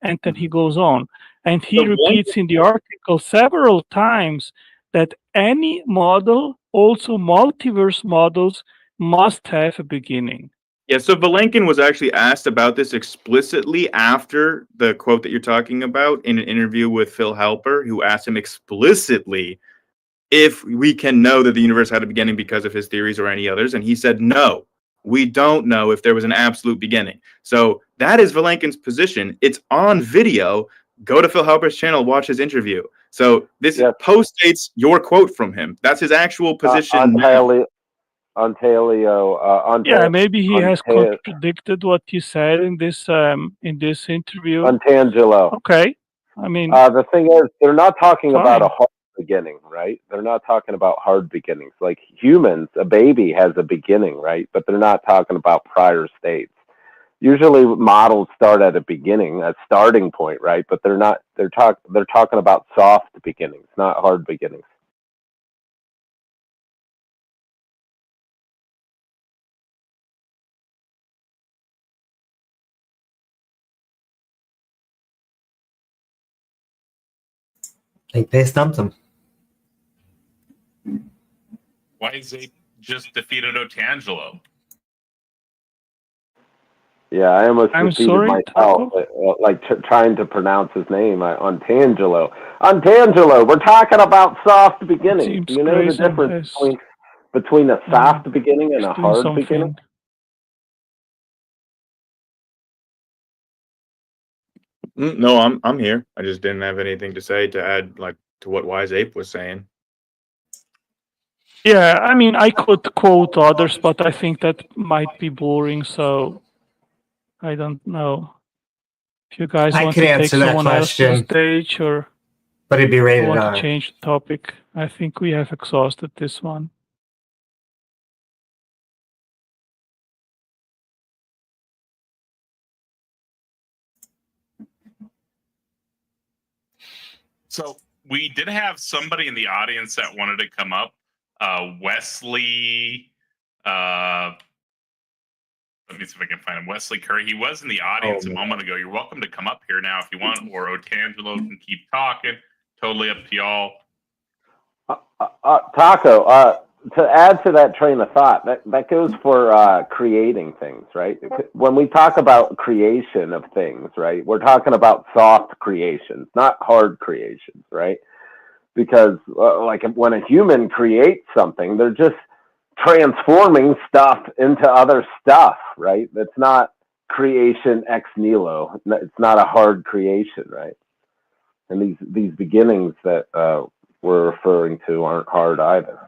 And then he goes on. And he repeats in the article several times that any model, also multiverse models, must have a beginning. Yeah, so Vilenkin was actually asked about this explicitly after the quote that you're talking about in an interview with Phil Halper, who asked him explicitly if we can know that the universe had a beginning because of his theories or any others, and he said no. We don't know if there was an absolute beginning. So that is Vilenkin's position. It's on video. Go to Phil Halper's channel, watch his interview. So this postdates your quote from him. That's his actual position. Yeah, maybe he has contradicted what he said in this interview. Untangelo. Okay, I mean, the thing is, they're not talking about a hard beginning, right? They're not talking about hard beginnings. Like humans, a baby has a beginning, right? But they're not talking about prior states. Usually, models start at a beginning, a starting point, right? But they're not. They're talking about soft beginnings, not hard beginnings. I think they stumped him. Why is they just defeated Otangelo? Yeah, I almost defeated myself, trying to pronounce his name. Untangelo. Untangelo, we're talking about soft beginnings. Do you know the difference between a soft beginning and a hard beginning? No, I'm here. I just didn't have anything to say to add to what Wise Ape was saying. Yeah, I mean, I could quote others, but I think that might be boring, so I don't know if you guys want to take someone else to the stage, or but it'd be rated want R. to change the topic. I think we have exhausted this one. So we did have somebody in the audience that wanted to come up. Wesley, let me see if I can find him. Wesley Curry. He was in the audience a moment ago. You're welcome to come up here now if you want, or Otangelo can keep talking. Totally up to y'all. Taco, to add to that train of thought, that goes for creating things, right? When we talk about creation of things, right, we're talking about soft creations, not hard creations, right? Because like when a human creates something, they're just transforming stuff into other stuff, right? That's not creation ex nihilo. It's not a hard creation, right? And these beginnings that we're referring to aren't hard either.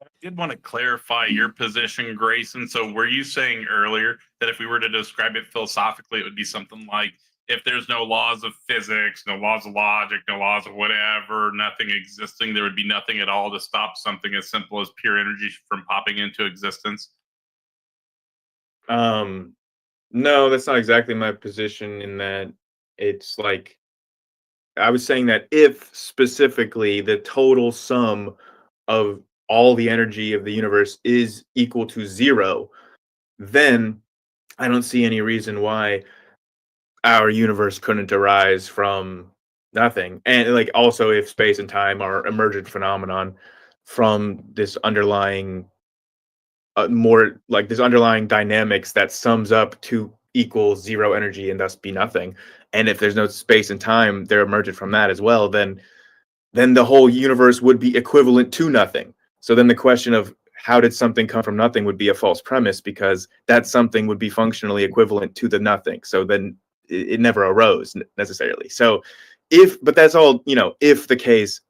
I did want to clarify your position, Grayson. So were you saying earlier that if we were to describe it philosophically, it would be something like, if there's no laws of physics, no laws of logic, no laws of whatever, nothing existing, there would be nothing at all to stop something as simple as pure energy from popping into existence? No, that's not exactly my position, in that it's like, I was saying that if specifically the total sum of all the energy of the universe is equal to 0, then I don't see any reason why our universe couldn't arise from nothing. And like also if space and time are emergent phenomenon from this underlying more like this underlying dynamics that sums up to equal 0 energy and thus be nothing. And if there's no space and time, they're emergent from that as well, then the whole universe would be equivalent to nothing. So then the question of how did something come from nothing would be a false premise, because that something would be functionally equivalent to the nothing. So then it never arose necessarily. So but that's all, if the case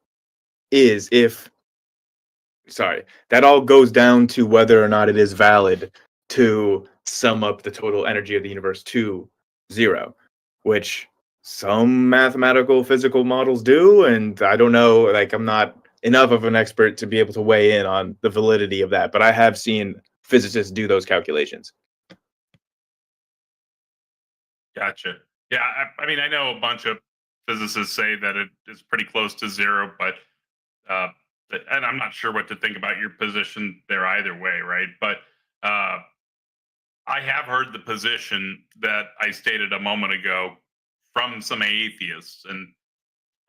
is, that all goes down to whether or not it is valid to sum up the total energy of the universe to 0, which some mathematical physical models do. And I don't know, like, I'm not enough of an expert to be able to weigh in on the validity of that, but I have seen physicists do those calculations. Gotcha. Yeah, I mean, I know a bunch of physicists say that it is pretty close to 0, but and I'm not sure what to think about your position there either way, right? But I have heard the position that I stated a moment ago from some atheists, and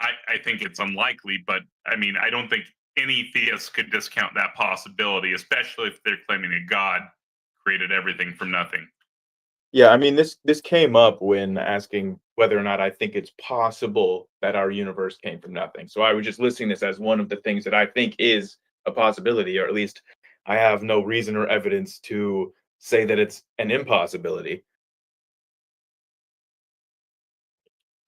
I think it's unlikely, but I mean, I don't think any theist could discount that possibility, especially if they're claiming a god created everything from nothing. Yeah, I mean, this came up when asking whether or not I think it's possible that our universe came from nothing. So I was just listing this as one of the things that I think is a possibility, or at least I have no reason or evidence to say that it's an impossibility.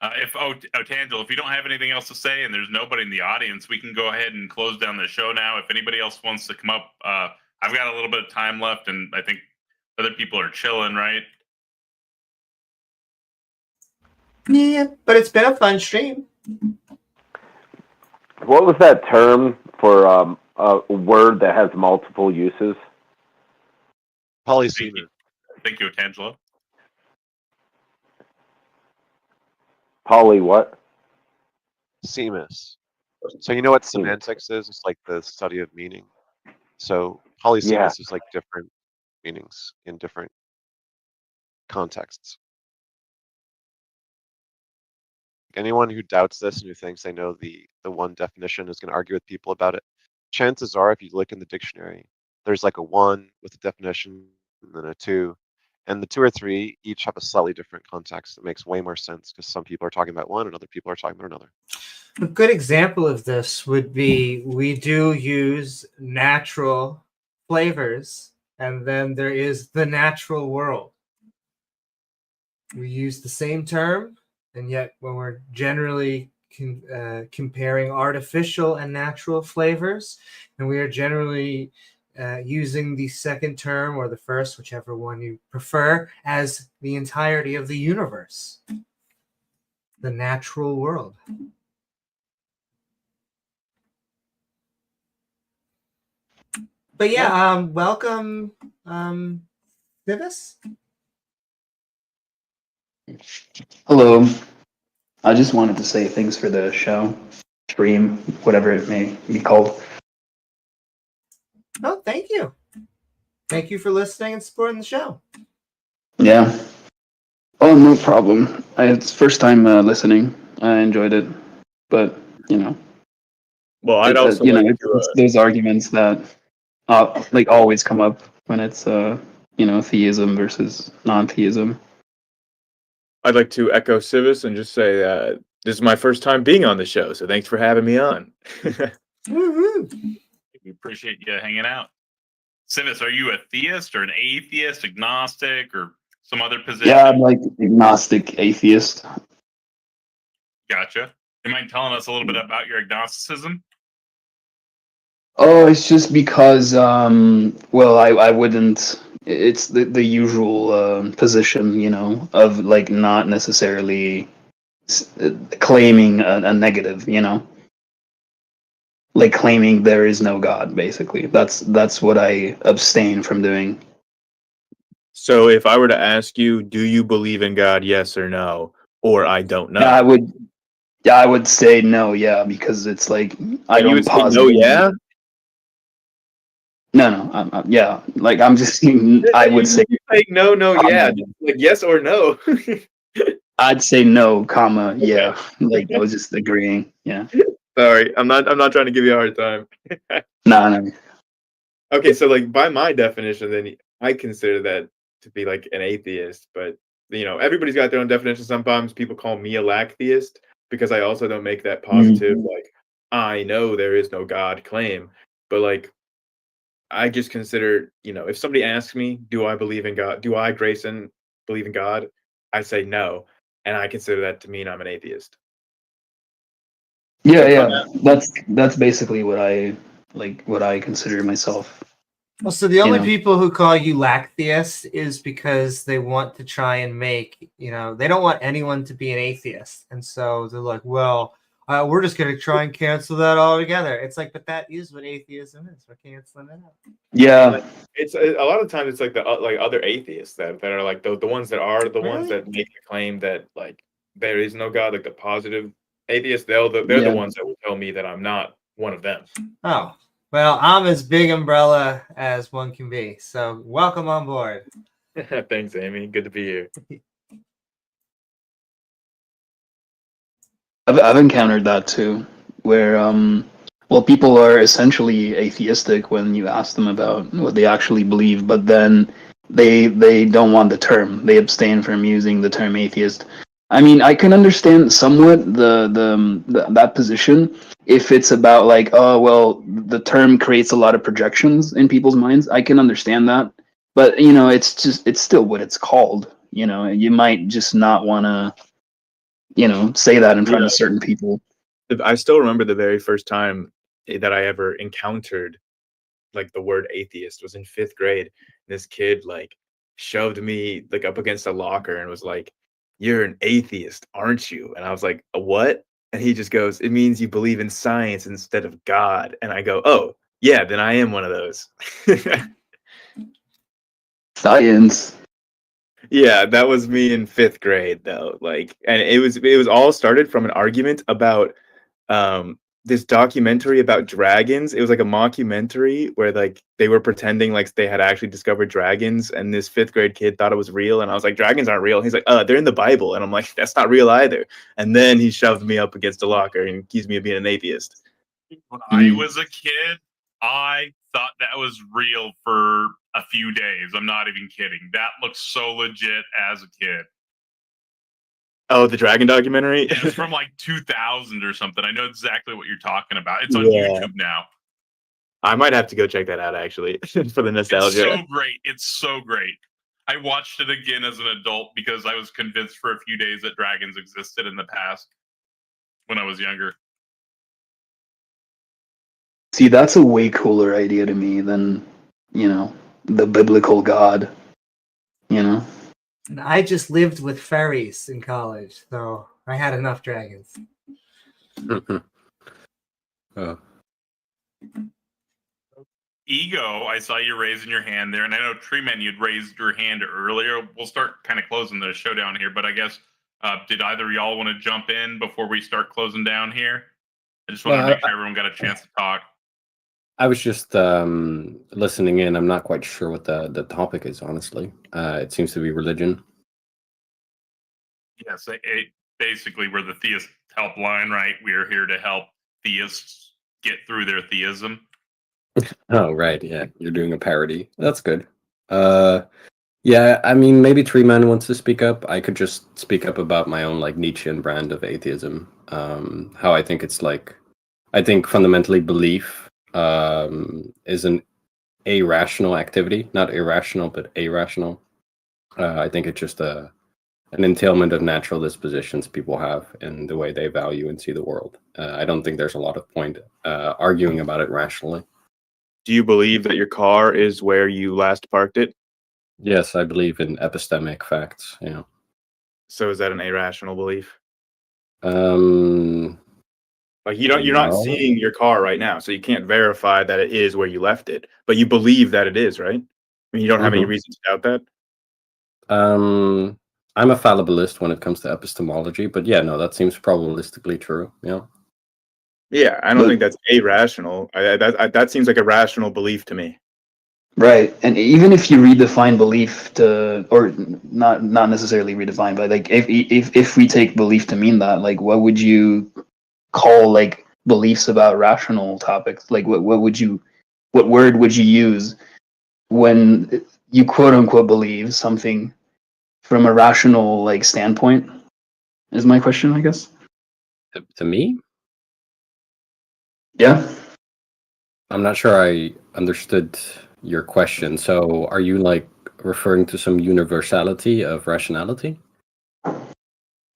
Tangel, if you don't have anything else to say and there's nobody in the audience, we can go ahead and close down the show now. If anybody else wants to come up, I've got a little bit of time left, and I think other people are chilling, right? Yeah, but it's been a fun stream. What was that term for a word that has multiple uses? Polysemy. Thank you, Tangelo. Poly what? Semus. So you know what semantics is? It's like the study of meaning. So polysemous is like different meanings in different contexts. Anyone who doubts this and who thinks they know the one definition is going to argue with people about it. Chances are, if you look in the dictionary, there's like a 1 with a definition and then a 2. And the 2 or 3 each have a slightly different context. It makes way more sense because some people are talking about one and other people are talking about another. A good example of this would be we do use natural flavors, and then there is the natural world. We use the same term, and yet when we're generally comparing artificial and natural flavors, and we are generally using the second term or the first, whichever one you prefer, as the entirety of the universe, the natural world. But yeah, welcome, Divis. Hello. I just wanted to say thanks for the show, stream, whatever it may be called. Oh, thank you. Thank you for listening and supporting the show. Yeah. Oh, no problem. It's first time listening. I enjoyed it, but you know. Well, I'd also it's those arguments that like always come up when it's theism versus non-theism. I'd like to echo Civis and just say this is my first time being on the show, so thanks for having me on. We appreciate you hanging out. Civis, are you a theist or an atheist, agnostic, or some other position? Yeah, I'm like agnostic atheist. Gotcha. You mind telling us a little bit about your agnosticism? Oh, it's just because, I wouldn't. It's the usual position, of like not necessarily claiming a negative, like claiming there is no God. Basically, that's what I abstain from doing. So, if I were to ask you, do you believe in God? Yes or no, or I don't know. Yeah, I would say no. Yeah, because it's like I don't. You would say no. Yeah. No, yeah. Like I'm just saying, I would say like no, yeah, like yes or no. I'd say no, comma, yeah. Like I was just agreeing. Yeah. Sorry, I'm not trying to give you a hard time. No. Okay, so like by my definition, then I consider that to be like an atheist. But everybody's got their own definition. Sometimes people call me a lack theist because I also don't make that positive like I know there is no God claim, but like. I just consider, if somebody asks me, do I believe in God? Do I, Grayson, believe in God? I say no. And I consider that to mean I'm an atheist. Yeah. That's basically what I consider myself. Well, so the only people who call you lack theist is because they want to try and make, they don't want anyone to be an atheist. And so they're like, well, we're just going to try and cancel that altogether. It's like, but that is what atheism is. We're canceling it out. Yeah, it's a lot of times it's like the like other atheists that are like the ones that are the ones that make the claim that like there is no God, like the positive atheists. They're the ones that will tell me that I'm not one of them. Oh, well, I'm as big umbrella as one can be. So welcome on board. Thanks, Amy. Good to be here. I've encountered that too, where well, people are essentially atheistic when you ask them about what they actually believe, but then they don't want the term. They abstain from using the term atheist. I mean, I can understand somewhat that position if it's about like, oh well, the term creates a lot of projections in people's minds. I can understand that, but you know, it's still what it's called. You know, you might just not want to, you know, say that in front of certain people. I still remember the very first time that I ever encountered like the word atheist was in 5th grade. This kid like shoved me like up against a locker and was like, "You're an atheist, aren't you?" And I was like, "What?" And he just goes, "It means you believe in science instead of God." And I go, "Oh, yeah, then I am one of those." Science. Yeah, that was me in 5th grade though. Like, and it was all started from an argument about this documentary about dragons. It was like a mockumentary where like they were pretending like they had actually discovered dragons, and this 5th grade kid thought it was real, and I was like, "Dragons aren't real." He's like, "They're in the Bible." And I'm like, "That's not real either." And then he shoved me up against a locker and accused me of being an atheist. When I was a kid, I thought that was real for a few days. I'm not even kidding. That looks so legit as a kid. Oh, the dragon documentary? It's from like 2000 or something. I know exactly what you're talking about. It's on YouTube now. I might have to go check that out actually for the nostalgia. It's so great. It's so great. I watched it again as an adult because I was convinced for a few days that dragons existed in the past when I was younger. See, that's a way cooler idea to me than, you know, the biblical God, you know? And I just lived with fairies in college, so I had enough dragons. Oh. Ego, I saw you raising your hand there, and I know Treeman, you'd raised your hand earlier. We'll start kind of closing the showdown here, but I guess, did either of y'all want to jump in before we start closing down here? I just want to make sure everyone got a chance to talk. I was just listening in. I'm not quite sure what the topic is, honestly. It seems to be religion. Yes, basically we're the Theist Helpline, right? We are here to help theists get through their theism. Oh, right. Yeah, you're doing a parody. That's good. Yeah, I mean, maybe Treeman wants to speak up. I could just speak up about my own like Nietzschean brand of atheism. How I think it's like, I think fundamentally belief is an irrational activity, not irrational, but irrational. I think it's just an entailment of natural dispositions people have in the way they value and see the world. I don't think there's a lot of point arguing about it rationally. Do you believe that your car is where you last parked it? Yes, I believe in epistemic facts. Yeah. So is that an irrational belief? Like you're not seeing your car right now, so you can't verify that it is where you left it. But you believe that it is, right? I mean, you don't have any reason to doubt that. I'm a fallibilist when it comes to epistemology, but yeah, no, that seems probabilistically true. Yeah. Yeah, I don't think that's irrational. That seems like a rational belief to me. Right, and even if you redefine belief to, or not necessarily redefine, but like if we take belief to mean that, like what would you call like beliefs about rational topics? Like what word would you use when you quote unquote believe something from a rational like standpoint? Is my question, I guess. To me? Yeah. I'm not sure I understood your question. So are you like referring to some universality of rationality?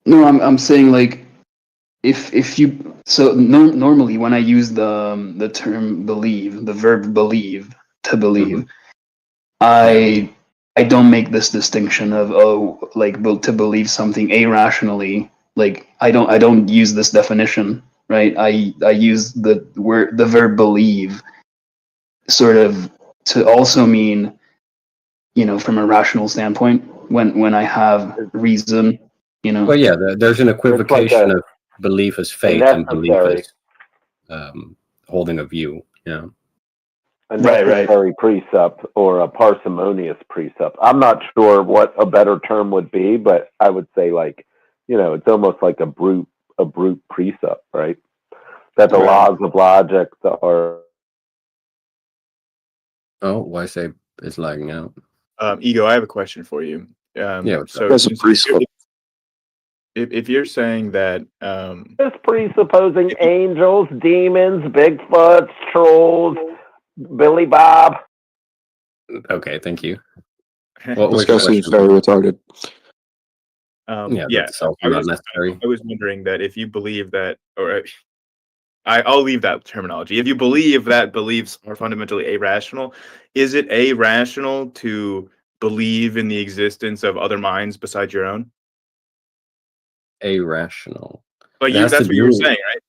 No, I'm saying like if you normally when I use the term believe, the verb believe, to believe, I don't make this distinction of to believe something irrationally. Like I don't use this definition, right? I use the verb believe sort of to also mean, you know, from a rational standpoint when I have reason, you know. Well, yeah, there's an equivocation of belief as faith and belief as holding a view. Yeah. A necessary precept or a parsimonious precept. I'm not sure what a better term would be, but I would say like, you know, it's almost like a brute precept, right? that the laws of logic are. Oh, why say it's lagging out? Ego, I have a question for you. Yeah, so if you're saying that Just presupposing angels, demons, Bigfoots, trolls, Billy Bob. Okay, thank you. Discussing is very retarded. That's also not necessary. I was wondering that if you believe that, or I'll leave that terminology. If you believe that beliefs are fundamentally irrational, is it irrational to believe in the existence of other minds besides your own? Irrational. But that's what you were saying, right?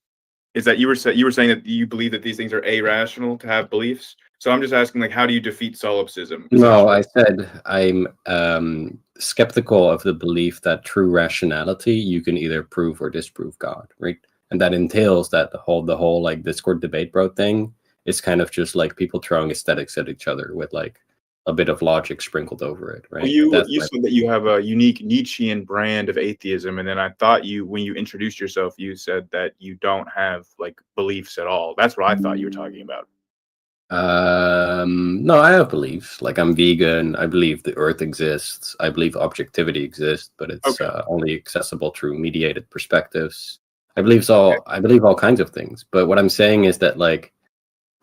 Is that you were saying that you believe that these things are irrational to have beliefs? So I'm just asking, like, how do you defeat solipsism? No, I said I'm skeptical of the belief that through rationality you can either prove or disprove God, right? And that entails that the whole like Discord debate bro thing is kind of just like people throwing aesthetics at each other with like a bit of logic sprinkled over it, right? Well, you said that you have a unique Nietzschean brand of atheism, and then I thought when you introduced yourself, you said that you don't have like beliefs at all. That's what I thought you were talking about. No, I have beliefs. Like I'm vegan. I believe the Earth exists. I believe objectivity exists, but it's only accessible through mediated perspectives. I believe all kinds of things. But what I'm saying is that like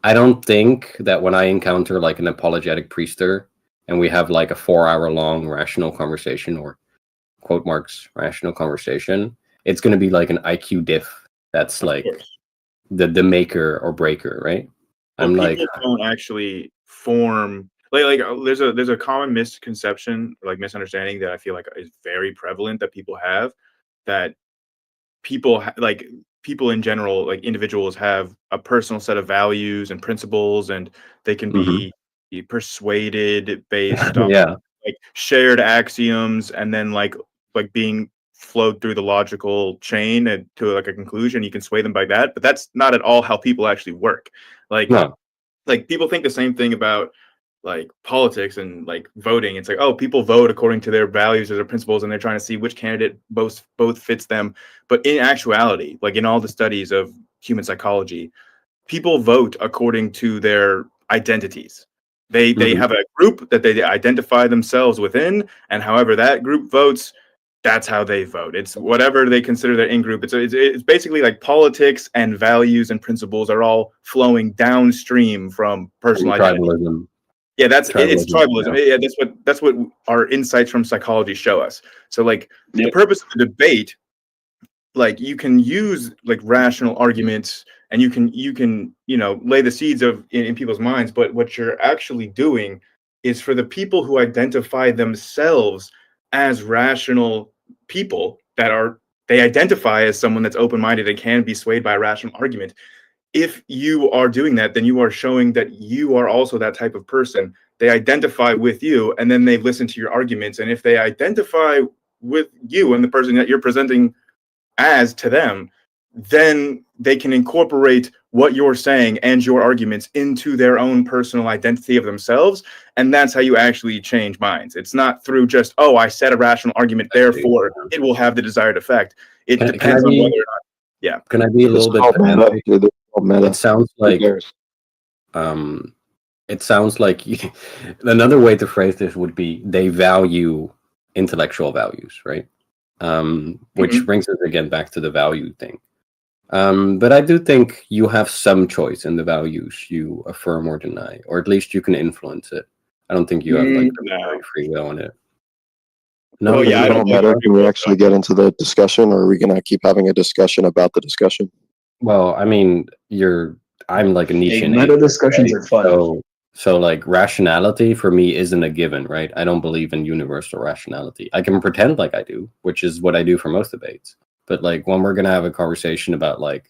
I don't think that when I encounter like an apologetic priester and we have like a 4-hour-long rational conversation or quote marks rational conversation, it's going to be like an IQ diff that's like the maker or breaker, right? Well, people don't actually form like there's a common misconception, like misunderstanding that I feel like is very prevalent that people have, that people in general, like individuals, have a personal set of values and principles, and they can be persuaded based on like shared axioms, and then like being flowed through the logical chain and to like a conclusion. You can sway them by that, but that's not at all how people actually work. Like people think the same thing about like politics and like voting. It's like, oh, people vote according to their values or their principles, and they're trying to see which candidate both fits them. But in actuality, like in all the studies of human psychology, people vote according to their identities. They have a group that they identify themselves within, and however that group votes, that's how they vote. It's whatever they consider their in-group. It's basically like politics and values and principles are all flowing downstream from personal identity. Tribalism. Yeah, it's tribalism. Yeah, that's what our insights from psychology show us. So like the purpose of the debate, like you can use like rational arguments and you can lay the seeds in people's minds, but what you're actually doing is for the people who identify themselves as rational people, they identify as someone that's open-minded and can be swayed by a rational argument. If you are doing that, then you are showing that you are also that type of person. They identify with you, and then they listen to your arguments. And if they identify with you and the person that you're presenting as to them, then they can incorporate what you're saying and your arguments into their own personal identity of themselves. And that's how you actually change minds. It's not through just, oh, I said a rational argument, therefore it will have the desired effect. It depends on whether or not. Yeah. Can I be a little bit pedantic? It sounds like another way to phrase this would be they value intellectual values, right? Which brings us again back to the value thing. But I do think you have some choice in the values you affirm or deny, or at least you can influence it. I don't think you have like free will in it. No, I don't matter. Can we actually get into the discussion, or are we gonna keep having a discussion about the discussion? Well, I mean, I'm like a Nietzschean. Meta discussions are fun. So like rationality for me isn't a given, right? I don't believe in universal rationality. I can pretend like I do, which is what I do for most debates. But like when we're gonna have a conversation about like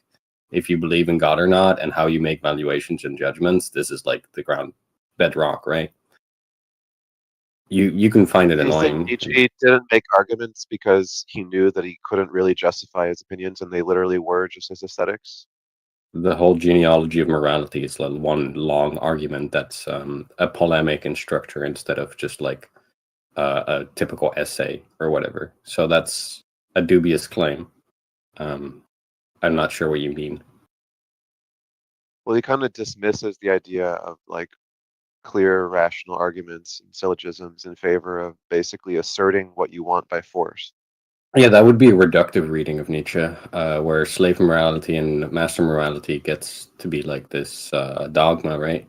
if you believe in God or not and how you make valuations and judgments, this is like the ground bedrock, right? You can find it annoying. Nietzsche didn't make arguments because he knew that he couldn't really justify his opinions, and they literally were just his aesthetics. The whole genealogy of morality is like one long argument that's a polemic in structure instead of just like a typical essay or whatever. So that's a dubious claim. I'm not sure what you mean. Well, he kind of dismisses the idea of like clear rational arguments and syllogisms in favor of basically asserting what you want by force. Yeah, that would be a reductive reading of Nietzsche, where slave morality and master morality gets to be like this dogma, right?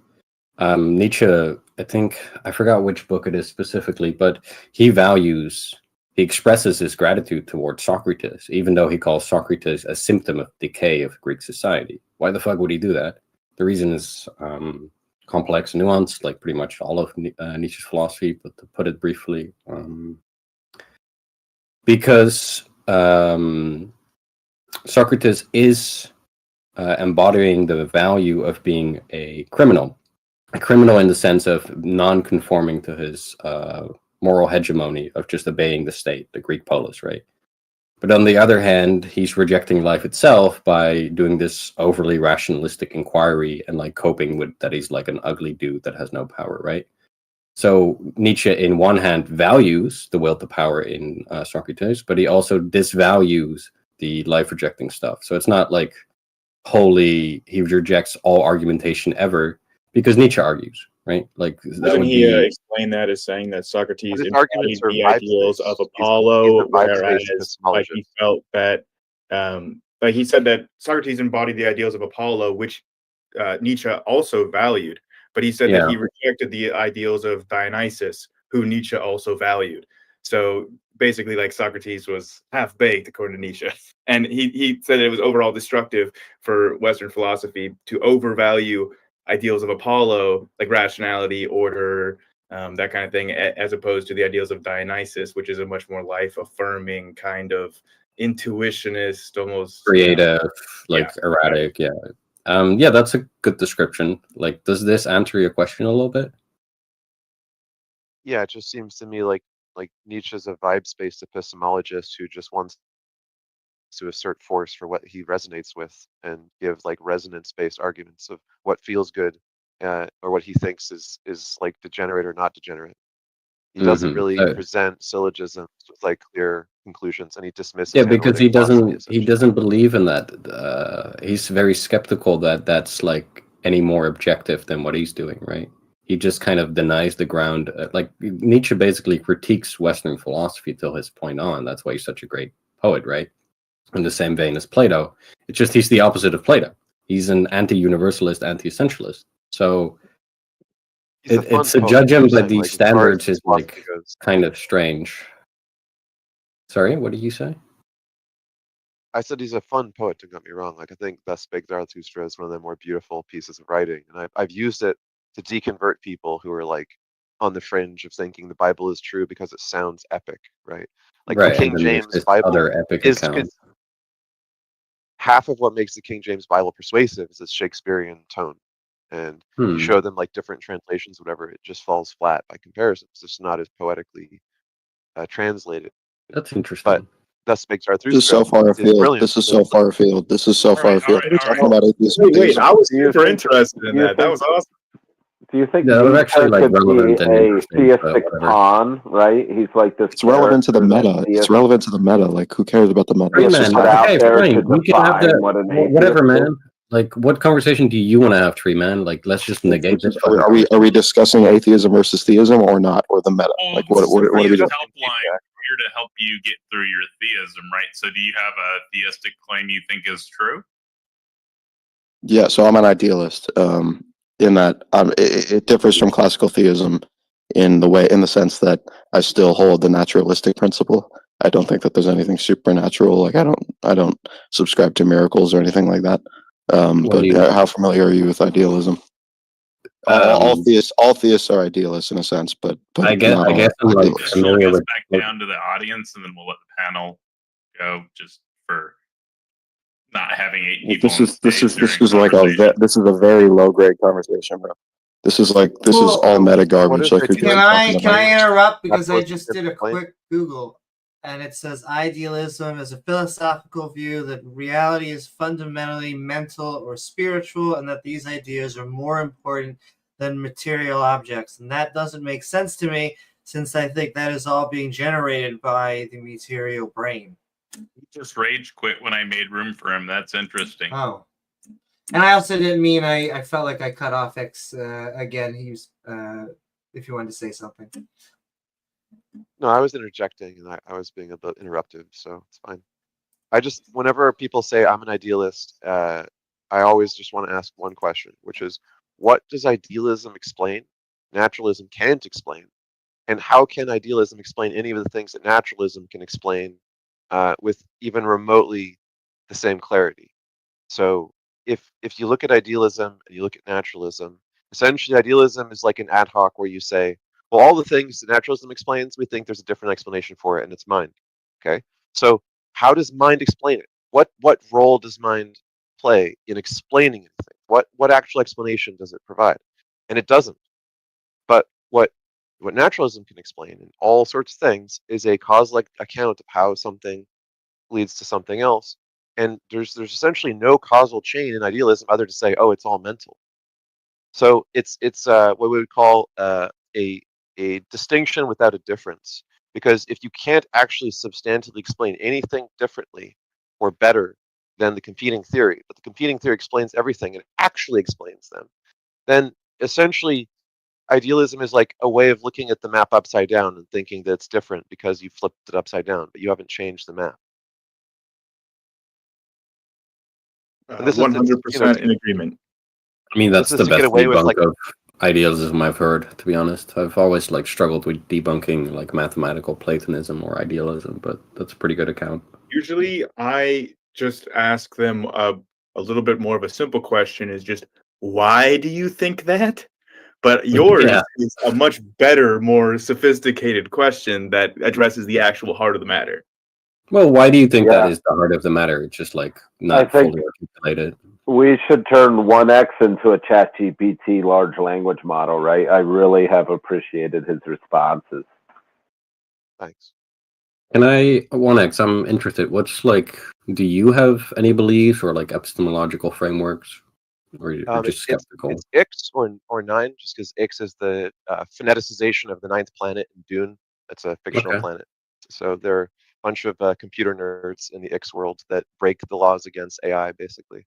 Nietzsche, I think, I forgot which book it is specifically, but he expresses his gratitude towards Socrates, even though he calls Socrates a symptom of decay of Greek society. Why the fuck would he do that? The reason is complex and nuanced, like pretty much all of Nietzsche's philosophy, but to put it briefly, because Socrates is embodying the value of being a criminal in the sense of non-conforming to his moral hegemony of just obeying the state, the Greek polis, right? But on the other hand, he's rejecting life itself by doing this overly rationalistic inquiry and like coping with that he's like an ugly dude that has no power, right? So Nietzsche, in one hand, values the will to power in Socrates, but he also disvalues the life-rejecting stuff. So it's not like wholly he rejects all argumentation ever, because Nietzsche argues, right? Like Doesn't he explain that as saying that Socrates embodied the ideals of Apollo, whereas like he felt that, like he said that Socrates embodied the ideals of Apollo, which Nietzsche also valued. But he said that he rejected the ideals of Dionysus, who Nietzsche also valued. So basically, like Socrates was half-baked, according to Nietzsche. And he said it was overall destructive for Western philosophy to overvalue ideals of Apollo, like rationality, order, that kind of thing, as opposed to the ideals of Dionysus, which is a much more life-affirming kind of intuitionist, almost creative, erratic, yeah, that's a good description. Like, does this answer your question a little bit? Yeah, it just seems to me like Nietzsche's a vibes-based epistemologist who just wants to assert force for what he resonates with and give like resonance-based arguments of what feels good or what he thinks is like degenerate or not degenerate. He doesn't really present syllogisms with like clear conclusions, and he dismisses. Yeah, because he doesn't believe in that. He's very skeptical that that's like any more objective than what he's doing, right? He just kind of denies the ground. Like Nietzsche basically critiques Western philosophy till his point on. That's why he's such a great poet, right? In the same vein as Plato. It's just he's the opposite of Plato. He's an anti-universalist, anti-essentialist. So it's to judge him by these standards is like kind of strange. Sorry, what did you say? I said he's a fun poet, don't get me wrong. Like I think Thus Spake Zarathustra is one of the more beautiful pieces of writing, and I've used it to deconvert people who are like on the fringe of thinking the Bible is true because it sounds epic, right? Like the King James Bible is half of what makes the King James Bible persuasive is its Shakespearean tone. And you show them like different translations, whatever, it just falls flat by comparison. It's just not as poetically translated. That's interesting. But Thus Spake Zarathustra. This is so far afield. This is so far afield. This is so far afield. We're talking about atheist. Wait, I was super interested in that. That was awesome. Do you think that was actually like relevant and a theistic pawn, right? He's like this. It's relevant to the meta. It's relevant to the meta. Like, who cares about the meta? Hey, man, okay, fine. We can have that. Whatever, man. Like, what conversation do you want to have, Tree Man? Like, let's just negate this. Are we discussing atheism versus theism or not, or the meta? Like, what are we doing? Helpline, here to help you get through your theism, right? So, do you have a theistic claim you think is true? Yeah, so I'm an idealist. In that it differs from classical theism in the sense that I still hold the naturalistic principle. I don't think that there's anything supernatural. Like I don't subscribe to miracles or anything like that. But how familiar are you with idealism? All theists are idealists in a sense, but I guess I'm like familiar with. Back down to the audience, and then we'll let the panel go just for not having 8 people. This is a very low grade conversation, bro. This is all meta garbage. Like, can I interrupt because I just did a quick Google, and it says idealism is a philosophical view that reality is fundamentally mental or spiritual, and that these ideas are more important than material objects. And that doesn't make sense to me, since I think that is all being generated by the material brain. He just rage quit when I made room for him. That's interesting. Oh. And I also didn't mean I felt like I cut off X again. He was if you wanted to say something. No, I was interjecting and I was being a bit interruptive, so it's fine. I just, whenever people say I'm an idealist, I always just want to ask one question, which is, what does idealism explain? Naturalism can't explain. And how can idealism explain any of the things that naturalism can explain with even remotely the same clarity? So if you look at idealism and you look at naturalism, essentially idealism is like an ad hoc where you say, well, all the things that naturalism explains, we think there's a different explanation for it, and it's mind. Okay, so how does mind explain it? What role does mind play in explaining anything? What actual explanation does it provide? And it doesn't. But what naturalism can explain in all sorts of things is a causal account of how something leads to something else. And there's essentially no causal chain in idealism other to say, oh, it's all mental. So it's what we would call a distinction without a difference. Because if you can't actually substantively explain anything differently or better than the competing theory, but the competing theory explains everything and actually explains them, then essentially idealism is like a way of looking at the map upside down and thinking that it's different because you flipped it upside down, but you haven't changed the map. 100% in agreement. I mean, that's the best debunk like, of idealism I've heard, to be honest. I've always like struggled with debunking like mathematical Platonism or idealism, but that's a pretty good account. Usually I just ask them a little bit more of a simple question, is just, why do you think that? But yours is a much better, more sophisticated question that addresses the actual heart of the matter. Well, why do you think that is the heart of the matter? It's just like not fully articulated. We should turn 1X into a ChatGPT large language model, right? I really have appreciated his responses. Thanks. And 1X, I'm interested. What's like, do you have any beliefs or like epistemological frameworks? Or you're just skeptical? It's Ix or 9, just because Ix is the phoneticization of the 9th planet in Dune. It's a fictional planet. So there are a bunch of computer nerds in the Ix world that break the laws against AI, basically.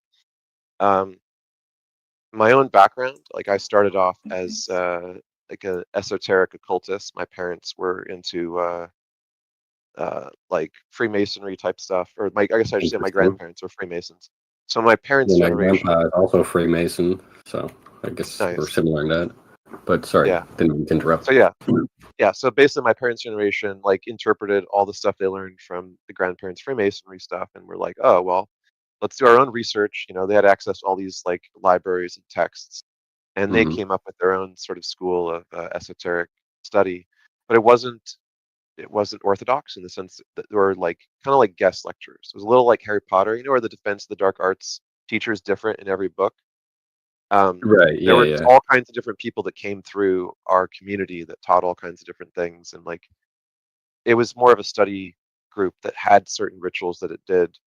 My own background, like I started off as like an esoteric occultist. My parents were into like Freemasonry type stuff, or I guess I should say my grandparents were Freemasons. So my parents' generation. My grandpa is also Freemason, so I guess we're similar in that. But sorry, didn't mean to interrupt. So yeah. So basically, my parents' generation like interpreted all the stuff they learned from the grandparents' Freemasonry stuff, and we're like, oh well, let's do our own research. You know, they had access to all these like libraries and texts, and they came up with their own sort of school of esoteric study. But it wasn't orthodox in the sense that there were like kind of like guest lectures. It was a little like Harry Potter, you know, where the Defense of the Dark Arts teacher is different in every book. Right. There were all kinds of different people that came through our community that taught all kinds of different things, and like it was more of a study group that had certain rituals that it did,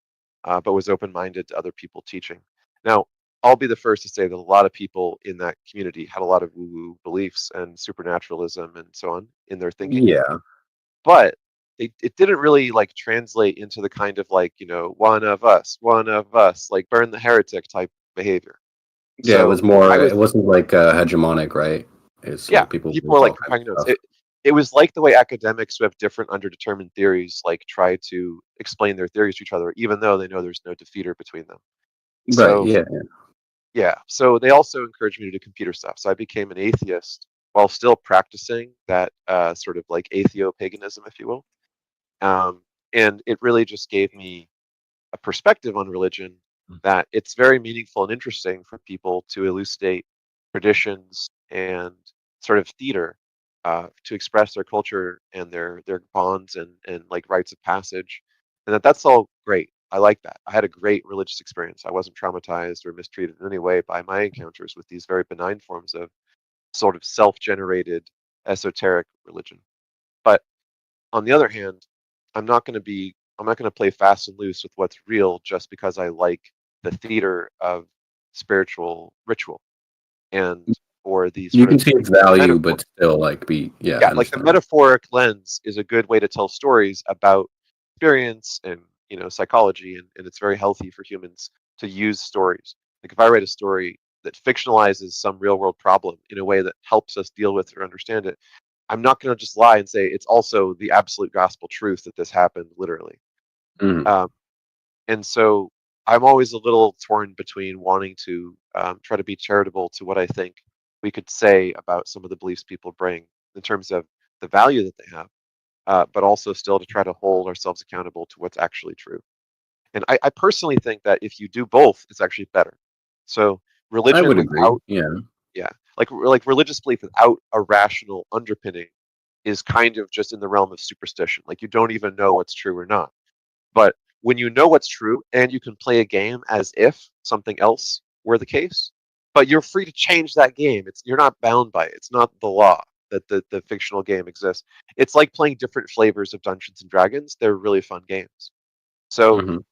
but was open-minded to other people teaching. Now, I'll be the first to say that a lot of people in that community had a lot of woo-woo beliefs and supernaturalism and so on in their thinking. Yeah. But it didn't really like translate into the kind of like, you know, one of us, like burn the heretic type behavior. Yeah, so it was more. It wasn't like hegemonic, right? It's yeah, like people were like comparing notes. It was like the way academics who have different underdetermined theories like try to explain their theories to each other, even though they know there's no defeater between them. So, right. Yeah. So they also encouraged me to do computer stuff. So I became an atheist while still practicing that sort of like atheo-paganism, if you will. And it really just gave me a perspective on religion that it's very meaningful and interesting for people to elucidate traditions and sort of theater to express their culture and their bonds and like rites of passage, and that's all great. I like that. I had a great religious experience. I wasn't traumatized or mistreated in any way by my encounters with these very benign forms of sort of self-generated esoteric religion. But on the other hand, I'm not going to play fast and loose with what's real just because I like the theater of spiritual ritual or these. You can see its value, but still like like the metaphoric lens is a good way to tell stories about experience and psychology, and it's very healthy for humans to use stories. Like if I write a story that fictionalizes some real world problem in a way that helps us deal with or understand it, I'm not going to just lie and say it's also the absolute gospel truth that this happened literally. And so I'm always a little torn between wanting to try to be charitable to what I think we could say about some of the beliefs people bring in terms of the value that they have, but also still to try to hold ourselves accountable to what's actually true. And I personally think that if you do both, it's actually better. So religion I would agree. without, Yeah. like religious belief without a rational underpinning is kind of just in the realm of superstition. Like you don't even know what's true or not. But when you know what's true and you can play a game as if something else were the case, but you're free to change that game. You're not bound by it. It's not the law that the fictional game exists. It's like playing different flavors of Dungeons and Dragons. They're really fun games. So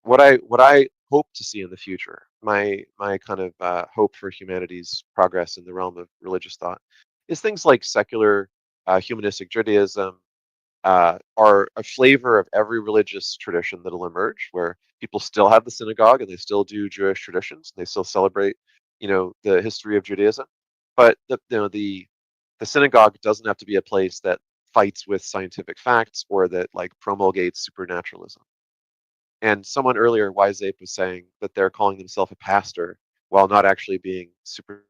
what I hope to see in the future, my kind of hope for humanity's progress in the realm of religious thought, is things like secular humanistic Judaism, are a flavor of every religious tradition that'll emerge, where people still have the synagogue and they still do Jewish traditions and they still celebrate, the history of Judaism. But the synagogue doesn't have to be a place that fights with scientific facts or that like promulgates supernaturalism. And someone earlier, Wise Ape, was saying that they're calling themselves a pastor while not actually being super.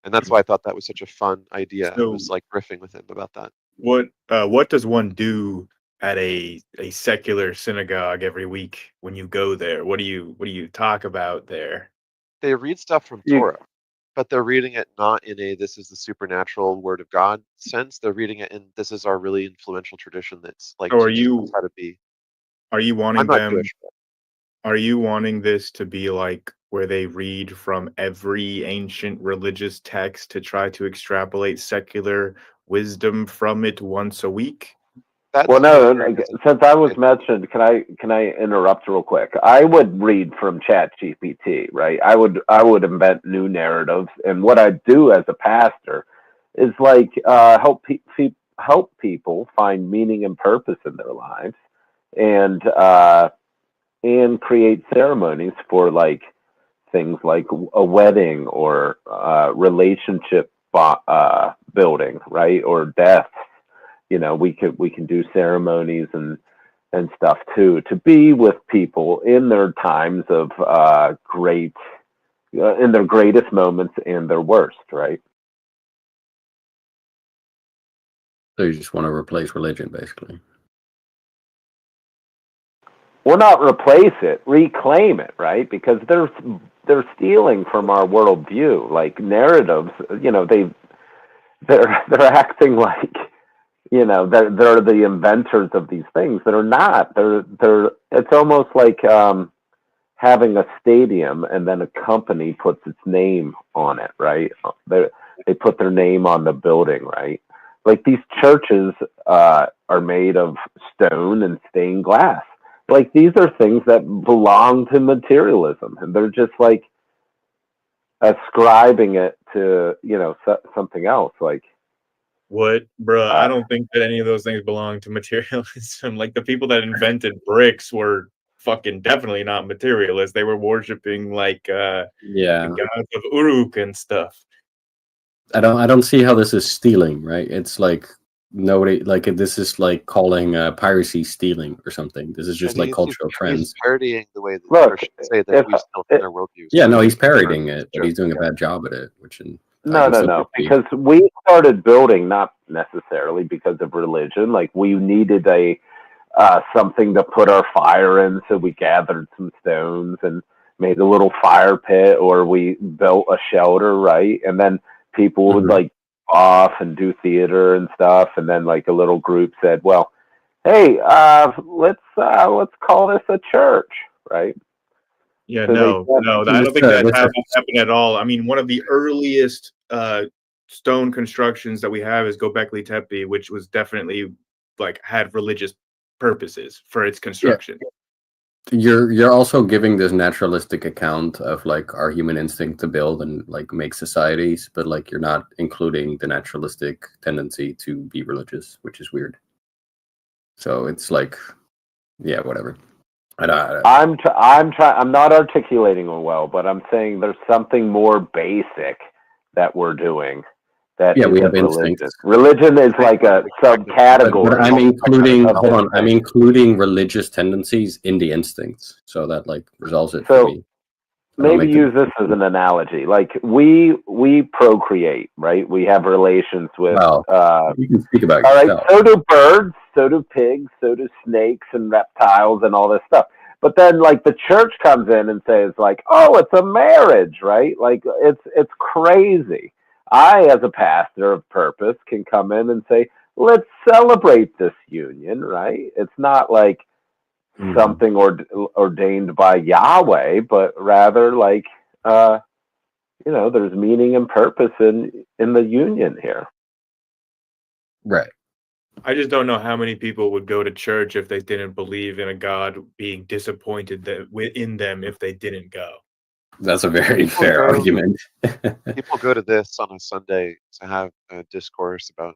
And that's why I thought that was such a fun idea. I was like riffing with him about that. What does one do at a secular synagogue every week when you go there? What do you talk about there? They read stuff from Torah, but they're reading it not in a "this is the supernatural word of God" sense. They're reading it in "this is our really influential tradition that's like So teaches us how to be." Are you wanting I'm not them? Jewish, Are you wanting this to be like where they read from every ancient religious text to try to extrapolate secular wisdom from it once a week? Well, no. Since I was mentioned, can I interrupt real quick? I would read from ChatGPT, right? I would invent new narratives, and what I do as a pastor is like help people find meaning and purpose in their lives, and create ceremonies for like things like a wedding or relationship building, right, or death. We can do ceremonies and stuff too, to be with people in their times of in their greatest moments and their worst, right? So you just want to replace religion, basically. Well, not replace it, reclaim it, right? Because they're stealing from our worldview, like narratives. They're acting like. They're the inventors of these things that are not. It's almost like having a stadium and then a company puts its name on it, right? They put their name on the building, right? Like these churches are made of stone and stained glass. Like these are things that belong to materialism, and they're just like ascribing it to something else, like. What, bruh? I don't think that any of those things belong to materialism. Like the people that invented bricks were fucking definitely not materialists. They were worshiping like the gods of Uruk and stuff. I don't see how this is stealing, right? It's like nobody like this is like calling piracy stealing or something. This is just like cultural trends. He's parodying the way that Christians say that we still in our worldview. Yeah, no, he's parodying it, but he's doing a bad job at it, which No, because we started building not necessarily because of religion. Like we needed a something to put our fire in, so we gathered some stones and made a little fire pit, or we built a shelter, right? And then people would like off and do theater and stuff, and then like a little group said, "Well, hey, let's call this a church," right? Yeah, so no, I don't think that happened at all. I mean, one of the earliest stone constructions that we have is Göbekli Tepe, which was definitely like had religious purposes for its construction. Yeah. You're also giving this naturalistic account of like our human instinct to build and like make societies, but like you're not including the naturalistic tendency to be religious, which is weird. So it's like, yeah, whatever. I'm not articulating it well, but I'm saying there's something more basic that we're doing that we have religion. instincts. Religion is like a subcategory. But I'm including. Hold on, I'm including religious tendencies in the instincts, so that like resolves it for me. Maybe use this as an analogy. Like we procreate, right? We have relations with. You can speak about all yourself. right. So do birds. So do pigs. So do snakes and reptiles and all this stuff. But then, like the church comes in and says, like, "Oh, it's a marriage, right?" Like it's crazy. I, as a pastor of purpose, can come in and say, "Let's celebrate this union," right? It's not like something ordained by Yahweh, but rather like there's meaning and purpose in the union here. Right. I just don't know how many people would go to church if they didn't believe in a God being disappointed in them if they didn't go. That's a very fair argument. People go to this on a Sunday to have a discourse about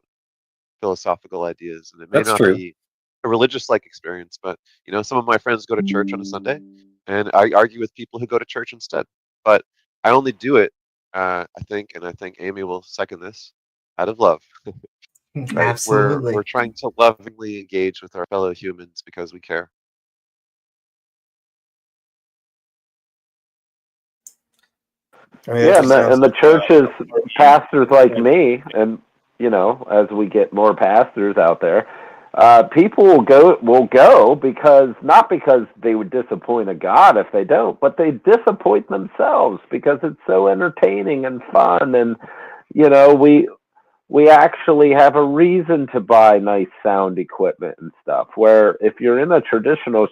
philosophical ideas, and it may not be a religious-like experience, but some of my friends go to church on a Sunday, and I argue with people who go to church instead. But I only do it, I think Amy will second this, out of love. Right? Absolutely. We're trying to lovingly engage with our fellow humans because we care. Yeah, and the churches, pastors like me, and as we get more pastors out there, people will go because not because they would disappoint a God if they don't, but they disappoint themselves because it's so entertaining and fun, and we actually have a reason to buy nice sound equipment and stuff. Where if you're in a traditional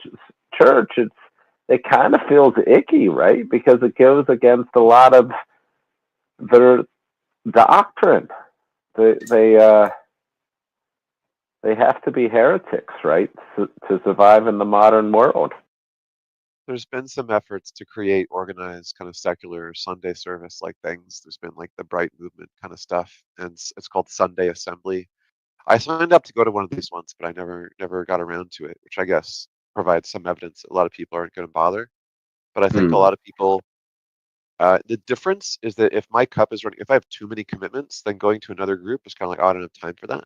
church, it kind of feels icky, right? Because it goes against a lot of their doctrine. They have to be heretics, right, to survive in the modern world. There's been some efforts to create organized kind of secular Sunday service like things. There's been like the Bright Movement kind of stuff, and it's called Sunday Assembly. I signed up to go to one of these once, but I never got around to it, which I guess provides some evidence that a lot of people aren't going to bother. But I think a lot of people, the difference is that if my cup is running, if I have too many commitments, then going to another group is kind of like, oh, I don't have time for that.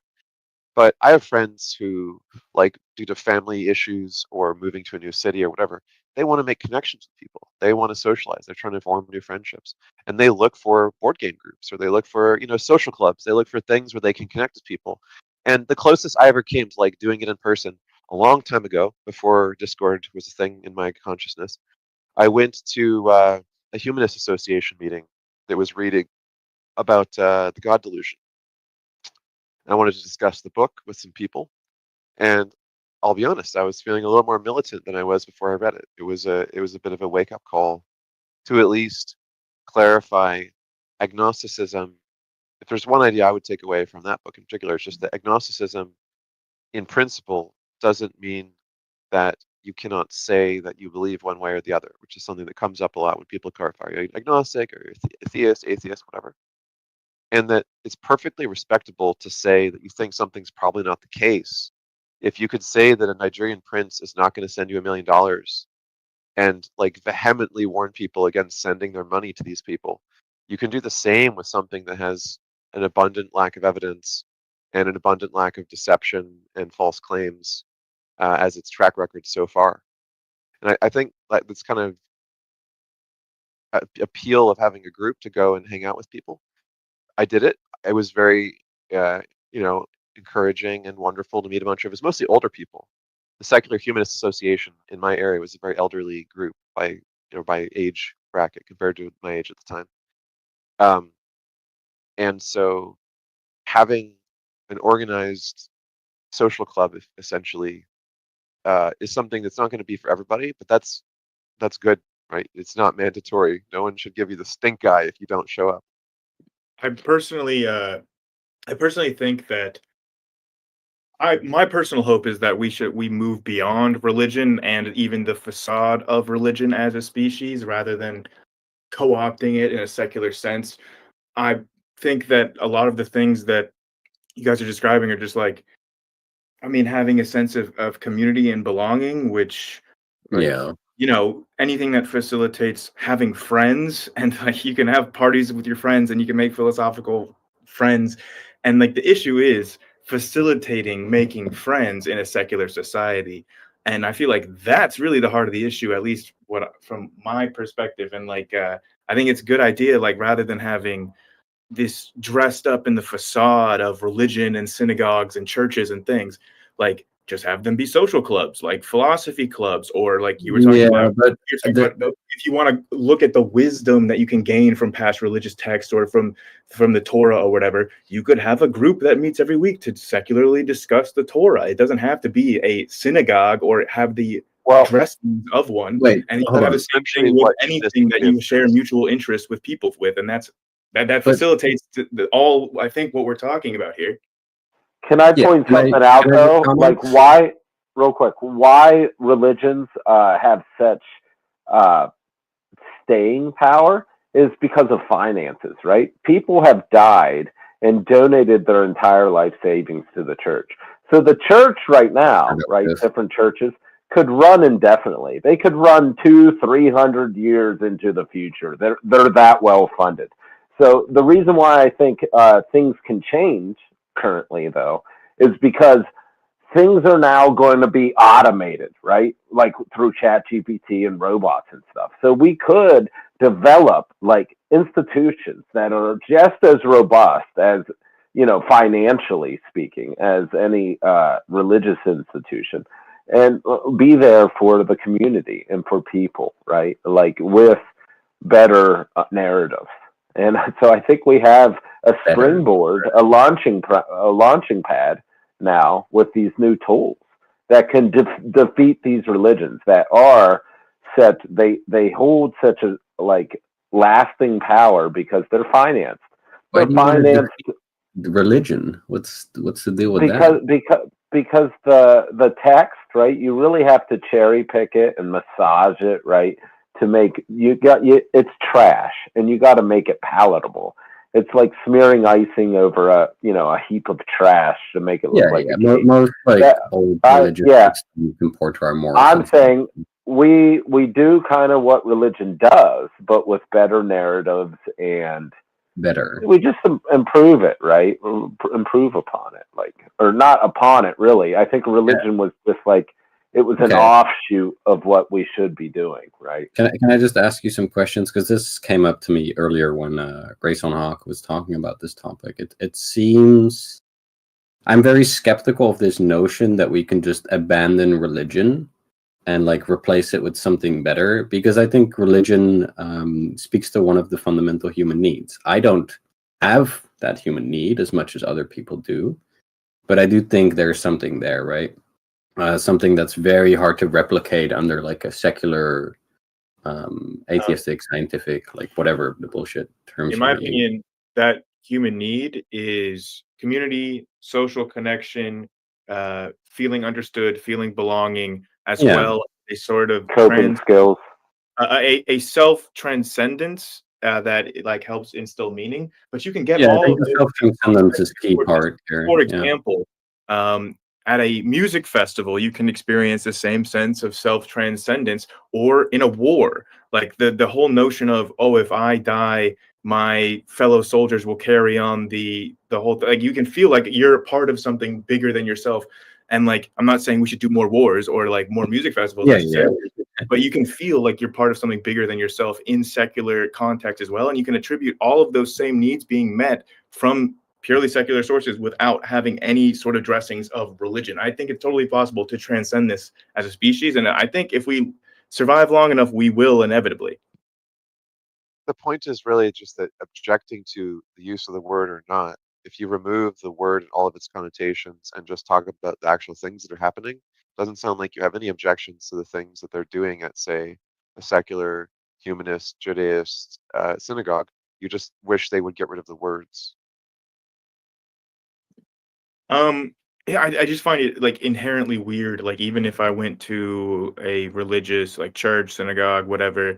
But I have friends who, like, due to family issues or moving to a new city or whatever, they want to make connections with people. They want to socialize. They're trying to form new friendships. And they look for board game groups, or they look for, social clubs. They look for things where they can connect with people. And the closest I ever came to like doing it in person a long time ago, before Discord was a thing in my consciousness, I went to a Humanist Association meeting that was reading about the God delusion. I wanted to discuss the book with some people, and I'll be honest, I was feeling a little more militant than I was before I read it. It was a bit of a wake-up call to at least clarify agnosticism. If there's one idea I would take away from that book in particular, it's just that agnosticism, in principle, doesn't mean that you cannot say that you believe one way or the other, which is something that comes up a lot when people clarify, are you agnostic or theist, atheist, whatever. And that it's perfectly respectable to say that you think something's probably not the case. If you could say that a Nigerian prince is not going to send you $1 million and like vehemently warn people against sending their money to these people, you can do the same with something that has an abundant lack of evidence and an abundant lack of deception and false claims as its track record so far. And I think like this kind of appeal of having a group to go and hang out with people, I did it. It was very, encouraging and wonderful to meet a bunch of, it's mostly older people. The Secular Humanist Association in my area was a very elderly group by age bracket compared to my age at the time. And so having an organized social club essentially is something that's not going to be for everybody, but that's good, right? It's not mandatory. No one should give you the stink eye if you don't show up. I personally think that my personal hope is that we move beyond religion and even the facade of religion as a species, rather than co-opting it in a secular sense. I think that a lot of the things that you guys are describing are just like, having a sense of community and belonging, which Like, Yeah. you know, anything that facilitates having friends, and like you can have parties with your friends and you can make philosophical friends. And like the issue is facilitating making friends in a secular society. And I feel like that's really the heart of the issue, at least what from my perspective. And like I think it's a good idea, like rather than having this dressed up in the facade of religion and synagogues and churches and things, like just have them be social clubs, like philosophy clubs, or like you were talking about. If you want to look at the wisdom that you can gain from past religious texts or from the Torah or whatever, you could have a group that meets every week to secularly discuss the Torah. It doesn't have to be a synagogue or have the dressings of one. And you can have the same thing with anything that you share mutual interest with people with, and that facilitates all. I think what we're talking about here. Can I point something out though? Like why, real quick, why religions have such staying power is because of finances, right? People have died and donated their entire life savings to the church. So the church right now, right, different churches could run indefinitely. They could run 200-300 years into the future. They're that well funded. So the reason why I think things can change currently, though, is because things are now going to be automated, right? Like through ChatGPT and robots and stuff. So we could develop like institutions that are just as robust as, you know, financially speaking, as any religious institution, and be there for the community and for people, right? Like with better narratives. And so I think we have a springboard, a launching pad now with these new tools that can defeat these religions that are set. They hold such a like lasting power because they're financed. Why They're do you want to financed. defeat the religion? What's the deal with that? Because the text, right? You really have to cherry pick it and massage it, right? To make it's trash, and you got to make it palatable. It's like smearing icing over a heap of trash to make it look like a cake. Most like old religious texts you compare to our moral. I'm saying we do kind of what religion does, but with better narratives and better. We just improve it, right? Improve upon it, like, or not upon it, really. I think religion was just like. It was an offshoot of what we should be doing, right? Can I just ask you some questions? Because this came up to me earlier when Grace on Hawk was talking about this topic. It seems I'm very skeptical of this notion that we can just abandon religion and like replace it with something better, because I think religion speaks to one of the fundamental human needs. I don't have that human need as much as other people do, but I do think there's something there, right? Something that's very hard to replicate under like a secular, atheistic, scientific, like whatever the bullshit terms. In my opinion, that human need is community, social connection, feeling understood, feeling belonging, as well as a sort of coping skills, a self transcendence that like helps instill meaning. But you can get all of the self transcendence is key part here. For example, at a music festival, you can experience the same sense of self-transcendence, or in a war, like the whole notion of, oh, if I die, my fellow soldiers will carry on the whole like you can feel like you're a part of something bigger than yourself. And like, I'm not saying we should do more wars or like more music festivals, but you can feel like you're part of something bigger than yourself in secular context as well. And you can attribute all of those same needs being met from purely secular sources without having any sort of dressings of religion. I think it's totally possible to transcend this as a species. And I think if we survive long enough, we will inevitably. The point is really just that objecting to the use of the word or not, if you remove the word and all of its connotations and just talk about the actual things that are happening, doesn't sound like you have any objections to the things that they're doing at, say, a secular, humanist, Judaist synagogue. You just wish they would get rid of the words. Yeah, I just find it like inherently weird. Like even if I went to a religious like church, synagogue, whatever,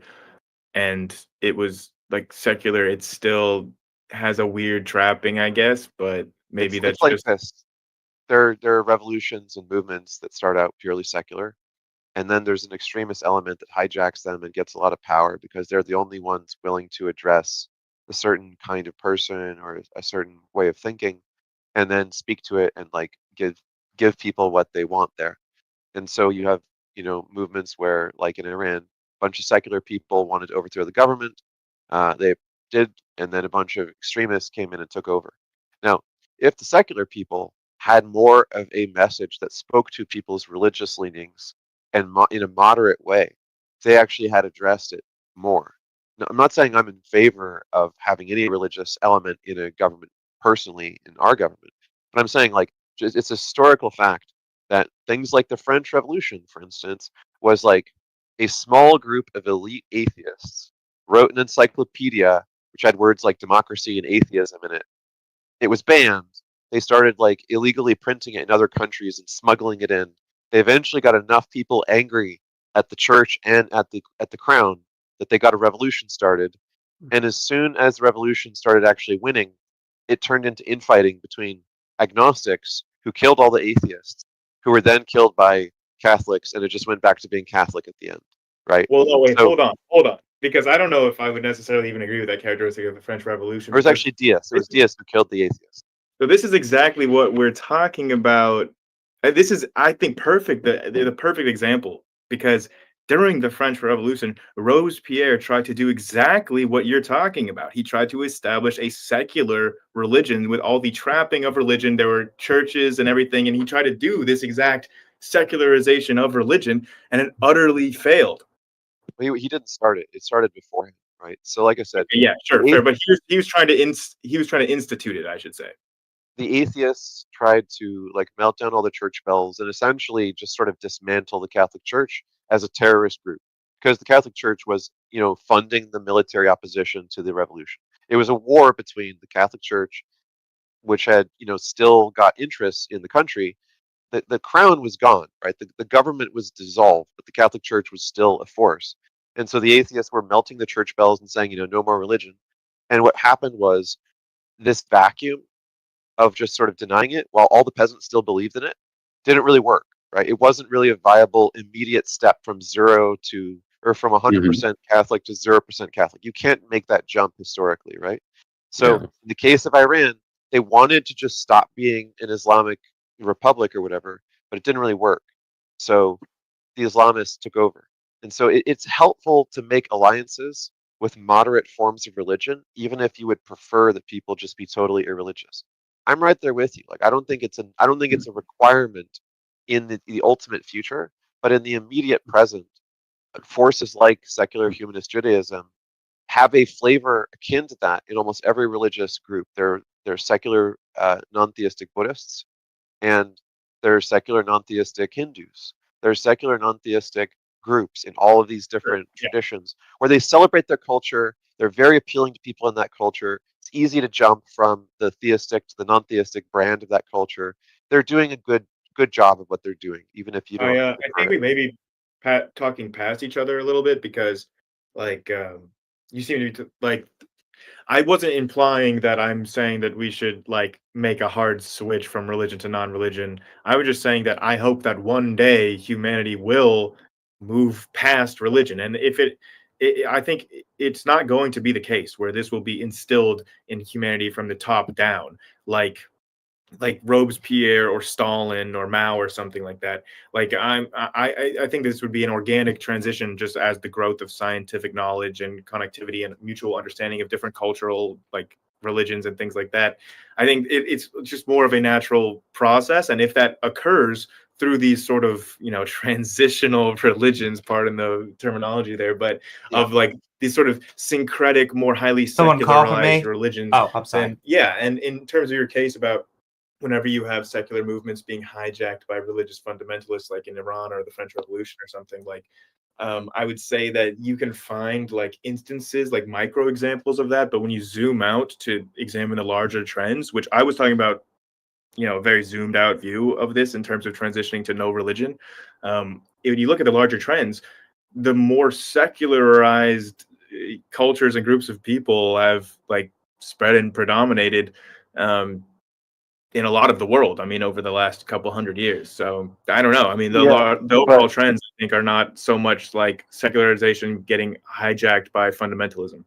and it was like secular, it still has a weird trapping, I guess. But maybe that's like just this. There are revolutions and movements that start out purely secular, and then there's an extremist element that hijacks them and gets a lot of power because they're the only ones willing to address a certain kind of person or a certain way of thinking, and then speak to it and like give people what they want there. And so you have, you know, movements where, like in Iran, a bunch of secular people wanted to overthrow the government. They did, and then a bunch of extremists came in and took over. Now, if the secular people had more of a message that spoke to people's religious leanings and in a moderate way, they actually had addressed it more. Now, I'm not saying I'm in favor of having any religious element in a government personally, in our government, but I'm saying like it's a historical fact that things like the French Revolution, for instance, was like a small group of elite atheists wrote an encyclopedia which had words like democracy and atheism in it. It was banned. They started like illegally printing it in other countries and smuggling it in. They eventually got enough people angry at the church and at the crown that they got a revolution started. And as soon as the revolution started actually winning, it turned into infighting between agnostics who killed all the atheists, who were then killed by Catholics, and it just went back to being Catholic at the end, right? Well, no, wait, So, hold on, because I don't know if I would necessarily even agree with that characteristic of the French Revolution. it was actually Diaz. It was Diaz who killed the atheists. So this is exactly what we're talking about. And this is, I think, perfect. The perfect example, because during the French Revolution, Robespierre tried to do exactly what you're talking about. He tried to establish a secular religion with all the trapping of religion. There were churches and everything, and he tried to do this exact secularization of religion, and it utterly failed. He didn't start it. It started before him, right? So, like I said, yeah, sure, fair. But he was trying to institute it, I should say. The atheists tried to like melt down all the church bells and essentially just sort of dismantle the Catholic Church as a terrorist group, because the Catholic Church was, you know, funding the military opposition to the revolution. It was a war between the Catholic Church, which had, you know, still got interests in the country. The crown was gone, right? The government was dissolved, but the Catholic Church was still a force. And so the atheists were melting the church bells and saying, you know, no more religion. And what happened was this vacuum of just sort of denying it while all the peasants still believed in it didn't really work, right? It wasn't really a viable immediate step from zero to, or from 100% Catholic to 0% Catholic. You can't make that jump historically, right? So in the case of Iran, they wanted to just stop being an Islamic republic or whatever, but it didn't really work. So the Islamists took over. And so it's helpful to make alliances with moderate forms of religion, even if you would prefer that people just be totally irreligious. I'm right there with you. Like I don't think it's a requirement in the ultimate future, but in the immediate present, forces like secular humanist Judaism have a flavor akin to that in almost every religious group. They're secular non-theistic Buddhists, and they're secular non-theistic Hindus. They're secular non-theistic groups in all of these different traditions where they celebrate their culture. They're very appealing to people in that culture. It's easy to jump from the theistic to the non-theistic brand of that culture. They're doing a good job of what they're doing, even if you don't. I think we may be talking past each other a little bit, because like you seem to be like, I wasn't implying that I'm saying that we should like make a hard switch from religion to non-religion. I was just saying that I hope that one day humanity will move past religion, and if I think it's not going to be the case where this will be instilled in humanity from the top down, like Robespierre or Stalin or Mao or something like that. Like I think this would be an organic transition, just as the growth of scientific knowledge and connectivity and mutual understanding of different cultural like religions and things like that. I think it's just more of a natural process, and if that occurs through these sort of, you know, transitional religions, pardon the terminology there, but of like these sort of syncretic, more highly secularized religions. Oh, I'm sorry. And in terms of your case about whenever you have secular movements being hijacked by religious fundamentalists, like in Iran or the French Revolution or something, like I would say that you can find like instances, like micro examples of that, but when you zoom out to examine the larger trends, which I was talking about, you know, a very zoomed out view of this in terms of transitioning to no religion. If you look at the larger trends, the more secularized cultures and groups of people have like spread and predominated. in a lot of the world. I mean, over the last couple hundred years. So I don't know. I mean, the Yeah, overall but trends I think are not so much like secularization getting hijacked by fundamentalism.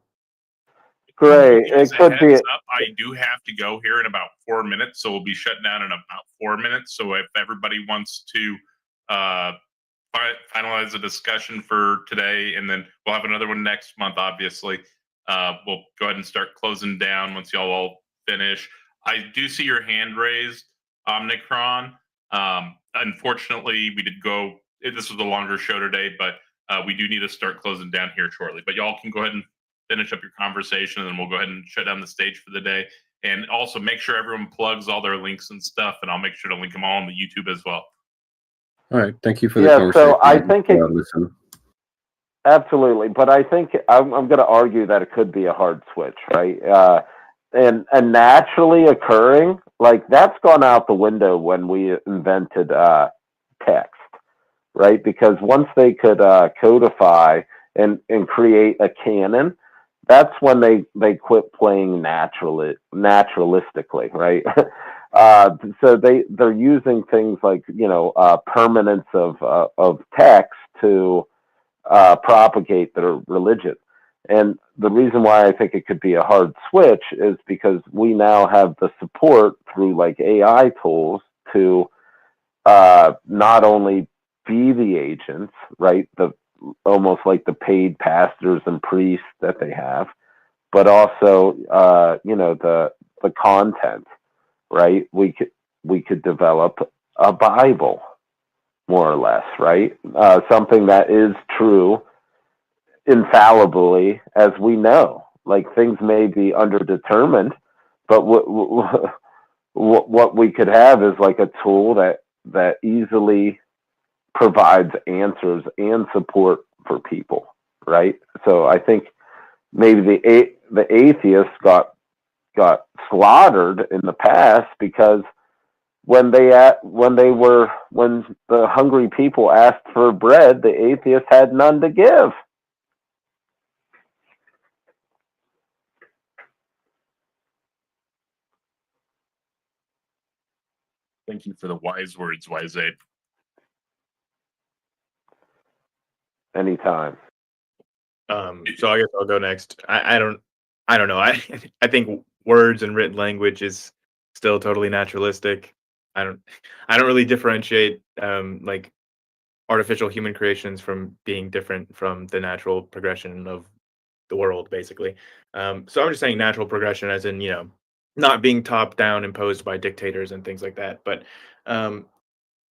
great. As It a could be. heads up, I do have to go here in about 4 minutes, so we'll be shutting down in about 4 minutes. So if everybody wants to finalize the discussion for today, and then we'll have another one next month, obviously. We'll go ahead and start closing down once y'all all finish. I do see your hand raised, Omnicron. Unfortunately, we did go. This was a longer show today, but we do need to start closing down here shortly. But y'all can go ahead and finish up your conversation, and then we'll go ahead and shut down the stage for the day. And also make sure everyone plugs all their links and stuff, and I'll make sure to link them all on the YouTube as well. All right. Thank you for the Yeah, conversation. so I think it, listen. absolutely, but I think I'm going to argue that it could be a hard switch, right? And naturally occurring, like that's gone out the window when we invented text, right? Because once they could codify and create a canon, that's when they quit playing naturalistically, right? So they're using things like permanence of text to propagate their religion. And the reason why I think it could be a hard switch is because we now have the support through like AI tools to not only be the agents, right? Almost like the paid pastors and priests that they have, but also the content, right? We could develop a Bible, more or less, right? Something that is true infallibly, as we know. Like things may be underdetermined, but what we could have is like a tool that easily provides answers and support for people, right? So I think maybe the atheists got slaughtered in the past because when the hungry people asked for bread, the atheists had none to give. Thank you for the wise words, Wise Ape. Anytime. So I guess I'll go next. I don't know. I think words and written language is still totally naturalistic. I don't really differentiate like artificial human creations from being different from the natural progression of the world, basically. So I'm just saying natural progression as in, not being top down imposed by dictators and things like that. But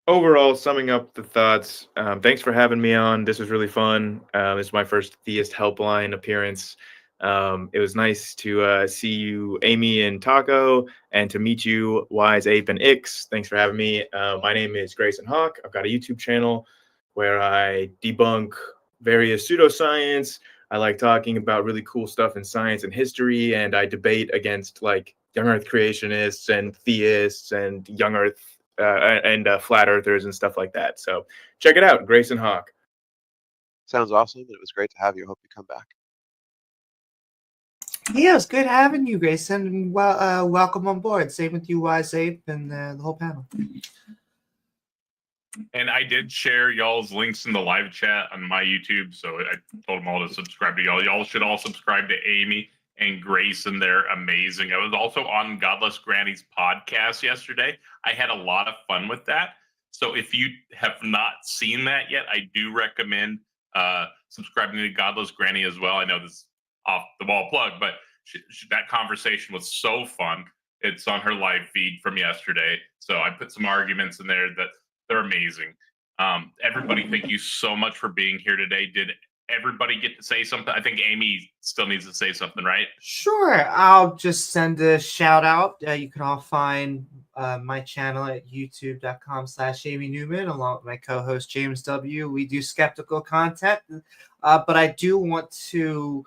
overall, summing up the thoughts, thanks for having me on. This was really fun. This is my first Theist Helpline appearance. It was nice to see you, Amy and Taco, and to meet you, Wise Ape and Ix. Thanks for having me. My name is Grayson Hawk. I've got a YouTube channel where I debunk various pseudoscience. I like talking about really cool stuff in science and history, and I debate against like young Earth creationists and theists and young Earth and flat earthers and stuff like that. So check it out, Grayson Hawk. Sounds awesome. It was great to have you. I hope you come back. Yeah, it's good having you, Grayson. And welcome on board. Same with you, Wise Ape, and the whole panel. And I did share y'all's links in the live chat on my YouTube, so I told them all to subscribe to y'all. Y'all should all subscribe to Amy and Grayson. They're amazing. I was also on Godless Granny's podcast yesterday. I had a lot of fun with that. So if you have not seen that yet, I do recommend subscribing to Godless Granny as well. I know this is off the wall plug, but that conversation was so fun. It's on her live feed from yesterday. So I put some arguments in there that they're amazing. Everybody, thank you so much for being here today. Did everybody get to say something? I think Amy still needs to say something, right? Sure. I'll just send a shout out. You can all find my channel at youtube.com/Amy Newman, along with my co-host James W. We do skeptical content, but I do want to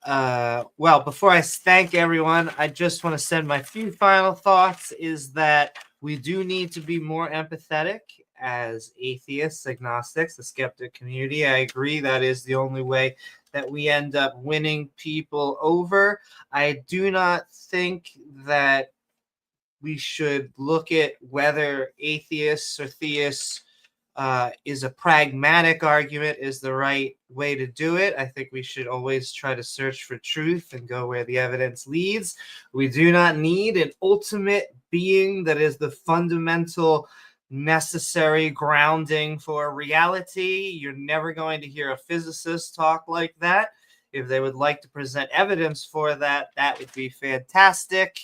before I thank everyone, I just want to send my few final thoughts is that we do need to be more empathetic as atheists, agnostics, the skeptic community. I agree that is the only way that we end up winning people over. I do not think that we should look at whether atheists or theists is a pragmatic argument is the right way to do it. I think we should always try to search for truth and go where the evidence leads. We do not need an ultimate being that is the fundamental necessary grounding for reality. You're never going to hear a physicist talk like that. If they would like to present evidence for that, that would be fantastic.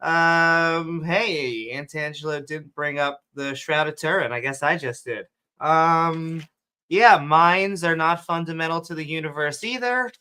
Hey, Aunt Angela didn't bring up the Shroud of Turin. I guess I just did. Yeah, minds are not fundamental to the universe either.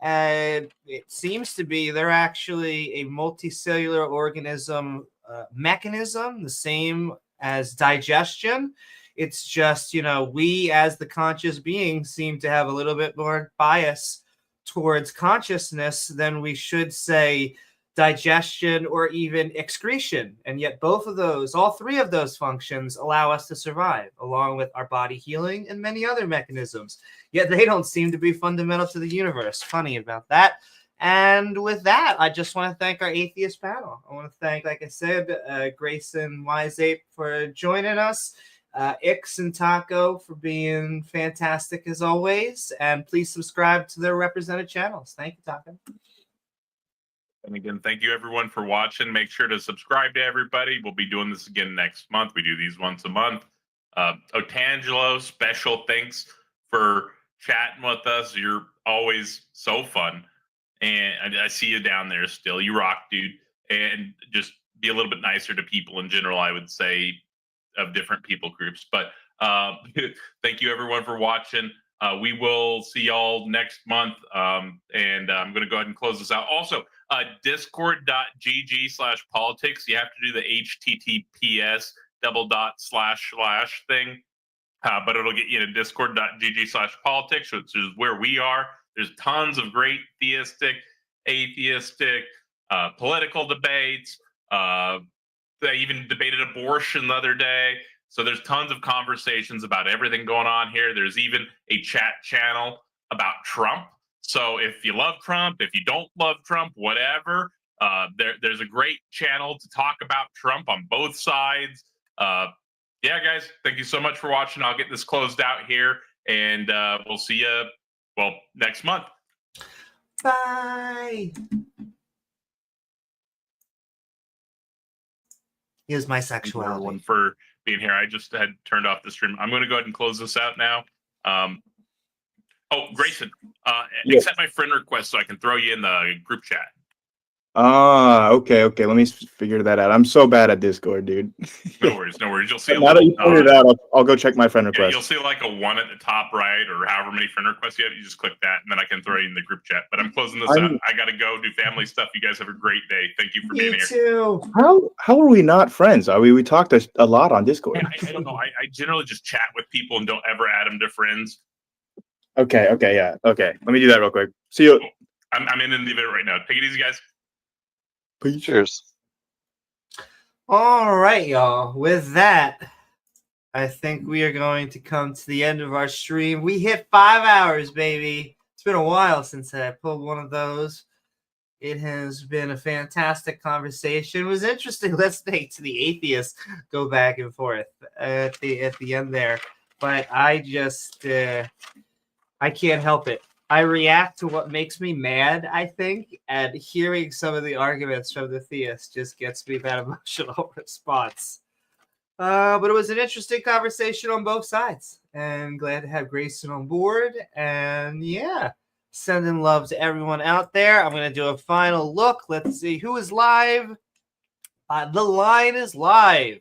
And it seems to be they're actually a multicellular organism mechanism, the same as digestion. It's just, you know, we as the conscious beings seem to have a little bit more bias towards consciousness than we should say digestion or even excretion. And yet both of those, all three of those functions allow us to survive, along with our body healing and many other mechanisms. Yet they don't seem to be fundamental to the universe. Funny about that. And with that, I just want to thank our atheist panel. I want to thank, like I said, Grayson Wiseape for joining us, Ix and Taco for being fantastic as always. And please subscribe to their represented channels. Thank you, Taco. And again, thank you everyone for watching. Make sure to subscribe to everybody. We'll be doing this again next month. We do these once a month. Otangelo, special thanks for chatting with us. You're always so fun. And I see you down there still. You rock, dude. And just be a little bit nicer to people in general, I would say, of different people groups. But thank you everyone for watching. We will see y'all next month. And I'm going to go ahead and close this out. Also, discord.gg/politics. You have to do the https:// thing. But it'll get you to discord.gg/politics, which is where we are. There's tons of great theistic, atheistic, political debates. They even debated abortion the other day. So there's tons of conversations about everything going on here. There's even a chat channel about Trump. So if you love Trump, if you don't love Trump, whatever, there's a great channel to talk about Trump on both sides. Yeah, guys, thank you so much for watching. I'll get this closed out here, and we'll see you, well, next month. Bye. Here's my sexuality. Thank you everyone for being here. I just had turned off the stream. I'm going to go ahead and close this out now. Oh, Grayson, accept my friend request so I can throw you in the group chat. Okay. Let me figure that out. I'm so bad at Discord, dude. No worries. You'll see. Now that you pointed it out, I'll go check my friend request. You'll see like a 1 at the top right, or however many friend requests you have. You just click that, and then I can throw you in the group chat. But I'm closing this out. I gotta go do family stuff. You guys have a great day. Thank you for being here. Too. How are we not friends? We talked a lot on Discord. I don't know. I generally just chat with people and don't ever add them to friends. Okay. Yeah. Okay. Let me do that real quick. See you. I'm in the event right now. Take it easy, guys. Cheers. All right, y'all. With that, I think we are going to come to the end of our stream. We hit 5 hours, baby. It's been a while since I pulled one of those. It has been a fantastic conversation. It was interesting listening to the atheists go back and forth at the end there. But I just I can't help it. I react to what makes me mad, I think, and hearing some of the arguments from the theists just gets me that emotional response. But it was an interesting conversation on both sides, and glad to have Grayson on board. And yeah, sending love to everyone out there. I'm going to do a final look. Let's see who is live. The line is live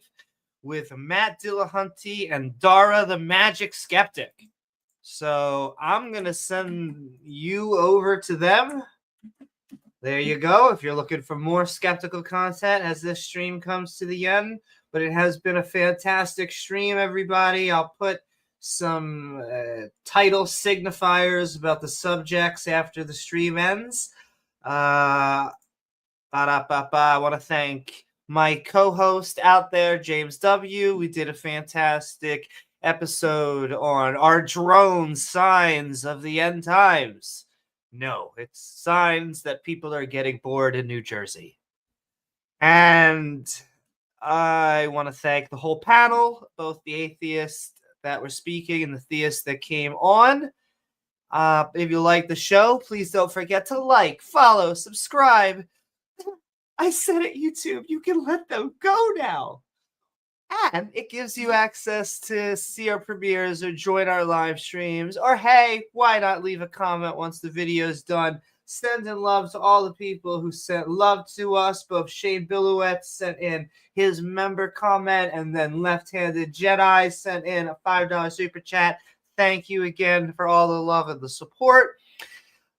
with Matt Dillahunty and Dara the Magic Skeptic. So I'm going to send you over to them. There you go. If you're looking for more skeptical content as this stream comes to the end. But it has been a fantastic stream, everybody. I'll put some title signifiers about the subjects after the stream ends. I want to thank my co-host out there, James W. We did a fantastic episode on our drone signs of the end times. No, it's signs that people are getting bored in New Jersey. And I want to thank the whole panel, both the atheists that were speaking and the theists that came on. If you like the show, please don't forget to like, follow, subscribe. I said it, YouTube. You can let them go now. And it gives you access to see our premieres or join our live streams. Or hey, why not leave a comment once the video is done? Sending love to all the people who sent love to us. Both Shane Billouette sent in his member comment, and then Left-Handed Jedi sent in a $5 super chat. Thank you again for all the love and the support,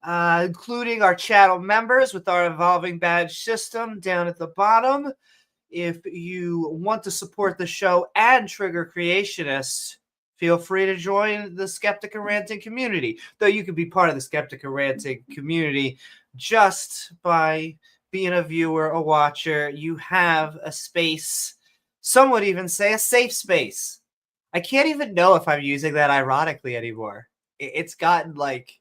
including our channel members with our evolving badge system down at the bottom. If you want to support the show and trigger creationists, feel free to join the Skeptic and Ranting community. Though you can be part of the Skeptic and Ranting community just by being a viewer, a watcher. You have a space, some would even say a safe space. I can't even know if I'm using that ironically anymore. It's gotten like,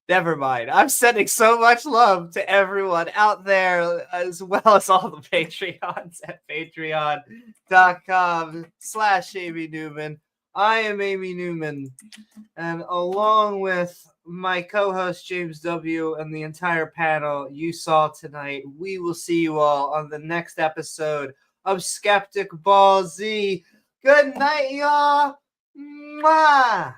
never mind. I'm sending so much love to everyone out there, as well as all the Patreons at patreon.com/Amy Newman. I am Amy Newman, and along with my co-host James W. and the entire panel you saw tonight, we will see you all on the next episode of Skeptic Ball Z. Good night, y'all. Mwah!